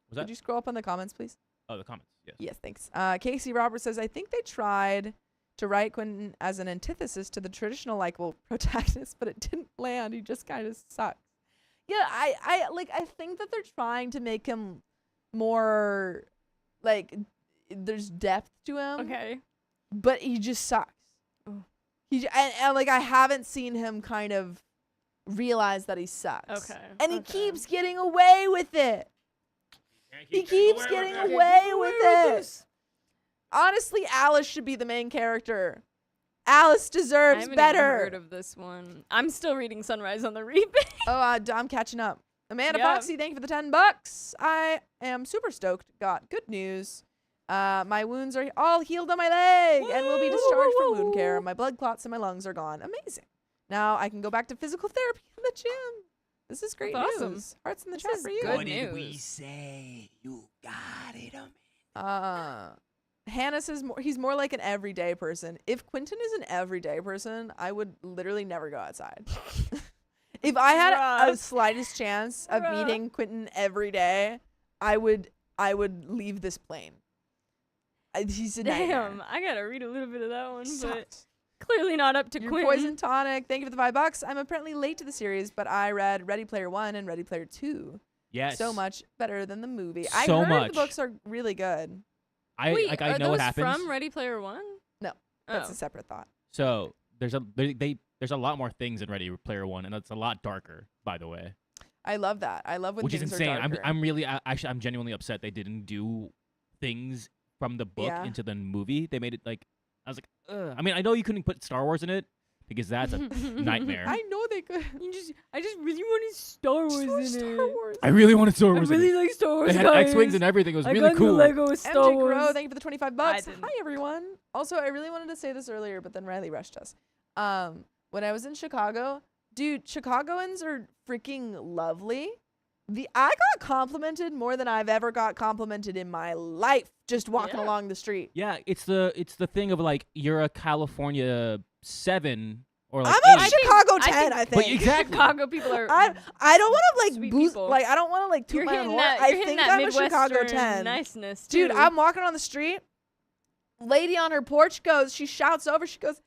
Was that? could you scroll up on the comments, please? Oh, the comments. Yes. Yes, thanks. Casey Roberts says, I think they tried to write Quentin as an antithesis to the traditional likable protagonist, but it didn't land. He just kind of sucks. Yeah, I think that they're trying to make him more like there's depth to him. Okay. But he just sucks. Oh. And like I haven't seen him kind of realize that he sucks. Okay. And he okay. keeps getting away with it. He keeps getting away with it. Honestly, Alice should be the main character. Alice I deserves haven't better. even heard of this one. I'm still reading Sunrise on the Reaping. Oh, I'm catching up. Amanda Yeah. Foxy, thank you for the $10. I am super stoked. Got good news. My wounds are all healed on my leg and will be discharged for wound care. My blood clots in my lungs are gone. Amazing. Now I can go back to physical therapy in the gym. This is great That's news. awesome. Hearts in the This chat is for you. good What did we news. say? You got it. Hannah says he's more like an everyday person. If Quentin is an everyday person, I would literally never go outside. If I had a Rough. slightest chance of Rough. meeting Quentin every day, I would leave this plane. He's a Damn, nightmare. I gotta read a little bit of that one, but Sucks. clearly not up to Your Quentin. Poison Tonic, thank you for the $5. I'm apparently late to the series, but I read Ready Player One and Ready Player Two. Yes. So much better than the movie. I So heard much. the books are really good. I Wait, I are know what those happens. from Ready Player One? No, that's Oh. a separate thought. So there's a lot more things in Ready Player One, and it's a lot darker, by the way, I love that. I love when which is things insane. are darker. I'm really actually I'm genuinely upset they didn't do things from the book Yeah. into the movie. They made it like I was like, ugh. I mean, I know you couldn't put Star Wars in it because that's a nightmare. I know they could. I just really wanted Star Wars in it. I really wanted Star I Wars. in really it. like Star Wars. They had guys. X-wings and everything. It was I really got cool. the Lego Star MJ Wars. Grow, thank you for the $25. didn't. Hi everyone. Also, I really wanted to say this earlier, but then Riley rushed us. When I was in Chicago, dude, Chicagoans are freaking lovely. I got complimented more than I've ever got complimented in my life just walking Yeah. along the street. Yeah, it's the thing of like you're a California 7 or like I'm a 8. Chicago 10, think- I But think. exactly. Chicago people are. I don't want to like Sweet boost, people. like I don't want to like toot You're my own hitting horn. that. I You're hitting think that I'm a Chicago Midwestern 10. niceness, Dude, too. I'm walking on the street. Lady on her porch she shouts over, she goes,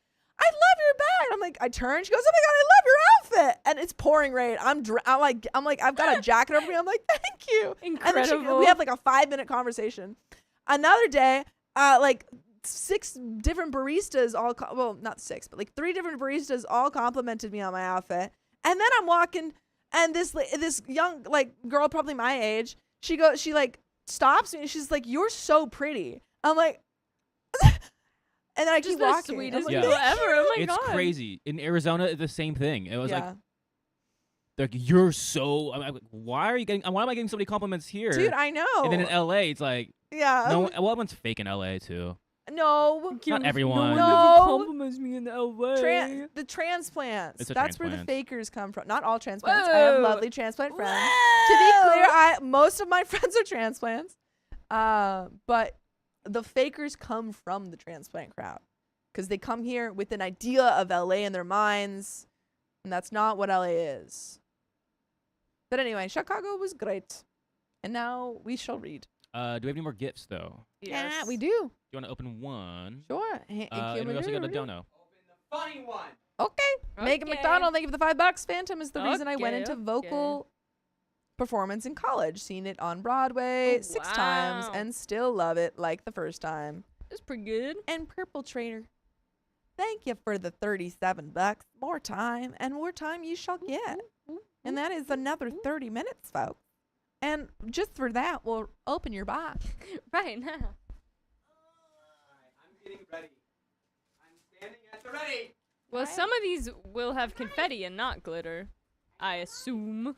I love your bag. I'm like, I turn, she goes, oh my God, I love your outfit. And it's pouring rain. I'm like, I've got a jacket over me. I'm like, thank you. And then Incredible. we have like a 5-minute conversation. Another day, like 6 different baristas well, not 6, but like 3 different baristas all complimented me on my outfit. And then I'm walking, and this young like girl, probably my age, she like stops me and she's like, you're so pretty. I'm like, and then I Just keep the walking. I'm sweetest like, Yeah. people "Thank ever. Oh my It's god. crazy. In Arizona, it's the same thing. It was yeah. like they're like you're so. I'm like, why am I getting so many compliments here? Dude, I know. And then in LA, it's like yeah. no. Well, everyone's fake in LA too. No. Not everyone. No one No. ever compliments me in LA. The transplants. It's a That's where the transplant. fakers come from. Not all transplants. I have Whoa. lovely transplant friends. To be clear, most of my friends are transplants. But the fakers come from the transplant crowd because they come here with an idea of LA in their minds, and that's not what LA is. But anyway, Chicago was great, and now we shall read. Do we have any more gifts though? Yeah, we do. You want to open one? Sure. And we also got a dono. Funny one. Okay. Megan Okay. McDonald, thank you for the $5. Phantom is the reason I went Okay, into okay. vocal performance in college. Seen it on Broadway Oh, 6 times wow. and still love it like the first time. That's pretty good. And Purple Trainer, thank you for the $37. More time and more time you shall get. And that is another 30 minutes, folks. And just for that, we'll open your box. Right now. I'm getting ready. I'm standing at the ready. Well, some of these will have confetti and not glitter, I assume.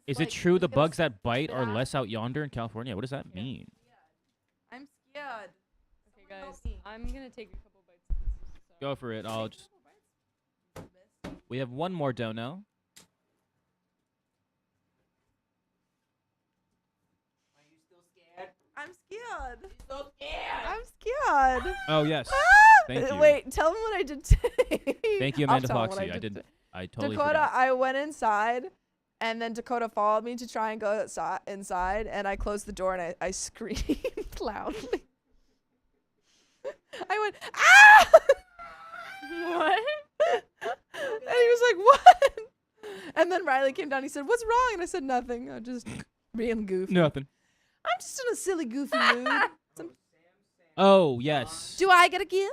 Is it true the bugs that bite are less out yonder in California? What does that mean? I'm scared. Okay, guys, I'm gonna take a couple bites of this. So. Go for it. I'll just. We have one more dono. I'm scared. I'm scared. Oh yes. Ah! Thank you. Wait, tell them what I did today. Thank you, I'll Amanda tell 'em what Foxy. I did. today. I totally Dakota, forgot. I went inside, and then Dakota followed me to try and go inside, and I closed the door and I screamed loudly. I went, ah! What? And he was like, what? And then Riley came down. He said, what's wrong? And I said, nothing. I'm just being goofy. Nothing. I'm just in a silly, goofy mood. Oh yes. Do I get a gift?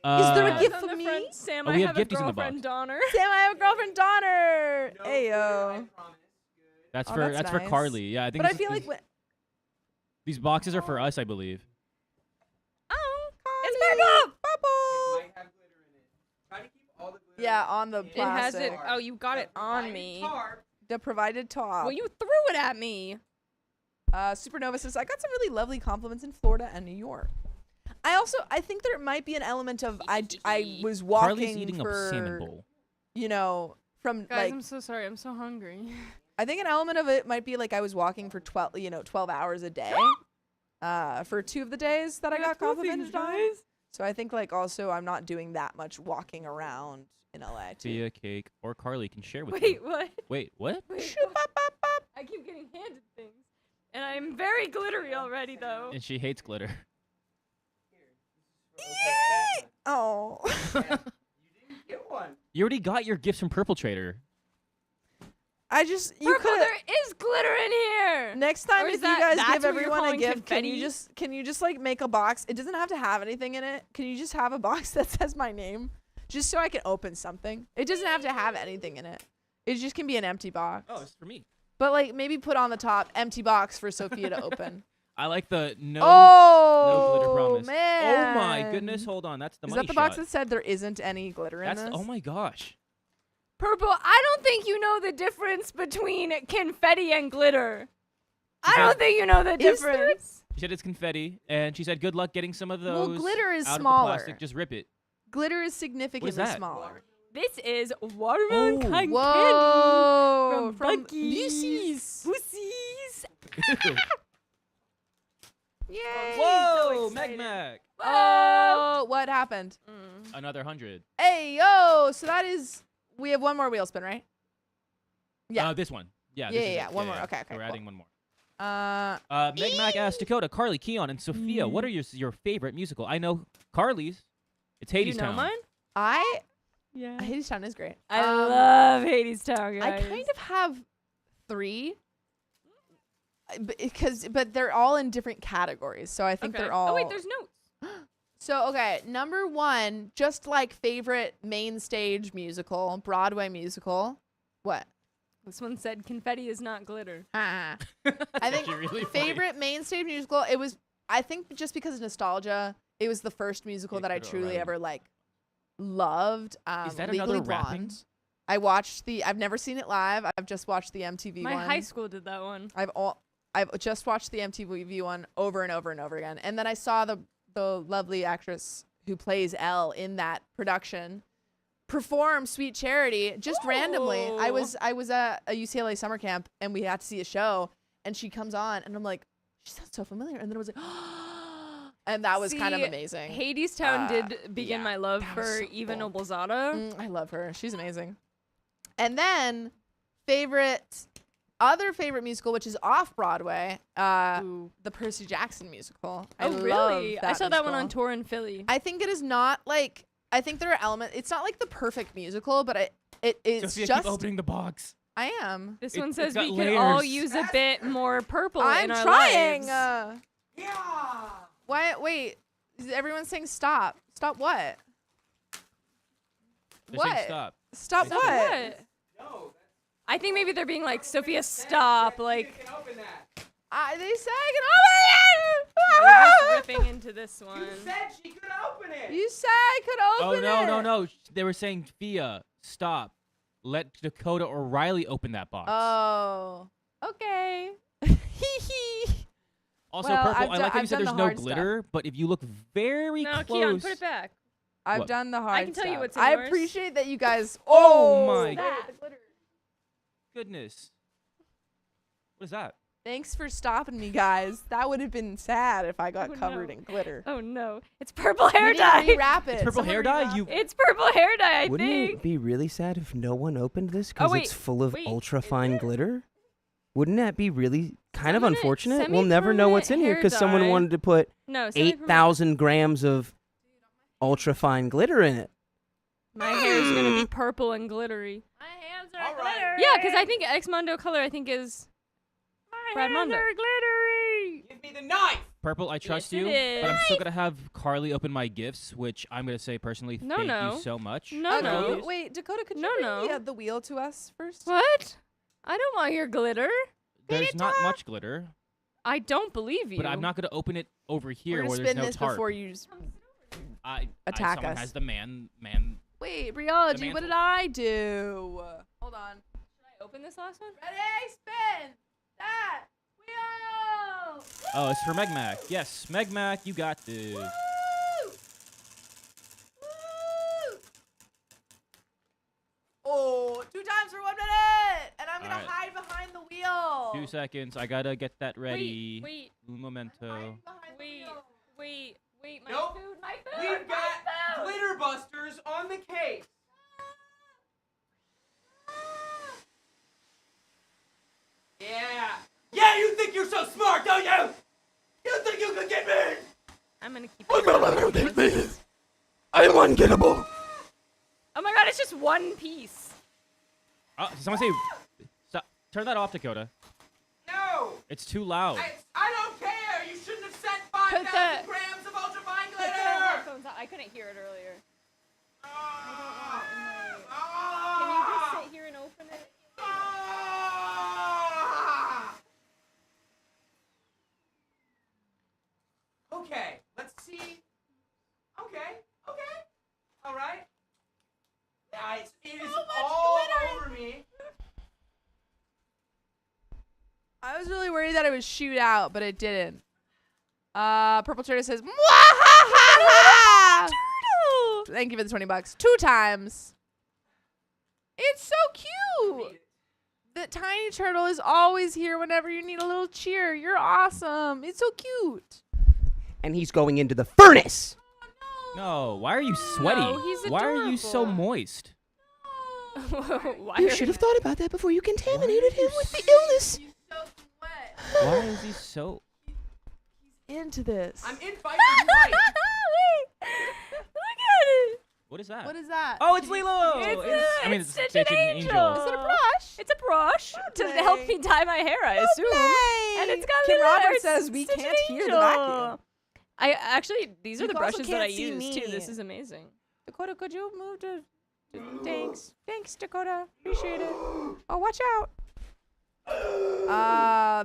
Is there a Guys, gift on for the me? front, Sam, Oh, I we have have a gifties in the box. girlfriend, Donner. Sam, I have a girlfriend, Donner. No Ayo. glitter, I promise. Good. That's Oh, for that's for nice. Carly. Yeah, I think. But I this- feel this- like when, these boxes are for us, I believe. oh, It's Carly, purple! Purple. It might have glitter in it. Try to keep all the glitter. Yeah, on the in It has plastic. it. Oh, you got it The on provided me. tarp. The provided top. Well, you threw it at me. Supernova says, I got some really lovely compliments in Florida and New York. I think there might be an element of I was Carly's walking eating for, a salmon bowl. you know, from Guys, like I'm so sorry. I'm so hungry. I think an element of it might be like I was walking for 12 hours a day. For 2 of the days that I got complimented on. So I think like also I'm not doing that much walking around in LA too. Tia, Cake, or Carly can share with Wait, you. what? Wait, what? Wait, I keep getting handed things. And I'm very glittery already, though. And she hates glitter. Yay! Oh. You already got your gifts from Purple Trader. I just you Purple, could there is glitter in here! next time Or if is you that- guys that's give what you're everyone a calling gift, can confetti? you just like make a box? It doesn't have to have anything in it. Can you just have a box that says my name? Just so I can open something. It doesn't have to have anything in it. It just can be an empty box. Oh, it's for me. But like maybe put on the top empty box for Sophia to open. I like the no glitter promise. Man. Oh my goodness, hold on. That's the Is money that the box shot. that said there isn't any glitter in this? Oh my gosh. Purple, I don't think you know the difference between confetti and glitter. I said- don't think you know the Is there- difference. She said it's confetti, and she said good luck getting some of those. Well, glitter is out smaller. Of the plastic. Just rip it. Glitter is significantly that? smaller. This is watermelon Oh. cotton Whoa! candy from Buc-ee's. Buc-ee's. Yay! Whoa, excited. Meg. Oh, what happened? Another 100. Hey, yo! So that is, we have one more wheel spin, right? Yeah. This one. Yeah. Yeah, this is yeah, it. one more. Okay, okay, We're cool. adding one more. Meg Mac asked Dakota, Carly, Keon, and Sophia, what are your favorite musical? I know Carly's. It's Hades You know Town. mine? Yeah. Hades Town is great. I love Hades Town, I guys. kind of have 3. But they're all in different categories. So I think Okay. they're all. Oh, wait, there's notes. So, okay, number 1, just like favorite main stage musical, Broadway musical. What? This one said confetti is not glitter. I think actually really funny. favorite main stage musical, it was, I think just because of nostalgia, it was the first musical that I Dakota truly O'Reilly. ever like loved. Is that Legally another rapping? Blonde. I watched I've never seen it live. I've just watched the MTV My one. high school did that one. I've just watched the MTV one over and over and over again. And then I saw the lovely actress who plays Elle in that production perform Sweet Charity just randomly. I was at a UCLA summer camp and we had to see a show and she comes on and I'm like, she sounds so familiar. And then I was like, and that was kind of See, amazing. Hades Town did begin yeah, my love that was for so Eva cool. Noblezada. I love her. She's amazing. And then other favorite musical, which is off Broadway, the Percy Jackson musical. I Oh, love really? I saw that one musical. on tour in Philly. I think it is not like, I think there are elements. It's not like the perfect musical, but it's Sophia, just. keep opening the box. I am. This It- one it's says got we could all layers. use a bit more purple I'm in our trying. lives. Why? Wait. Is everyone saying stop? Stop what? They're saying What? stop. Stop They what? said What? I think maybe they're being like, Sophia, stop. Like, They say I we're can just open it. ripping into this one. she could open it. You said I could Oh, open it. no. They were saying, Fia, stop. Let Dakota O'Reilly open that box. Oh. Okay. Also, well, Purple, I've I done- like how you I've said done there's the no hard stuff. glitter, but if you look very No, close. Keon, put it back. I've What? done the hard can tell you stuff. what's in I yours. appreciate that you guys. Oh my that. Goodness. What is that? Thanks for stopping me, guys. That would have been sad if I got Oh, covered no. in glitter. Oh, no. It's purple hair You need to dye. rewrap it. It's purple Someone hair dye? rewrap You- it. It's purple hair dye, I Wouldn't think. it be really sad if no one opened this because wait, it's full of wait, ultra is fine it? glitter? Wouldn't that be really kind of Semi-permanent- unfortunate? We'll never know what's in here semi-permanent because someone hair dye. wanted to put No, semi-permanent. 8,000 grams of ultra fine glitter in it. My hair is going to be purple and glittery. My hands are glittery. Yeah, because I think X Mondo color, I think, is Brad Mondo. glittery. Give me the knife. Purple, I trust Yes, you, it but I'm still is. going to have Carly open my gifts, which I'm going to say personally, No, thank no. you so much. No, Can no. you- wait, Dakota, could you No, bring no. the wheel to us first? What? I don't want your glitter. There's not much glitter, I don't believe you. but I'm not going to open it over here We're where gonna there's spin no this tarp. before you. Attack someone us. has the man. Wait, The Briology, what mantle. did I do? Hold on. Should I open this last one? Ready, spin that wheel. Oh, it's for Megmac. Yes, Megmac, you got this. Woo! Woo! Oh, 2 times 2 seconds. I gotta get that ready. Wait. Un momento. Wait. My Nope. food. My food. We've my got food. glitter busters on the case. Yeah, you think you're so smart, don't you? You think you can get me? I'm gonna keep. I'm ungettable. Oh my god, it's just one piece. Did someone say? Stop. Turn that off, Dakota. No. It's too loud. I don't care. You shouldn't have sent Put 5,000 the- grams of ultravine Put the glitter. headphones on. I couldn't hear it earlier. Can you just sit here and open it? Okay, let's see. Okay. All right. Guys, it is all over me. I was really worried that it would shoot out, but it didn't. Purple Turtle says, "Mwahaha!" Thank you for the $20. 2 times. It's so cute. The tiny turtle is always here whenever you need a little cheer. You're awesome. It's so cute. And he's going into the furnace. No. Why are you sweaty? No, he's Why are you so adorable. moist? Why You are should have thought about that before you contaminated him with the illness. Why is he so? Into this. I'm in fight for your life. Wait. Look at it. What is that? What is that? Oh, it's Lilo. It's Stitch and Angel. Is it a brush? It's a brush to play. help me dye my hair, I assume. play. And it's got Kim little Roberts it's says we Stitch can't and hear the Angel. vacuum. I actually, these are You the also brushes that I can't see use too. me. This is amazing. Dakota, could you move to Thanks, Dakota. Appreciate it. Oh, watch out.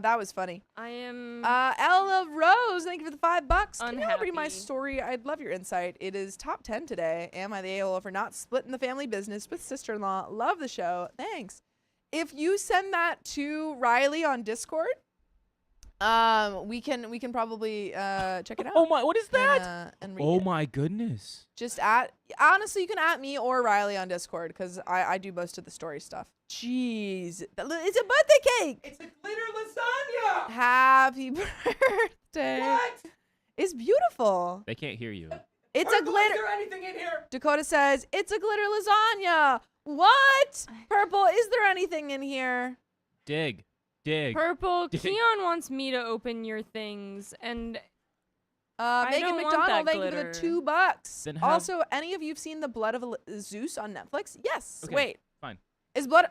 That was funny. I am. Ella Rose, thank you for the $5. Can you read my Unhappy. story? I'd love your insight. It is top 10 today. Am I the a-hole for not splitting the family business with sister-in-law? Love the show. Thanks. If you send that to Riley on Discord, we can probably check it out. Oh my! What is that? And read Oh it. my goodness! Just honestly, you can at me or Riley on Discord because I do most of the story stuff. Jeez, it's a birthday cake. It's a glitter lasagna. Happy birthday. What? It's beautiful. They can't hear you. It's a Purple, glitter. Is there anything in here? Dakota says it's a glitter lasagna. What? Purple, is there anything in here? Dig. Purple, Dig. Keon wants me to open your things, and I Megan don't want McDonald, that thank you for glitter. the $2. Then have- Also, any of you've seen The Blood of Zeus on Netflix? Yes. Okay, Wait. fine. Is Blood?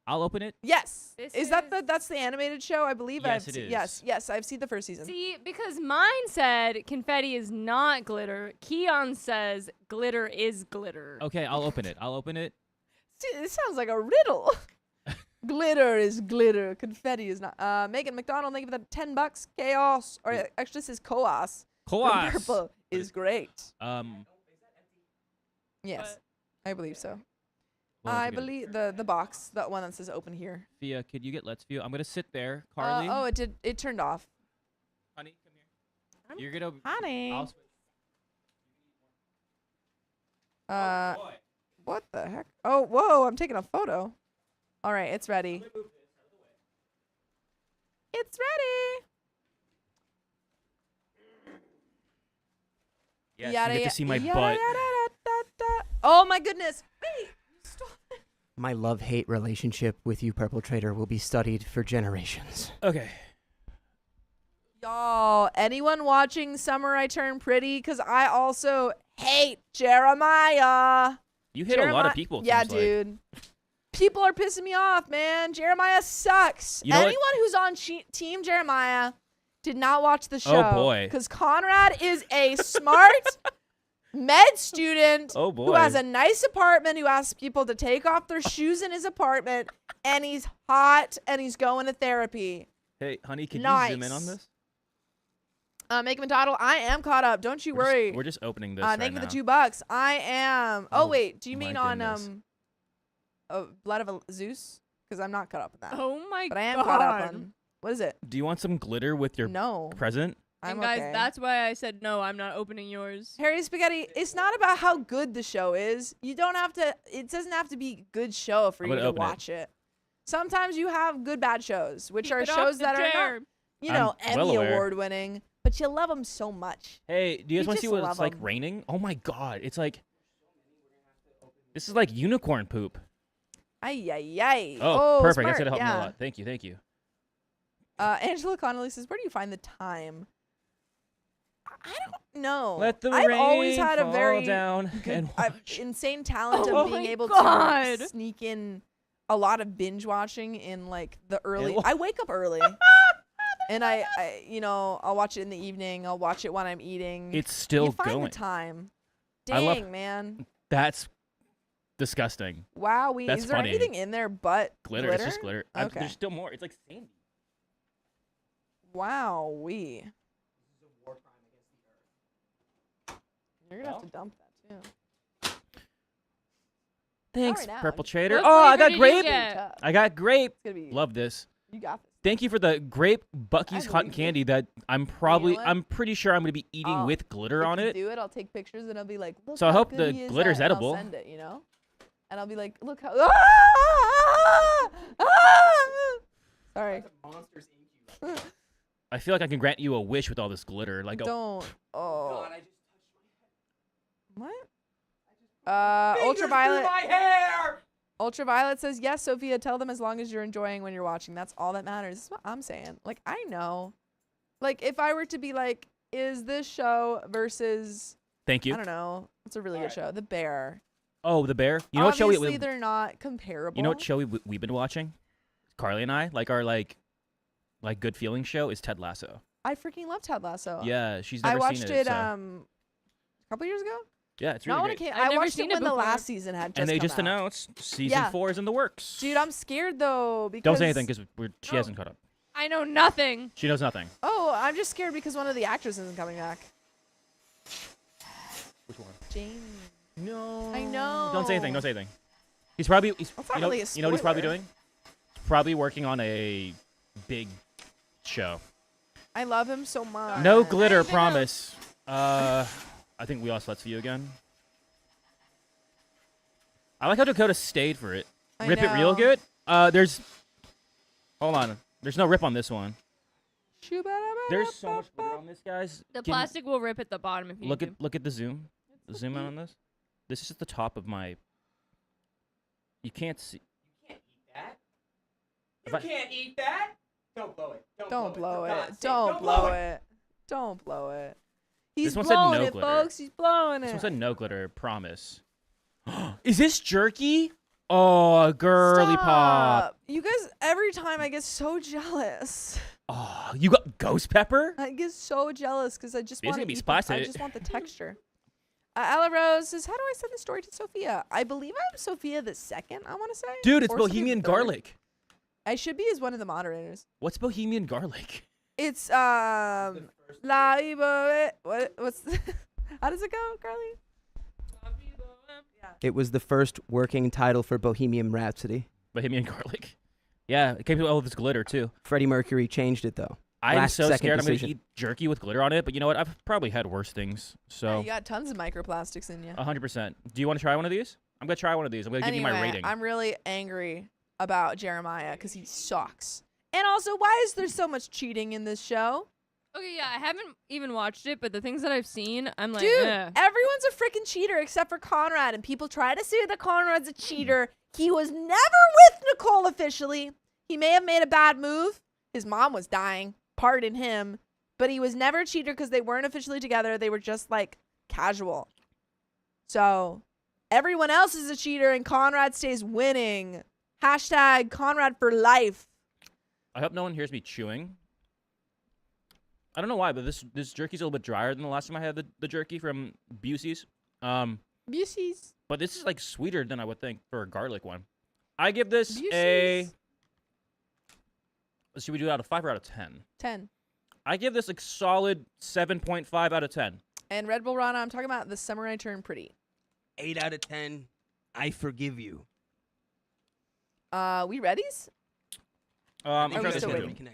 I'll open it. Yes. This Is that is- that's the animated show? I believe Yes, I've it seen. is. Yes, I've seen the first season. see, because mine said confetti is not glitter. Keon says glitter is glitter. Okay, I'll open it. See, this sounds like a riddle. Glitter is glitter. Confetti is not. Megan McDonald, thank you for the $10. Chaos, or actually this is Coas. Coas. Purple is great. Yes, But- I believe so. what else I we got? believe the box, that one that says open here. Fia, could you get Let's View? I'm gonna sit there, Carly. Oh, it did. It turned off. Honey, come here. You're gonna. Honey. I'll switch. Uh, what the heck? Oh, whoa! I'm taking a photo. All right, it's ready. It's ready. Yes, Yada, you get ya- to see my yada, butt. yada, da, da, da. Oh my goodness! Wait, you stole it. My love-hate relationship with you, Purple Trader, will be studied for generations. Okay. Y'all, anyone watching Summer I Turn Pretty? Because I also hate Jeremiah. You hit a lot of people. it Yeah, seems like. dude. People are pissing me off, man. Jeremiah sucks. You know what? Anyone who's on Team Jeremiah did not watch the show. Oh, boy. Because Conrad is a smart med student Oh, boy. who has a nice apartment, who asks people to take off their shoes in his apartment, and he's hot, and he's going to therapy. Hey, honey, can you zoom in on Nice. this? Megan McDonald, I am caught up. Don't you worry. We're just opening this right Thank you now. for the $2. I am. Oh, Oh, wait. Do you my mean on goodness. Blood of a Zeus? Because I'm not caught up in that. Oh my But god. I am caught up on. What is it? Do you want some glitter with your No. present? I'm And guys, okay. that's why I said no. I'm not opening yours. Harry Spaghetti. It's not about how good the show is. You don't have to. It doesn't have to be a good show for I'm you gonna to open it. watch it. Sometimes you have good bad shows, which Keep are it off shows the that are chair. not, I'm well Emmy aware. award winning, but you love them so much. Hey, do you guys You want to see just what love it's like 'em. raining? Oh my god, it's like this is like unicorn poop. Ay, ay, ay. Oh, perfect. Smart. That's gonna help me yeah. a lot. Thank you, thank you. Angela Connolly says, "Where do you find the time?" I don't know. Let the I've rain always had a fall very down good, and watch. insane talent Oh of being my able God. to sneak in a lot of binge watching in like the early. wa- I wake up early, and I I'll watch it in the evening. I'll watch it when I'm eating. It's still you find going. the time. I love- Dang, man. That's disgusting. Wow, That's is there funny. anything in there but Glitter. It's just glitter. Okay. There's still more. It's like sandy. Wow, You're gonna have to dump that too. Thanks, right now. Purple Trader. What Oh, I flavor got did you grape. get? I got grape. It's gonna be. Love this. You got this. Thank you for the grape Bucky's I cotton believe you. candy that I'm pretty sure I'm gonna be eating Oh, with glitter on If you it. do it, I'll take pictures and I'll be like, look So I how hope good the he is glitter's at, and edible. I'll send it, and I'll be like, look how. Ah! Sorry. I feel like I can grant you a wish with all this glitter. Like, Don't. Oh. I just What? Fingers Ultraviolet. through my hair. Ultraviolet says, yes, Sophia, tell them as long as you're enjoying when you're watching. That's all that matters. This is what I'm saying. Like, I know. Like, if I were to be like, is this show versus, thank you. I don't know. It's a really good show. The Bear. Oh, the bear. You know what show Obviously, they're not comparable. you know what show we've been watching? Carly and I, like our like good feeling show is Ted Lasso. I freaking love Ted Lasso. Yeah, she's I never watched seen it so. a couple years ago. Yeah, it's Not really when it great. came. I've I never watched seen it it when the before. last season had just And they come just out. announced season Yeah. 4 is in the works. Dude, I'm scared though because Don't say anything because she hasn't caught up. I know nothing. She knows nothing. Oh, I'm just scared because one of the actors isn't coming back. Which one? Jane. No. I know. Don't say anything. Don't say anything. He's probably. He's, That's not you know, really a you know what he's probably spoiler. doing? He's probably working on a big show. I love him so much. No glitter, Anything promise. I think we lost Let's View again. I like how Dakota stayed for it. I Rip it real know. good. There's. Hold on. There's no rip on this one. There's so much glitter on this, guys. The Can- plastic will rip at the bottom if you Look do. at the zoom. The zoom out on this. This is just the top of my. You can't see. You can't eat that. If You I- can't eat that. Don't blow it. Don't blow For it. God's sake, Don't blow it. Don't blow it. He's This one said blowing no it, glitter. folks. He's blowing This it. one said no glitter. Promise. Is this jerky? Oh, girly pop. Stop. You guys, every time I get so jealous. Oh, you got ghost pepper? I get so jealous because I just It's want gonna to be eat spicy. I just want the texture. Ella Rose says, how do I send the story to Sophia? I believe I'm Sophia the second, I want to say. Dude, it's Or Sophia Bohemian the third. garlic. I should be as one of the moderators. What's Bohemian garlic? It's, La Ibo. What's, how does it go, Carly? It was the first working title for Bohemian Rhapsody. Bohemian garlic. Yeah, it came with all this glitter too. Freddie Mercury changed it though. I'm Last so second scared I'm decision. gonna eat jerky with glitter on it, but you know what? I've probably had worse things. Yeah, So you got tons of microplastics in you. 100%. Do you want to try one of these? I'm gonna try one of these. I'm gonna give you my Anyway, rating. I'm really angry about Jeremiah because he sucks. And also, why is there so much cheating in this show? Okay, yeah, I haven't even watched it, but the things that I've seen, I'm like, Dude, eh. everyone's a freaking cheater except for Conrad, and people try to say that Conrad's a cheater. He was never with Nicole officially. He may have made a bad move. His mom was dying. Pardon him. But he was never a cheater because they weren't officially together. They were just like casual. So everyone else is a cheater, and Conrad stays winning. Hashtag Conrad for life. I hope no one hears me chewing. I don't know why, but this jerky's a little bit drier than the last time I had the jerky from Busey's. Busies. But this is like sweeter than I would think for a garlic one. I give this Busey's. a. Should we do it out of 5 or out of 10? 10. I give this a solid 7.5 out of 10. And Red Bull Rana, I'm talking about the Samurai Turn Pretty. 8 out of 10. I forgive you. We readies? I'm Are we trying this still one waiting? too.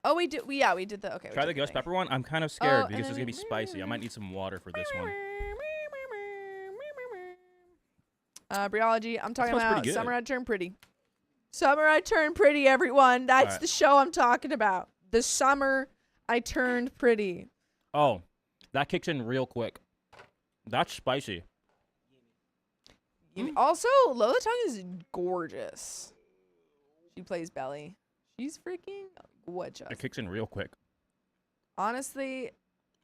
Oh, we did. We did the. Okay. we Try did the ghost thing. pepper one. I'm kind of scared Oh, because and it's then gonna be spicy. I might need some water for this one. Briology. I'm talking smells pretty about good. Samurai Turn Pretty. Summer I Turned Pretty, everyone. That's Alright. the show I'm talking about. The Summer I Turned Pretty. Oh, that kicks in real quick. That's spicy. Also, Lola Tongue is gorgeous. She plays Belly. She's freaking gorgeous. It kicks in real quick. Honestly,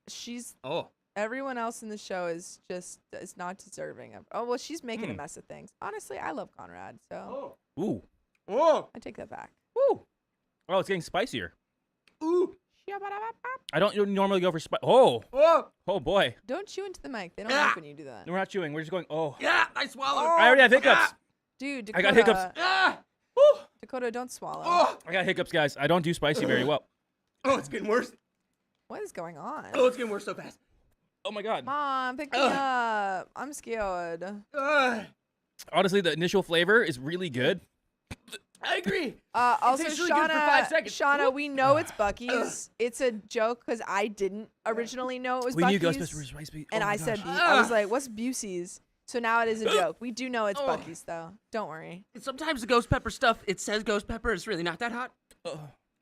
she's everyone else in the show is not deserving of. Oh well, she's making a mess of things. Honestly, I love Conrad, so Ooh. I take that back. Woo. Oh, it's getting spicier. Ooh. I don't normally go for spice. Oh. Oh boy. Don't chew into the mic. They don't like when you do that. We're not chewing. We're just going. Oh. Yeah, I swallowed. I already have hiccups. Dude, I Dakota, got hiccups. Dakota, don't swallow. I got hiccups, guys. I don't do spicy very well. Oh, it's getting worse. What is going on? Oh, it's getting worse so fast. Oh my god. Mom, pick me up. I'm scared. Honestly, the initial flavor is really good. I agree. Also, tastes really good for 5 seconds. Shauna, we know it's Buc-ee's. It's a joke because I didn't originally know it was We Buc-ee's. knew Ghostbusters was spicy. And Oh my I said, gosh. I was like, what's Busey's? So now it is a joke. We do know it's Buc-ee's, though. Don't worry. Sometimes the ghost pepper stuff, it says ghost pepper. It's really not that hot.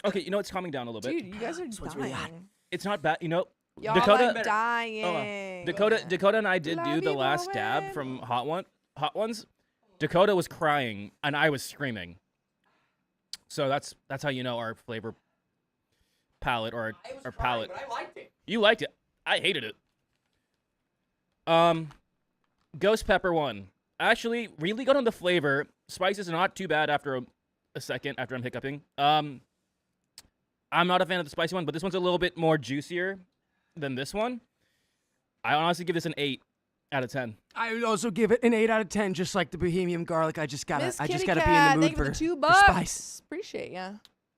Okay, you know it's calming down a little bit. Dude, you guys are This one's really hot. dying. It's not bad. You know, Y'all Dakota- are dying. Dakota and I did La do the viva last dab from Hot Ones. Dakota was crying and I was screaming. So that's how you know our flavor palette or our palette. But I liked it. You liked it. I hated it. Ghost pepper one. Actually, really good on the flavor. Spice is not too bad after a second after I'm hiccuping. I'm not a fan of the spicy one, but this one's a little bit more juicier than this one. I honestly give this an 8 out of 10. I would also give it an 8 out of 10, just like the Bohemian Garlic. I just gotta Miss be in Kitty the Cat, mood thank you for the for $2. spice. Appreciate ya.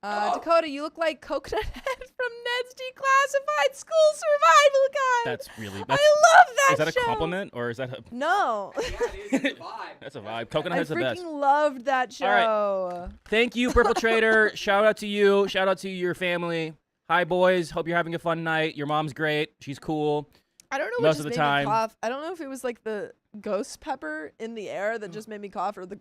Dakota, you look like Coconut Head from Ned's Declassified School Survival Guide. That's really. I That's, love that is that a show. compliment or is that a? No. That's a vibe. Coconut I Head's the best. freaking loved that show. All right. Thank you, Purple Trader. Shout out to you. Shout out to your family. Hi, boys. Hope you're having a fun night. Your mom's great. She's cool. I don't know Most what of just the made time. me cough. I don't know if it was like the ghost pepper in the air that just made me cough, or the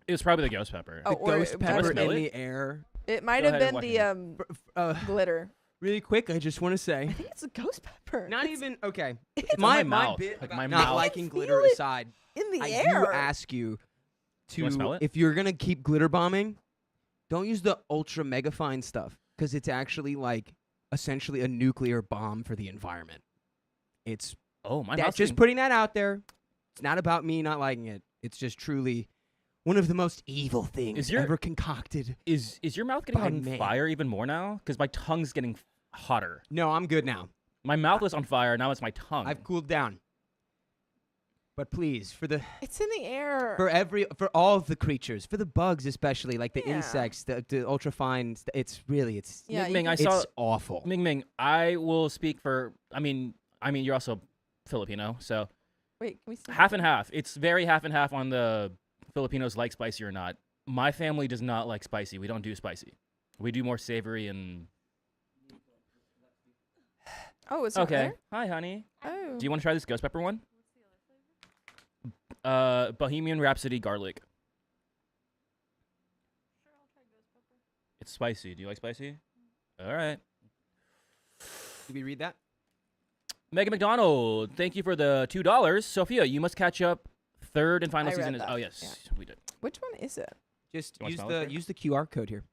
It was probably the ghost pepper. Oh, or Ghost it pepper might in smell it? the air. It might Go have ahead and been watch the glitter. Really quick, I just want to say. I think it's a ghost pepper. Not It's even okay. It's on my mouth. bit Like about my not mouth. liking I glitter feel it aside. in the I air. do ask you wanna smell to, it? if you're gonna keep glitter bombing, don't use the ultra mega fine stuff because it's actually like essentially a nuclear bomb for the environment. It's Oh, my that's mouth's just getting- putting that out there. It's not about me not liking it. It's just truly one of the most evil things Is your- ever concocted. Is your mouth getting by on man. fire even more now? Because my tongue's getting hotter. No, I'm good now. My mouth was on fire. Now it's my tongue. I've cooled down. But please, It's in the air. for all of the creatures, for the bugs especially, like the Yeah. insects, the ultrafine, it's Yeah, Ming you Ming, I it's saw awful. Ming Ming. I will speak for. I mean, you're also Filipino, so Wait, can we see? half and half. It's very half and half on the Filipinos like spicy or not. My family does not like spicy. We don't do spicy. We do more savory and. Oh, it's Okay. Hi, honey. Oh. Do you want to try this ghost pepper one? Bohemian Rhapsody garlic. It's spicy. Do you like spicy? All right. Did we read that? Megan McDonald, thank you for the $2. Sophia, you must catch up. Third and final I read season is. that, Oh yes, we did. Which one is it? Just You wanna use smell it the first? use the QR code here.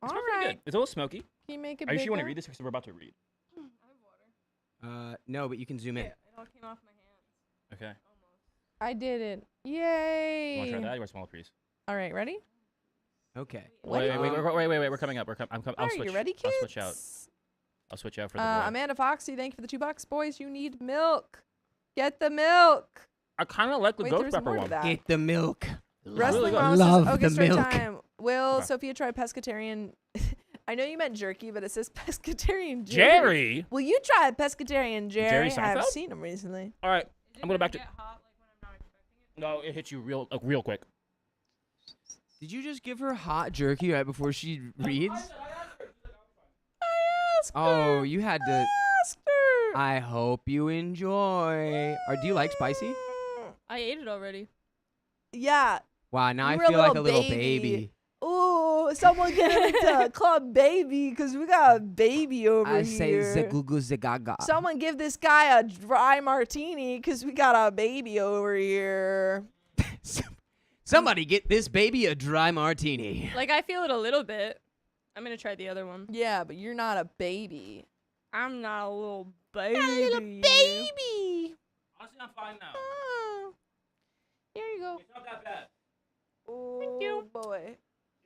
All It's pretty right. good. It's a little smoky. Can you make it Are you sure you want to bigger? read this because we're about to read? No, but you can zoom in. It all came off my hands. Okay. I did it. You Yay. want to try that? You want a smaller piece? All right, ready? Okay. What Wait, do wait, you- wait, We're coming up. I'll Are switch. you ready, I'll kids? switch out. I'll switch out for the boy. Amanda Foxy, thank you for the $2. Boys, you need milk. Get the milk. I kind of like the Wait, ghost there's pepper more to one. that. Get the milk. Wrestling good. Mom Love says, okay, the story milk. time. Will Okay. Sophia try pescatarian? I know you meant jerky, but it says pescatarian Jerry. Jerry. Will you try pescatarian Jerry? Jerry I've Seinfeld? seen him recently. All right. I'm going back to. Get hot, like, when I'm not expecting it? No, it hits you real quick. Did you just give her hot jerky right before she reads? Oh, you had to. I hope you enjoy. Or do you like spicy? I ate it already. Yeah. Wow, now You I were a feel like a little little baby. someone get him into Club Baby because we got a baby over I here. say Zagugu Zagaga. Someone give this guy a dry martini because we got a baby over here. Somebody get this baby a dry martini. Like, I feel it a little bit. I'm going to try the other one. Yeah, but you're not a baby. I'm not a little baby. Baby. Honestly, I'm fine now. Oh. Here you go. It's not that bad. Oh, you. boy. It's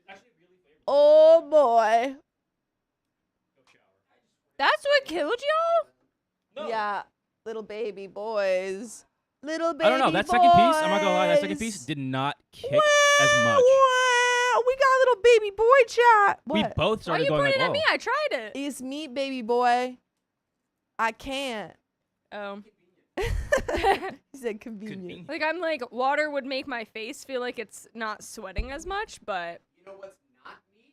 actually really flavorful. Oh, boy. That's what killed y'all? No. Yeah, little baby boys. Little baby I don't know. That second piece, I'm not gonna lie, that second boys. piece did not kick Wow, as much. Wow, we got a little baby boy chat. We What? both Why started you going pointing like, at me? "Whoa." I tried it. It's meat, baby boy. I can't. Oh. He said convenient. Convenient. Like, I'm like, water would make my face feel like it's not sweating as much, but You know what's not meat?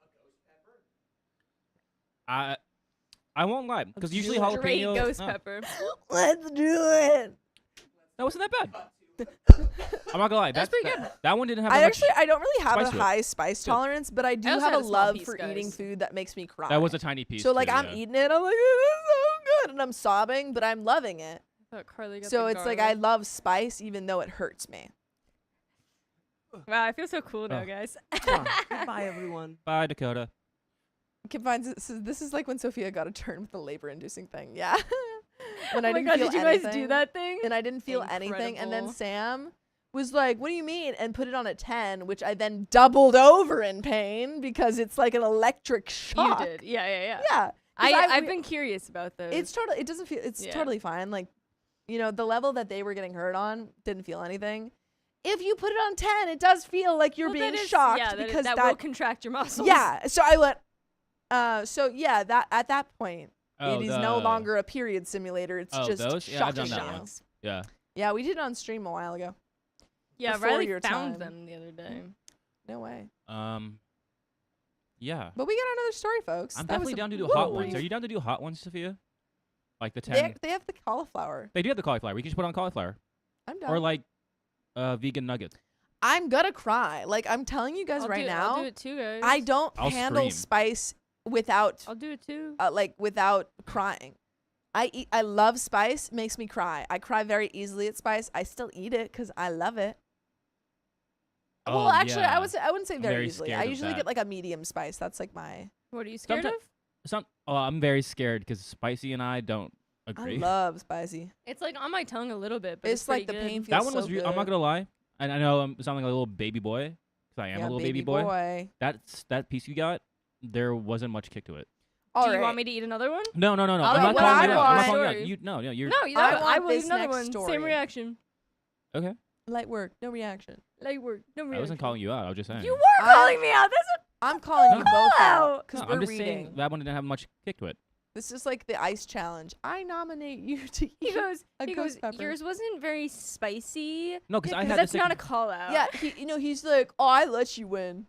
A ghost pepper. I won't lie, because usually straight jalapeno. ghost no, pepper. Let's do it. that wasn't that bad. I'm not gonna lie. That's pretty good. That one didn't have I that much. I don't really have spice a to it. high spice Good. tolerance, but I do I also have had a a small love piece, for guys. eating food that makes me cry. That was a tiny piece. So like too, I'm yeah. eating it, I'm like, this is so good, and I'm sobbing, but I'm loving it. I thought Carly got So the it's like I garlic. love spice, even though it hurts me. Wow, I feel so cool now, Oh. guys. Goodbye, everyone. Bye, Dakota. This is like when Sophia got a turn with the labor-inducing thing. Yeah. When Oh I my didn't God, feel did you guys anything, do that thing? and I didn't feel anything, and then Incredible. Sam was like, "What do you mean?" and put it on a 10, which I then doubled over in pain because it's like an electric shock. You did. Yeah. Yeah. 'Cause I've re- been curious about those. It's totally. It doesn't feel. It's Yeah. totally fine. Like, you know, the level that they were getting hurt on didn't feel anything. If you put it on 10, it does feel like you're Well, being that is- shocked yeah, because that will contract your muscles. Yeah. So I went. So yeah, that at that point, Oh, it is no longer a period simulator. It's Oh, just those? Yeah, I've done shocking that you. one. Yeah. Yeah, we did it on stream a while ago. Yeah, before Riley your found time. them the other day. No way. Yeah. But we got another story, folks. I'm That was definitely a down to do little hot ones. brief. Are you down to do hot ones, Sophia? Like the 10. They have the cauliflower. They do have the cauliflower. We can just put on cauliflower. I'm down. Or like vegan nuggets. I'm gonna cry. Like I'm telling you guys right now. I'll do it too, guys. I don't I'll handle scream. spice without I'll do it too. without crying. I love spice, makes me cry. I cry very easily at spice. I still eat it cuz I love it. Oh, Well, actually, yeah. I wouldn't say I'm very very easily. scared I of usually that. get like a medium spice. That's like my What are you scared Someti- of? I'm very scared because Spicy and I don't I agree. love spicy. It's like on my tongue a little bit, but It's like the pretty pain good. feels That one so was. good. I'm not gonna lie, and I know I'm sounding like a little baby boy because I am a little baby boy. That piece you got, there wasn't much kick to it. Do you want me to eat another one? No. I'll I'm eat not what calling I you out. I'm not want. calling you out. Story. No, you're No, you I don't. I want will eat this another next one. story. Same reaction. okay. Light work, no reaction. Like work. No reaction. I wasn't calling you out. I was just saying. You were calling me out. That's what. I'm calling you both out out. because No, we're I'm just reading. saying that one didn't have much kick to it. This is like the ice challenge. I nominate you to eat. He goes. a He ghost goes. pepper. Yours wasn't very spicy. No, because I had That's the not a same, call out. Yeah, he's like, oh, I let you win.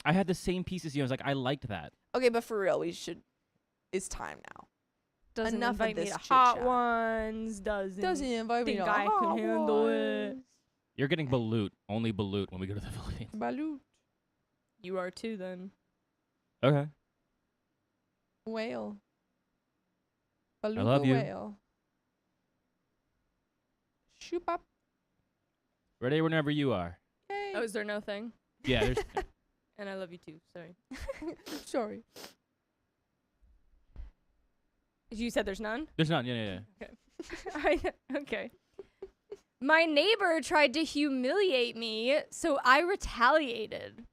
I had the same piece as you. I was like, I liked that. Okay, but for real, it's time now. Doesn't enough of invite me this to chit hot chat. ones. Doesn't invite think I can handle it. You're getting balut, only balut when we go to the Philippines. Balut. You are too then. Okay. Whale. Beluga love you. whale. Shoop up. Ready whenever you are. Yay. Oh, is there no thing? Yeah. There's. And I love you too. Sorry. Sorry. You said there's none? There's none. Yeah. Okay. My neighbor tried to humiliate me, so I retaliated.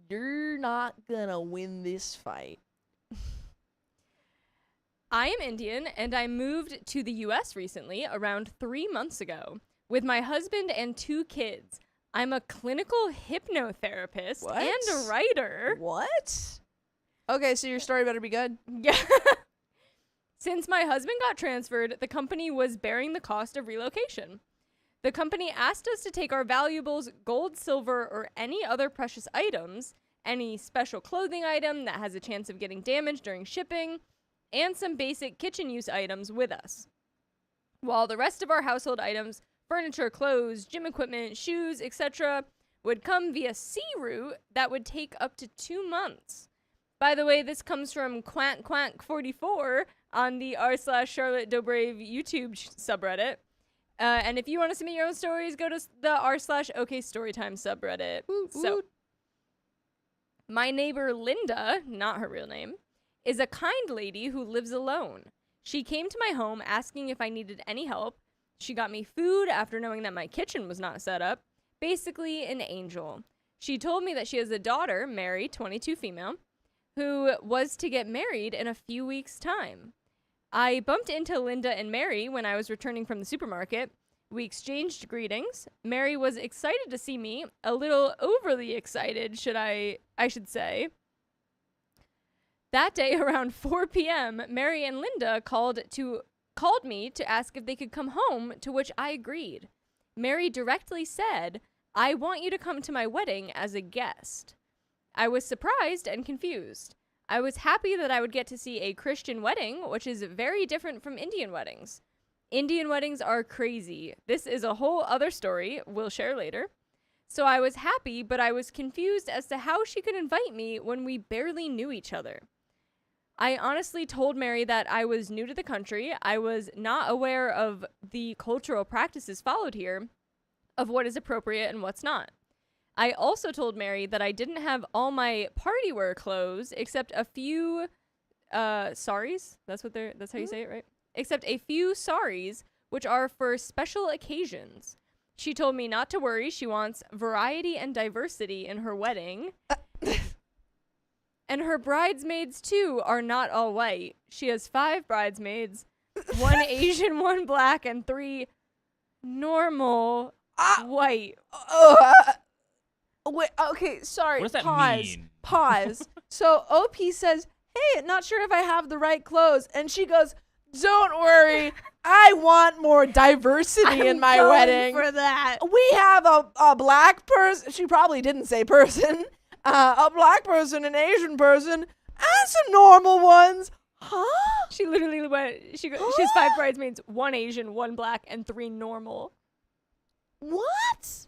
You're not gonna win this fight. I am Indian, and I moved to the U.S. recently, around 3 months ago, with my husband and 2 kids. I'm a clinical hypnotherapist What? and a writer. What? Okay, so your story better be good. Yeah. Since my husband got transferred, the company was bearing the cost of relocation. The company asked us to take our valuables, gold, silver, or any other precious items, any special clothing item that has a chance of getting damaged during shipping, and some basic kitchen use items with us. While the rest of our household items, furniture, clothes, gym equipment, shoes, etc., would come via sea route that would take up to 2 months. By the way, this comes from Quank44 on the r/Charlotte Dobrave YouTube subreddit. And if you want to submit your own stories, go to the r/OK Storytime subreddit. So, my neighbor Linda, not her real name, is a kind lady who lives alone. She came to my home asking if I needed any help. She got me food after knowing that my kitchen was not set up. Basically, an angel. She told me that she has a daughter, Mary, 22 female, who was to get married in a few weeks' time. I bumped into Linda and Mary when I was returning from the supermarket. We exchanged greetings. Mary was excited to see me, a little overly excited, I should say. That day around 4 p.m., Mary and Linda called me to ask if they could come home, to which I agreed. Mary directly said, "I want you to come to my wedding as a guest." I was surprised and confused. I was happy that I would get to see a Christian wedding, which is very different from Indian weddings. Indian weddings are crazy. This is a whole other story we'll share later. So I was happy, but I was confused as to how she could invite me when we barely knew each other. I honestly told Mary that I was new to the country. I was not aware of the cultural practices followed here, of what is appropriate and what's not. I also told Mary that I didn't have all my party wear clothes except a few saris. That's how you say it, right? Except a few saris, which are for special occasions. She told me not to worry. She wants variety and diversity in her wedding. And her bridesmaids, too, are not all white. She has 5 bridesmaids, 1 Asian, 1 black, and 3 normal white. Wait, okay, sorry. What does that mean? Pause. So OP says, "Hey, not sure if I have the right clothes." And she goes, "Don't worry. I want more diversity in my wedding. For that. We have a black person." She probably didn't say person. A black person, an Asian person, and some normal ones. Huh? She literally went, she has 5 bridesmaids, 1 Asian, 1 black, and 3 normal. What?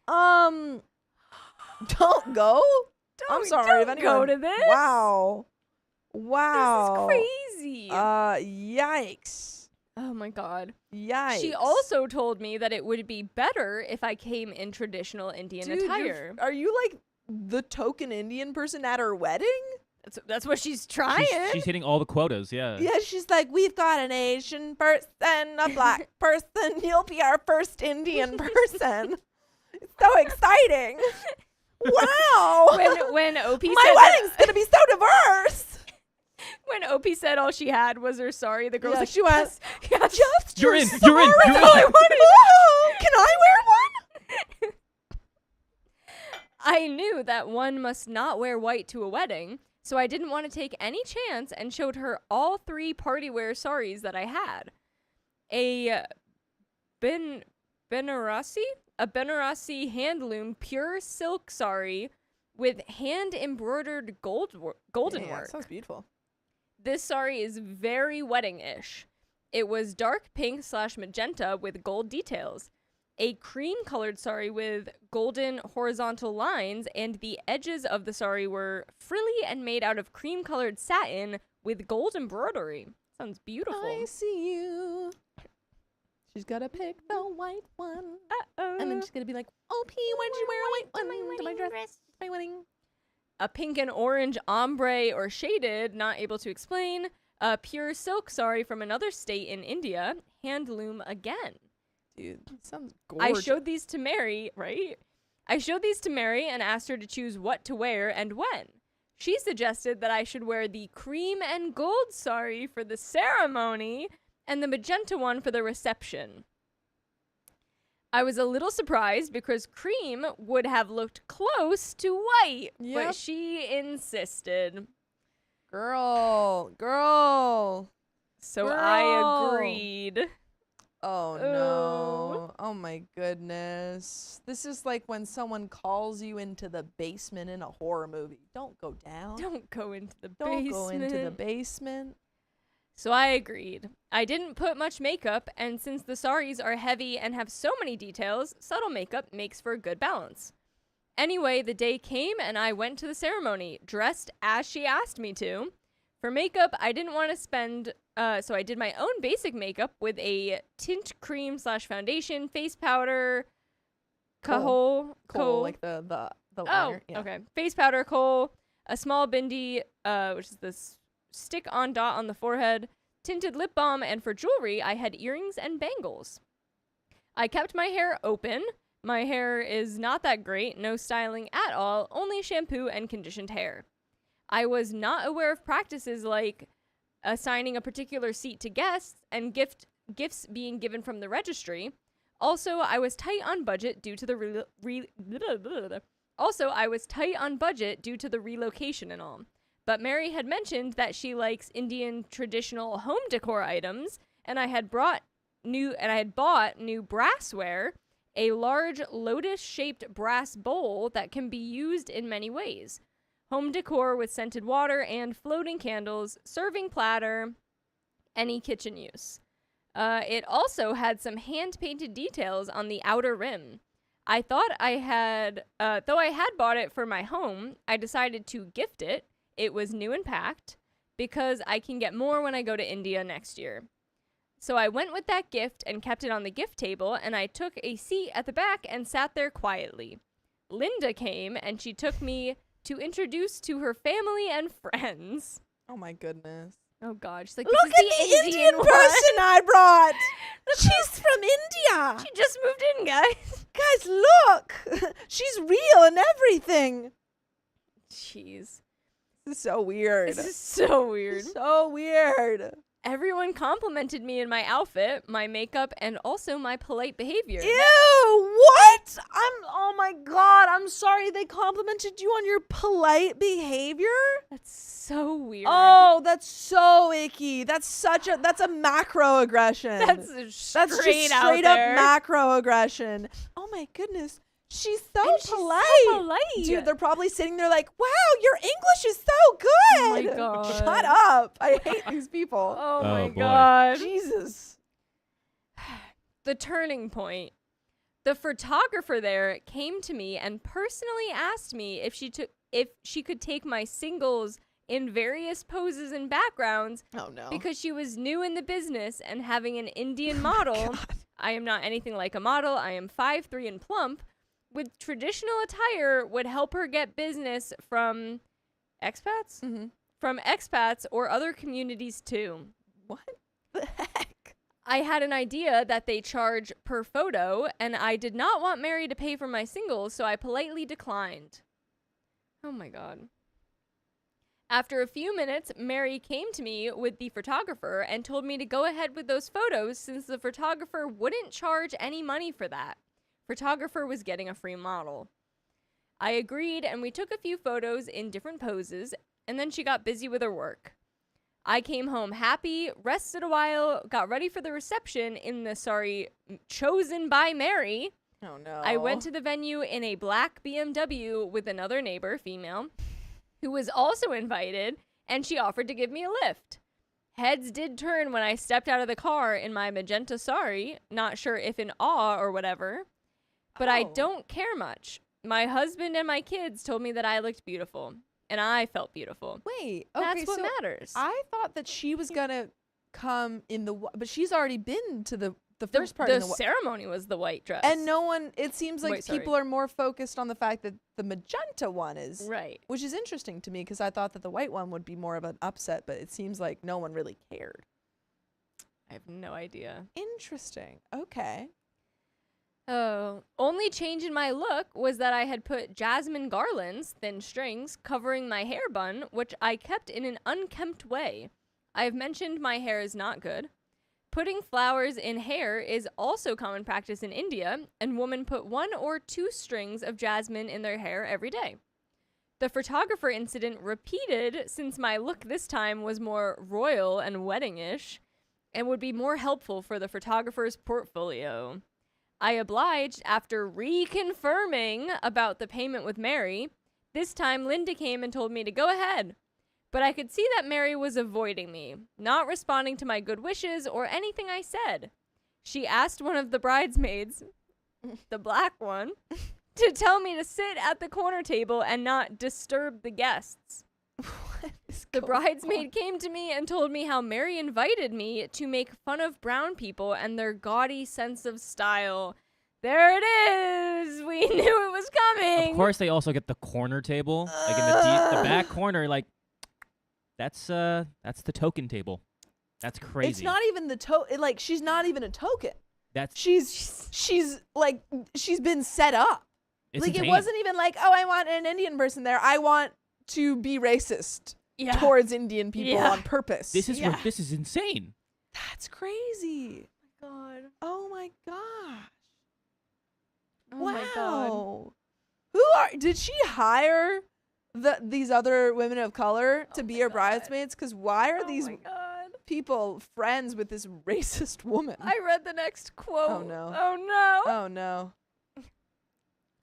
Don't go. I'm sorry. Don't if anyone, go to this. Wow. This is crazy. Yikes. Oh my god. Yikes. She also told me that it would be better if I came in traditional Indian attire. Are you like the token Indian person at her wedding? That's what she's trying. She's hitting all the quotas, yeah. Yeah, she's like, "We've got an Asian person, a black person. You'll be our first Indian person." It's so exciting. Wow. When OP My said wedding's going to be so diverse. When OP said all she had was her sorry, the girl's like, she went, yes. "Just You're your in, you're in, sorry." you're in. That's all I wanted. Oh, can I wear one? I knew that one must not wear white to a wedding, so I didn't want to take any chance and showed her all 3 party wear saris that I had. A Benaressi handloom pure silk sari with hand embroidered golden work. Sounds beautiful. This sari is very wedding-ish. It was dark pink/magenta with gold details. A cream-colored sari with golden horizontal lines, and the edges of the sari were frilly and made out of cream-colored satin with gold embroidery. Sounds beautiful. I see you. She's got to pick the white one. Uh-oh. And then she's going to be like, "OP, why'd you wear a white one to my dress? My wedding." A pink and orange ombre or shaded, not able to explain. A pure silk sari from another state in India. Handloom again. Dude, sounds gorgeous. I showed these to Mary, right? I showed these to Mary and asked her to choose what to wear and when. She suggested that I should wear the cream and gold sari for the ceremony and the magenta one for the reception. I was a little surprised because cream would have looked close to white, Yep. but she insisted. Girl. So Girl. I agreed. Oh, no. Oh, my goodness. This is like when someone calls you into the basement in a horror movie. Don't go down. Don't go into the Don't basement. go into the basement. So I agreed. I didn't put much makeup, and since the saris are heavy and have so many details, subtle makeup makes for a good balance. Anyway, the day came and I went to the ceremony, dressed as she asked me to. For makeup, I didn't want to spend, so I did my own basic makeup with a tint cream / foundation, face powder, Kohl, kohl. like the Oh, liner. Yeah. okay. Face powder, kohl, a small bindi, which is this stick-on dot on the forehead, tinted lip balm, and for jewelry, I had earrings and bangles. I kept my hair open. My hair is not that great, no styling at all, only shampoo and conditioned hair. I was not aware of practices like assigning a particular seat to guests and gifts being given from the registry. Also, I was tight on budget due to the relocation and all. But Mary had mentioned that she likes Indian traditional home decor items, and I had bought new brassware, a large lotus-shaped brass bowl that can be used in many ways. Home decor with scented water and floating candles, serving platter, any kitchen use. It also had some hand-painted details on the outer rim. I thought though I had bought it for my home, I decided to gift it. It was new and packed because I can get more when I go to India next year. So I went with that gift and kept it on the gift table, and I took a seat at the back and sat there quietly. Linda came, and she took me to introduce to her family and friends. Oh my goodness. Oh God, she's like, Look this at is the Indian one. person I brought. She's from India. She just moved in, guys. Guys, look. She's real and everything. Jeez. This is so weird. This is so weird. So weird. Everyone complimented me in my outfit, my makeup, and also my polite behavior. Ew, what? Oh my God, I'm sorry they complimented you on your polite behavior? That's so weird. Oh, that's so icky. That's a macroaggression. That's just straight straight out up there. macroaggression. Oh my goodness. She's so And she's so polite. polite. Dude, they're probably sitting there like, wow, your English is so good. Oh my God. Shut up. I hate these people. Oh my boy. God. Jesus. The turning point. The photographer there came to me and personally asked me if she could take my singles in various poses and backgrounds Oh no. because she was new in the business and having an Indian model. I am not anything like a model. I am 5'3" and plump. With traditional attire would help her get business from expats? Mm-hmm. From expats or other communities too. What the heck? I had an idea that they charge per photo, and I did not want Mary to pay for my singles, so I politely declined. Oh my God. After a few minutes, Mary came to me with the photographer and told me to go ahead with those photos since the photographer wouldn't charge any money for that. Photographer was getting a free model. I agreed, and we took a few photos in different poses, and then she got busy with her work. I came home happy, rested a while, got ready for the reception in the sari chosen by Mary. Oh no. I went to the venue in a black BMW with another neighbor, female, who was also invited, and she offered to give me a lift. Heads did turn when I stepped out of the car in my magenta sari, not sure if in awe or whatever, but I don't care much. My husband and my kids told me that I looked beautiful, and I felt beautiful. Wait, okay, That's what so matters. I thought that she was gonna come in but she's already been to the first part the in the ceremony was the white dress. and no one. It seems like Wait, sorry. people are more focused on the fact that the magenta one is Right. which is interesting to me because I thought that the white one would be more of an upset, but it seems like no one really cared. I have no idea. Interesting. Okay. Oh, only change in my look was that I had put jasmine garlands, thin strings, covering my hair bun, which I kept in an unkempt way. I have mentioned my hair is not good. Putting flowers in hair is also common practice in India, and women put 1 or 2 strings of jasmine in their hair every day. The photographer incident repeated since my look this time was more royal and wedding-ish and would be more helpful for the photographer's portfolio. I obliged after reconfirming about the payment with Mary. This time, Linda came and told me to go ahead. But I could see that Mary was avoiding me, not responding to my good wishes or anything I said. She asked one of the bridesmaids, the black one, to tell me to sit at the corner table and not disturb the guests. The bridesmaid came to me and told me how Mary invited me to make fun of brown people and their gaudy sense of style. There it is. We knew it was coming. Of course, they also get the corner table, like in the back corner. Like that's the token table. That's crazy. It's not even the token. Like, she's not even a token. That's She's like, she's been set up. it's Like, insane. it wasn't even like, oh, I want an Indian person there. I want to be racist towards Indian people on purpose. This is this is insane. That's crazy. God. Oh my gosh. Oh wow. my God. Did she hire these other women of color to be her bridesmaids? Because why are these Oh my God. people friends with this racist woman? I read the next quote. Oh, no. Oh no. Oh no.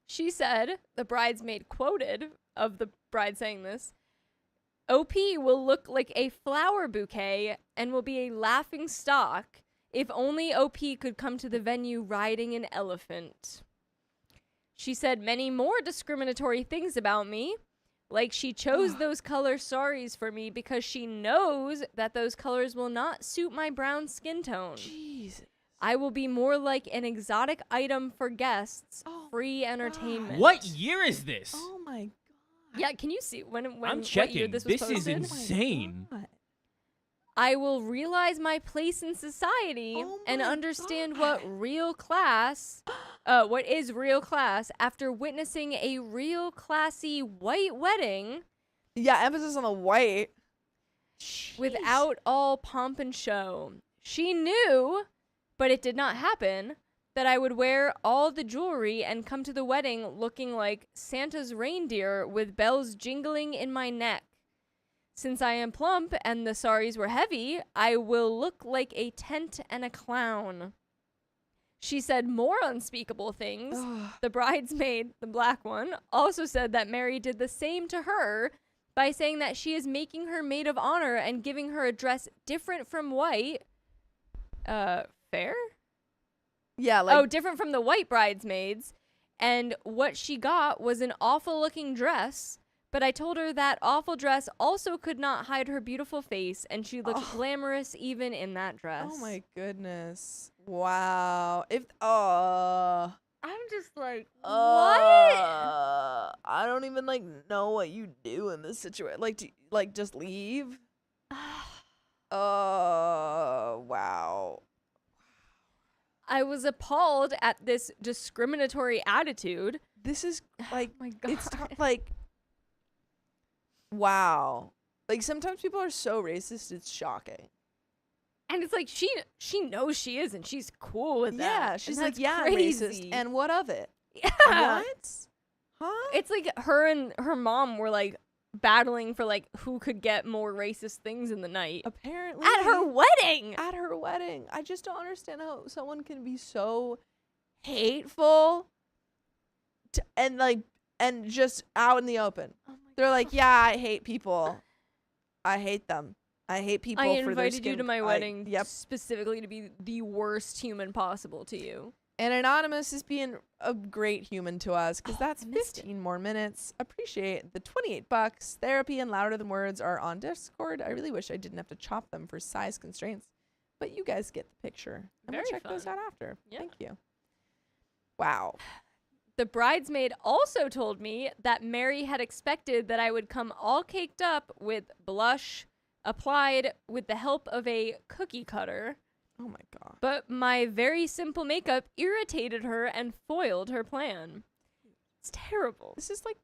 She said, the bridesmaid quoted of the bride saying this, OP will look like a flower bouquet and will be a laughing stock if only OP could come to the venue riding an elephant. She said many more discriminatory things about me, like she chose those color saris for me because she knows that those colors will not suit my brown skin tone. Jesus. I will be more like an exotic item for guests, free entertainment. What year is this? Oh my god. Yeah, can you see when I'm what year checking. this was This is posted? insane. God. I will realize my place in society Oh and my understand God. what is real class after witnessing a real classy white wedding Yeah, emphasis on the white. without all pomp and show. She knew, but it did not happen, that I would wear all the jewelry and come to the wedding looking like Santa's reindeer with bells jingling in my neck. Since I am plump and the saris were heavy, I will look like a tent and a clown. She said more unspeakable things. The bridesmaid, the black one, also said that Mary did the same to her by saying that she is making her maid of honor and giving her a dress different from white. Fair? Yeah, like different from the white bridesmaids. And what she got was an awful looking dress. But I told her that awful dress also could not hide her beautiful face, and she looked glamorous even in that dress. oh my goodness. Wow. I'm just like, what? I don't even like know what you do in this situation. Like, just leave. Wow. I was appalled at this discriminatory attitude. This is like, My God. it's like, wow. Like, sometimes people are so racist, it's shocking. And it's like she knows she is, and she's cool with that. Yeah, And she's like, that's yeah, I'm crazy. racist. And what of it? Yeah. What? Huh? It's like her and her mom were like battling for like who could get more racist things in the night Apparently. at her wedding. At her wedding. I just don't understand how someone can be so hateful and just out in the open. Oh my They're like, yeah, I hate people. I hate them. I hate people I for their invited skin. you to my wedding Yep. specifically to be the worst human possible to you. And Anonymous is being a great human to us because that's I missed it. 15 more minutes. Appreciate the $28. Therapy and Louder Than Words are on Discord. I really wish I didn't have to chop them for size constraints, but you guys get the picture. And Very we'll check those fun. out after. Yeah. Thank you. Wow. The bridesmaid also told me that Mary had expected that I would come all caked up with blush applied with the help of a cookie cutter. Oh my god. But my very simple makeup irritated her and foiled her plan. It's terrible. This is like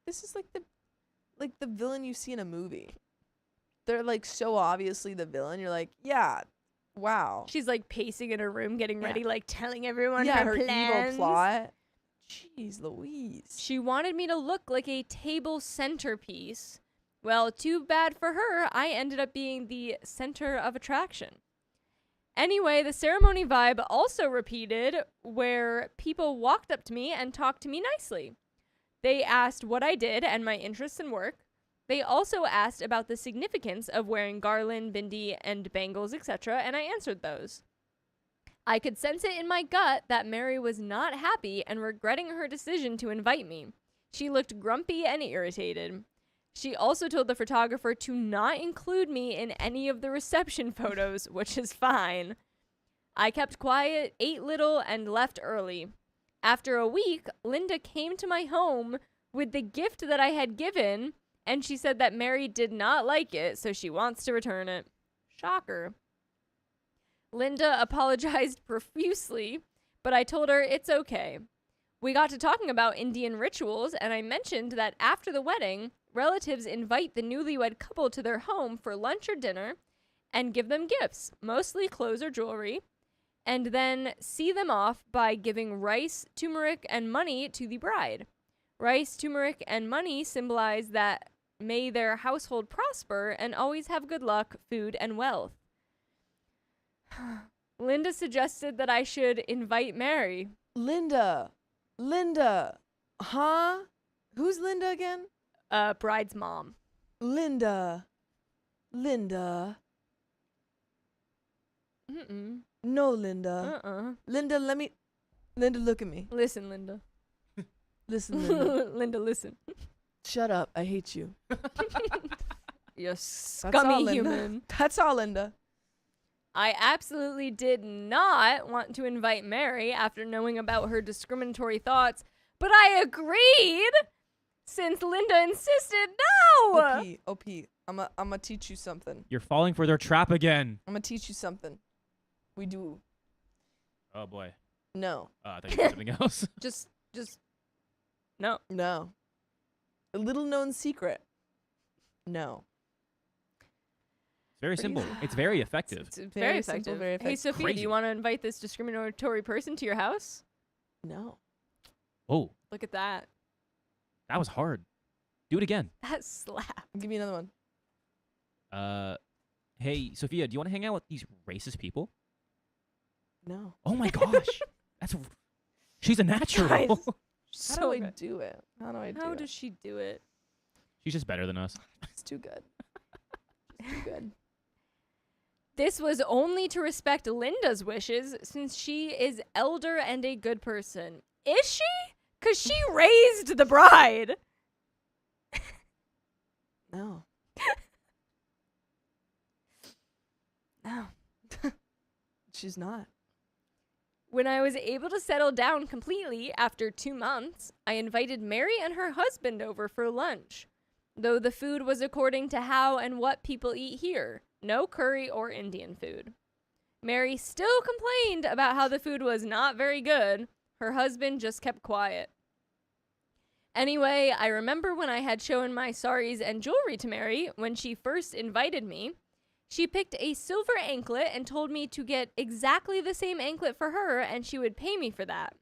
the villain you see in a movie. They're like so obviously the villain. You're like, yeah, wow. She's like pacing in her room, getting Yeah. ready, like telling everyone Yeah, her her plans. evil plot. Jeez Louise. She wanted me to look like a table centerpiece. Well, too bad for her. I ended up being the center of attraction. Anyway, the ceremony vibe also repeated where people walked up to me and talked to me nicely. They asked what I did and my interests in work. They also asked about the significance of wearing garland, bindi, and bangles, etc., and I answered those. I could sense it in my gut that Mary was not happy and regretting her decision to invite me. She looked grumpy and irritated. She also told the photographer to not include me in any of the reception photos, which is fine. I kept quiet, ate little, and left early. After a week, Linda came to my home with the gift that I had given, and she said that Mary did not like it, so she wants to return it. Shocker. Linda apologized profusely, but I told her it's okay. We got to talking about Indian rituals, and I mentioned that after the wedding, relatives invite the newlywed couple to their home for lunch or dinner and give them gifts, mostly clothes or jewelry, and then see them off by giving rice, turmeric, and money to the bride. Rice, turmeric, and money symbolize that may their household prosper and always have good luck, food, and wealth. Linda suggested that I should invite Mary. Linda. Huh? Who's Linda again? Bride's mom. Linda. Mm-mm. No, Linda. Linda, Linda, look at me. Listen, Linda. Listen, Linda. Linda, listen. Shut up. I hate you. You're That's all, scummy Linda. human. That's all, Linda. I absolutely did not want to invite Mary after knowing about her discriminatory thoughts, but I agreed since Linda insisted no. OP, I'm gonna teach you something. You're falling for their trap again. I'm gonna teach you something. We do. Oh boy. No. Oh, I thought you said something else. Just no. No. A little known secret. No. It's very simple. It's very effective. It's very Very effective. simple, very Hey, effective. Sophia, do Crazy. you want to invite this discriminatory person to your house? No. Oh, Look at that. that was hard. Do it again. That slap. Give me another one. Hey, Sophia, do you want to hang out with these racist people? No. Oh my gosh. She's a natural. Guys. How So do I good. do it? How do I do How it? does she do it? She's just better than us. It's too good. It's too good. This was only to respect Linda's wishes since she is elder and a good person. Is she? Because she raised the bride. No. No. She's not. When I was able to settle down completely after 2 months, I invited Mary and her husband over for lunch, though the food was according to how and what people eat here. No curry or Indian food. Mary still complained about how the food was not very good. Her husband just kept quiet. Anyway, I remember when I had shown my saris and jewelry to Mary when she first invited me. She picked a silver anklet and told me to get exactly the same anklet for her and she would pay me for that.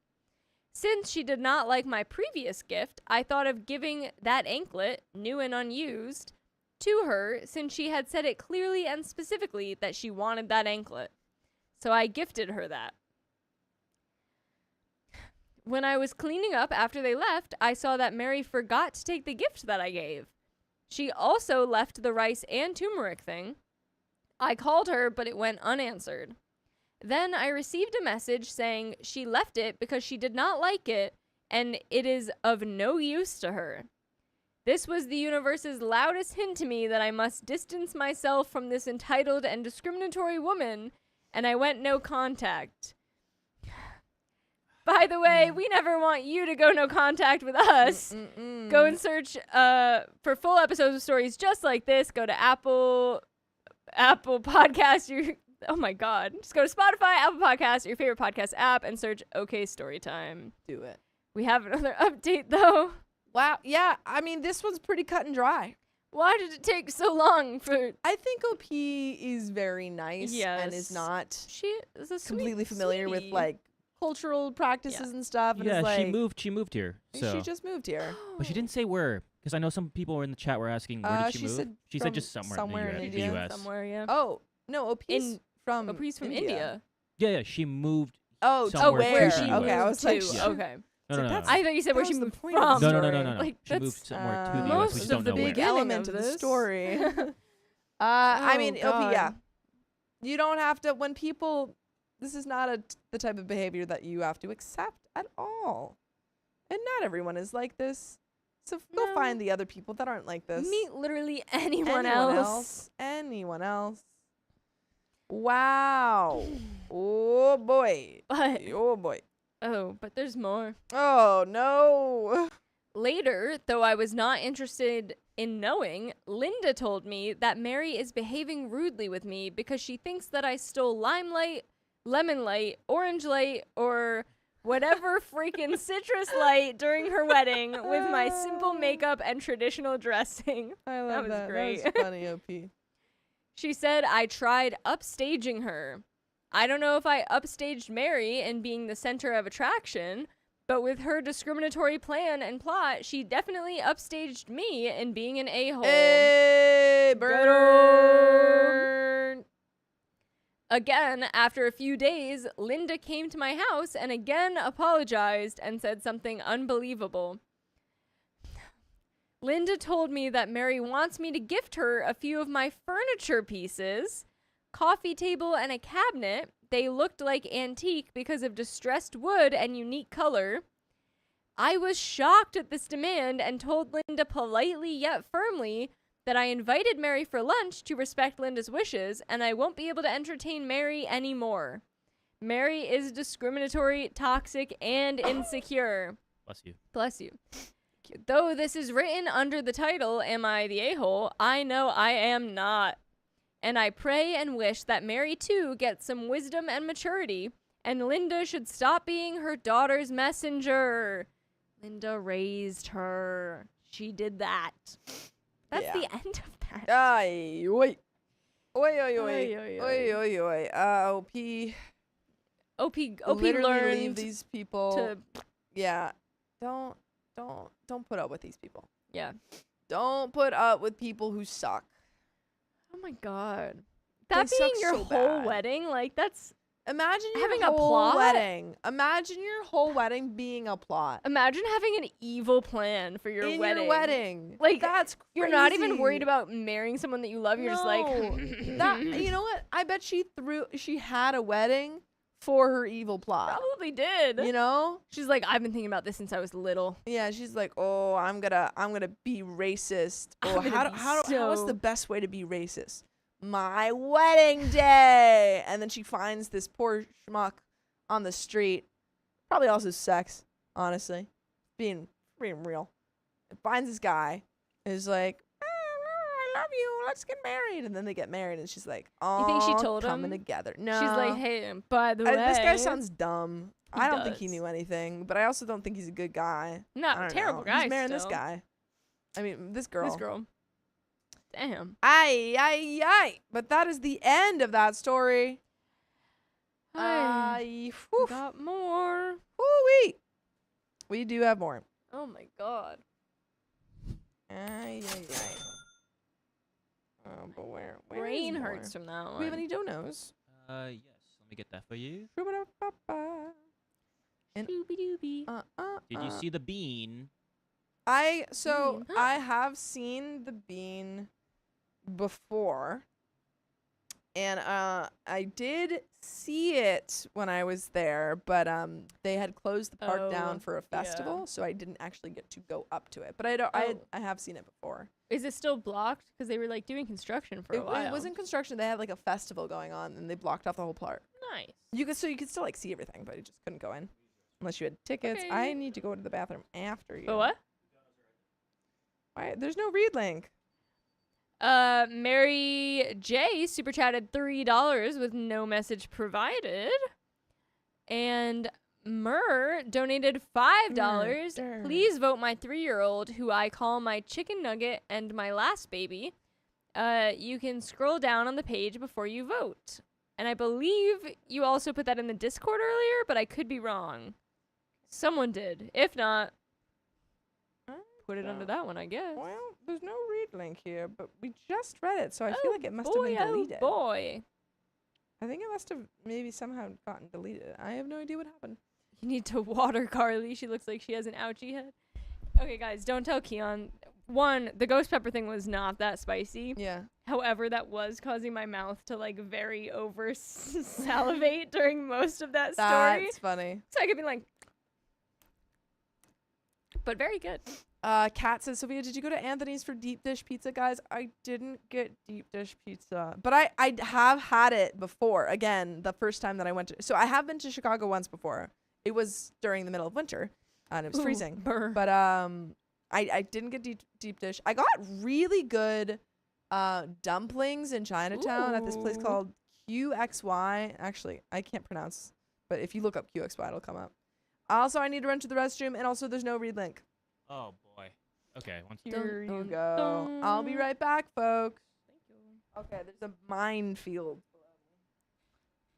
Since she did not like my previous gift, I thought of giving that anklet, new and unused, to her since she had said it clearly and specifically that she wanted that anklet. So I gifted her that. When I was cleaning up after they left, I saw that Mary forgot to take the gift that I gave. She also left the rice and turmeric thing. I called her, but it went unanswered. Then I received a message saying she left it because she did not like it and it is of no use to her. This was the universe's loudest hint to me that I must distance myself from this entitled and discriminatory woman, and I went no contact. By the way, we never want you to go no contact with us. Go and search for full episodes of stories just like this. Go to Apple Podcast. Oh my God. Just go to Spotify, Apple Podcast, your favorite podcast app, and search OK Storytime. Do it. We have another update though. Wow. Yeah. I mean, this one's pretty cut and dry. Why did it take so long for... I think OP is very nice and is Yes. not She is a completely sweet familiar with sweetie. like cultural practices and stuff. And Yeah, is like, she moved here. So, She just moved here. but she didn't say where, because I know some people were in the chat were asking where did she she move. said She from said just somewhere, somewhere in in India. the U.S. Somewhere, yeah. Oh no, OP's from She's from India. Yeah, she moved. Oh, somewhere where? to the Okay, I US. was like, Two. Yeah. Okay. No, no, no, no. That's- I thought you said where that she was the moved point of from. the No, no, no, story. no, no. Like, She moved that's somewhere to the Uh, US. We most just of don't the know big where. element of the this. story. I mean, Oh, OP, yeah. God. You don't have to, when people, this is not the type of behavior that you have to accept at all. And not everyone is like this. So go No. find the other people that aren't like this. Meet literally anyone else. Anyone else. Wow. Oh boy. But Oh boy. but there's more. Oh no. Later, though I was not interested in knowing, Linda told me that Mary is behaving rudely with me because she thinks that I stole limelight, lemon light, orange light, or whatever freaking citrus light during her wedding with my simple makeup and traditional dressing. I love was that. great. That was funny, OP. She said I tried upstaging her. I don't know if I upstaged Mary in being the center of attraction, but with her discriminatory plan and plot, she definitely upstaged me in being an a-hole. Hey, burn. Again, after a few days, Linda came to my house and again apologized and said something unbelievable. Linda told me that Mary wants me to gift her a few of my furniture pieces, coffee table and a cabinet. They looked like antique because of distressed wood and unique color. I was shocked at this demand and told Linda politely yet firmly that I invited Mary for lunch to respect Linda's wishes and I won't be able to entertain Mary anymore. Mary is discriminatory, toxic, and insecure. Bless you. Bless you. Though this is written under the title, Am I the A-hole? I know I am not. And I pray and wish that Mary too gets some wisdom and maturity, and Linda should stop being her daughter's messenger. Linda raised her. She did that. That's the end of that. Ay, oi. Oi, oi, oi. Oy, oy, Oi, oy. oi, oi. OP OP literally learned leave these people. to Yeah. Don't put up with these people. yeah. Don't put up with people who suck. Oh my god. They That being suck your so whole bad. wedding, like that's Imagine Having your a whole plot? wedding. Imagine your whole wedding being a plot. imagine having an evil plan for your In wedding. your wedding. Like, that's crazy. You're not even worried about marrying someone that you love. You're just like No. that. You know what? I bet she had a wedding for her evil plot. probably did. You know? She's like, I've been thinking about this since I was little. Yeah, she's like, "Oh, I'm gonna be racist." Oh, I'm gonna be what's so- the best way to be racist? My wedding day. And then she finds this poor schmuck on the street. Probably also sex, honestly. Being real. Finds this guy. Is like, I love you. Let's get married. And then they get married, and she's like, "Oh, You think she told coming him? together?" No, She's like, hey, by the way, this guy sounds dumb. He I don't think he does. knew anything, but I also don't think he's a good guy. I not don't terrible know. guy. He's marrying this still. guy. I mean, this girl. This girl. Damn. Ay, ay, ay. But that is the end of that story. I Whew. got more. Woo-wee. We do have more. Oh my god. Ay, ay, ay. Oh, but where Brain is more? hurts from that Do one. we have any donos? Yes. Let me get that for you. And Doobie-doobie. Did you see the bean? I Bean. I have seen the bean before, and I did see it when I was there, but they had closed the park down Oh, for a yeah. festival, so I didn't actually get to go up to it. But I Oh. have seen it before. Is it still blocked? Because they were like doing construction for a while. It was in construction. They had like a festival going on, and they blocked off the whole park. Nice. You could still like see everything, but you just couldn't go in unless you had tickets. Okay. I need to go to the bathroom after you. But what? Why? There's no read link. Mary J super chatted $3 with no message provided. And Murr donated $5. Murder. Please vote my 3-year-old, who I call my chicken nugget and my last baby. You can scroll down on the page before you vote. And I believe you also put that in the Discord earlier, but I could be wrong. Someone did. If not, put it under that one, I guess. Well, there's no read link here, but we just read it, so I feel like it must have been deleted. Oh boy. I think it must have maybe somehow gotten deleted. I have no idea what happened. You need to water Carly. She looks like she has an ouchie head. Okay, guys, don't tell Keon. One, the ghost pepper thing was not that spicy. Yeah. However, that was causing my mouth to like very over salivate during most of that story. That's funny. So I could be like, but very good. Kat says, Sophia, did you go to Anthony's for deep dish pizza, guys? I didn't get deep dish pizza, but I have had it before. Again, the first time that I went to, so I have been to Chicago once before. It was during the middle of winter, and it was freezing. Burr. But I didn't get deep dish. I got really good dumplings in Chinatown at this place called QXY. Actually, I can't pronounce, but if you look up QXY, it'll come up. Also, I need to run to the restroom, and also there's no read link. Oh boy. Okay. Here you go. I'll be right back, folks. Thank you. Okay, there's a minefield.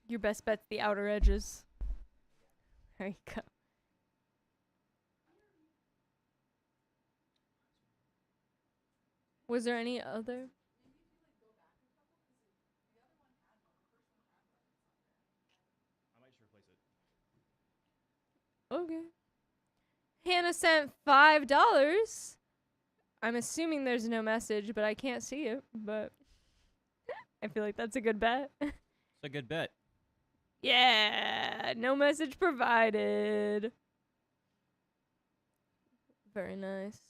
Your best bet's the outer edges. There you go. Was there any other? Okay. Hannah sent $5. I'm assuming there's no message, but I can't see it. But I feel like that's a good bet. It's a good bet. Yeah, no message provided. Very nice.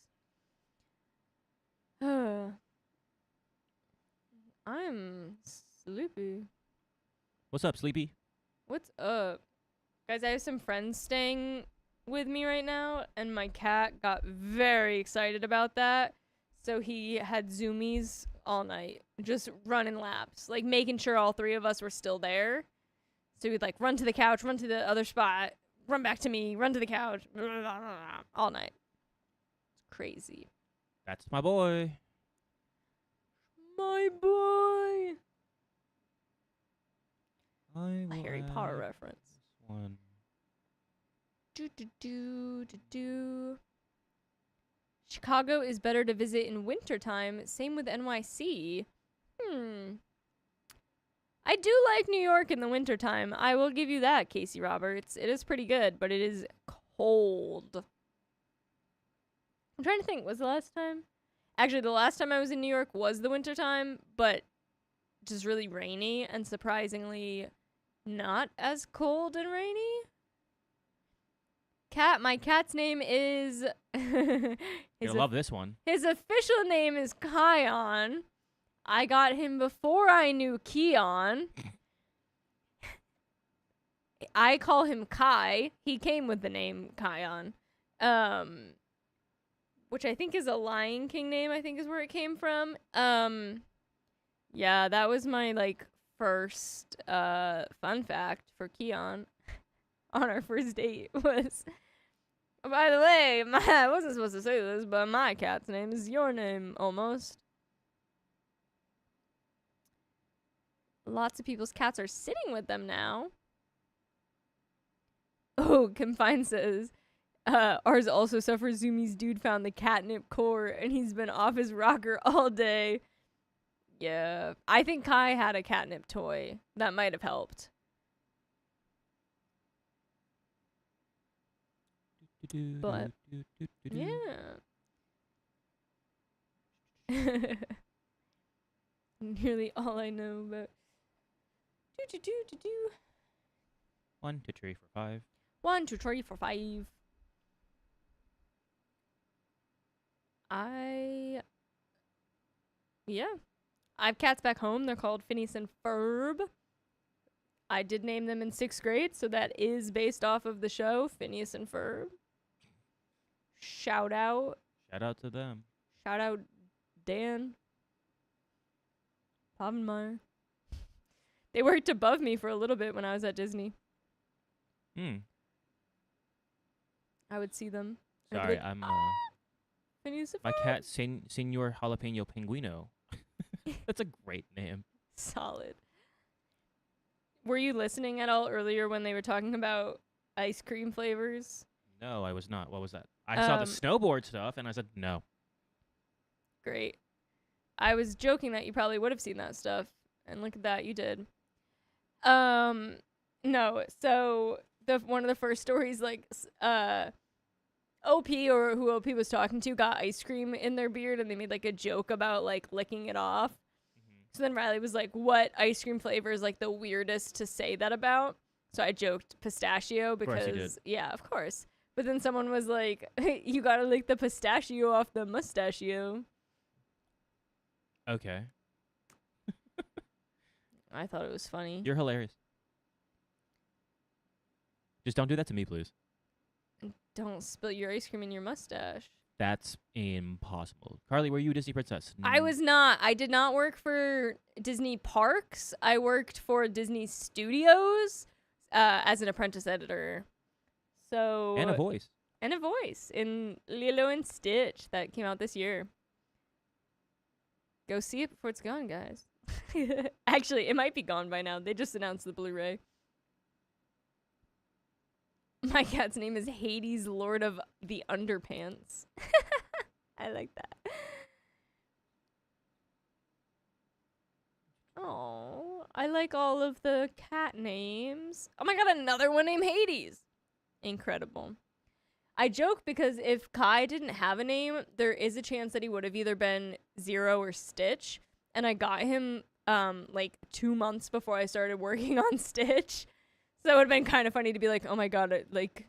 I'm sleepy. What's up, Sleepy? What's up? Guys, I have some friends staying with me right now, and my cat got very excited about that. So he had zoomies all night, just running laps, like making sure all three of us were still there. So he'd like run to the couch, run to the other spot, run back to me, run to the couch, all night. It's crazy. That's my boy. My boy. I A Harry will Potter add reference. this one. Chicago is better to visit in wintertime. Same with NYC. I do like New York in the wintertime. I will give you that, Casey Roberts. It is pretty good, but it is cold. I'm trying to think. Was the last time? Actually, the last time I was in New York was the wintertime, but just really rainy and surprisingly not as cold and rainy. My cat's name is You'll love this one. his official name is Kion. I got him before I knew Keon. I call him Kai. He came with the name Kion. Which I think is a Lion King name, I think is where it came from. Yeah, that was my like first fun fact for Keon on our first date was, by the way, I wasn't supposed to say this, but my cat's name is your name almost. Lots of people's cats are sitting with them now. Oh, Confine says, ours also suffers. Zumi's dude found the catnip core, and he's been off his rocker all day. Yeah, I think Kai had a catnip toy. That might have helped. But, yeah. Nearly all I know about. 1, 2, 3, 4, 5. 1, 2, 3, 4, 5. I have cats back home. They're called Phineas and Ferb. I did name them in 6th grade, so that is based off of the show, Phineas and Ferb. Shout out. Shout out to them. Shout out Dan. Povenmire. They worked above me for a little bit when I was at Disney. I would see them. I'd be Sorry, like, I'm Phineas and my Ferb. cat Senor Jalapeno Pinguino. That's a great name. Solid. Were you listening at all earlier when they were talking about ice cream flavors? No, I was not. What was that? I saw the snowboard stuff and I said no. Great. I was joking that you probably would have seen that stuff. And look at that, you did. No, so one of the first stories, like OP or who OP was talking to got ice cream in their beard, and they made like a joke about like licking it off. So then Riley was like, "What ice cream flavor is like the weirdest to say that about?" So I joked pistachio course you because did. yeah, of course. But then someone was like, "You gotta lick the pistachio off the mustachio." Okay. I thought it was funny. You're hilarious. Just don't do that to me, please. Don't spill your ice cream in your mustache. That's impossible. Carly, were you a Disney princess? I was not. I did not work for Disney Parks. I worked for Disney Studios as an apprentice editor. So And a voice. And a voice in Lilo and Stitch that came out this year. Go see it before it's gone, guys. Actually, it might be gone by now. They just announced the Blu-ray. My cat's name is Hades, Lord of the Underpants. I like that. Oh, I like all of the cat names. Oh my god, another one named Hades. Incredible. I joke because if Kai didn't have a name, there is a chance that he would have either been Zero or Stitch. And I got him like 2 months before I started working on Stitch. So it would have been kind of funny to be like, oh my god, like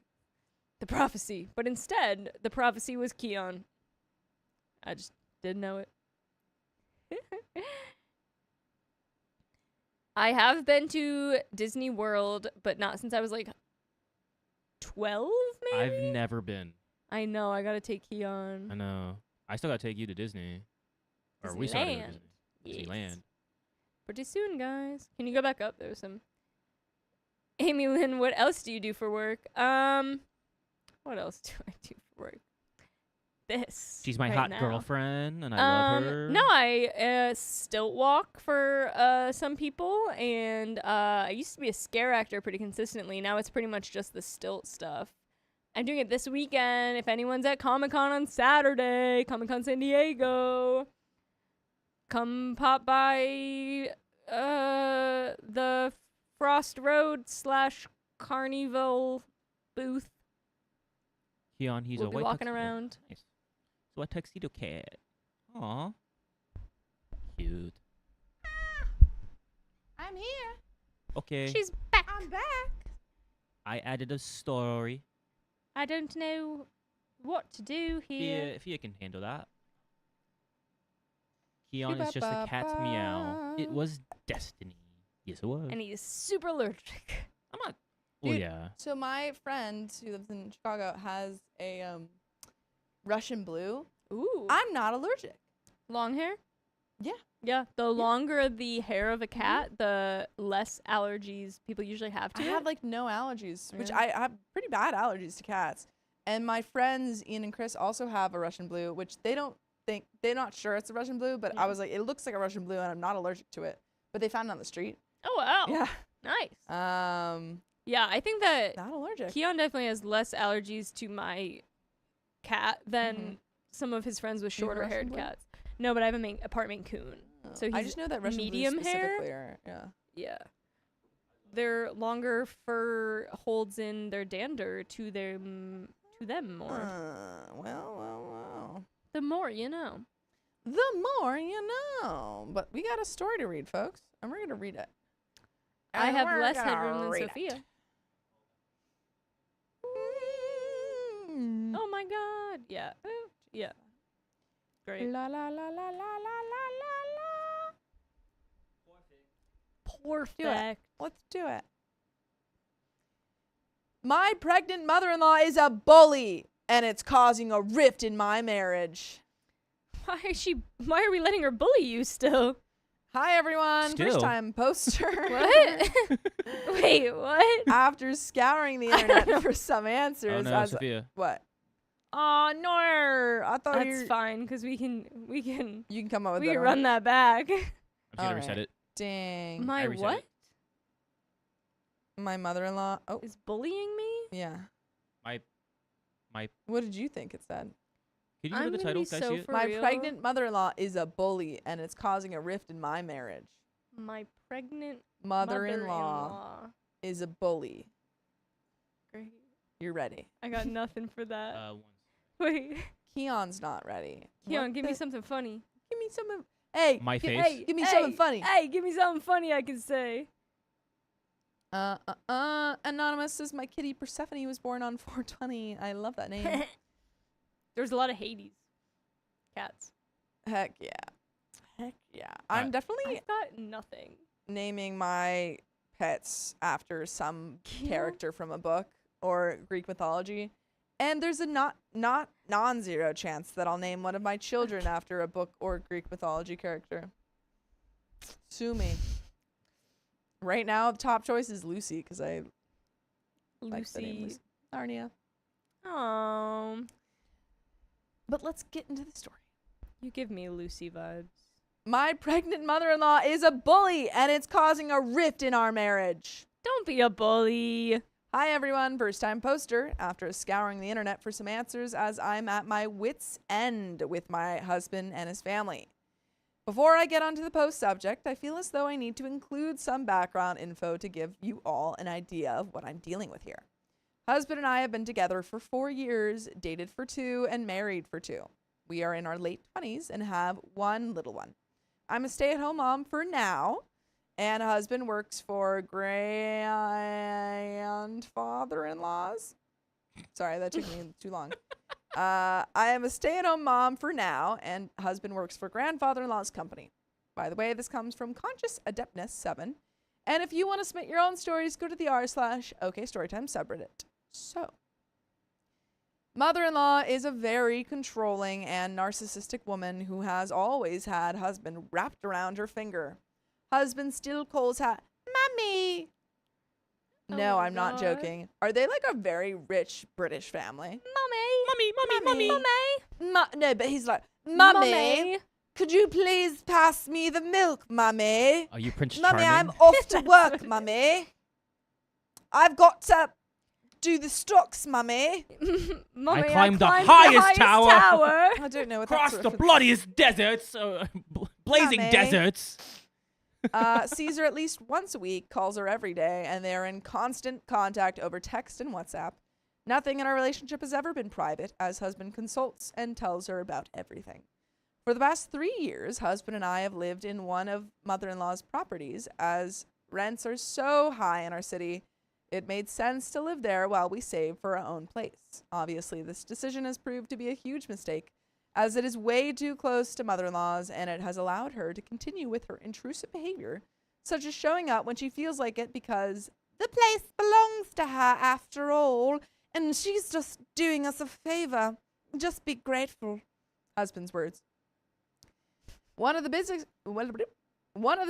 the prophecy. But instead, the prophecy was Keon. I just didn't know it. I have been to Disney World, but not since I was like 12, maybe? I've never been. I know, I gotta take Keon. I know. I still gotta take you to Disney. Or we still gotta go to Disney. Yes. Disneyland. Pretty soon, guys. Can you go back up? There was some. Amy Lynn, what else do you do for work? What else do I do for work? This. She's my right hot now. girlfriend, and I love her. No, I stilt walk for some people, and I used to be a scare actor pretty consistently. Now it's pretty much just the stilt stuff. I'm doing it this weekend. If anyone's at Comic-Con on Saturday, Comic-Con San Diego, come pop by the Frost Road / Carnival booth. Keon, he's We'll a be white walking tuxedo. around. Nice. So a tuxedo cat. Aw. Cute. I'm here. Okay. She's back. I'm back. I added a story. I don't know what to do here. If you can handle that. Keon is just a cat's meow. It was destiny. Yes, it was. And he's super allergic. I'm not. Oh, Dude, yeah. So my friend who lives in Chicago has a Russian blue. Ooh. I'm not allergic. Long hair? Yeah. Yeah. The longer the hair of a cat, the less allergies people usually have to I it. have like no allergies, which Really? I have pretty bad allergies to cats. And my friends Ian and Chris also have a Russian blue, which they're not sure it's a Russian blue, but Yeah. I was like, it looks like a Russian blue, and I'm not allergic to it. But they found it on the street. Oh, wow. Yeah. Nice. Yeah, I think that Not allergic. Keon definitely has less allergies to my cat than some of his friends with Do you have a shorter haired Russian blue? cats. No, but I have a part Maine Coon. So I he's just know that Russian medium blue hair? specifically are, yeah. Yeah. Their longer fur holds in their dander to them more. Well. The more you know. The more you know. But we got a story to read, folks, and we're going to read it. I And have we're less gonna headroom than read it. Sophia. Oh my god. Yeah. Yeah. Great. La la la la la la la la. Perfect. Let's do it. My pregnant mother-in-law is a bully, and it's causing a rift in my marriage. Why are we letting her bully you still? Hi, everyone. Still? First time poster. What? Wait, what? After scouring the internet for some answers, Oh, no, I was Sophia. what? Oh, no. I thought That's fine, because we can you can come up with we that. can run that back. I'm just gonna Alright. reset it. Dang. My reset what? it. My mother-in-law. Oh, Is bullying me? yeah. My. What did you think it said? Can you I'm read the gonna title? be Can I so see it? for My real? pregnant mother-in-law is a bully, and it's causing a rift in my marriage. My pregnant Mother-in-law is a bully. Great. You're ready. I got nothing for that. Once. Wait. Keon's not ready. Keon, What give me the- something funny. Give me some. Hey, My face. Hey, give me something funny. Hey, give me something funny I can say. Anonymous says my kitty Persephone was born on 420. I love that name. There's a lot of Hades cats. Heck yeah. Heck yeah. I'm definitely I've got nothing. naming my pets after some character from a book or Greek mythology. And there's a not non-zero chance that I'll name one of my children after a book or Greek mythology character. Sue me. Right now, the top choice is Lucy because I like the name Lucy. Lucy. Narnia. Oh, But let's get into the story. you give me Lucy vibes. My pregnant mother-in-law is a bully, and it's causing a rift in our marriage. Don't be a bully. Hi, everyone. First-time poster. After scouring the internet for some answers, as I'm at my wit's end with my husband and his family. Before I get onto the post subject, I feel as though I need to include some background info to give you all an idea of what I'm dealing with here. Husband and I have been together for 4 years, dated for 2, and married for 2. We are in our late 20s and have one little one. I'm a stay-at-home mom for now, and husband works for grandfather-in-laws. Sorry, that took me too long. I am a stay-at-home mom for now, and husband works for grandfather-in-law's company. By the way, this comes from Conscious Adeptness 7. And if you want to submit your own stories, go to the r/OKStorytime subreddit. So, mother-in-law is a very controlling and narcissistic woman who has always had husband wrapped around her finger. Husband still calls her Mommy. No, Oh my I'm not God. joking. Are they like a very rich British family? Mommy. No, but he's like, Mummy, could you please pass me the milk, Mummy? Are you Prince Mummy, I'm Charming? off to work, Mummy. I've got to do the stocks, Mummy. Mommy, I climbed the highest tower. I don't know what Across that's the bloodiest deserts, blazing Mummy. deserts. Sees her at least once a week, calls her every day, and they're in constant contact over text and WhatsApp. Nothing in our relationship has ever been private, as husband consults and tells her about everything. For the past 3 years, husband and I have lived in one of mother-in-law's properties, as rents are so high in our city. It made sense to live there while we save for our own place. Obviously, this decision has proved to be a huge mistake, as it is way too close to mother-in-law's, and it has allowed her to continue with her intrusive behavior, such as showing up when she feels like it because the place belongs to her after all, and she's just doing us a favor. Just be grateful. Husband's words. One of the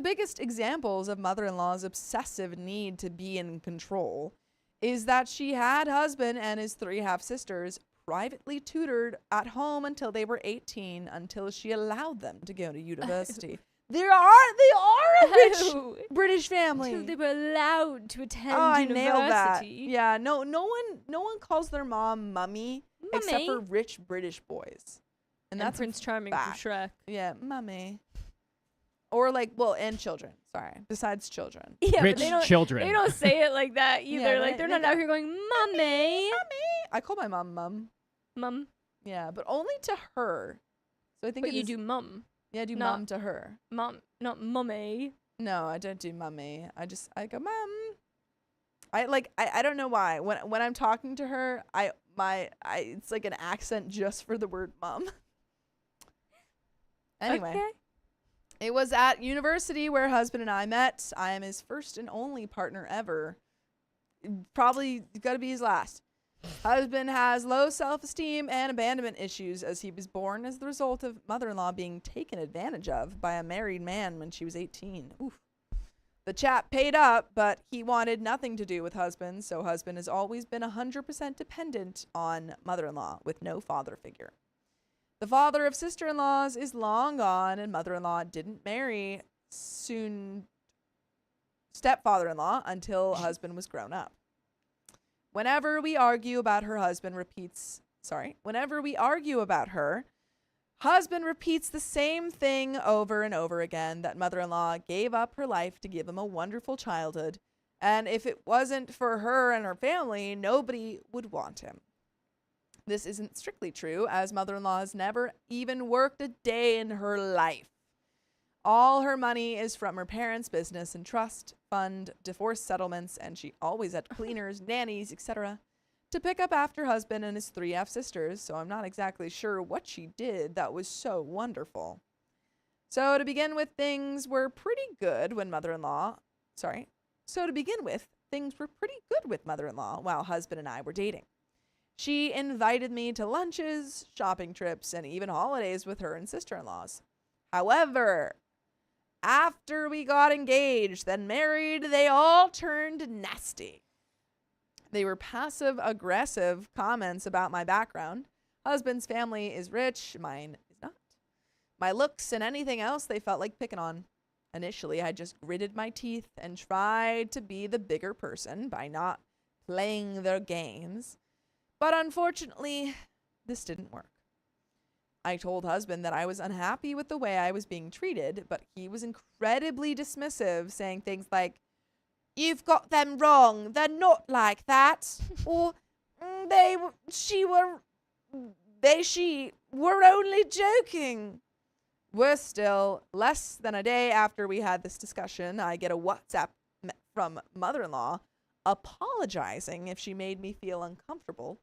biggest examples of mother-in-law's obsessive need to be in control is that she had husband and his 3 half-sisters privately tutored at home until they were 18, until she allowed them to go to university. They are a rich British family. Until they were allowed to attend Oh, I university. nailed that. Yeah, no one calls their mom mummy except for rich British boys. And that's a Prince Charming from fact. Shrek. Yeah, mummy. Or like, well, and children. Sorry, besides children. Yeah, Rich but they don't, children. They don't say it like that either. Yeah, like they're they not out here going, "Mummy, I call my mom mum. mum." Yeah, but only to her. So I think But it you is- do mum, Yeah, I do not- mum to her. mum, not mummy. No, I don't do mummy. I go mum. I don't know why. When I'm talking to her, it's like an accent just for the word mum. Anyway, Okay. It was at university where husband and I met. I am his first and only partner ever. Probably gonna be his last. Husband has low self-esteem and abandonment issues, as he was born as the result of mother-in-law being taken advantage of by a married man when she was 18. Oof. The chap paid up, but he wanted nothing to do with husband, so husband has always been 100% dependent on mother-in-law with no father figure. The father of sister-in-laws is long gone, and mother-in-law didn't marry stepfather-in-law until husband was grown up. Whenever we argue about her, husband repeats the same thing over and over again, that mother-in-law gave up her life to give him a wonderful childhood, And if it wasn't for her and her family, nobody would want him. This isn't strictly true, as mother-in-law has never even worked a day in her life. All her money is from her parents' business and trust fund, divorce settlements, and she always had cleaners, nannies, etc. to pick up after husband and his 3 half-sisters, so I'm not exactly sure what she did that was so wonderful. So to begin with, things were pretty good with mother-in-law while husband and I were dating. She invited me to lunches, shopping trips, and even holidays with her and sister-in-laws. However, after we got engaged, then married, they all turned nasty. They were passive-aggressive comments about my background. Husband's family is rich, mine is not. My looks and anything else they felt like picking on. Initially, I just gritted my teeth and tried to be the bigger person by not playing their games. But unfortunately, this didn't work. I told husband that I was unhappy with the way I was being treated, but he was incredibly dismissive, saying things like, "You've got them wrong. They're not like that." Or, she were only joking." Worse still, less than a day after we had this discussion, I get a WhatsApp from mother-in-law apologizing if she made me feel uncomfortable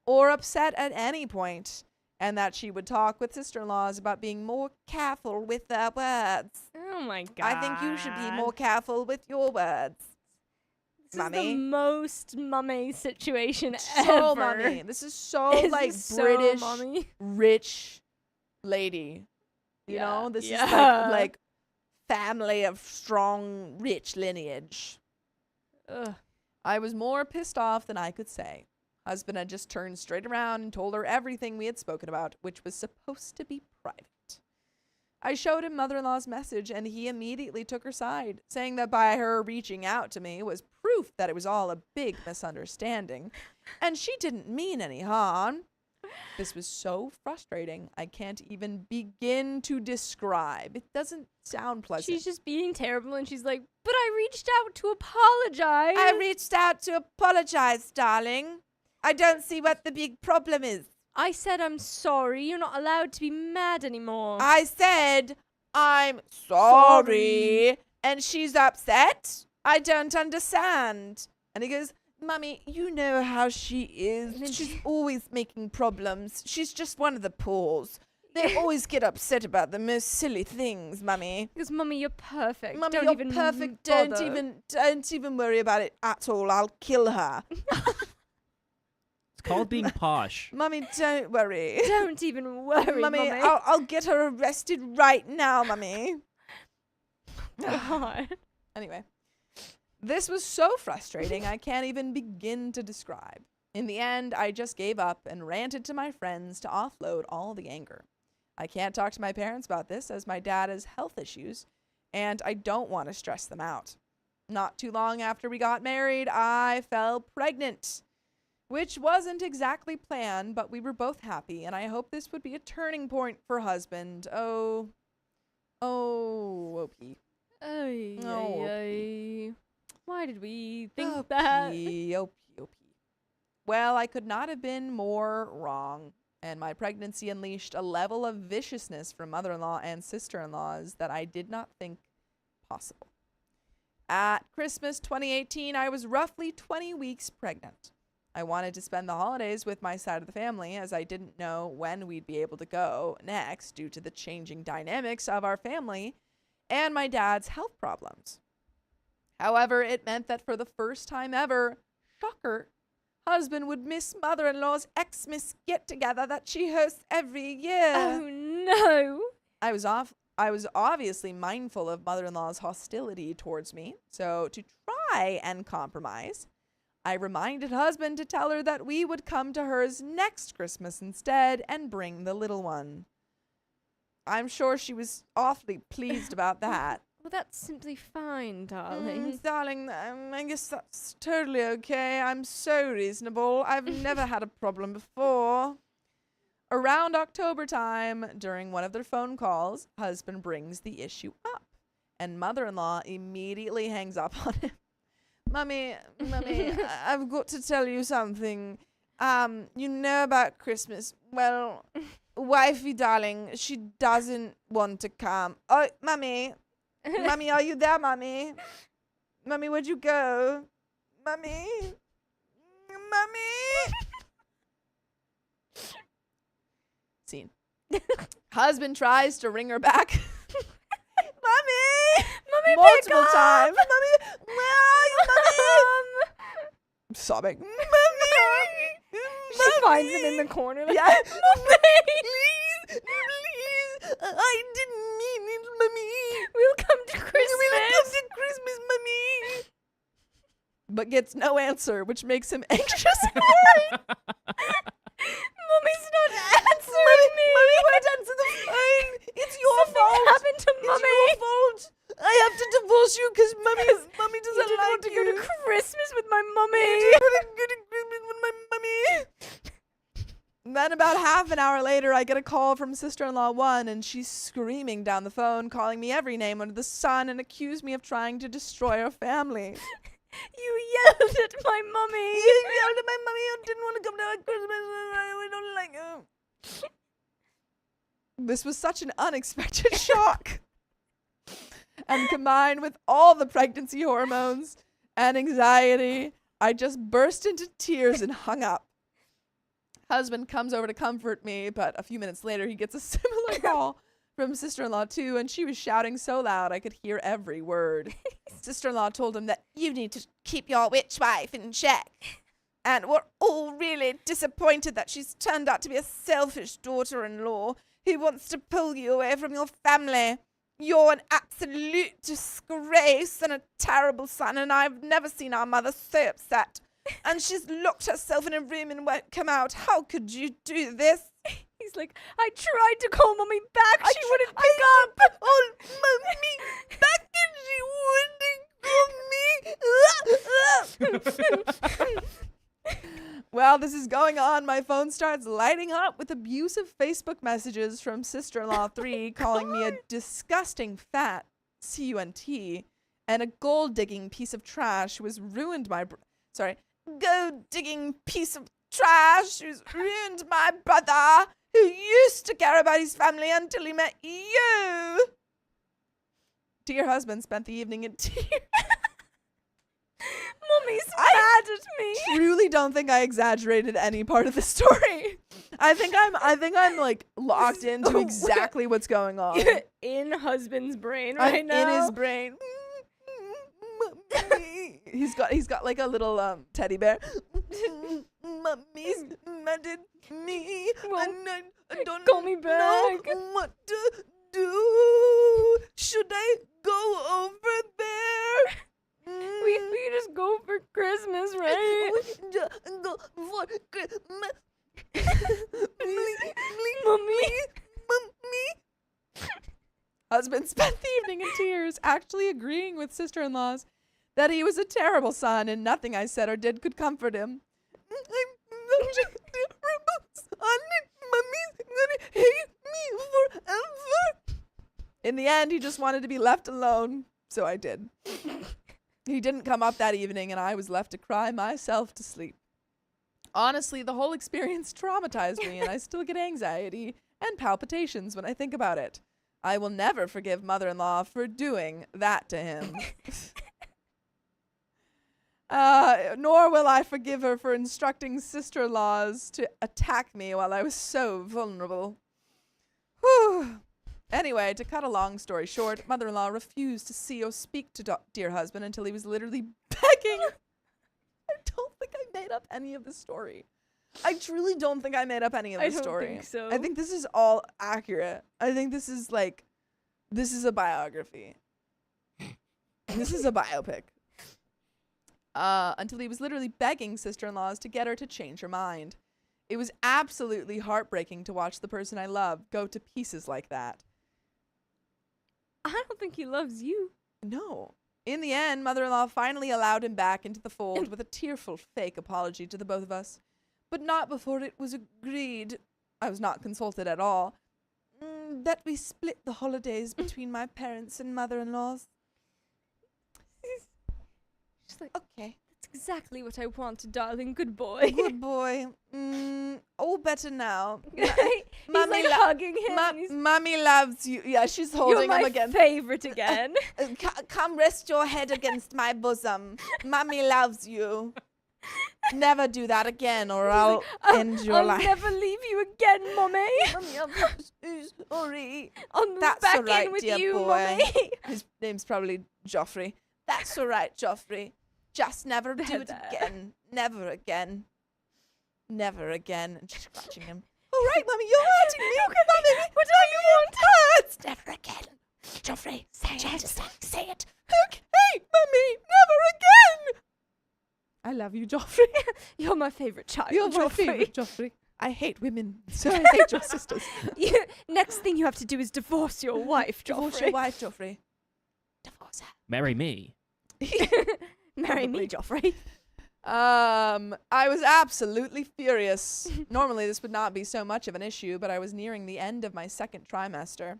or upset at any point, and that she would talk with sister-in-laws about being more careful with their words. Oh my god. I think you should be more careful with your words. This Mummy. is the most mummy situation So ever. mummy. This is so This like is so British mummy. rich lady. You Yeah, know, this yeah. is like family of strong, rich lineage. Ugh. I was more pissed off than I could say. Husband had just turned straight around and told her everything we had spoken about, which was supposed to be private. I showed him mother-in-law's message, and he immediately took her side, saying that by her reaching out to me was proof that it was all a big misunderstanding, and she didn't mean any harm. This was so frustrating, I can't even begin to describe. It doesn't sound pleasant. She's just being terrible, and she's like, "But I reached out to apologize." I reached out to apologize, darling. I don't see what the big problem is. I said I'm sorry. You're not allowed to be mad anymore. I said, I'm sorry. And she's upset? I don't understand. And he goes, Mummy, you know how she is. She's always making problems. She's just one of the pools. They always get upset about the most silly things, Mummy. Because Mummy, you're perfect. Mummy, don't you're even perfect. bother. Don't even worry about it at all. I'll kill her. It's called being posh. Mummy, don't worry. Don't even worry, Mummy. Mummy. I'll get her arrested right now, Mummy. God. Anyway, this was so frustrating I can't even begin to describe. In the end, I just gave up and ranted to my friends to offload all the anger. I can't talk to my parents about this as my dad has health issues, and I don't want to stress them out. Not too long after we got married, I fell pregnant, which wasn't exactly planned, but we were both happy, and I hope this would be a turning point for husband. OP. Ay, Oh, ay. Why did we think OP. that? Well, I could not have been more wrong, and my pregnancy unleashed a level of viciousness from mother-in-law and sister-in-laws that I did not think possible. At Christmas 2018, I was roughly 20 weeks pregnant. I wanted to spend the holidays with my side of the family as I didn't know when we'd be able to go next due to the changing dynamics of our family and my dad's health problems. However, it meant that for the first time ever, shocker, husband would miss mother-in-law's Xmas get-together that she hosts every year. Oh no. I was obviously mindful of mother-in-law's hostility towards me, so to try and compromise, I reminded husband to tell her that we would come to hers next Christmas instead and bring the little one. I'm sure she was awfully pleased about that. Well, that's simply fine, darling. Darling, I guess that's totally okay. I'm so reasonable. I've never had a problem before. Around October time, during one of their phone calls, husband brings the issue up, and mother-in-law immediately hangs up on him. Mummy, I've got to tell you something. You know about Christmas. Well, wifey darling, she doesn't want to come. Oh, Mummy. Mummy, are you there, Mummy? Mummy, where'd you go? Mummy? Mummy? Scene. Husband tries to ring her back. Mummy! Mummy, Multiple pick up! times. Mummy, where are you, Mummy? Sobbing. Mummy! She finds him in the corner. Like, Yeah. Mummy! Please, please. I didn't mean it, Mummy. We'll come to Christmas. We'll come to Christmas, Mummy. But gets no answer, which makes him anxious. Mummy's not answering me. Mummy, won't answer the phone. It's your Something fault. happened to It's Mummy. your fault. I have to divorce you because Mummy You doesn't didn't like want to you. go to Christmas with my mummy. You didn't want to go to Christmas with my mummy. Then about half an hour later, I get a call from sister-in-law 1, and she's screaming down the phone, calling me every name under the sun, and accused me of trying to destroy our family. You yelled at my mummy. You yelled at my mummy who didn't want to come to our Christmas. We don't like you. This was such an unexpected shock. And combined with all the pregnancy hormones and anxiety, I just burst into tears and hung up. Husband comes over to comfort me, but a few minutes later he gets a similar call from sister-in-law 2, and she was shouting so loud I could hear every word. Sister-in-law told him that you need to keep your witch wife in check. And we're all really disappointed that she's turned out to be a selfish daughter-in-law who wants to pull you away from your family. You're an absolute disgrace and a terrible son, and I've never seen our mother so upset. And she's locked herself in a room and won't come out. How could you do this? He's like, I tried to call mummy back. She wouldn't pick up. Oh, Mummy, back and she wouldn't call me. Well, this is going on. My phone starts lighting up with abusive Facebook messages from sister-in-law 3 calling me a disgusting fat cunt and a gold-digging piece of trash who has ruined my gold-digging piece of trash who's ruined my brother who used to care about his family until he met you. Dear husband spent the evening in tears. Mummy's mad at me. Truly don't think I exaggerated any part of the story. I think I'm like locked into exactly what's going on. In husband's brain I'm right now. in his brain. He's got like a little teddy bear. Mummy's mad at me. Well, And I don't call me back. know what to do. Should I go over there? We can just go for Christmas, right? Go for Christmas. Mummy. Husband spent the evening in tears, actually agreeing with sister-in-laws that he was a terrible son and nothing I said or did could comfort him. I'm such a terrible son and Mummy's gonna hate me forever. In the end, he just wanted to be left alone, so I did. He didn't come up that evening, and I was left to cry myself to sleep. Honestly, the whole experience traumatized me, and I still get anxiety and palpitations when I think about it. I will never forgive mother-in-law for doing that to him. Nor will I forgive her for instructing sister-in-laws to attack me while I was so vulnerable. Whew. Anyway, to cut a long story short, mother-in-law refused to see or speak to dear husband until he was literally begging. I don't think I made up any of the story. I truly don't think I made up any of the I don't story. think so. I think this is all accurate. I think this is a biography. This is a biopic. Until he was literally begging sister-in-laws to get her to change her mind. It was absolutely heartbreaking to watch the person I love go to pieces like that. I don't think he loves you. No. In the end, mother-in-law finally allowed him back into the fold with a tearful fake apology to the both of us. But not before it was agreed, I was not consulted at all, that we split the holidays between my parents and mother-in-laws. Just like, Okay. that's exactly what I want, darling. Good boy. Good boy. All better now. He's Mummy like hugging him. and he's, Mummy loves you. Yeah, she's You're holding my him again. favorite again. Come rest your head against my bosom. Mummy loves you. Never do that again, or I'll end your I'll life. never leave you again, Mommy. Mummy, I'm so sorry. I'll move That's back all right, in with dear you, boy. Mommy. His name's probably Joffrey. That's all right, Joffrey. Just never do it There. again. Never again. Never again. And she's scratching him. All right, Mummy, you're hurting me. Mummy, what do you want? Hurts. Never again. Joffrey, say it. Say it. Okay, Mummy, never again. I love you, Joffrey. You're my favorite child. You're my Joffrey. favorite, Joffrey. I hate women, so I hate your sisters. Next thing you have to do is divorce your wife, Joffrey. Divorce your wife, Joffrey. Divorce her. Marry me. Marry me, Joffrey. I was absolutely furious. Normally, this would not be so much of an issue, but I was nearing the end of my second trimester.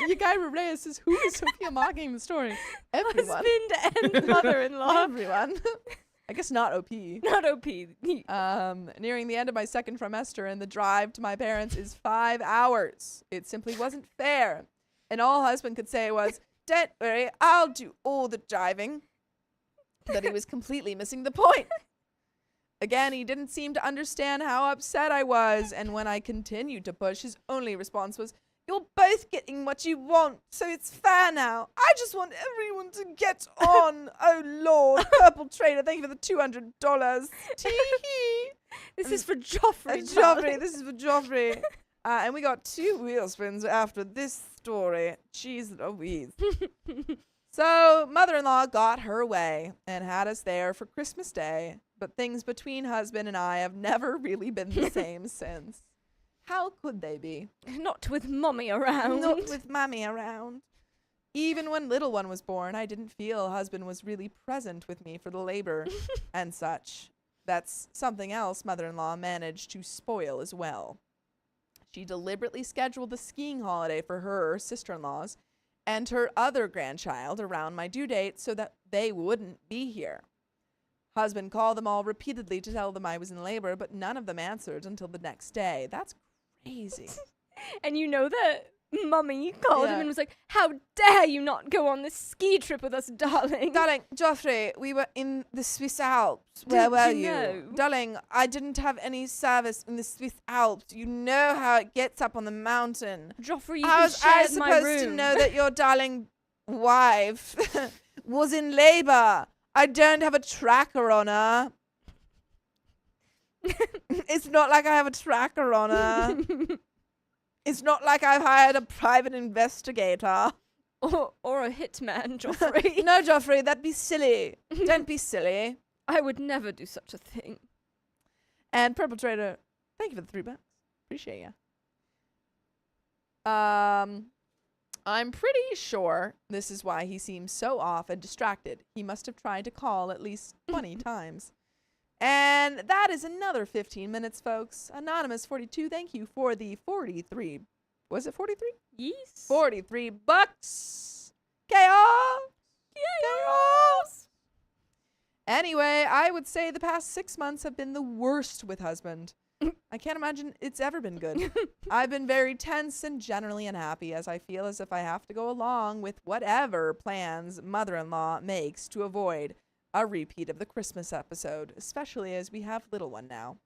Yagai Reyes says, who is Sophia mocking the story? Everyone. Husband and mother-in-law. Everyone. I guess not OP. Not OP. Nearing the end of my second trimester, and the drive to my parents is 5 hours. It simply wasn't fair. And all husband could say was, don't worry, I'll do all the driving. But he was completely missing the point. Again, he didn't seem to understand how upset I was, and when I continued to push, his only response was, you're both getting what you want, so it's fair now. I just want everyone to get on. Oh, Lord. Purple Trader, thank you for the $200. Tee-hee. This is for Joffrey. Joffrey, darling. this is for Joffrey. And we got 2 wheel spins after this story. Jeez Louise. So, mother-in-law got her way and had us there for Christmas Day, but things between husband and I have never really been the same since. How could they be? Not with Mommy around. Not with Mommy around. Even when little one was born, I didn't feel husband was really present with me for the labor and such. That's something else mother-in-law managed to spoil as well. She deliberately scheduled the skiing holiday for her sister-in-laws and her other grandchild around my due date so that they wouldn't be here. Husband called them all repeatedly to tell them I was in labor, but none of them answered until the next day. That's crazy. And you know that Mummy called him Yeah. and was like, how dare you not go on this ski trip with us, darling? Darling, Joffrey, we were in the Swiss Alps. Where were you you? know? Darling, I didn't have any service in the Swiss Alps. You know how it gets up on the mountain. Joffrey, you How can was I share my supposed to room. know that your darling wife was in labor? I don't have a tracker on her. It's not like I have a tracker on her. It's not like I've hired a private investigator. or a hitman, Joffrey. No, Joffrey, that'd be silly. Don't be silly. I would never do such a thing. And Purple Trader, thank you for the $3. Appreciate ya. I'm pretty sure this is why he seems so off and distracted. He must have tried to call at least 20 times. And that is another 15 minutes, folks. Anonymous42, thank you for the 43. Was it 43? Yes. 43 bucks. Chaos. Chaos. Anyway, I would say the past 6 months have been the worst with husband. I can't imagine it's ever been good. I've been very tense and generally unhappy as I feel as if I have to go along with whatever plans mother-in-law makes to avoid a repeat of the Christmas episode, especially as we have little one now.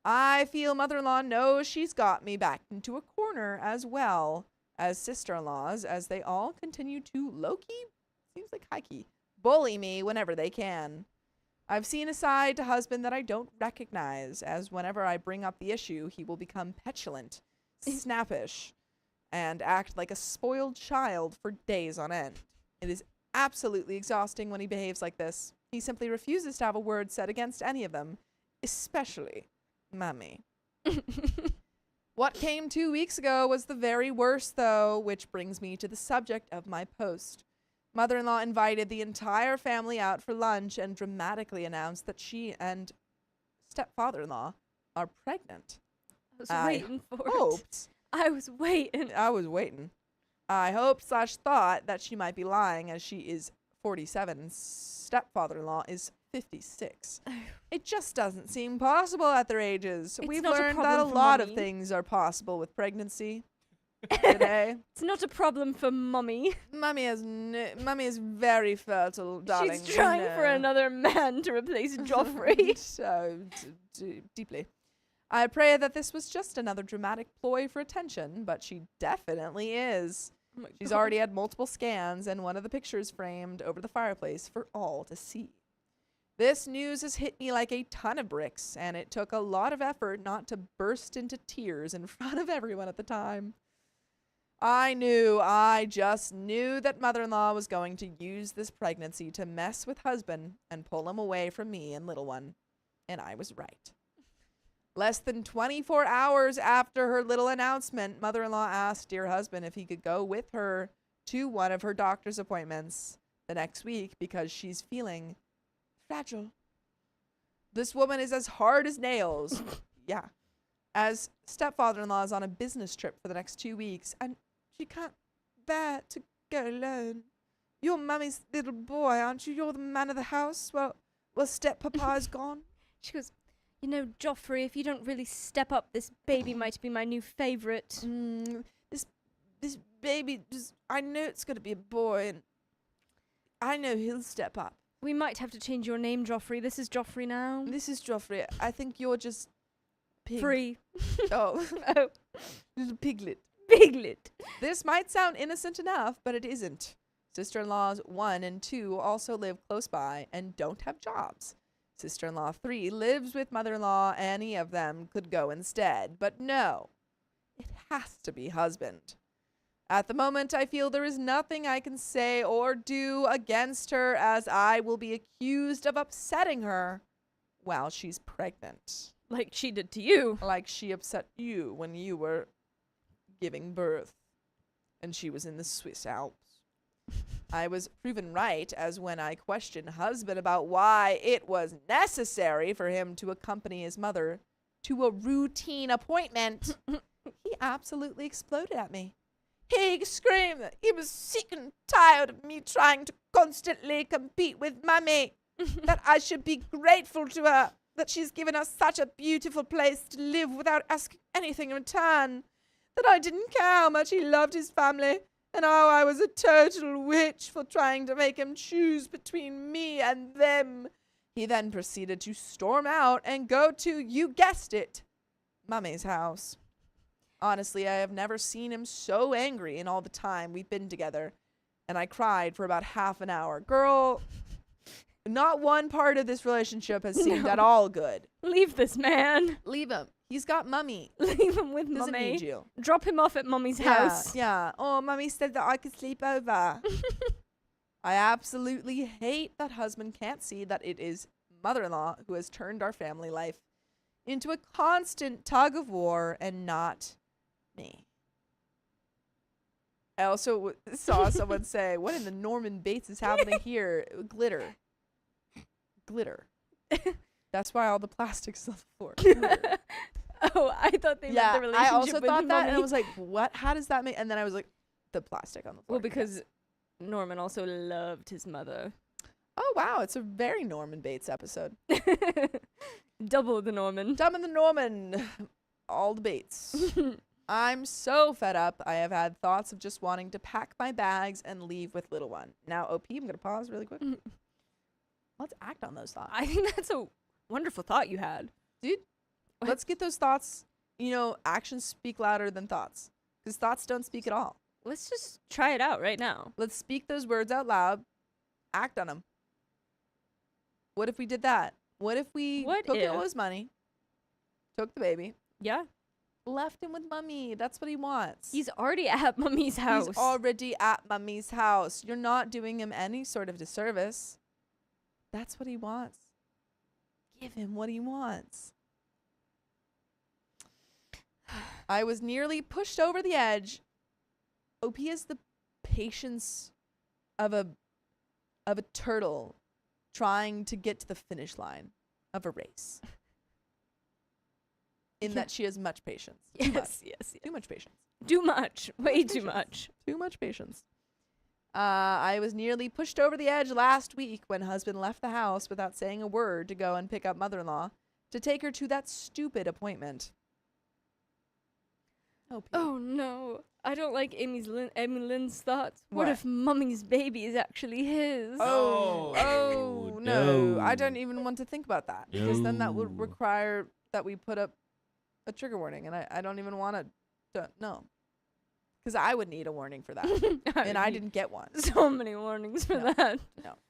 I feel mother-in-law knows she's got me back into a corner as well as sister-in-laws as they all continue to low-key, seems like high-key, bully me whenever they can. I've seen a side to husband that I don't recognize, as whenever I bring up the issue, he will become petulant, snappish, and act like a spoiled child for days on end. It is absolutely exhausting when he behaves like this. He simply refuses to have a word said against any of them, especially Mummy. What came 2 weeks ago was the very worst, though, which brings me to the subject of my post. Mother-in-law invited the entire family out for lunch and dramatically announced that she and stepfather-in-law are pregnant. I was waiting for it. Hoped. I was waiting. I was waiting. I hoped/thought that she might be lying, as she is 47 and stepfather-in-law is 56. It just doesn't seem possible at their ages. It's We've not a learned that a problem for lot of Mummy. things are possible with pregnancy today. It's not a problem for Mummy. Mummy is very fertile, darling. She's trying you for know. another man to replace Joffrey. So deeply. I pray that this was just another dramatic ploy for attention, but she definitely is. Oh my She's God. already had multiple scans and one of the pictures framed over the fireplace for all to see. This news has hit me like a ton of bricks, and it took a lot of effort not to burst into tears in front of everyone at the time. I just knew that mother-in-law was going to use this pregnancy to mess with husband and pull him away from me and little one. And I was right. Less than 24 hours after her little announcement, mother-in-law asked dear husband if he could go with her to one of her doctor's appointments the next week because she's feeling fragile. This woman is as hard as nails. Yeah. As stepfather-in-law is on a business trip for the next 2 weeks, and she can't bear to go alone. You're mummy's little boy, aren't you? You're the man of the house. Well, step-papa's gone. She goes, you know, Joffrey, if you don't really step up, this baby might be my new favorite. This baby, I know it's going to be a boy, and I know he'll step up. We might have to change your name, Joffrey. This is Joffrey now. This is Joffrey. I think you're just pig. Free. Oh, Oh, little piglet. Piglet. This might sound innocent enough, but it isn't. Sister-in-laws 1 and 2 also live close by and don't have jobs. Sister-in-law 3 lives with mother-in-law. Any of them could go instead, but no. It has to be husband. At the moment, I feel there is nothing I can say or do against her, as I will be accused of upsetting her while she's pregnant. Like she did to you. Like she upset you when you were giving birth and she was in the Swiss Alps. I was proven right, as when I questioned husband about why it was necessary for him to accompany his mother to a routine appointment, he absolutely exploded at me. He screamed that he was sick and tired of me trying to constantly compete with Mummy, that I should be grateful to her, that she's given us such a beautiful place to live without asking anything in return, that I didn't care how much he loved his family, and how I was a total witch for trying to make him choose between me and them. He then proceeded to storm out and go to, you guessed it, Mummy's house. Honestly, I have never seen him so angry in all the time we've been together, and I cried for about half an hour. Girl, not one part of this relationship has seemed at all good. Leave this man. Leave him. He's got Mummy. Leave him with Doesn't Mummy. need you. Drop him off at Mummy's house. Yeah. Oh, Mummy said that I could sleep over. I absolutely hate that husband can't see that it is mother-in-law who has turned our family life into a constant tug of war and not me. I also saw someone say, what in the Norman Bates is happening here? Glitter. That's why all the plastic's on the floor. Glitter. Oh, I thought they meant the relationship I also with thought that, Mummy. and I was like, what? How does that make? And then I was like, the plastic on the floor. Well, because Norman also loved his mother. Oh, wow. It's a very Norman Bates episode. Double the Norman. Dumb and the Norman. All the Bates. I'm so fed up. I have had thoughts of just wanting to pack my bags and leave with little one. Now, OP, I'm going to pause really quick. Let's act on those thoughts. I think that's a wonderful thought you had. Dude, let's get those thoughts. You know, actions speak louder than thoughts. Because thoughts don't speak at all. Let's just try it out right now. Let's speak those words out loud. Act on them. What if we did that? What if we took all his money, took the baby, Yeah. left him with Mummy? That's what he wants. He's already at Mummy's house. He's already at Mummy's house. You're not doing him any sort of disservice. That's what he wants. Give him what he wants. I was nearly pushed over the edge. OP is the patience of a turtle trying to get to the finish line of a race. In that she has much patience. Yes, yes. Too much patience. Too much. Way too patience. much. Too much patience. I was nearly pushed over the edge last week when husband left the house without saying a word to go and pick up mother-in-law to take her to that stupid appointment. Oh no, I don't like Amy Lynn's thoughts. What What? if Mummy's baby is actually his? Oh, no. I don't even want to think about that because then that would No. require that we put up a trigger warning, and I don't even want to. No. Because I would need a warning for that, and I didn't get one. So many warnings for No. that.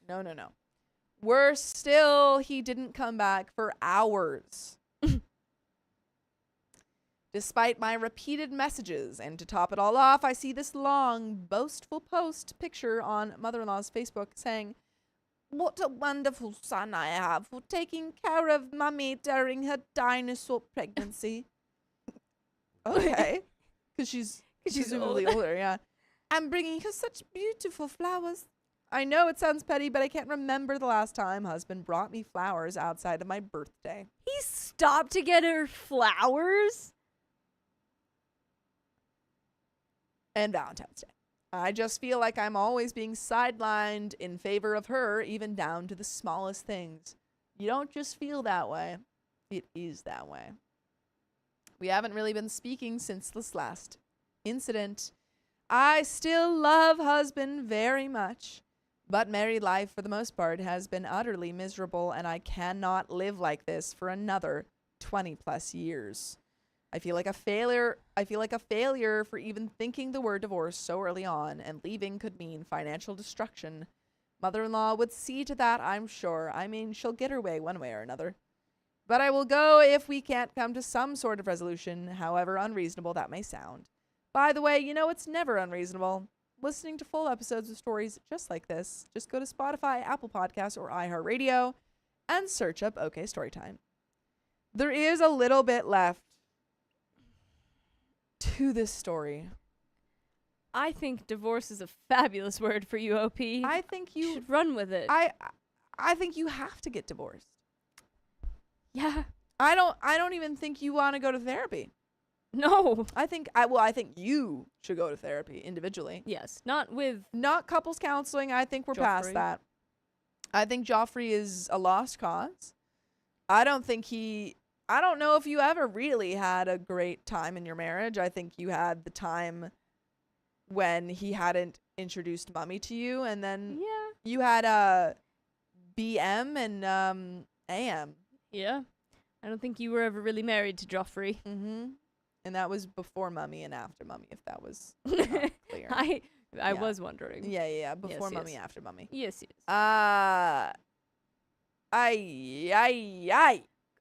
No. Worse still, he didn't come back for hours. Despite my repeated messages, and to top it all off, I see this long, boastful post picture on mother-in-law's Facebook saying, "What a wonderful son I have for taking care of mummy during her dinosaur pregnancy." Okay. Because she's presumably older, yeah. "I'm bringing her such beautiful flowers." I know it sounds petty, but I can't remember the last time husband brought me flowers outside of my birthday. He stopped to get her flowers? And Valentine's Day. I just feel like I'm always being sidelined in favor of her, even down to the smallest things. You don't just feel that way. It is that way. We haven't really been speaking since this last incident. I still love husband very much, but married life for the most part has been utterly miserable, and I cannot live like this for another 20 plus years. I feel like a failure for even thinking the word divorce so early on, and leaving could mean financial destruction. Mother-in-law would see to that, I'm sure. I mean, she'll get her way one way or another. But I will go if we can't come to some sort of resolution, however unreasonable that may sound. By the way, you know it's never unreasonable. Listening to full episodes of stories just like this, just go to Spotify, Apple Podcasts, or iHeartRadio and search up OK Storytime. There is a little bit left to this story. I think divorce is a fabulous word for you, OP. I think You you should run with it. I think you have to get divorced. Yeah. I don't even think you want to go to therapy. No. I think you should go to therapy individually. Yes. Not with. Not couples counseling. I think we're past Joffrey. that. I think Joffrey is a lost cause. I don't know if you ever really had a great time in your marriage. I think you had the time when he hadn't introduced Mummy to you, and then Yeah. you had BM and AM. Yeah. I don't think you were ever really married to Joffrey. Mm-hmm. And that was before Mummy and after Mummy, if that was not clear. I Yeah. was wondering. Yeah. Before Yes, Mummy, yes. after Mummy. Yes. Ay.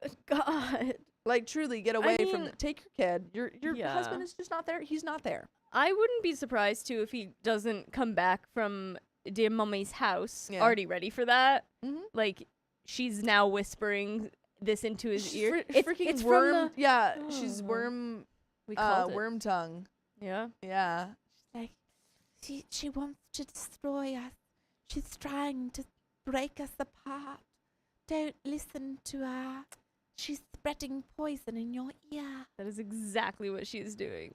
Good God. Like, truly, get away from mean, take your kid. Your yeah. husband is just not there. He's not there. I wouldn't be surprised too if he doesn't come back from dear Mummy's house Yeah. already ready for that. Mm-hmm. Like she's now whispering this into his ear. Freaking it's worm. From Yeah, she's Oh. worm. we called it. Worm tongue. Yeah. Yeah. Like, she wants to destroy us. She's trying to break us apart. Don't listen to her. She's spreading poison in your ear. That is exactly what she's doing.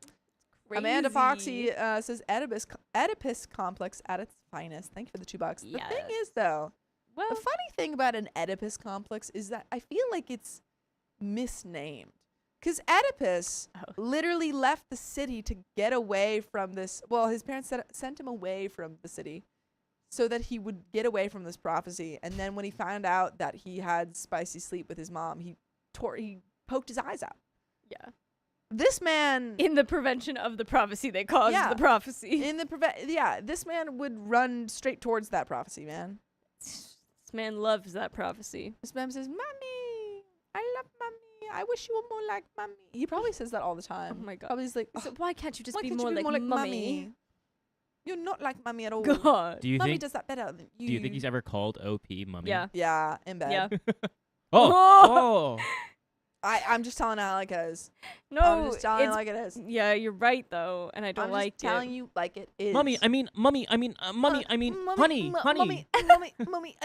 Amanda Foxy Crazy. says Oedipus complex at its finest. Thank you for the $2. The thing Yes. is, though, Well, the funny thing about an Oedipus complex is that I feel like it's misnamed. Because Oedipus literally left the city to get away from this. Well, his parents sent him away from the city so that he would get away from this prophecy. And then when he found out that he had spicy sleep with his mom, he poked his eyes out. yeah. This man In the prevention of the prophecy, they caused Yeah. the prophecy. this man would run straight towards that prophecy, man. This man loves that prophecy. This man says, "Mommy, I love Mommy. I wish you were more like Mommy." He probably says that all the time. Oh my God. Probably he's like, So why can't you just "Why be can't more you be like, more like Mummy? You're not like Mommy at all. God. Do you Mommy think? does that better than you." Do you think he's ever called OP Mummy? Yeah. Yeah, in bed. Yeah. Oh. I'm just telling it like it is. No, I'm just telling it it's like it is. yeah, you're right though, and I don't I'm like just telling it. you like it is. Mummy, I mean, honey, honey. Mommy, Honey. Mommy.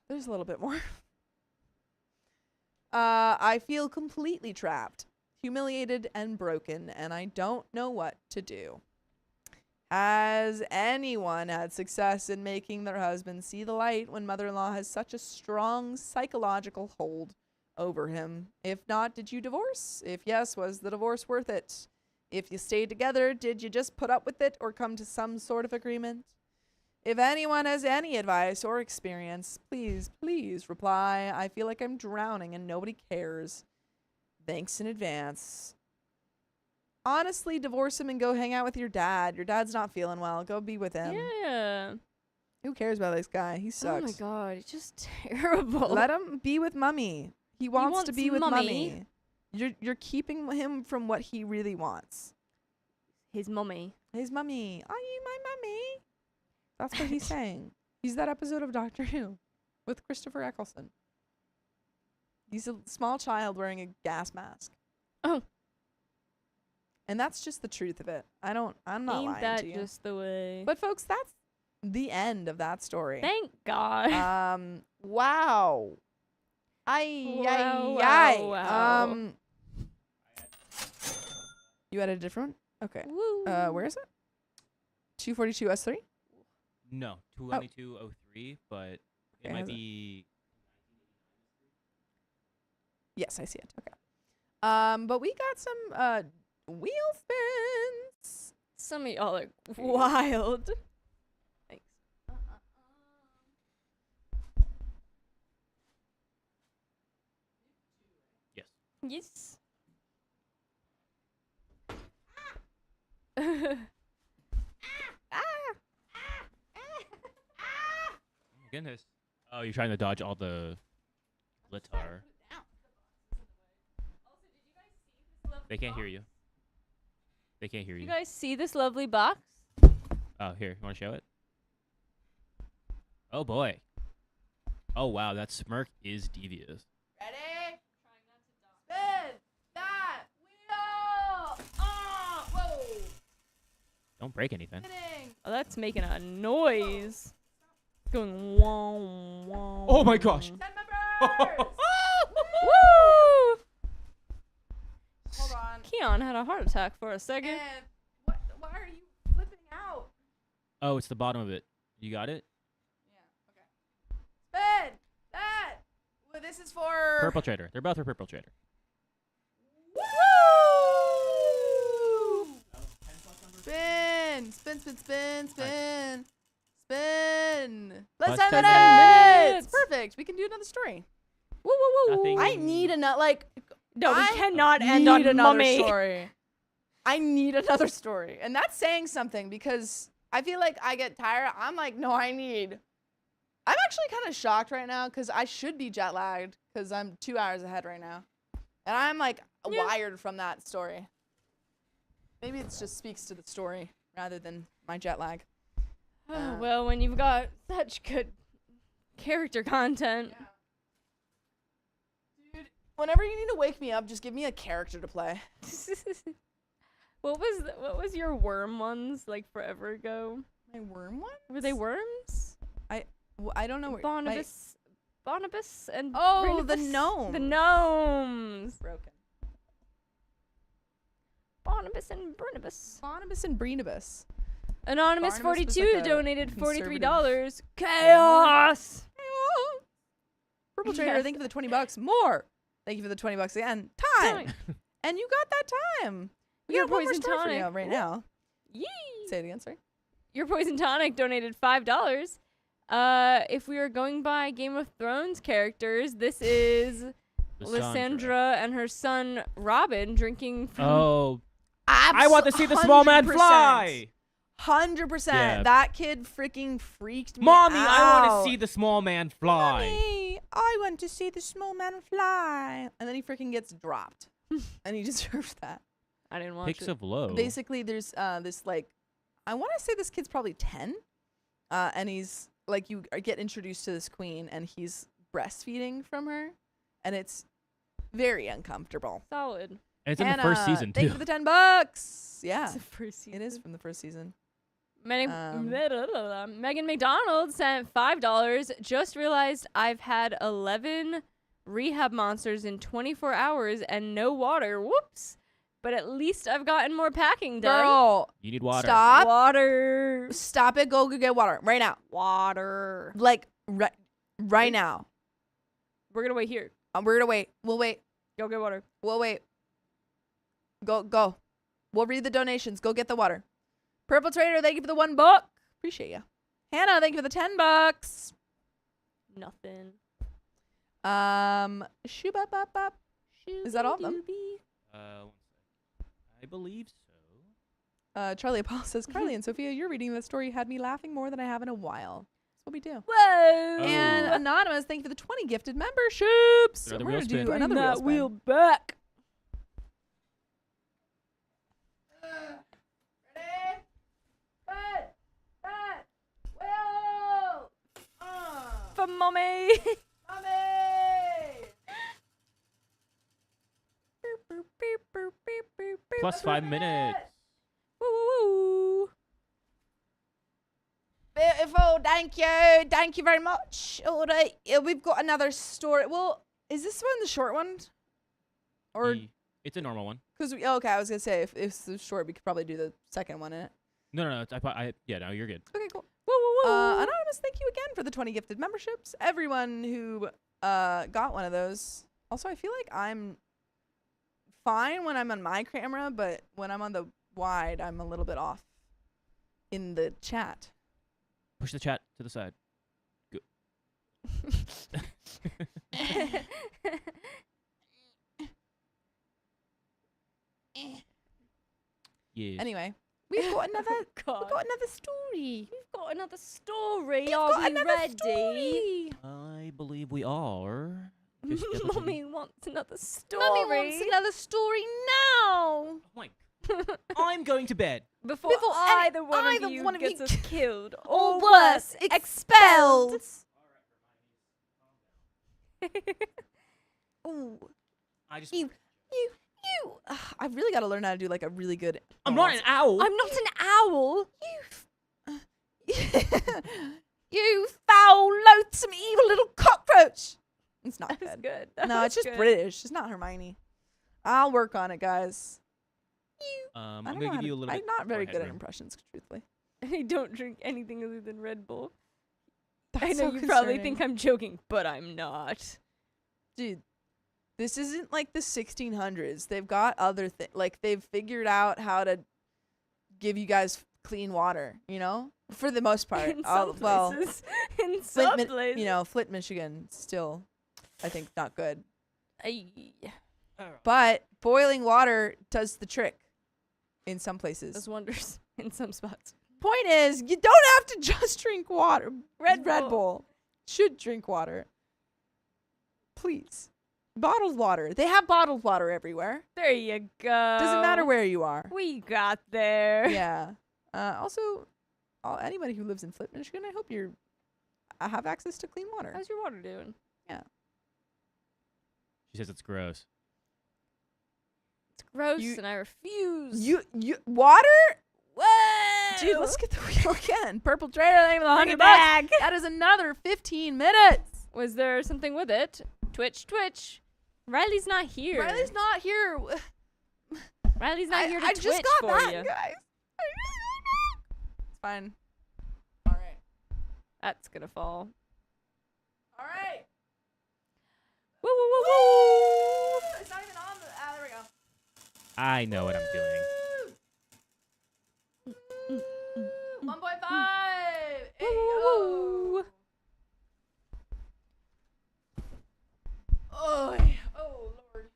There's a little bit more. I feel completely trapped. humiliated and broken, and I don't know what to do. Has anyone had success in making their husband see the light when mother-in-law has such a strong psychological hold over him? If not, did you divorce? If yes, was the divorce worth it? If you stayed together, did you just put up with it or come to some sort of agreement? If anyone has any advice or experience, please reply. I feel like I'm drowning and nobody cares. Thanks in advance. Honestly, divorce him and go hang out with your dad. Your dad's not feeling well. Go be with him. Yeah. Who cares about this guy? He sucks. Oh my god, he's just terrible. Let him be with mommy. He wants to be with mommy. mommy. You're keeping him from what he really wants. His mommy. His mommy. Are you my mommy? That's what he's saying. He's that episode of Doctor Who with Christopher Eccleston. He's a small child wearing a gas mask. Oh. And that's just the truth of it. I'm not Ain't lying that to you. just the way? But folks, that's the end of that story. Thank God. Wow. Wow. You had a different one? Okay. Woo. Where is it? 242 S3? No, 22203, but it Okay, might has it? be. Yes, I see it. Okay. But we got some wheel spins. Some of y'all are wild. Thanks. Yes. Yes. Oh my goodness. Oh, you're trying to dodge all the litar. They can't hear you. They can't hear you. You guys see this lovely box? Oh, here. You want to show it? Oh, boy. Oh, wow. That smirk is devious. Ready? Spin that wheel. Oh, whoa. Don't break anything. Spinning. Oh, that's making a noise. It's going wow, wow. Oh, my gosh. 10 members. Woo! Hold on. Keon had a heart attack for a second. And why are you flipping out? Oh, it's the bottom of it. You got it? Spin that. Well, this is for Purple Trader. They're both for Purple Trader. Woo! Spin, spin, spin, spin, spin, spin. Let's Plus have 10 minutes. Perfect. We can do another story. Woo, woo, woo. Nothing. I need another. Like, No, we I cannot end need on another mummy. story. I need another story, and that's saying something because I feel like I get tired. I'm like, no, I need. I'm actually kind of shocked right now because I should be jet lagged because I'm 2 hours ahead right now, and I'm like wired from that story. Maybe it just speaks to the story rather than my jet lag. Oh, well, when you've got such good character content. Dude, whenever you need to wake me up, just give me a character to play. What was your worm ones like forever ago? My worm one? Were they worms? I don't know where. Barnabas and Oh, the Brinabas? gnome. The gnomes. Broken. Barnabas and Barnabas. Barnabas and Brinabas. Anonymous Barnabas was 42 like a donated conservative $43. Chaos. Purple Trader, Yes. thank you for the $20 more. Thank you for the $20 again. Time. And you got that time. We Your got one more poison story for you tonic. right now. Yee. Say it again, sorry. Your Poison Tonic donated $5. If we are going by Game of Thrones characters, this is Lysandra and her son Robin drinking from Oh. I want to see the small man 100%. fly. 100%. Yeah. That kid freaking freaked me Mommy, out. I want to see the small man fly. Mommy, I want to see the small man fly. And then he freaking gets dropped. And he deserves that. I didn't watch Picks it. of low. Basically, there's this, like, I want to say this kid's probably 10. And he's, like, you get introduced to this queen, and he's breastfeeding from her. And it's very uncomfortable. Solid. And it's in the first Hannah, season, thank too. you for the $10. Yeah. It's the first season. It is from the first season. Megan McDonald sent $5. Just realized I've had 11 rehab monsters in 24 hours and no water. Whoops. But at least I've gotten more packing done. Girl, You need water. stop. Water. Stop it. Go get water right now. Water. Like, right now. We're going to wait here. We're gonna wait. We'll wait. Go get water. We'll wait. Go. We'll read the donations. Go get the water. Purple Trader, thank you for the $1. Appreciate you. Hannah, thank you for the $10. Nothing. Shoobap. Is that all of them? I believe so. Charlie Apollo says, Carly and Sophia, your reading of the story had me laughing more than I have in a while. That's what we do. Whoa. And Anonymous, thank you for the 20 gifted memberships. Another We're wheel gonna do spin. another Bring wheel that spin. wheel back. For mommy. Plus 5 minutes. Woo. Beautiful, thank you. Thank you very much. All right, we've got another story. Well, is this one the short one? Or, It's a normal one. because okay, I was going to say, if it's short, we could probably do the second one in it. No. No, you're good. Okay, cool. Woo. Anonymous, thank you again for the 20 gifted memberships. Everyone who got one of those. Also, I feel like I'm fine when I'm on my camera, but when I'm on the wide, I'm a little bit off in the chat. Push the chat to the side. Go. Yes. Anyway, we've got another God. story. We've got another story. We've Are got we another ready? story. I believe we are. Just step up to me. Mommy wants another story. Mummy wants another story now. Oh my. I'm going to bed. Before Before either one either of you one of you gets us killed Or or worse, worse, expelled. Ooh, I just. you. I've really got to learn how to do like a really good. I'm not an owl. I'm not an owl. You foul, loathsome, evil little cockroach. It's not That's good. good. That No, was it's just good. British. It's not Hermione. I'll work on it, guys. I'm I don't gonna know how give to- you a little. I'm bit not very more good at headroom. impressions, truthfully. I don't drink anything other than Red Bull. I That's know so you probably concerning. think I'm joking, but I'm not. Dude, this isn't like the 1600s. They've got other things. Like, they've figured out how to give you guys clean water, you know? For the most part. In some Well, places. In some Flint, places. you know, Flint, Michigan, still, I think, not good. Ay. But boiling water does the trick in some places. Does wonders in some spots. Point is, you don't have to just drink water. Red Red Bull. Bull. Should drink water. Please. Bottled water. They have bottled water everywhere. There you go. Doesn't matter where you are. We got there. Yeah. Also, anybody who lives in Flint, Michigan, I hope you have access to clean water. How's your water doing? She says it's gross. It's gross, You- and I refuse. You water? Whoa! Dude, let's get the wheel again. Purple Trader, thank you for the Bring it $100. back. That is another 15 minutes. Was there something with it? Twitch. Riley's not here. Riley's not here. Riley's not here to I twitch just got for that, you. guys. It's fine. All right. That's gonna fall. All right. Woo woo woo woo! It's not even on the. There we go. I know what I'm doing. 1.5. Hey, Woo! oh, Lord.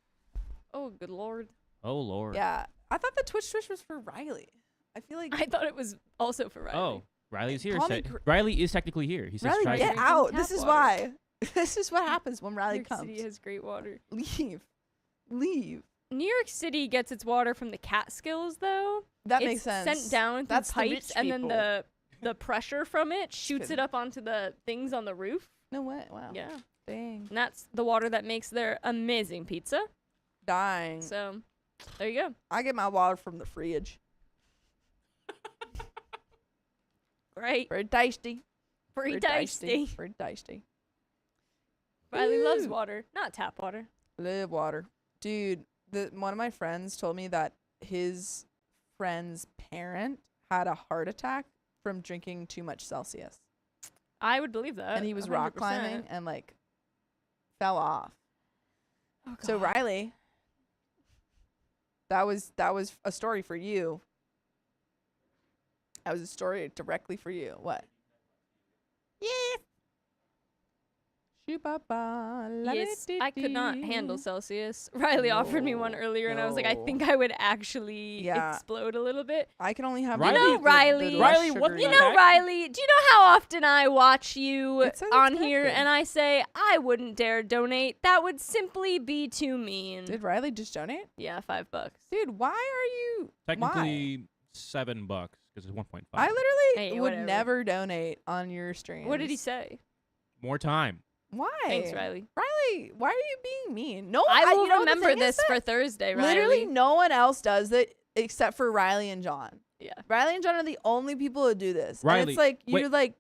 Oh, good lord! Oh lord. Yeah, I thought the Twitch was for Riley. I feel like I thought it was also for Riley. Oh, Riley's here. Call me Riley is technically here. He says Riley, try get to. Drinking out. tap This is water. why. This is what happens when Riley New York comes. City has great water. Leave. Leave. New York City gets its water from the Catskills, though. That It's makes sense. sent down through That's the pipes, rich and then people. the pressure from it shoots good. it up onto the things on the roof. No way. Wow. Yeah, Dang. and that's the water that makes their amazing pizza. Dying. So, there you go. I get my water from the fridge. Great. Very tasty. Pretty Very tasty. Very tasty. Riley loves Ooh. water, not tap water. Live water. Dude, one of my friends told me that his friend's parent had a heart attack from drinking too much Celsius. I would believe that. And he was rock 100%. climbing and like fell off. Oh, So God. Riley, that was a story for you. That was a story directly for you. What? Yes. Yes, I could not handle Celsius. Riley offered me one earlier, and I was like, I No. think I would actually Yeah. explode a little bit. I can only have Riley- the- You know, the Riley- less Riley, what sugary- You know, Riley, do you know how often I watch you It's on here unexpected. and I say, I wouldn't dare donate? That would simply be too mean. Did Riley just donate? Yeah, $5. Dude, why are you? Technically $7 because it's 1.5. I literally Hey, would whatever. never donate on your streams. What did he say? More time. Why? Thanks, Riley. Riley, why are you being mean? No, I will you know, the remember thing is this that for Thursday, Riley. literally no one else does that except for Riley and John. Yeah. Riley and John are the only people who do this. And Riley, it's like wait. you're like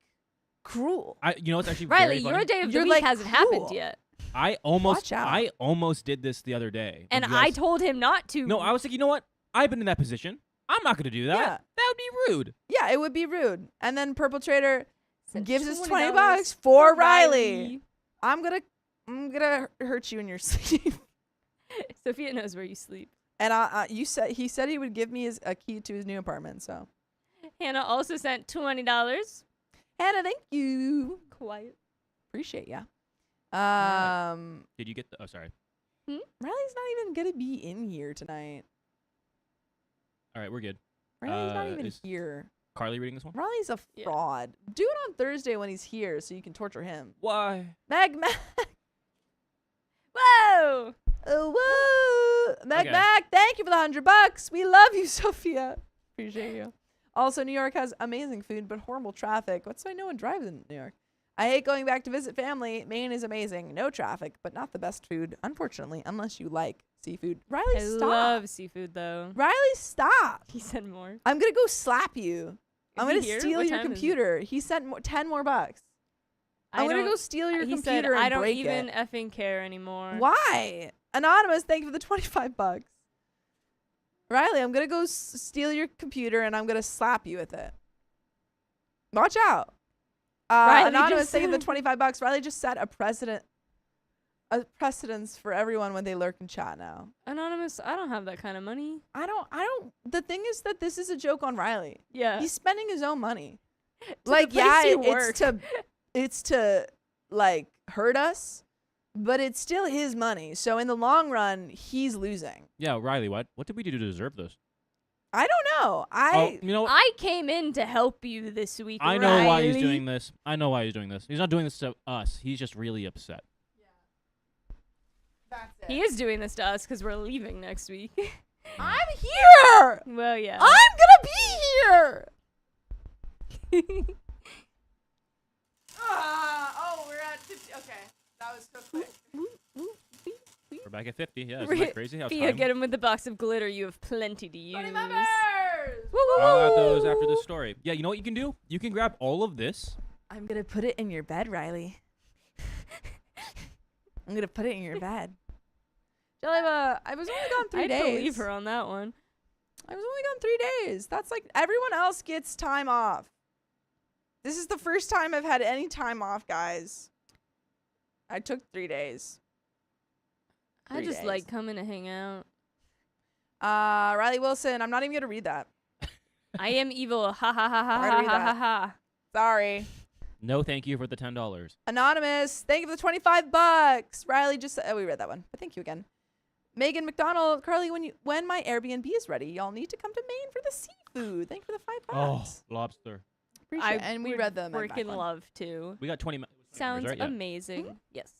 cruel. You know what's actually Riley, very funny? your day of the You're, week like, hasn't happened cruel. yet. I Watch out. almost did this the other day. And You I guys- told him not to. No, I was like, you know what? I've been in that position. I'm not going to do that. Yeah. That would be rude. Yeah, it would be rude. And then Purple Trader Sent gives us $20 $20 for Riley. I'm gonna hurt you in your sleep. Sophia knows where you sleep. And he said he would give me a key to his new apartment. So Hannah also sent $20. Hannah, thank you. Quiet. Appreciate ya. Right. Did you get the? Oh, sorry. Riley's not even gonna be in here tonight. All right, we're good. Riley's not even is- here. Carly reading this one? Riley's a Yeah. fraud. Do it on Thursday when he's here so you can torture him. Why? Meg. Whoa! Oh, woo! Meg, Okay. thank you for the $100. We love you, Sophia. Appreciate you. Also, New York has amazing food but horrible traffic. What's why no one drives in New York? I hate going back to visit family. Maine is amazing. No traffic, but not the best food, unfortunately, unless you like seafood. Riley, I stop. love seafood, though. Riley, stop. He said more. I'm going to go slap you. I'm Is he going to here? steal What your time is it? computer. He sent 10 more bucks. I'm going to go steal your He computer said, and I don't break even it. effing care anymore. Why? Anonymous, thank you for the $25. Riley, I'm going to go steal your computer and I'm going to slap you with it. Watch out. Riley Anonymous, just thank you for said- the $25. Riley just set a precedence for everyone when they lurk in chat now. Anonymous, I don't have that kind of money. I don't. The thing is that this is a joke on Riley. Yeah. He's spending his own money. the Like, place yeah, you it's to like hurt us, but it's still his money. So in the long run, he's losing. Yeah, Riley, what did we do to deserve this? I don't know. Oh, you know, I came in to help you this week. I know why he's Riley. doing this. I know why he's doing this. He's not doing this to us. He's just really upset. That's it. He is doing this to us because we're leaving next week. I'm here. Well, yeah. I'm gonna be here. We're at 50. Okay, that was so quick. We're back at 50. Yeah, isn't Re- that crazy? How Fia, time? get him with the box of glitter. You have plenty to use. 20 members. Woo, woo, I'll add those woo. after this story. Yeah, you know what you can do? You can grab all of this. I'm gonna put it in your bed, Riley. I'm gonna put it in your bed. Jellyba, I was only gone 3 I days. believe her on that one. I was only gone 3 days. That's like everyone else gets time off. This is the first time I've had any time off, guys. I took 3 days. I 3 just days. like coming to hang out. Riley Wilson, I'm not even gonna read that. I am evil. Ha ha ha ha I'm gonna ha read ha ha that. ha. Sorry. No, thank you for the $10. Anonymous, thank you for the $25. Riley just said, we read that one, but thank you again. Megan McDonald, Carly, when my Airbnb is ready, y'all need to come to Maine for the seafood. Thank you for the $5. Oh, lobster. Appreciate it. And we would read the Meg Mac freaking one. love to. We got 20 members, Sounds right? Yeah. amazing. Yes.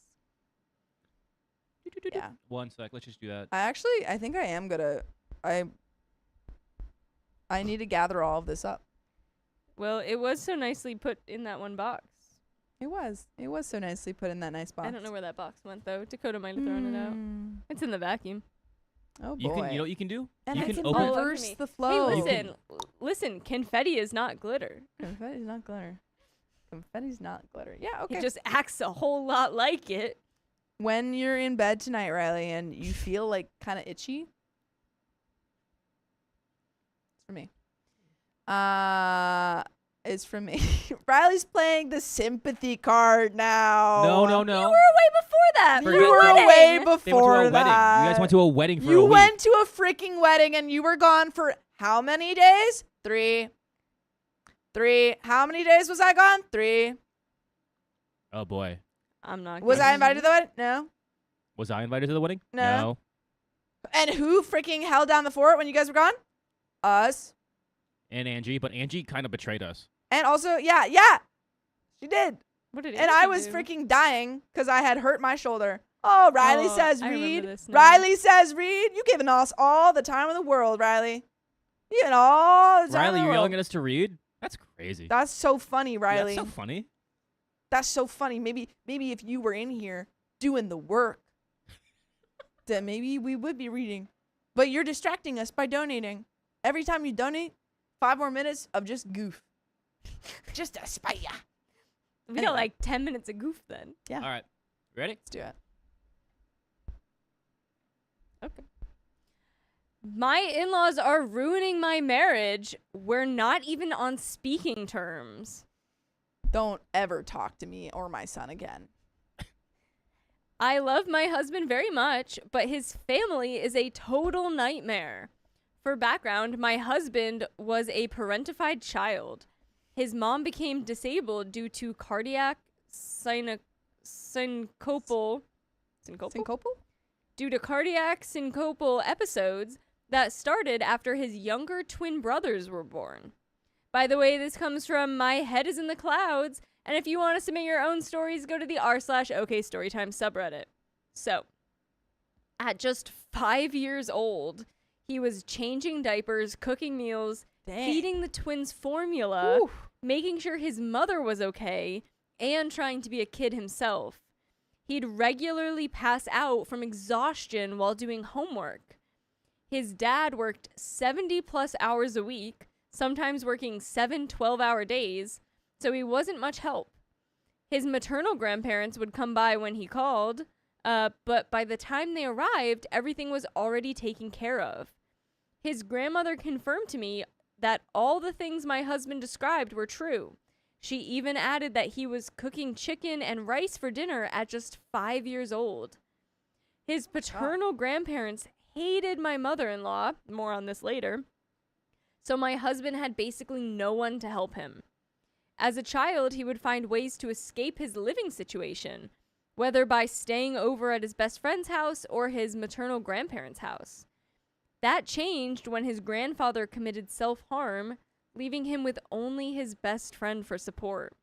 Yeah. One sec. Let's just do that. I think I am gonna. I need to gather all of this up. Well, it was so nicely put in that one box. It was so nicely put in that nice box. I don't know where that box went though. Dakota might have thrown it out. It's in the vacuum. Oh boy. You know what you can do? and you I can can open. Oh, look at reverse me. the flow. Hey, listen. Confetti is not glitter. Confetti's not glitter. Confetti's not glitter. Yeah. Okay. It just acts a whole lot like it. when you're in bed tonight, Riley, and you feel like kind of itchy, it's for me. It's from me. Riley's playing the sympathy card now. No. You were away before that. You for a were wedding. away They went to before a wedding. that. You guys went to a wedding for a You week. went to a freaking wedding and you were gone for how many days? 3. How many days was I gone? 3. Oh boy. I'm not. Was gonna- I invited to the wedding? No. Was I invited to the wedding? No. And who freaking held down the fort when you guys were gone? Us. And Angie, but Angie kind of betrayed us. And also, yeah, she did. What did And I Angie was do? freaking dying because I had hurt my shoulder. Oh, Riley Oh, says I remember read. this now. Riley says read. You giving us all the time in the world, Riley. You giving all the time Riley, in the you're world. yelling at us to read? That's crazy. That's so funny, Riley. That's so funny. That's so funny. Maybe if you were in here doing the work, then maybe we would be reading. But you're distracting us by donating. Every time you donate, 5 more minutes of just goof. Just to spite ya. We Anyway. got like 10 minutes of goof then. Yeah. All right. Ready? Let's do it. Okay. My in-laws are ruining my marriage. We're not even on speaking terms. Don't ever talk to me or my son again. I love my husband very much, but his family is a total nightmare. For background, my husband was a parentified child. His mom became disabled due to cardiac syncopal due to cardiac syncopal episodes that started after his younger twin brothers were born. By the way, this comes from My Head is in the Clouds, and if you want to submit your own stories, go to the r/OK Storytime subreddit. So, at just 5 years old, he was changing diapers, cooking meals, feeding the twins formula, making sure his mother was okay, and trying to be a kid himself. He'd regularly pass out from exhaustion while doing homework. His dad worked 70 plus hours a week, sometimes working 7 12-hour days, so he wasn't much help. His maternal grandparents would come by when he called, but by the time they arrived, everything was already taken care of. His grandmother confirmed to me that all the things my husband described were true. She even added that he was cooking chicken and rice for dinner at just 5 years old. His paternal grandparents hated my mother-in-law, more on this later, so my husband had basically no one to help him. As a child, he would find ways to escape his living situation, whether by staying over at his best friend's house or his maternal grandparents' house. That changed when his grandfather committed self-harm, leaving him with only his best friend for support.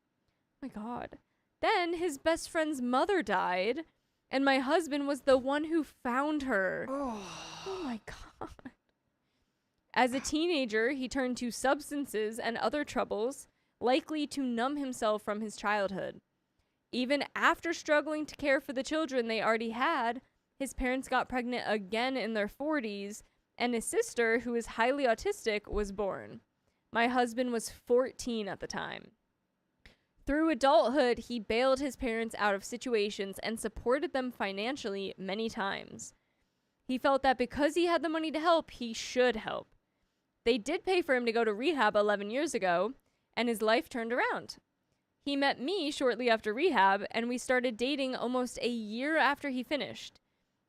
Oh my God. Then his best friend's mother died, and my husband was the one who found her. Oh my God. As a teenager, he turned to substances and other troubles, likely to numb himself from his childhood. Even after struggling to care for the children they already had, his parents got pregnant again in their 40s, and his sister, who is highly autistic, was born. My husband was 14 at the time. Through adulthood, he bailed his parents out of situations and supported them financially many times. He felt that because he had the money to help, he should help. They did pay for him to go to rehab 11 years ago, and his life turned around. He met me shortly after rehab, and we started dating almost a year after he finished.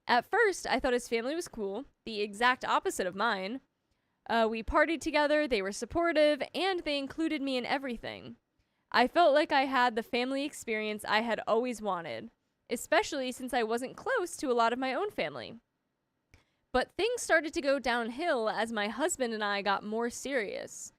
At first, I thought his family was cool, the exact opposite of mine. We partied together, they were supportive, and they included me in everything. I felt like I had the family experience I had always wanted, especially since I wasn't close to a lot of my own family. But things started to go downhill as my husband and I got more serious.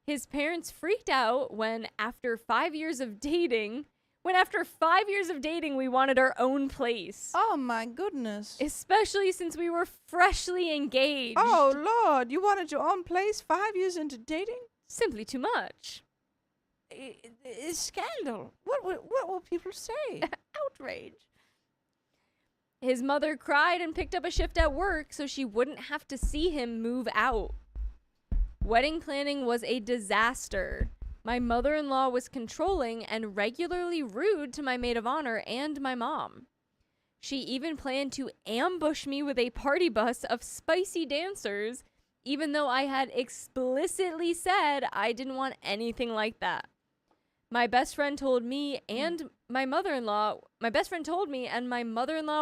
His parents freaked out when after 5 years of dating, we wanted our own place. Oh my goodness. Especially since we were freshly engaged. Oh Lord, you wanted your own place 5 years into dating? Simply too much. It's scandal. What will people say? Outrage. His mother cried and picked up a shift at work so she wouldn't have to see him move out. Wedding planning was a disaster. My mother-in-law was controlling and regularly rude to my maid of honor and my mom. She even planned to ambush me with a party bus of spicy dancers, even though I had explicitly said I didn't want anything like that. My best friend told me and my mother-in-law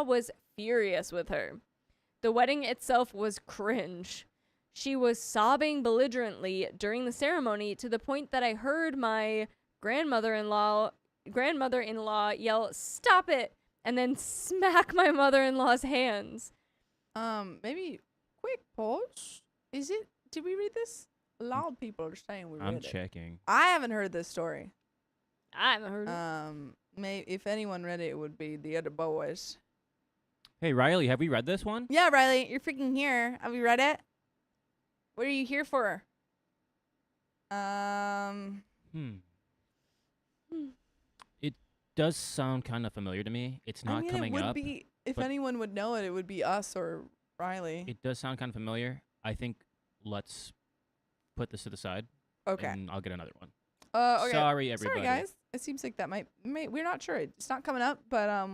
was furious with her. The wedding itself was cringe. She was sobbing belligerently during the ceremony to the point that I heard my grandmother-in-law yell, "Stop it," and then smack my mother-in-law's hands. Maybe quick pause. Did we read this? A lot of people are saying we read I'm it. checking. I haven't heard this story. I haven't heard it. If anyone read it, it would be the other boys. Hey, Riley, have we read this one? Yeah, Riley, you're freaking here. Have you read it? What are you here for? It does sound kind of familiar to me. It's not coming it would up. be, if but- anyone would know it, it would be us or Riley. It does sound kind of familiar. I think let's put this to the side. Okay. And I'll get another one. Okay. Sorry, everybody. Sorry, guys. It seems like that might we're not sure. It's not coming up, but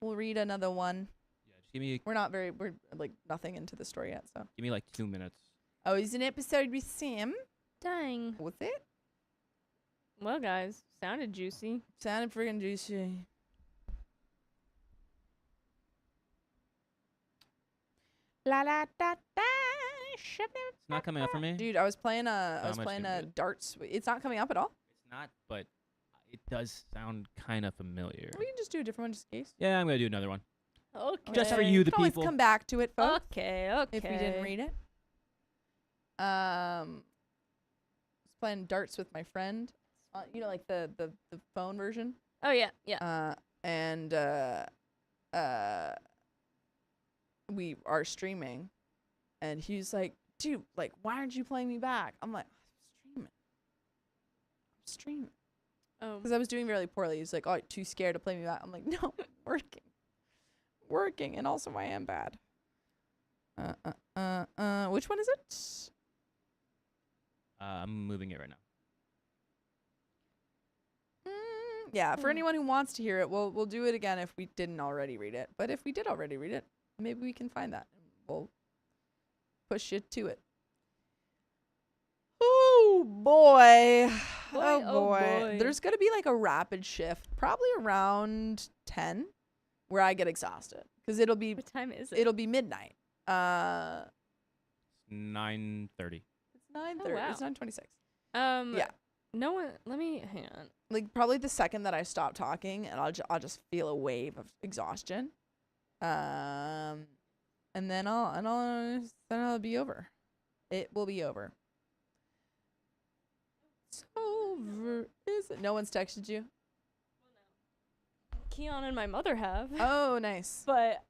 we'll read another one. Yeah, just give me We're like nothing into the story yet, so. like 2 minutes. Oh, it's an episode with Sam. Dang. Was it? Well, guys, sounded juicy. Sounded friggin' juicy. La la da da. It's not coming up for me. Dude, I was playing I'm just gonna do it. darts. It's not coming up at all. It's not, but it does sound kind of familiar. We can just do a different one just in case. Yeah, I'm gonna do another one. Okay. Just for you, the We can always people. come back to it, folks. Okay. If we didn't read it. I was playing darts with my friend. Like the phone version. Oh yeah, yeah. And we are streaming, and he's like, "Dude, like, why aren't you playing me back?" I'm like, "I'm streaming." Oh. Because I was doing really poorly. He's like, "Oh, too scared to play me back." I'm like, "No, I'm working, and also I am bad." Which one is it? I'm moving it right now. Yeah, for anyone who wants to hear it, we'll do it again if we didn't already read it. But if we did already read it, maybe we can find that. We'll push it to it. Oh boy. Oh boy. There's going to be like a rapid shift, probably around 10, where I get exhausted because it'll be What time is it? it'll be midnight. 9:30. It's 9:30. wow. It's 9:26. Yeah. No one. Let me hang on. Like probably the second that I stop talking, and I'll just feel a wave of exhaustion. And then I'll be over. It will be over. It's over. Is it? No one's texted you? Keon and my mother have. Oh, nice. But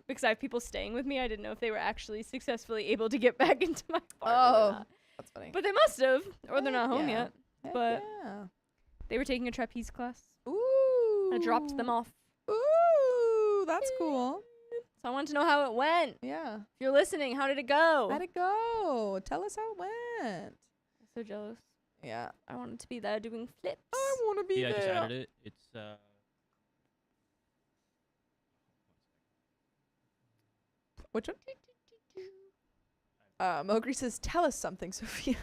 because I have people staying with me, I didn't know if they were actually successfully able to get back into my apartment. Oh, or not. that's funny. But they must have, or they're not home yeah. yet. Heck but- yeah. They were taking a trapeze class. Ooh. I dropped them off. Ooh, that's cool. So I wanted to know how it went. Yeah. If you're listening, how did it go? How'd it go? Tell us how it went. I'm so jealous. Yeah. I wanted to be there doing flips. I want to be Yeah, I just there. added it. It's Which one? Mowgli says, "Tell us something, Sophia."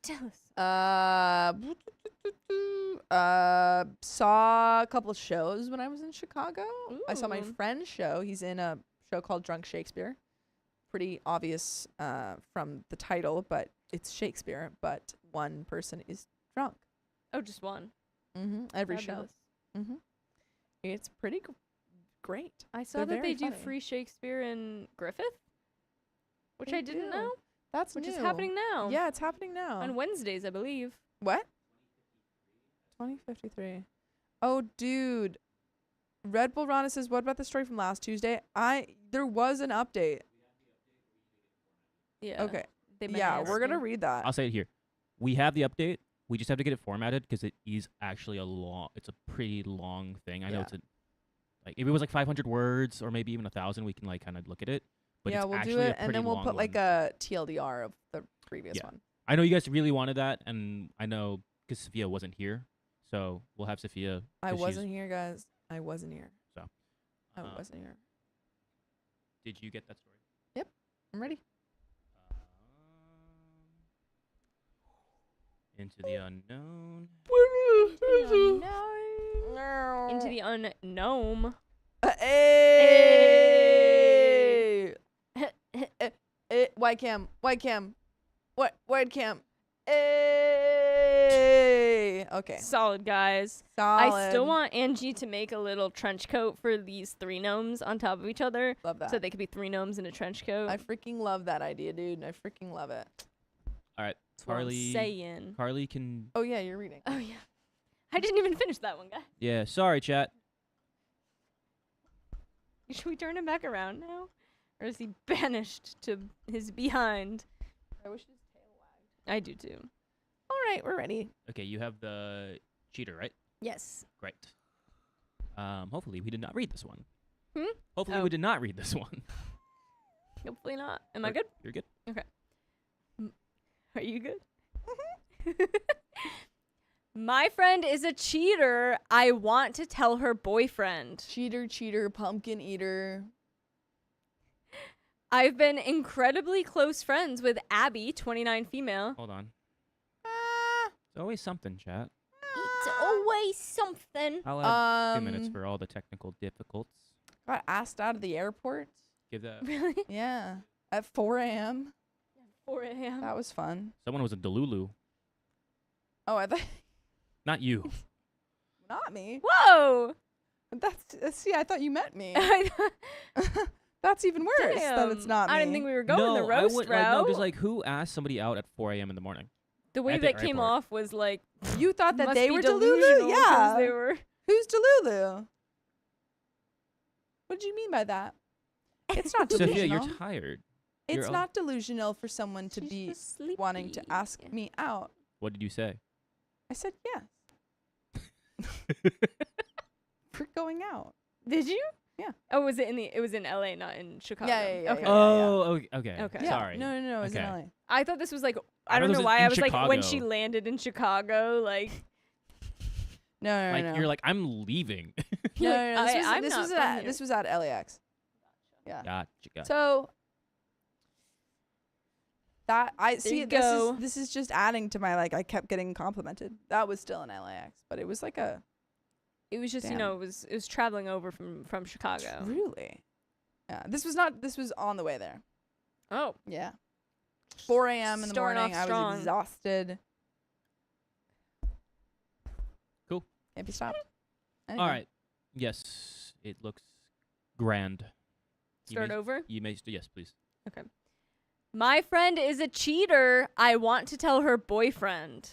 Tell us. Saw a couple of shows when I was in Chicago. I saw my Ooh. friend's show. He's in a show called Drunk Shakespeare. Pretty obvious from the title, but it's Shakespeare. But one person is drunk. Oh, just one. Every Fabulous. show. It's pretty great. I saw They're that they very do funny. free Shakespeare in Griffith, which They I didn't do. know, That's which is new. happening now. Yeah, it's happening now. On Wednesdays, I believe. What? 2053. Oh, dude. Red Bull Rana says, "What about the story from last Tuesday?" There was an update. Yeah. Okay. They've been Yeah, we're gonna asking. read that. I'll say it here. We have the update. We just have to get it formatted because it is actually it's a pretty long thing. I know Yeah. it's like if it was like 500 words or maybe even 1,000, we can like kind of look at it. But Yeah, it's we'll actually do a it, and then pretty we'll long put like one. a TLDR of the previous Yeah. one. I know you guys really wanted that, and I know because Sophia wasn't here, so we'll have Sophia. I 'cause she's- wasn't here, guys. I wasn't here. I wasn't here. Did you get that story? I'm ready. Into the unknown. Into the unknown. Hey! White cam. White cam. What? White cam. Hey! Okay. Solid, guys. Solid. I still want Angie to make a little trench coat for these 3 gnomes on top of each other. Love that. So they could be 3 gnomes in a trench coat. I freaking love that idea, dude. I freaking love it. All right, That's what I'm Carly. saying. Carly can. Oh, yeah, you're reading. Oh, yeah. I didn't even finish that one, guy. Yeah, sorry, chat. Should we turn him back around now? Or is he banished to his behind? I wish his tail wagged. I do too. All right, we're ready. Okay, you have the cheater, right? Yes. Great. Hopefully we did not read this one. Hmm? Hopefully Oh. we did not read this one. Hopefully not. Am I good? You're good. Are you good? My friend is a cheater. I want to tell her boyfriend. Cheater, pumpkin eater. I've been incredibly close friends with Abby, 29 female. Hold on. It's always something, chat. It's always something. I'll add 2 minutes for all the technical difficulties. Got asked out of the airport. Give that. Really? Yeah. At 4 a.m. 4 a.m. That was fun. Someone was a Delulu. Oh, I thought Not you. not me. Whoa! See, I thought you meant me. I That's even worse that it's Damn. not me. I didn't think we were going no, the roast I would, route. Like, no, just like who asked somebody out at 4 a.m. in the morning? the way at the that came airport. off was like You thought that must they be were delusional Delulu? 'cause Yeah. they were. Who's Delulu? What did you mean by that? It's not delusional. Sophia, you're tired. It's you're not delusional for someone to She's be just wanting to sleepy. ask me out. What did you say? I said yes. For going out. Did you? Yeah. Oh, was it in the? It was in LA, not in Chicago. Yeah. Okay. Oh, okay. Okay. Yeah. Sorry. No, it was in Okay. LA. I thought this was like I thought don't it know was why in I was like when Chicago. she landed in Chicago, like No. Like you're like I'm leaving. No. I'm This not was from at here. this was at LAX. Yeah. Gotcha. So that I see you this go. is this is just adding to my like I kept getting complimented. That was still in LAX, but it was like a it was just Damn. it was traveling over from Chicago. really. Yeah. This was on the way there. Oh, Yeah. 4 a.m. in the Starting morning. off I strong. was exhausted. Cool. Can't be stopped. All Anyway. right. Yes, it looks grand. start over. You may. Yes, please. My friend is a cheater. I want to tell her boyfriend.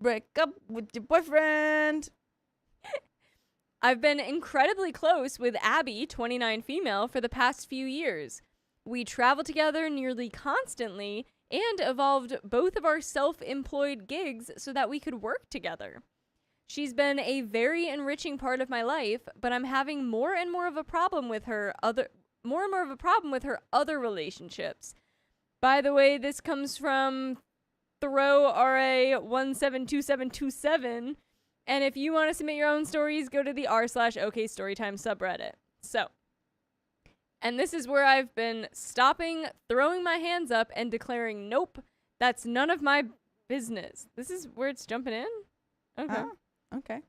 Break up with your boyfriend. I've been incredibly close with Abby, 29 female, for the past few years. We travel together nearly constantly and evolved both of our self-employed gigs so that we could work together. She's been a very enriching part of my life, but I'm having more and more of a problem with her other relationships. By the way, this comes from Throw RA 172727. And if you want to submit your own stories, go to the r/OK Storytime subreddit. So, and this is where I've been stopping, throwing my hands up, and declaring, nope, that's none of my business. This is where it's jumping in? Okay. Oh, okay.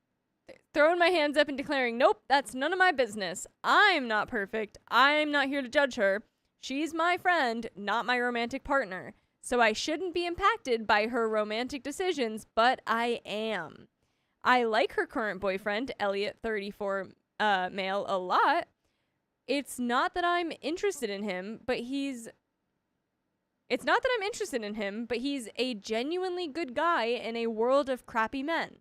Throwing my hands up and declaring, nope, that's none of my business. I'm not perfect. I'm not here to judge her. She's my friend, not my romantic partner. So I shouldn't be impacted by her romantic decisions, but I am. I like her current boyfriend, Elliot, 34 male, a lot. It's not that I'm interested in him, but he's a genuinely good guy in a world of crappy men.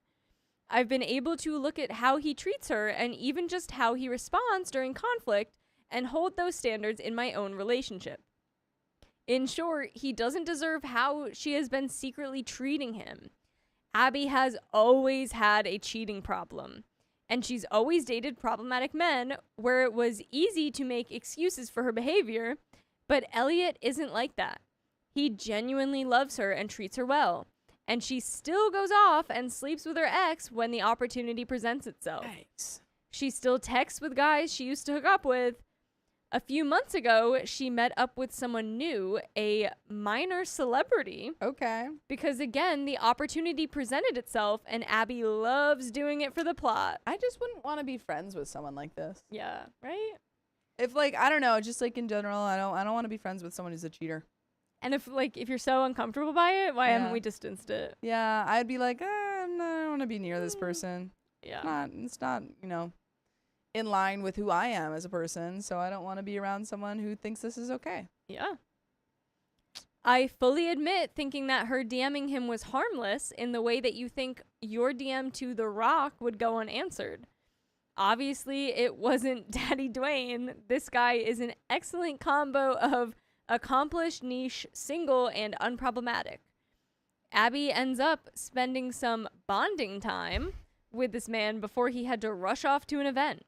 I've been able to look at how he treats her and even just how he responds during conflict and hold those standards in my own relationship. In short, he doesn't deserve how she has been secretly treating him. Abby has always had a cheating problem, and she's always dated problematic men where it was easy to make excuses for her behavior, but Elliot isn't like that. He genuinely loves her and treats her well, and she still goes off and sleeps with her ex when the opportunity presents itself. Thanks. She still texts with guys she used to hook up with. A few months ago, she met up with someone new, a minor celebrity, Okay. because again, the opportunity presented itself and Abby loves doing it for the plot. I just wouldn't want to be friends with someone like this. Yeah, right? If like I don't know, just like in general, I don't want to be friends with someone who's a cheater. And if you're so uncomfortable by it, why haven't Yeah. we distanced it? Yeah, I'd be like, I don't want to be near this person. Yeah. It's not, in line with who I am as a person, so I don't want to be around someone who thinks this is okay. Yeah. I fully admit thinking that her DMing him was harmless in the way that you think your DM to The Rock would go unanswered. Obviously, it wasn't Daddy Dwayne. This guy is an excellent combo of accomplished, niche, single, and unproblematic. Abby ends up spending some bonding time with this man before he had to rush off to an event.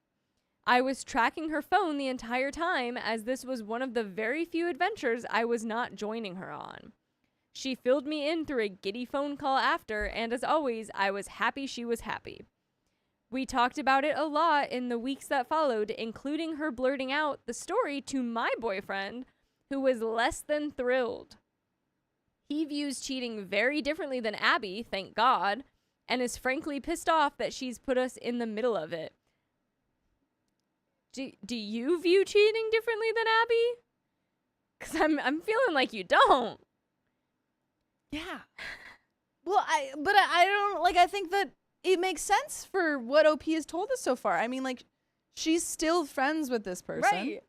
I was tracking her phone the entire time, as this was one of the very few adventures I was not joining her on. She filled me in through a giddy phone call after, and as always, I was happy she was happy. We talked about it a lot in the weeks that followed, including her blurting out the story to my boyfriend, who was less than thrilled. He views cheating very differently than Abby, thank God, and is frankly pissed off that she's put us in the middle of it. Do you view cheating differently than Abby? Because I'm feeling like you don't. Yeah. Well, I don't, like, I think that it makes sense for what OP has told us so far. I mean, like, she's still friends with this person. Right.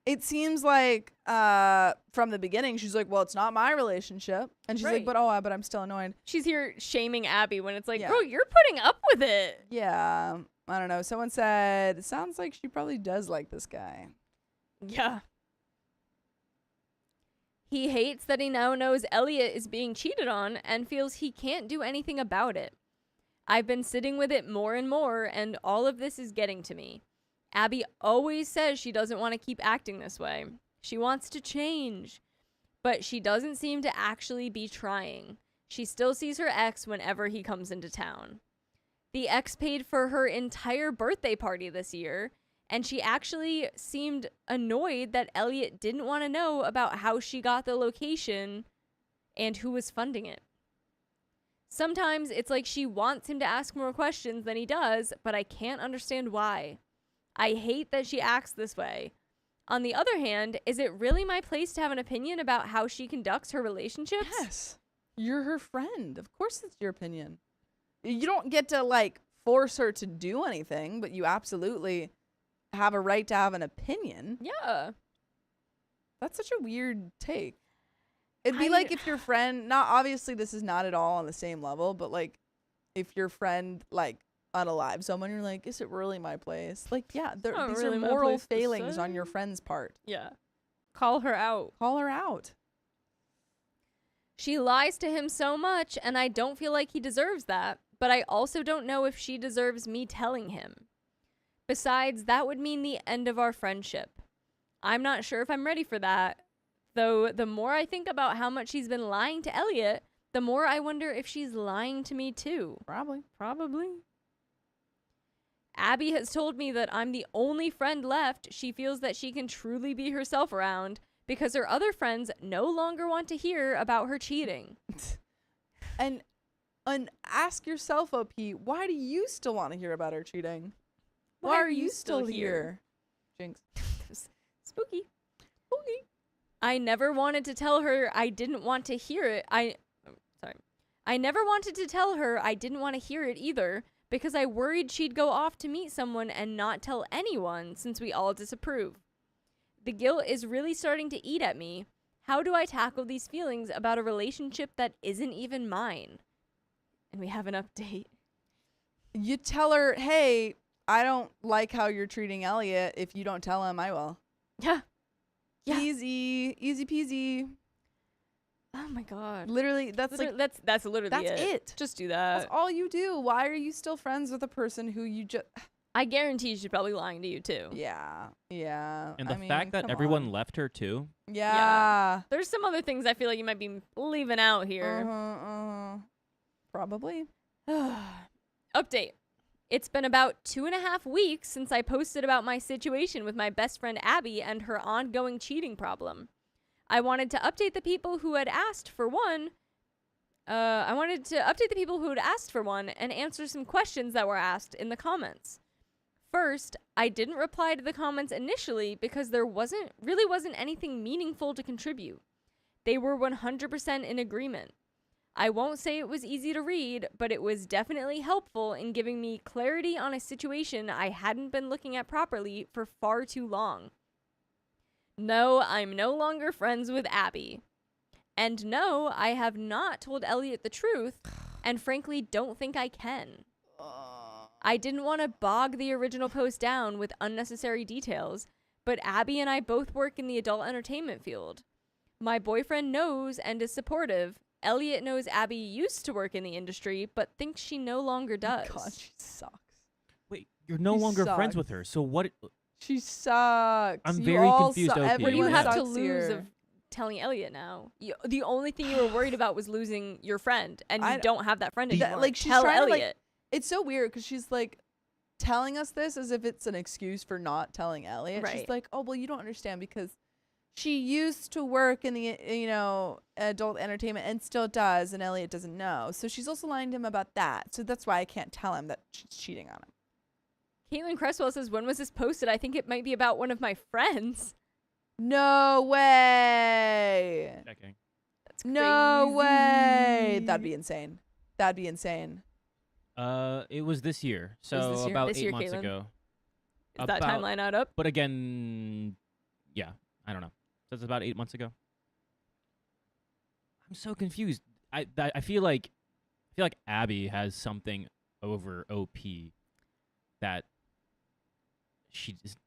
It seems like from the beginning, she's like, well, it's not my relationship. And she's like, Right. but I'm still annoyed. She's here shaming Abby when it's like, Yeah. bro, you're putting up with it. Yeah. I don't know. Someone said, it sounds like she probably does like this guy. Yeah. He hates that he now knows Elliot is being cheated on and feels he can't do anything about it. I've been sitting with it more and more, and all of this is getting to me. Abby always says she doesn't want to keep acting this way. She wants to change, but she doesn't seem to actually be trying. She still sees her ex whenever he comes into town. The ex paid for her entire birthday party this year, and she actually seemed annoyed that Elliot didn't want to know about how she got the location and who was funding it. Sometimes it's like she wants him to ask more questions than he does, but I can't understand why. I hate that she acts this way. On the other hand, is it really my place to have an opinion about how she conducts her relationships? Yes. You're her friend. Of course it's your opinion. You don't get to, like, force her to do anything, but you absolutely have a right to have an opinion. Yeah. That's such a weird take. It'd be like if your friend, not obviously this is not at all on the same level, but like if your friend like unalive someone, you're like, is it really my place? Like, yeah, these really are my moral place to failings say. on your friend's part. Yeah. Call her out. Call her out. She lies to him so much, and I don't feel like he deserves that, but I also don't know if she deserves me telling him. Besides, that would mean the end of our friendship. I'm not sure if I'm ready for that, though the more I think about how much she's been lying to Elliot, the more I wonder if she's lying to me too. Probably. Abby has told me that I'm the only friend left she feels that she can truly be herself around, because her other friends no longer want to hear about her cheating. And ask yourself, OP, why do you still want to hear about her cheating? Why are you still here? Jinx. Spooky. I never wanted to tell her I didn't want to hear it. I never wanted to tell her I didn't want to hear it either, because I worried she'd go off to meet someone and not tell anyone, since we all disapprove. The guilt is really starting to eat at me. How do I tackle these feelings about a relationship that isn't even mine? And we have an update. You tell her, hey, I don't like how you're treating Elliot. If you don't tell him, I will. Yeah. Easy peasy. Oh my god. Literally, that's that's literally that's it. Just do that. That's all you do. Why are you still friends with a person who you just? I guarantee she's probably lying to you too. Yeah. And the I mean, fact that come everyone on. left her too. Yeah. There's some other things I feel like you might be leaving out here. Probably. Update. It's been about 2.5 weeks since I posted about my situation with my best friend Abby and her ongoing cheating problem. I wanted to update the people who had asked for one. And answer some questions that were asked in the comments. First, I didn't reply to the comments initially because there wasn't anything meaningful to contribute. They were 100% in agreement. I won't say it was easy to read, but it was definitely helpful in giving me clarity on a situation I hadn't been looking at properly for far too long. No, I'm no longer friends with Abby. And no, I have not told Elliot the truth, and frankly don't think I can. I didn't want to bog the original post down with unnecessary details, but Abby and I both work in the adult entertainment field. My boyfriend knows and is supportive. Elliot knows Abby used to work in the industry, but thinks she no longer does. God, she sucks. Wait, you're no She longer friends sucks. with her. So what? She sucks. I'm You very all confused, suck. OP. What do you Everyone have to sucks lose here. of telling Elliot now? The only thing you were worried about was losing your friend, and you don't have that friend anymore. Like, she's Tell trying to, Elliot. like, it's so weird because she's like telling us this as if it's an excuse for not telling Elliot. She's Right. like, oh, well, you don't understand because she used to work in the, adult entertainment and still does, and Elliot doesn't know. So she's also lying to him about that. So that's why I can't tell him that she's cheating on him. Caitlin Cresswell says, when was this posted? I think it might be about one of my friends. No way. Checking. That's No crazy. way. That'd be insane. That'd be insane. It was this year. It was So this year? about This 8 year, months Caitlin. ago. Is that About- timeline out up? But again, yeah, I don't know. So it's about 8 months ago. I'm so confused. I feel like Abby has something over OP that she just.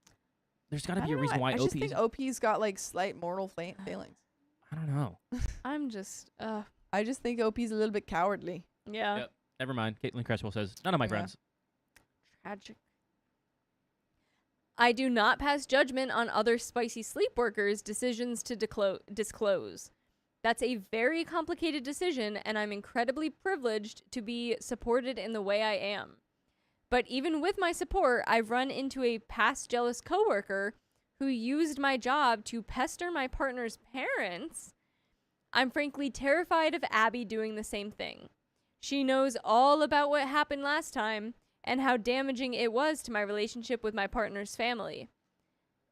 There's got to I be a don't know. reason why I OP. just think OP's got like slight moral failings. I don't know. I'm just, I just think OP's a little bit cowardly. yeah. Yep. Never mind. Caitlin Cresswell says none of my Yeah. friends. Tragic. I do not pass judgment on other spicy sleepworkers' decisions to disclose. That's a very complicated decision, and I'm incredibly privileged to be supported in the way I am. But even with my support, I've run into a past jealous coworker who used my job to pester my partner's parents. I'm frankly terrified of Abby doing the same thing. She knows all about what happened last time and how damaging it was to my relationship with my partner's family.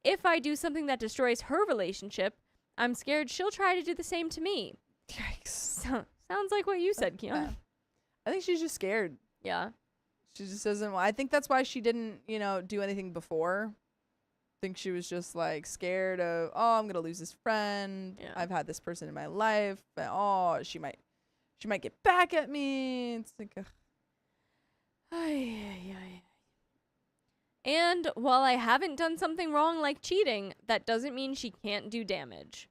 If I do something that destroys her relationship, I'm scared she'll try to do the same to me. Yikes. Sounds like what you said, Keon. Yeah. I think she's just scared. Yeah. She just doesn't. I think that's why she didn't, do anything before. I think she was just like scared of, oh, I'm gonna lose this friend. Yeah. I've had this person in my life, but oh, she might get back at me. It's like, ugh. And while I haven't done something wrong like cheating, that doesn't mean she can't do damage.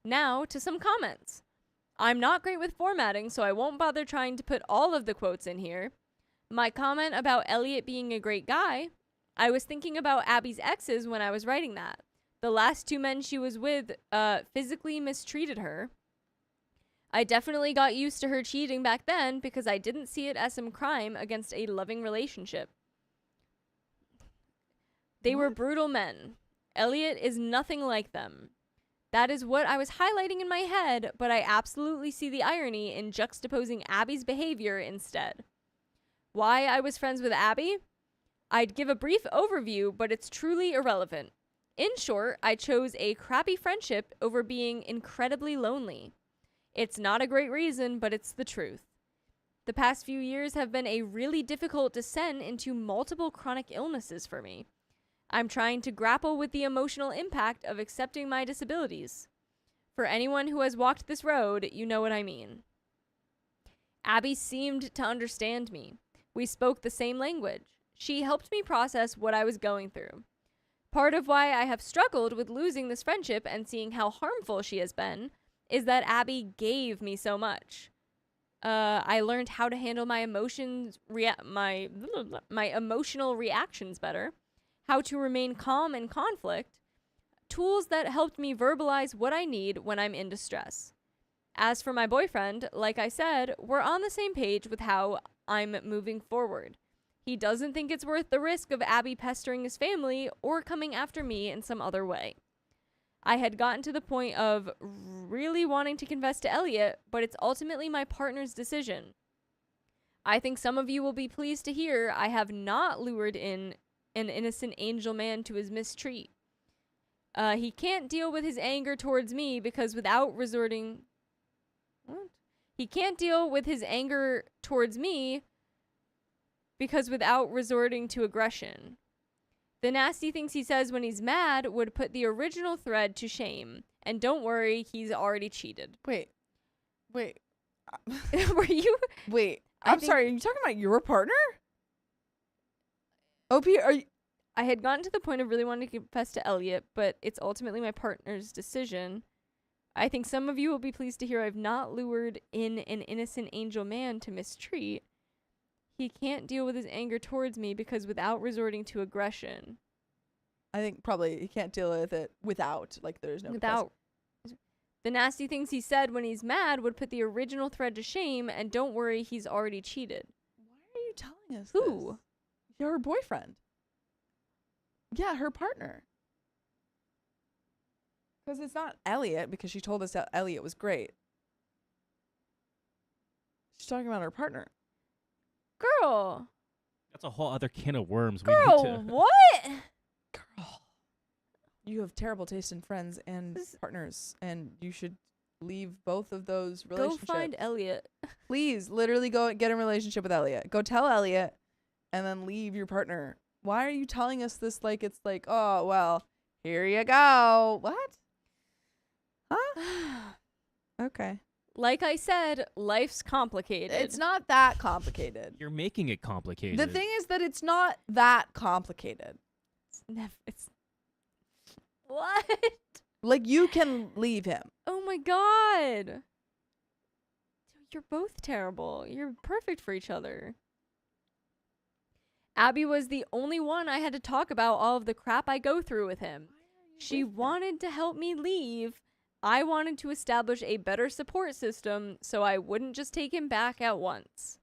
Now to some comments. I'm not great with formatting, so I won't bother trying to put all of the quotes in here. My comment about Elliot being a great guy, I was thinking about Abby's exes when I was writing that. The last 2 men she was with physically mistreated her. I definitely got used to her cheating back then because I didn't see it as some crime against a loving relationship. They were brutal men. Elliot is nothing like them. That is what I was highlighting in my head, but I absolutely see the irony in juxtaposing Abby's behavior instead. Why I was friends with Abby? I'd give a brief overview, but it's truly irrelevant. In short, I chose a crappy friendship over being incredibly lonely. It's not a great reason, but it's the truth. The past few years have been a really difficult descent into multiple chronic illnesses for me. I'm trying to grapple with the emotional impact of accepting my disabilities. For anyone who has walked this road, you know what I mean. Abby seemed to understand me. We spoke the same language. She helped me process what I was going through. Part of why I have struggled with losing this friendship and seeing how harmful she has been is that Abby gave me so much. I learned how to handle my emotions, my emotional reactions better, how to remain calm in conflict, tools that helped me verbalize what I need when I'm in distress. As for my boyfriend, like I said, we're on the same page with how I'm moving forward. He doesn't think it's worth the risk of Abby pestering his family or coming after me in some other way. I had gotten to the point of really wanting to confess to Elliot, but it's ultimately my partner's decision. I think some of you will be pleased to hear I have not lured in an innocent angel man to his mistreat. He can't deal with his anger towards me because without resorting... What? He can't deal with his anger towards me because without resorting to aggression. The nasty things he says when he's mad would put the original thread to shame. And don't worry, he's already cheated. Wait. Were you? Wait. I'm sorry. Are you talking about your partner? OP, are you? I had gotten to the point of really wanting to confess to Elliot, but it's ultimately my partner's decision. I think some of you will be pleased to hear I've not lured in an innocent angel man to mistreat. He can't deal with his anger towards me because without resorting to aggression. I think probably he can't deal with it without. Like, there's no... Without. The nasty things he said when he's mad would put the original thread to shame, and don't worry, he's already cheated. Why are you telling us Who? this? Your boyfriend. Yeah, her partner. Because it's not Elliot, because she told us that Elliot was great. She's talking about her partner. Girl. That's a whole other can of worms. Girl, we need to. what? Girl. You have terrible taste in friends and partners, and you should leave both of those relationships. Go find Elliot. Please, literally go get in a relationship with Elliot. Go tell Elliot, and then leave your partner. Why are you telling us this like it's like, oh, well, here you go. What? Huh? Okay. Like I said, life's complicated. It's not that complicated. You're making it complicated. The thing is that it's not that complicated. It's what? Like, you can leave him. Oh my god. You're both terrible. You're perfect for each other. Abby was the only one I had to talk about all of the crap I go through with him. She wanted to help me leave. I wanted to establish a better support system so I wouldn't just take him back at once.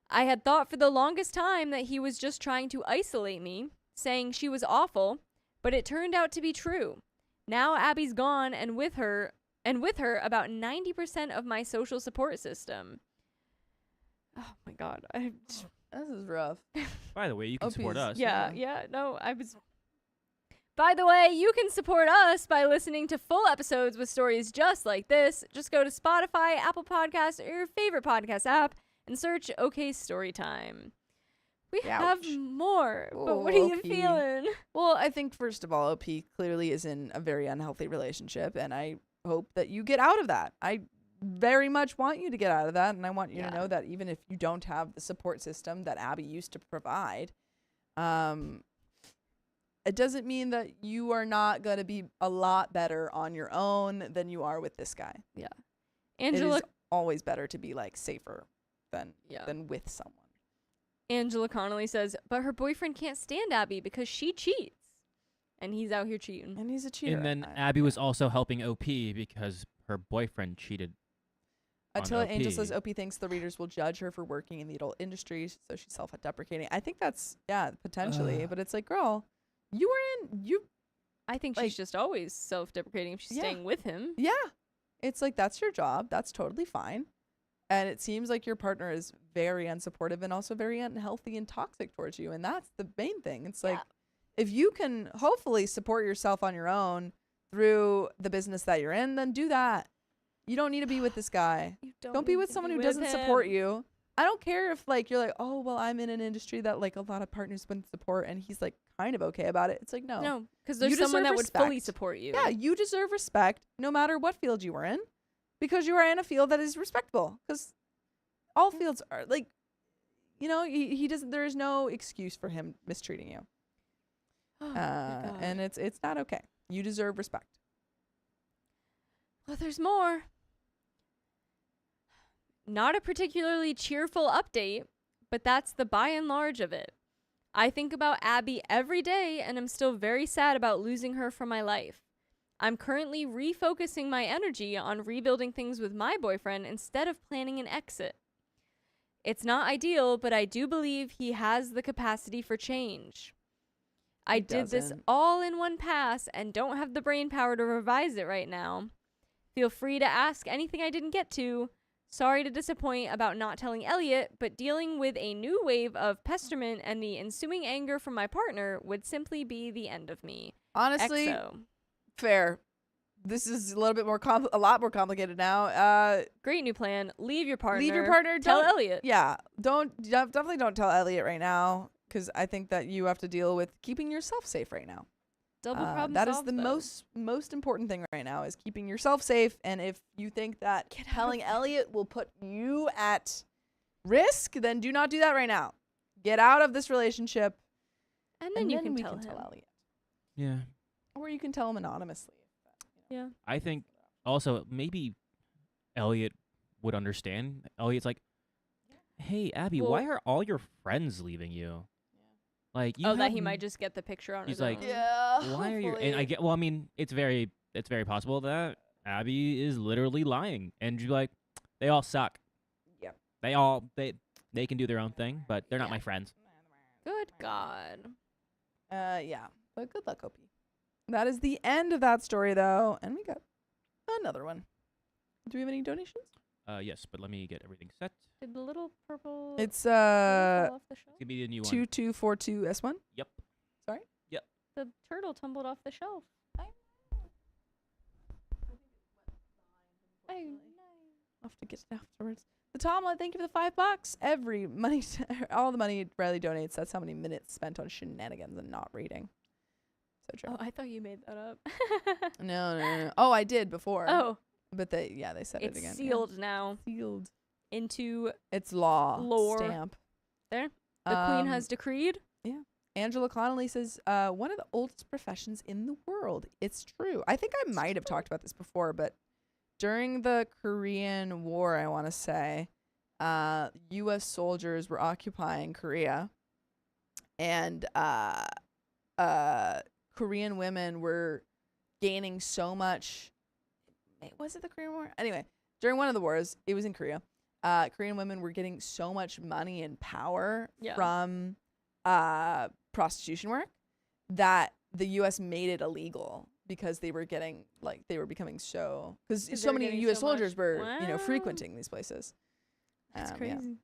I had thought for the longest time that he was just trying to isolate me, saying she was awful, but it turned out to be true. Now Abby's gone, and with her about 90% of my social support system. Oh my god. This is rough. By the way, you can support us. Yeah, no, I was... By the way, you can support us by listening to full episodes with stories just like this. Just go to Spotify, Apple Podcasts, or your favorite podcast app and search OK Storytime. We have more, but what are you feeling? Well, I think, first of all, OP clearly is in a very unhealthy relationship, and I hope that you get out of that. I very much want you to get out of that, and I want you to know that even if you don't have the support system that Abby used to provide, it doesn't mean that you are not going to be a lot better on your own than you are with this guy. Yeah. Angela, it is always better to be like safer than with someone. Angela Connolly says, but her boyfriend can't stand Abby because she cheats. And he's out here cheating. And he's a cheater. And then Abby was also helping OP because her boyfriend cheated. Until Angel says OP thinks the readers will judge her for working in the adult industry, so she's self-deprecating. I think that's, potentially. But it's like, girl, you were in, I think she's just always self-deprecating if she's staying with him. Yeah. It's like, that's your job. That's totally fine. And it seems like your partner is very unsupportive and also very unhealthy and toxic towards you. And that's the main thing. It's like, if you can hopefully support yourself on your own through the business that you're in, then do that. You don't need to be with this guy. Don't be with someone who doesn't support you. I don't care if like you're like, oh, well, I'm in an industry that like a lot of partners wouldn't support, and he's like kind of okay about it. It's like, no, because there's someone that would fully support you. Yeah, you deserve respect no matter what field you are in, because you are in a field that is respectable. Because all fields are like, he doesn't. There is no excuse for him mistreating you. Oh my God. And it's not okay. You deserve respect. Well, there's more. Not a particularly cheerful update, but that's the by and large of it. I think about Abby every day, and I'm still very sad about losing her from my life. I'm currently refocusing my energy on rebuilding things with my boyfriend instead of planning an exit. It's not ideal, but I do believe he has the capacity for change. I did this doesn't. all in one pass and don't have the brain power to revise it right now. Feel free to ask anything I didn't get to. Sorry to disappoint about not telling Elliot, but dealing with a new wave of pesterment and the ensuing anger from my partner would simply be the end of me. Honestly, XO. fair. This is a little bit more a lot more complicated now. Great new plan. Leave your partner. Leave your partner. Tell don't- Elliot. Yeah, definitely don't tell Elliot right now, because I think that you have to deal with keeping yourself safe right now. Double problem That is solved, the though. most important thing right now, is keeping yourself safe. And if you think that Get out of telling there. Elliot will put you at risk, then do not do that right now. Get out of this relationship, And then and you then can we tell can him. tell Elliot, Yeah. or you can tell him anonymously. Yeah. I think also maybe Elliot would understand. Elliot's like, hey, Abby, Well- why are all your friends leaving you? Like, you Oh, that have he n- might just get the picture on He's his like, own. Yeah. Why are you? And I get. Well, I mean, it's very possible that Abby is literally lying, and you're like, they all suck. Yep. They can do their own thing, but they're not my friends. Good God. Yeah. But good luck, Opie. That is the end of that story, though, and we got another one. Do we have any donations? Yes, but let me get everything set. Did the little purple It's thing fall off the shelf? Give me the new one. 2242S1. Yep. The turtle tumbled off the shelf. Oh, no. I'll have to get it afterwards. The Tomla, thank you for the $5. Every money, all the money Riley donates. That's how many minutes spent on shenanigans and not reading. So true. Oh, I thought you made that up. No. Oh, I did before. Oh, But they said it it's again. sealed now Yeah. Sealed. into It's law. Lore. Stamp. there. The queen has decreed. Angela Connolly says, one of the oldest professions in the world. It's true. I think I might have talked about this before, but during the Korean War, I want to say, U.S. soldiers were occupying Korea, and Korean women were gaining so much. Was it the Korean War? Anyway, during one of the wars, it was in Korea. Korean women were getting so much money and power Yeah. from prostitution work that the U.S. made it illegal because they were getting they were becoming so because 'Cause so they were many getting U.S. so much- soldiers were Wow. frequenting these places. That's Yeah. crazy.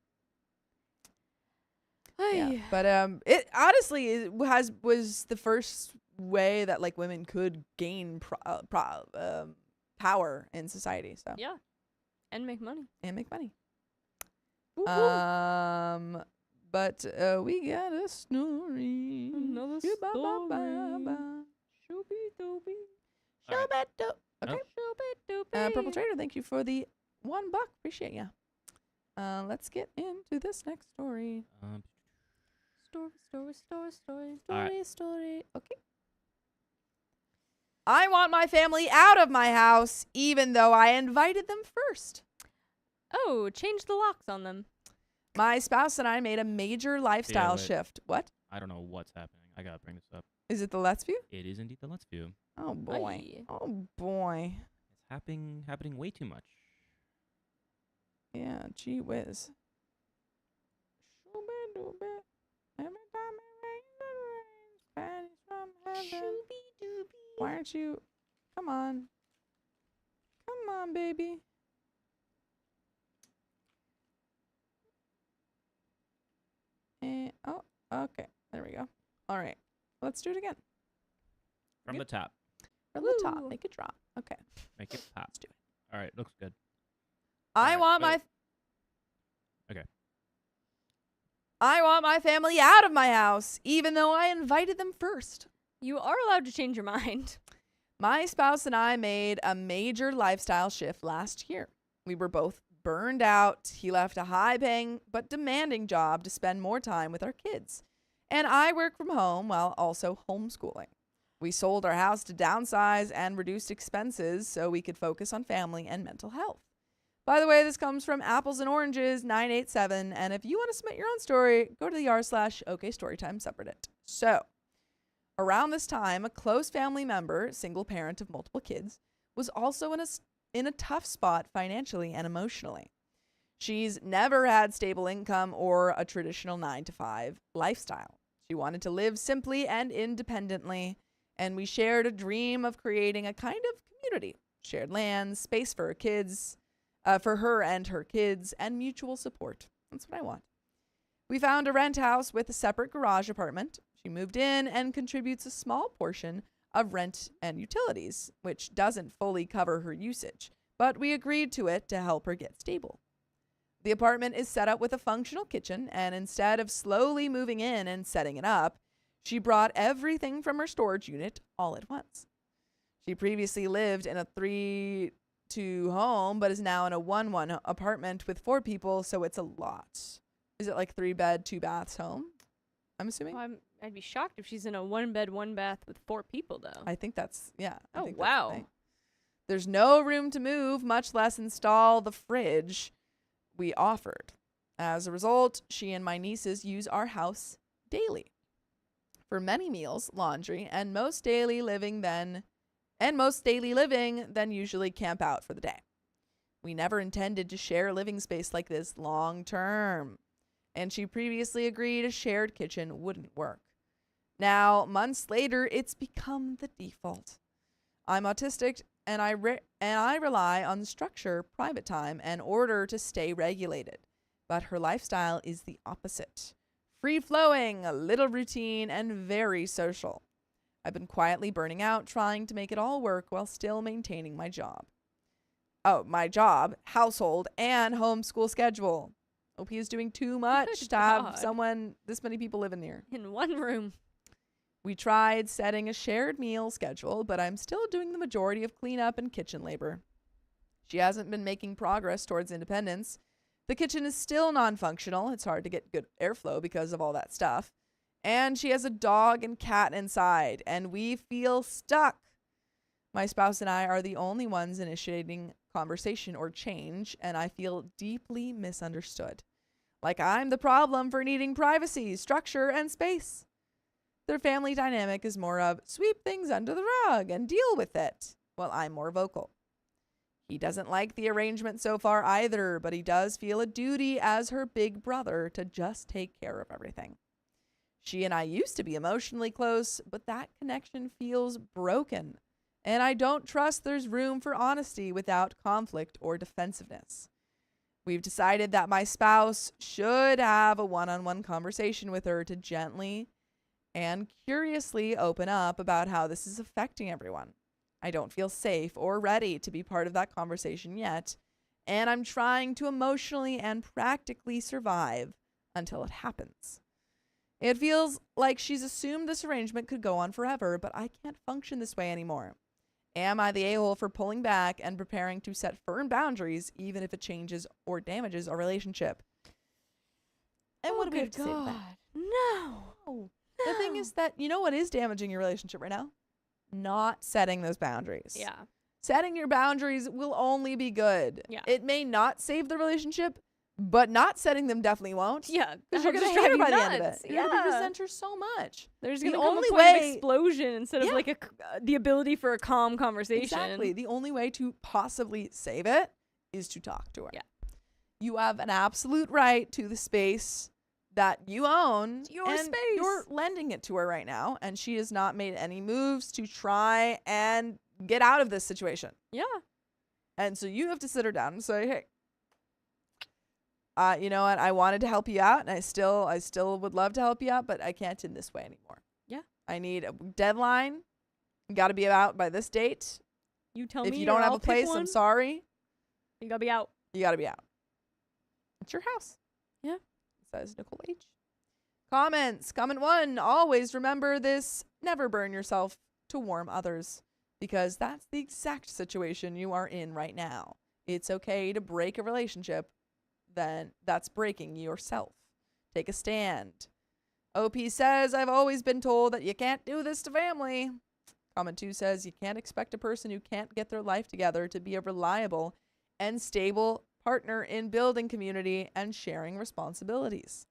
Yeah. But it honestly was the first way that women could gain power in society. So Yeah. And make money. and make money. Woo-hoo. But we got a story. Another Shoo-ba-ba-ba-ba. Shooby-dooby. All right. Shoo-ba-doo. Okay. Shooby-dooby. Purple Trader, thank you for the $1. Appreciate ya. Let's get into this next story. All right. Story. Okay. I want my family out of my house, even though I invited them first. Oh, change the locks on them. My spouse and I made a major lifestyle wait. shift. What? I don't know what's happening. I gotta bring this up. Is it the Let's View? It is indeed the Let's View. Oh boy. Aye. Oh boy. It's happening way too much. Yeah, gee whiz. Shooby-dooby. Every time it rains, patties from heaven. Why aren't you? Come on. Come on, baby. Oh, okay. There we go. All right. Let's do it again. From Yep. the top. From the top. Woo. Make it drop. Okay. Make it pop. Let's do it. All right, looks good. I Alright, want my. wait. Okay. I want my family out of my house, even though I invited them first. You are allowed to change your mind. My spouse and I made a major lifestyle shift last year. We were both burned out. He left a high-paying but demanding job to spend more time with our kids. And I work from home while also homeschooling. We sold our house to downsize and reduced expenses so we could focus on family and mental health. By the way, this comes from Apples and Oranges 987. And if you want to submit your own story, go to the r/OKStorytime subreddit. So, around this time, a close family member, single parent of multiple kids, was also in a tough spot financially and emotionally. She's never had stable income or a traditional 9-to-5 lifestyle. She wanted to live simply and independently, and we shared a dream of creating a kind of community. Shared land, space for her kids, for her and her kids, and mutual support. That's what I want. We found a rent house with a separate garage apartment. She moved in and contributes a small portion of rent and utilities, which doesn't fully cover her usage, but we agreed to it to help her get stable. The apartment is set up with a functional kitchen, and instead of slowly moving in and setting it up, she brought everything from her storage unit all at once. She previously lived in a 3-2 home, but is now in a 1-1 apartment with 4 people, so it's a lot. Is it like 3-bed, 2 baths home? I'm assuming. Well, I'd be shocked if she's in a 1-bed, 1-bath with 4 people, though. I think that's, yeah. I Oh, think that's the wow. thing. There's no room to move, much less install the fridge we offered. As a result, she and my nieces use our house daily for many meals, laundry, and most daily living, then usually camp out for the day. We never intended to share a living space like this long term, and she previously agreed a shared kitchen wouldn't work. Now, months later, it's become the default. I'm autistic, and I rely on structure, private time, and order to stay regulated. But her lifestyle is the opposite. Free-flowing, a little routine, and very social. I've been quietly burning out, trying to make it all work while still maintaining my job. Oh, my job, household, and homeschool schedule. OP is doing too much Good to have God. someone, this many people living near. In one room. We tried setting a shared meal schedule, but I'm still doing the majority of cleanup and kitchen labor. She hasn't been making progress towards independence. The kitchen is still non-functional. It's hard to get good airflow because of all that stuff. And she has a dog and cat inside, and we feel stuck. My spouse and I are the only ones initiating conversation or change, and I feel deeply misunderstood. Like I'm the problem for needing privacy, structure, and space. Their family dynamic is more of sweep things under the rug and deal with it, while I'm more vocal. He doesn't like the arrangement so far either, but he does feel a duty as her big brother to just take care of everything. She and I used to be emotionally close, but that connection feels broken, and I don't trust there's room for honesty without conflict or defensiveness. We've decided that my spouse should have a one-on-one conversation with her to gently and curiously open up about how this is affecting everyone. I don't feel safe or ready to be part of that conversation yet, and I'm trying to emotionally and practically survive until it happens. It feels like she's assumed this arrangement could go on forever, but I can't function this way anymore. Am I the a-hole for pulling back and preparing to set firm boundaries, even if it changes or damages our relationship? And what do we have to say to that? No. The thing is that, you know what is damaging your relationship right now? Not setting those boundaries. Yeah. Setting your boundaries will only be good. Yeah. It may not save the relationship, but not setting them definitely won't. Yeah. Because you're that'll going to hate her drive by you the end of nuts. it. You're going to Yeah. resent her so much. There's The going to only come a point of way- explosion instead Yeah. of like the ability for a calm conversation. Exactly. The only way to possibly save it is to talk to her. Yeah. You have an absolute right to the space that you own. It's your and space. You're lending it to her right now, and she has not made any moves to try and get out of this situation. Yeah. And so you have to sit her down and say, hey, you know what? I wanted to help you out, and I still would love to help you out, but I can't in this way anymore. Yeah. I need a deadline. You got to be out by this date. You tell If me you don't or have I'll a pick place, one. I'm sorry. You gotta be out. You got to be out. It's your house. Yeah. Says Nicole H. Comments. Comment 1. Always remember this. Never burn yourself to warm others, because that's the exact situation you are in right now. It's okay to break a relationship, then that's breaking yourself. Take a stand. OP says, I've always been told that you can't do this to family. Comment 2 says, you can't expect a person who can't get their life together to be a reliable and stable partner in building community and sharing responsibilities.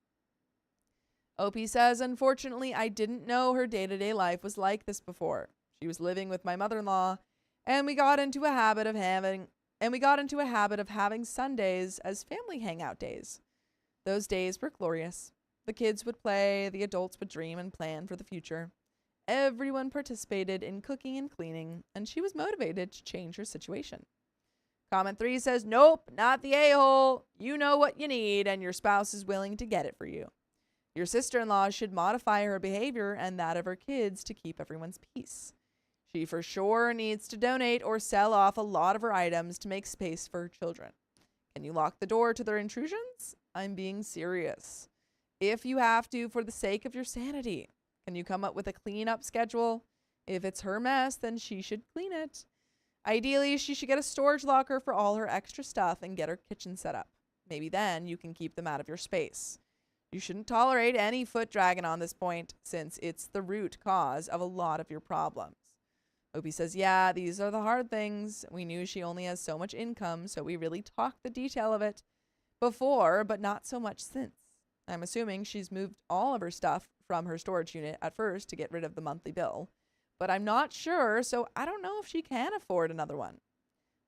OP says, unfortunately, I didn't know her day-to-day life was like this before. She was living with my mother-in-law, and we got into a habit of having and we got into a habit of having Sundays as family hangout days. Those days were glorious. The kids would play, the adults would dream and plan for the future. Everyone participated in cooking and cleaning, and she was motivated to change her situation. Comment 3 says, nope, not the a-hole. You know what you need, and your spouse is willing to get it for you. Your sister-in-law should modify her behavior and that of her kids to keep everyone's peace. She for sure needs to donate or sell off a lot of her items to make space for her children. Can you lock the door to their intrusions? I'm being serious. If you have to, for the sake of your sanity, can you come up with a cleanup schedule? If it's her mess, then she should clean it. Ideally, she should get a storage locker for all her extra stuff and get her kitchen set up. Maybe then you can keep them out of your space. You shouldn't tolerate any foot dragging on this point, since it's the root cause of a lot of your problems. Opie says, yeah, these are the hard things. We knew she only has so much income, so we really talked the detail of it before, but not so much since. I'm assuming she's moved all of her stuff from her storage unit at first to get rid of the monthly bill, but I'm not sure, so I don't know if she can afford another one.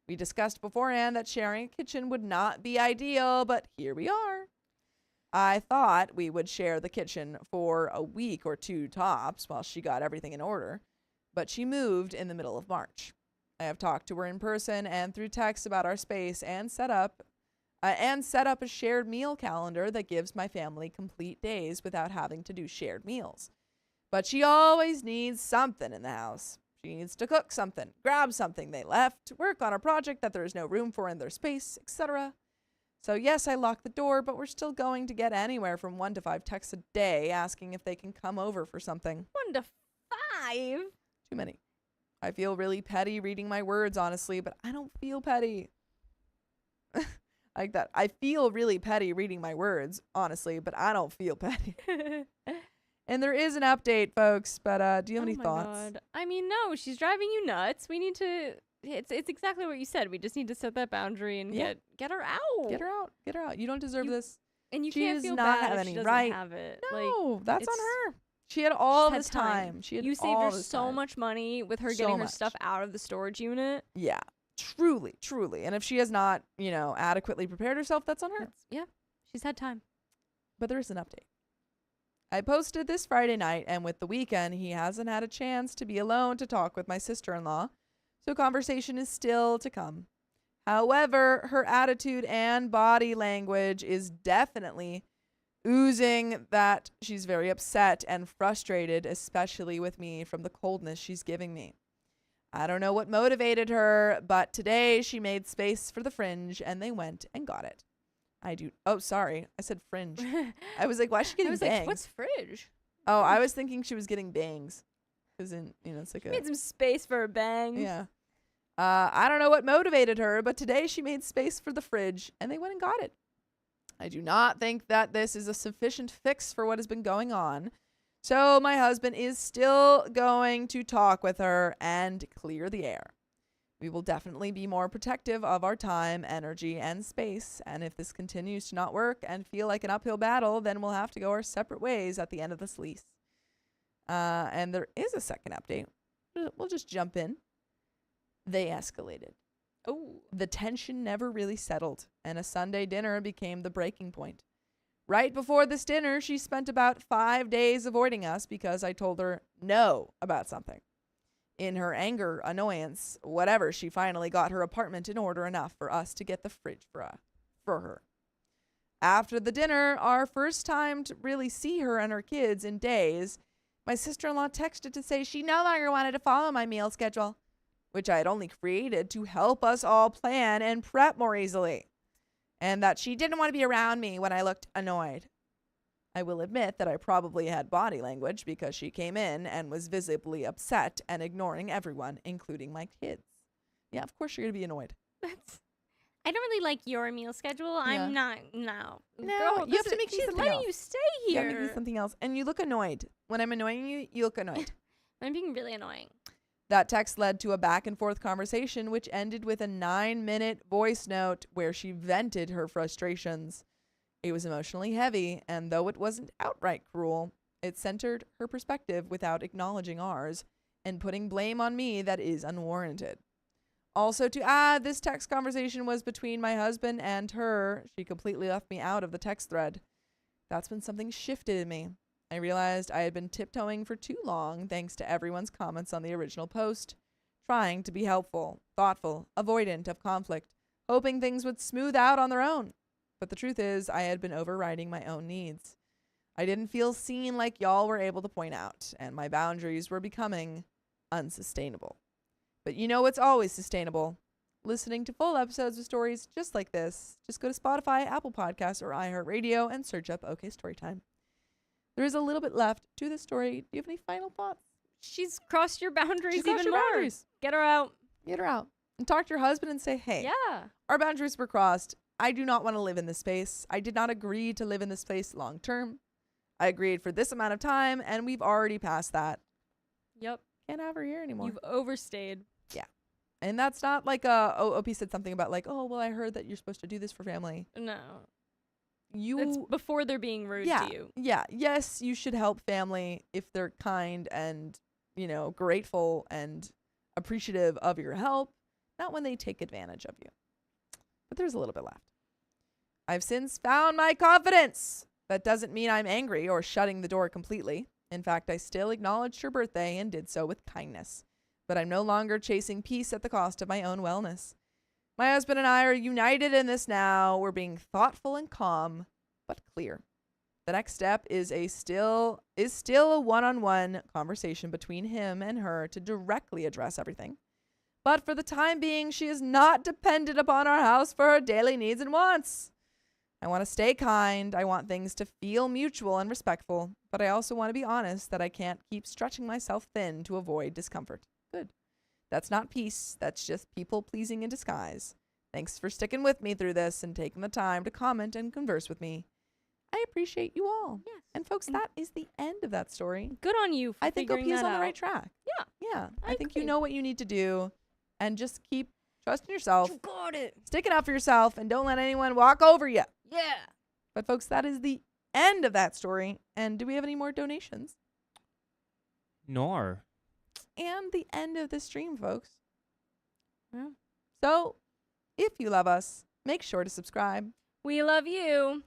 We discussed beforehand that sharing a kitchen would not be ideal, but here we are. I thought we would share the kitchen for a week or two tops while she got everything in order, but she moved in the middle of March. I have talked to her in person and through text about our space and set up a shared meal calendar that gives my family complete days without having to do shared meals. But she always needs something in the house. She needs to cook something, grab something they left, work on a project that there is no room for in their space, etc. So yes, I locked the door, but we're still going to get anywhere from 1 to 5 texts a day asking if they can come over for something. 1 to 5? Too many. I feel really petty reading my words, honestly, but I don't feel petty. Like that. I feel really petty reading my words, honestly, but I don't feel petty. And there is an update, folks, but do you have any thoughts? God. I mean, no, she's driving you nuts. We need to... It's exactly what you said. We just need to set that boundary and get her out. Get her out. Get her out. You don't deserve this. And you She can't does feel not bad have if any she doesn't right. have it. No, that's on it's- her. She had all She had this time. She had You saved all her this so time. much money with her So getting her much. stuff out of the storage unit. Yeah, truly, truly. And if she has not, adequately prepared herself, that's on her. Yeah, she's had time. But there is an update. I posted this Friday night, and with the weekend, he hasn't had a chance to be alone to talk with my sister-in-law, so conversation is still to come. However, her attitude and body language is definitely oozing that she's very upset and frustrated, especially with me from the coldness she's giving me. I don't know what motivated her, but today she made space for the fringe, and they went and got it. Oh, sorry. I said fringe. I was like, why is she getting I was bangs? like, what's fridge? Oh, I was thinking she was getting bangs. Because it's like Made some space for a bang. yeah. I don't know what motivated her, but today she made space for the fridge, and they went and got it. I do not think that this is a sufficient fix for what has been going on. So my husband is still going to talk with her and clear the air. We will definitely be more protective of our time, energy, and space. And if this continues to not work and feel like an uphill battle, then we'll have to go our separate ways at the end of this lease. And there is a second update. We'll just jump in. They escalated. Oh. The tension never really settled, and a Sunday dinner became the breaking point. Right before this dinner, she spent about 5 days avoiding us because I told her no about something. In her anger, annoyance, whatever, she finally got her apartment in order enough for us to get the fridge for her. After the dinner, our first time to really see her and her kids in days, my sister-in-law texted to say she no longer wanted to follow my meal schedule, which I had only created to help us all plan and prep more easily, and that she didn't want to be around me when I looked annoyed. I will admit that I probably had body language because she came in and was visibly upset and ignoring everyone, including my kids. Yeah, of course you're going to be annoyed. I don't really like your meal schedule. Yeah. I'm not. No. No, Girl, you have to make me she's something letting else. you stay You here. gotta make me something else. And you look annoyed. When I'm annoying you, you look annoyed. I'm being really annoying. That text led to a back and forth conversation, which ended with a 9-minute voice note where she vented her frustrations. It was emotionally heavy, and though it wasn't outright cruel, it centered her perspective without acknowledging ours and putting blame on me that is unwarranted. Also, to add, this text conversation was between my husband and her. She completely left me out of the text thread. That's when something shifted in me. I realized I had been tiptoeing for too long thanks to everyone's comments on the original post, trying to be helpful, thoughtful, avoidant of conflict, hoping things would smooth out on their own. But the truth is, I had been overriding my own needs. I didn't feel seen like y'all were able to point out, and my boundaries were becoming unsustainable. But you know what's always sustainable? Listening to full episodes of stories just like this. Just go to Spotify, Apple Podcasts, or iHeartRadio and search up OK Storytime. There is a little bit left to the story. Do you have any final thoughts? She's crossed your boundaries She's crossed even your more. boundaries. Get her out. Get her out. And talk to your husband and say, hey, Yeah. our boundaries were crossed. I do not want to live in this space. I did not agree to live in this space long term. I agreed for this amount of time, and we've already passed that. Yep. Can't have her here anymore. You've overstayed. And that's not like OP said something about like, oh, well, I heard that you're supposed to do this for family. No. You It's before they're being rude yeah, to you. yeah. Yes, you should help family if they're kind and, you know, grateful and appreciative of your help, not when they take advantage of you. But there's a little bit left. I've since found my confidence. That doesn't mean I'm angry or shutting the door completely. In fact, I still acknowledged her birthday and did so with kindness. But I'm no longer chasing peace at the cost of my own wellness. My husband and I are united in this now. We're being thoughtful and calm, but clear. The next step is still a one-on-one conversation between him and her to directly address everything. But for the time being, she is not dependent upon our house for her daily needs and wants. I want to stay kind. I want things to feel mutual and respectful, but I also want to be honest that I can't keep stretching myself thin to avoid discomfort. Good. That's not peace. That's just people pleasing in disguise. Thanks for sticking with me through this and taking the time to comment and converse with me. I appreciate you all. Yes. And folks, that is the end of that story. Good on you for I think OP figuring is that on the right out. track. Yeah. Yeah. I I think you agree. know what you need to do and just keep trusting yourself, You got it. sticking up for yourself, and don't let anyone walk over you. Yeah. But folks, that is the end of that story. And do we have any more donations? Nor. And the end of this stream, folks. Yeah. So, if you love us, make sure to subscribe. We love you.